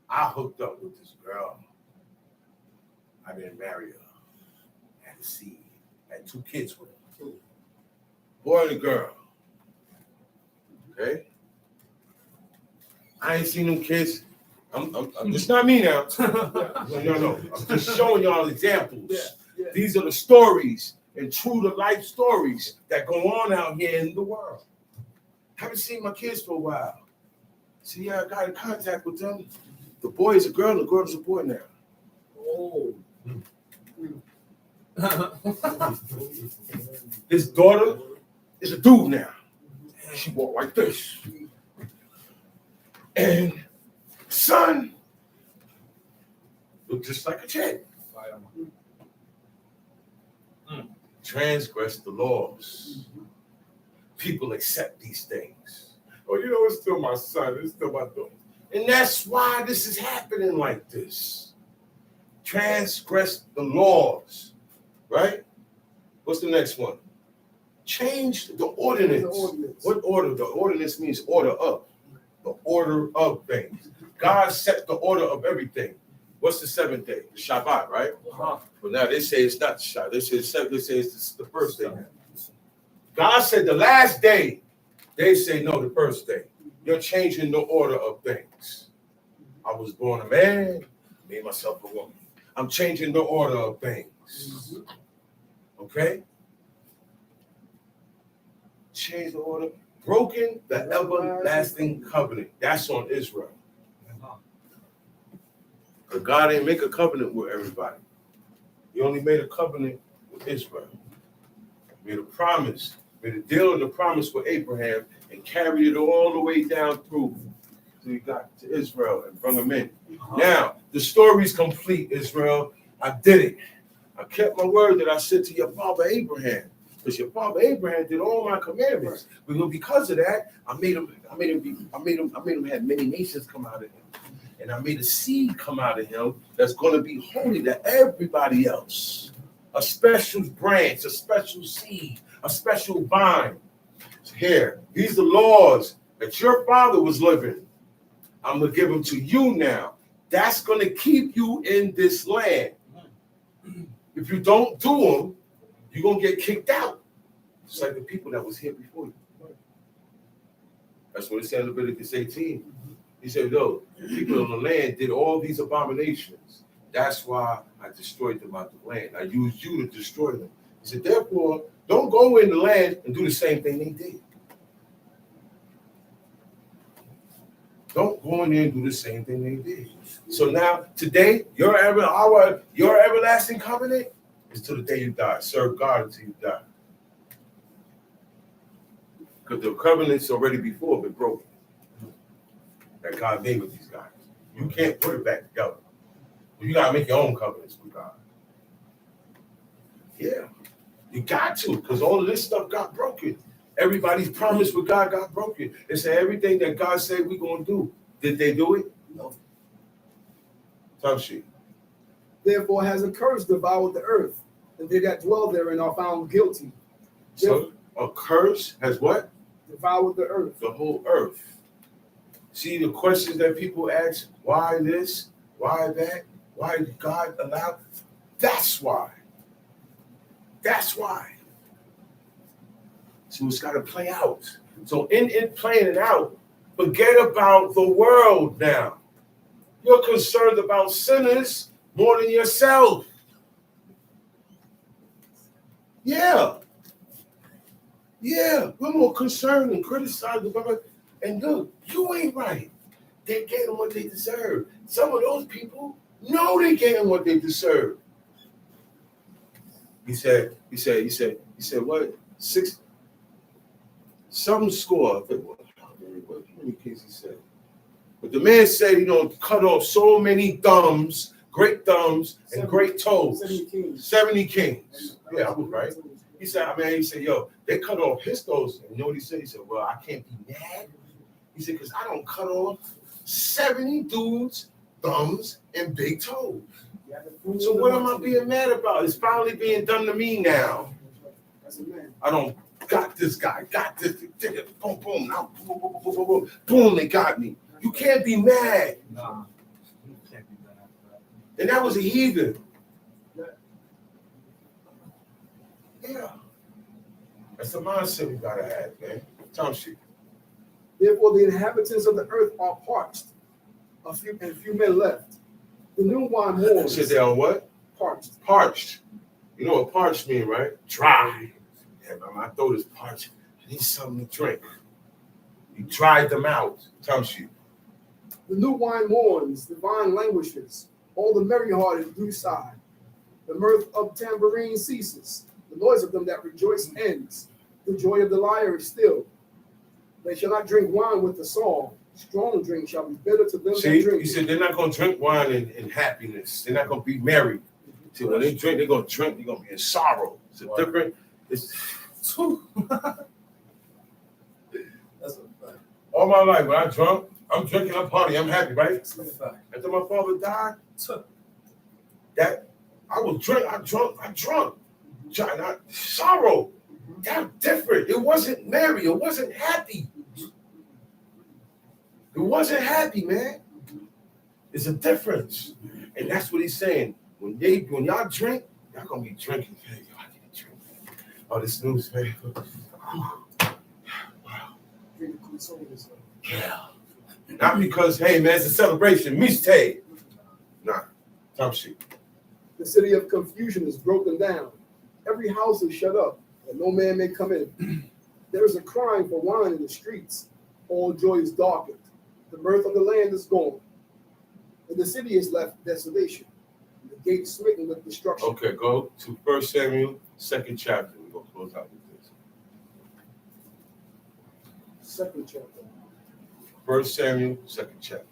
I hooked up with this girl. I didn't marry her. I had a seed. I had 2 kids with her. Boy and a girl. Okay? I ain't seen them kids. I'm just not me now. No. I'm just showing y'all examples. Yeah. These are the stories and true to life stories that go on out here in the world. Haven't seen my kids for a while. See, I got in contact with them. The boy is a girl, the girl is a boy now. Oh. His daughter is a dude now. She walk like this. And son look just like a chick. Transgress the laws. People accept these things. Oh, you know, it's still my son. It's still my daughter. And that's why this is happening like this. Transgress the laws. Right? What's the next one? Change the ordinance. What order? The ordinance means order up. The order of things. God set the order of everything. What's the 7th day? The Shabbat, right? But now they say it's not the Shabbat. They say it's the first day. God said the last day. They say no, the first day. You're changing the order of things. I was born a man, made myself a woman. I'm changing the order of things. Okay? Change the order. Broken the everlasting covenant. That's on Israel. But God didn't make a covenant with everybody. He only made a covenant with Israel. Made a promise. Made a deal and a promise with Abraham and carried it all the way down through till he got to Israel and brought him in. Now, the story's complete, Israel. I did it. I kept my word that I said to your father Abraham. Because your father Abraham did all my commandments. But because of that, I made him have many nations come out of him. And I made a seed come out of him that's going to be holy to everybody else. A special branch, a special seed, a special vine. Here, these are laws that your father was living. I'm going to give them to you now. That's going to keep you in this land. If you don't do them, you're going to get kicked out. Just like the people that was here before you. That's what it said in Leviticus 18. He said, no, the people on the land did all these abominations. That's why I destroyed them out the land. I used you to destroy them. He said, therefore, don't go in the land and do the same thing they did. Don't go in there and do the same thing they did. So now, today, your everlasting covenant is till the day you die. Serve God until you die. Because the covenant's already before been broken. That God made with these guys. You can't put it back together. You got to make your own covenants with God. Yeah. You got to, because all of this stuff got broken. Everybody's promise with God got broken. It said everything that God said we're going to do. Did they do it? No. Tough shit. Therefore has a curse devoured the earth, and they that dwell therein are found guilty. So a curse has what? Devoured the earth. The whole earth. See the questions that people ask, why this? Why that? Why did God allow? That's why. That's why. So it's got to play out. So in it playing it out, forget about the world now. You're concerned about sinners more than yourself. Yeah. Yeah, we're more concerned and criticize the brother. And look, you ain't right. They're getting what they deserve. Some of those people know they're getting what they deserve. He said, what? 6 some score. What many cases he said? But the man said, cut off so many thumbs, great thumbs, and great toes. 70 kings. Yeah, I was right. He said, yo, they cut off his toes. And you know what he said? He said, well, I can't be mad. He said, because I don't cut off 70 dudes' thumbs and big toes. So what am I being mad about? It's finally being done to me now. I don't got this guy, got this. Boom, boom, now, boom, boom, boom, boom, boom, boom, they got me. You can't be mad. Nah, you can't be mad. And that was a heathen. Yeah. That's the mindset we gotta have, man. Tom shit. Therefore, the inhabitants of the earth are parched, and few men left. The new wine mourns. Sit down, what? Parched. Parched. You know what parched mean, right? Dry. Yeah, my throat is parched. I need something to drink. You dried them out. Tom shit. The new wine mourns, the vine languishes. All the merry-hearted do sigh. The mirth of tambourine ceases. The noise of them that rejoice ends. The joy of the lyre is still. They shall not drink wine with the song. Strong drink shall be bitter to them that drink. He said they're not going to drink wine in happiness. They're not going to be merry. See, when they drink, they're going to be in sorrow. It's a different. It's That's a fact. all my life when I'm drinking, I'm partying, I'm happy, right? After my father died, that I was drunk, I drunk. Sorrow. That's different. It wasn't merry. It wasn't happy. It wasn't happy, man. It's a difference. And that's what he's saying. When y'all drink, y'all gonna be drinking. Hey, y'all need to drink. Oh, this news, man. Wow. Yeah. Not because, hey, man, it's a celebration. Mistake. Nah. Tom shit. The city of confusion is broken down. Every house is shut up, and no man may come in. There is a crying for wine in the streets. All joy is darkened. The mirth of the land is gone. And the city is left desolation. The gate smitten with destruction. Okay, go to 1 Samuel, 2nd chapter. We're going to close out with this. 2nd chapter. 1 Samuel, 2nd chapter.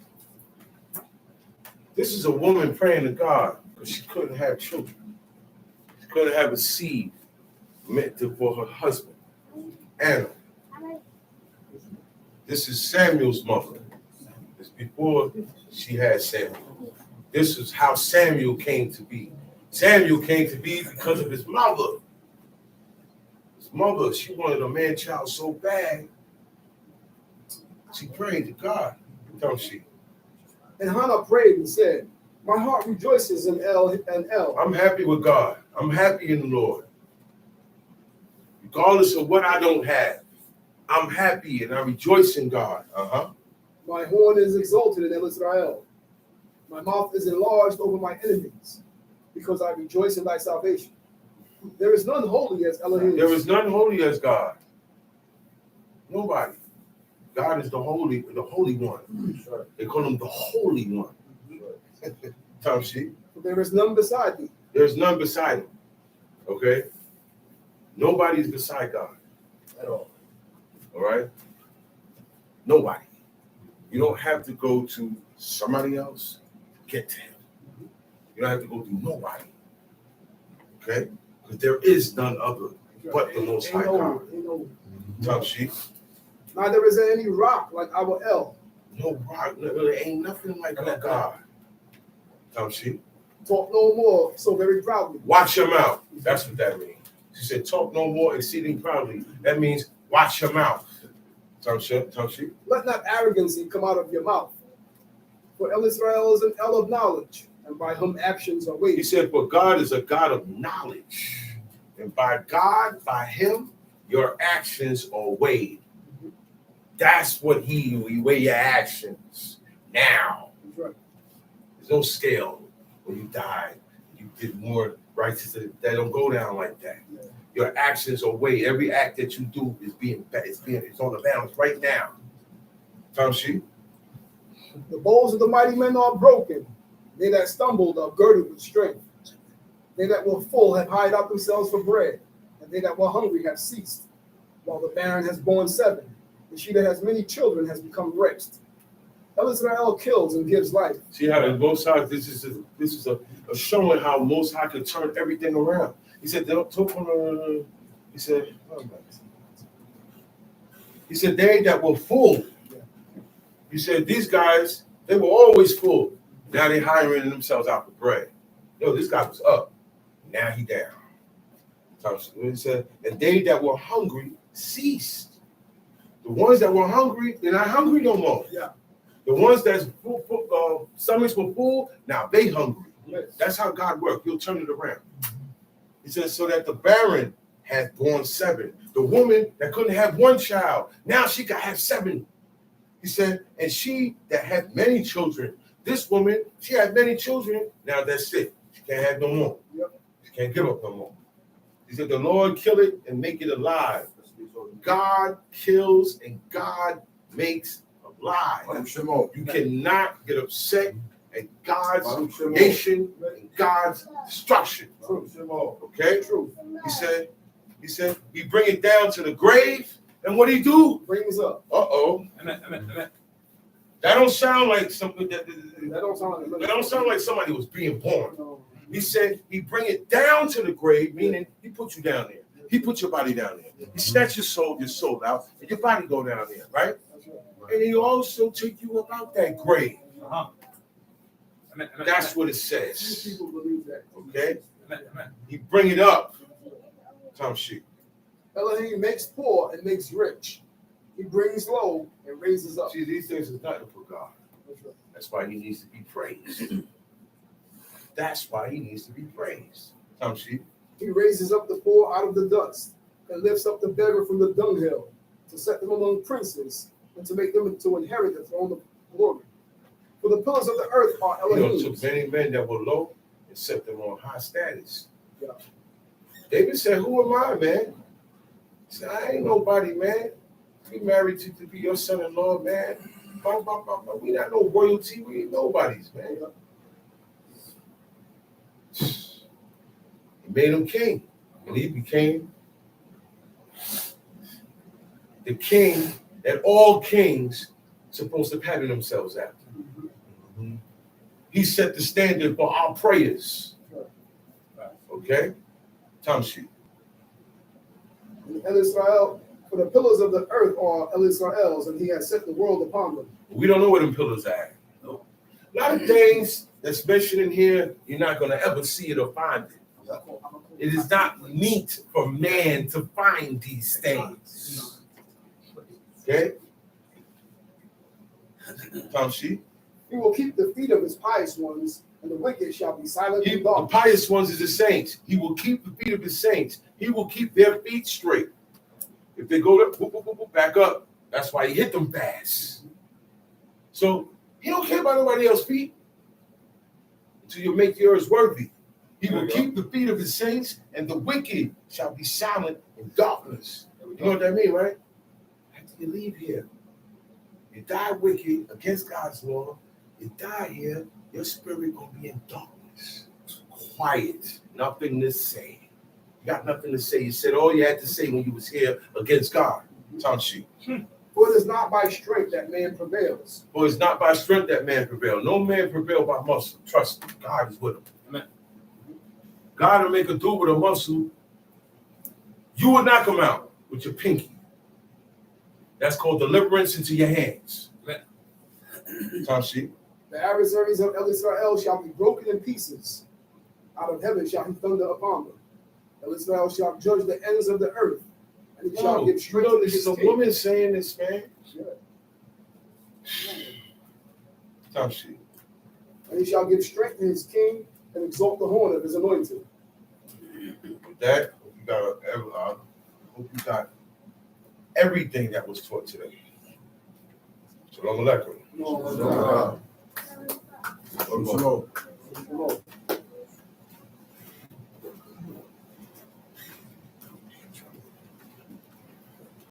This is a woman praying to God because she couldn't have children. She couldn't have a seed meant for her husband, Anna. This is Samuel's mother. It's before she had Samuel. This is how Samuel came to be. Samuel came to be because of his mother. His mother, she wanted a man child so bad. She prayed to God, don't she? And Hannah prayed and said, my heart rejoices in El. I'm happy with God. I'm happy in the Lord. Regardless of what I don't have, I'm happy and I rejoice in God. My horn is exalted in El Israel. My mouth is enlarged over my enemies, because I rejoice in thy salvation. There is none holy as Elohim. There is none holy as God. Nobody. God is the holy one. They call him the Holy One. Tom sheep. There is none beside thee. There's none beside him. Okay? Nobody's beside God at all. All right? Nobody. You don't have to go to somebody else to get to him. You don't have to go to nobody. Okay? Because there is none other but the Most High God. Tom sheep. Neither is there any rock like our El. No rock. There ain't nothing like our God. Tom sheep. Talk no more so very proudly. Watch your mouth. That's what that means. She said, talk no more exceeding proudly. That means watch your mouth. Tom sheep. Let not arrogancy come out of your mouth. For El Israel is an El of knowledge, and by whom actions are weighed. He said, for God is a God of knowledge. And by God, by him, your actions are weighed. That's what we weigh your actions now. That's right. There's no scale when you die. You did more righteous. That don't go down like that. your actions are weighed. Every act that you do is it's on the balance right now. Tamshi. The bows of the mighty men are broken. They that stumbled are girded with strength. They that were full have hired out themselves for bread, and they that were hungry have ceased. While the barren has borne 7, and she that has many children has become wretched. Israel kills and gives life. See how the Most High, this is a showing how Most High can turn everything around. He said, he said, they that were full. He said, these guys, they were always full. Now they're hiring themselves out for bread. Yo, this guy was up. Now he down. So he said, and they that were hungry ceased. The ones that were hungry, they're not hungry no more. Yeah. The ones that's stomachs were full, now they hungry. Yes. That's how God works. He'll turn it around. He says, so that the barren hath borne 7. The woman that couldn't have 1 child, now she can have 7. He said, and she that had many children, this woman, she had many children, now that's sick. She can't have no more. Yep. She can't give up no more. He said, the Lord kill it and make it alive. God kills and God makes alive. You cannot get upset at God's creation and God's destruction. Okay? He said, he bring it down to the grave, and what he do? Brings up. Uh-oh. That don't sound like something that don't sound like somebody was being born. He said he bring it down to the grave, meaning he put you down there. He put your body down there. He snatch your soul out, and your body go down there, right? And he also take you about that grave. That's what it says. People believe that. Okay? He bring it up. Tom Sheep. Elohim makes poor and makes rich. He brings low and raises up. See, these things is nothing for God. That's why he needs to be praised. That's why he needs to be praised. Tom Sheep. He raises up the poor out of the dust and lifts up the beggar from the dunghill to set them among princes and to make them to inherit the throne of glory. For the pillars of the earth are Elohim. Took many men that were low and set them on high status. Yeah. David said, who am I, man? He said, I ain't nobody, man. We married to be your son-in-law, man. We not no royalty. We ain't nobodies, man. He made him king. And he became the king that all kings supposed to pattern themselves after. Mm-hmm. He set the standard for our prayers. Okay? Tom Sheep. And Israel, for the pillars of the earth are El Israel's, and he has set the world upon them. We don't know where them pillars are. No. A lot of things that's mentioned in here, you're not going to ever see it or find it. It is not meet for man to find these things. Okay? Tom Sheep. He will keep the feet of his pious ones, and the wicked shall be silent and The dark. pious ones is the saints. He will keep the feet of his saints. He will keep their feet straight. If they go to boop, boop, boop, boop, back up, that's why he hit them fast. So he don't care about nobody else's feet until you make yours worthy. He will keep the feet of his saints, and the wicked shall be silent in darkness. You know what that means, right? After you leave here, you die wicked against God's law, you die here, your spirit gonna be in darkness. Quiet, nothing to say. You got nothing to say. You said all you had to say when you was here against God. Tom Sheep. For it is not by strength that man prevails. For it's not by strength that man prevails. No man prevails by muscle. Trust me, God is with him. Amen. God will make a dude with a muscle. You will knock him out with your pinky. That's called deliverance into your hands. Tom Sheep. The adversaries of El Israel shall be broken in pieces. Out of heaven shall he thunder upon them. El Israel shall judge the ends of the earth, and he shall give strength to this his is a king. woman saying this, man. Tom Sheep. And he shall give strength to his king and exalt the horn of his anointed. With that, I hope you got everything that was taught today. Shalom Aleichem. No, Shalom. no.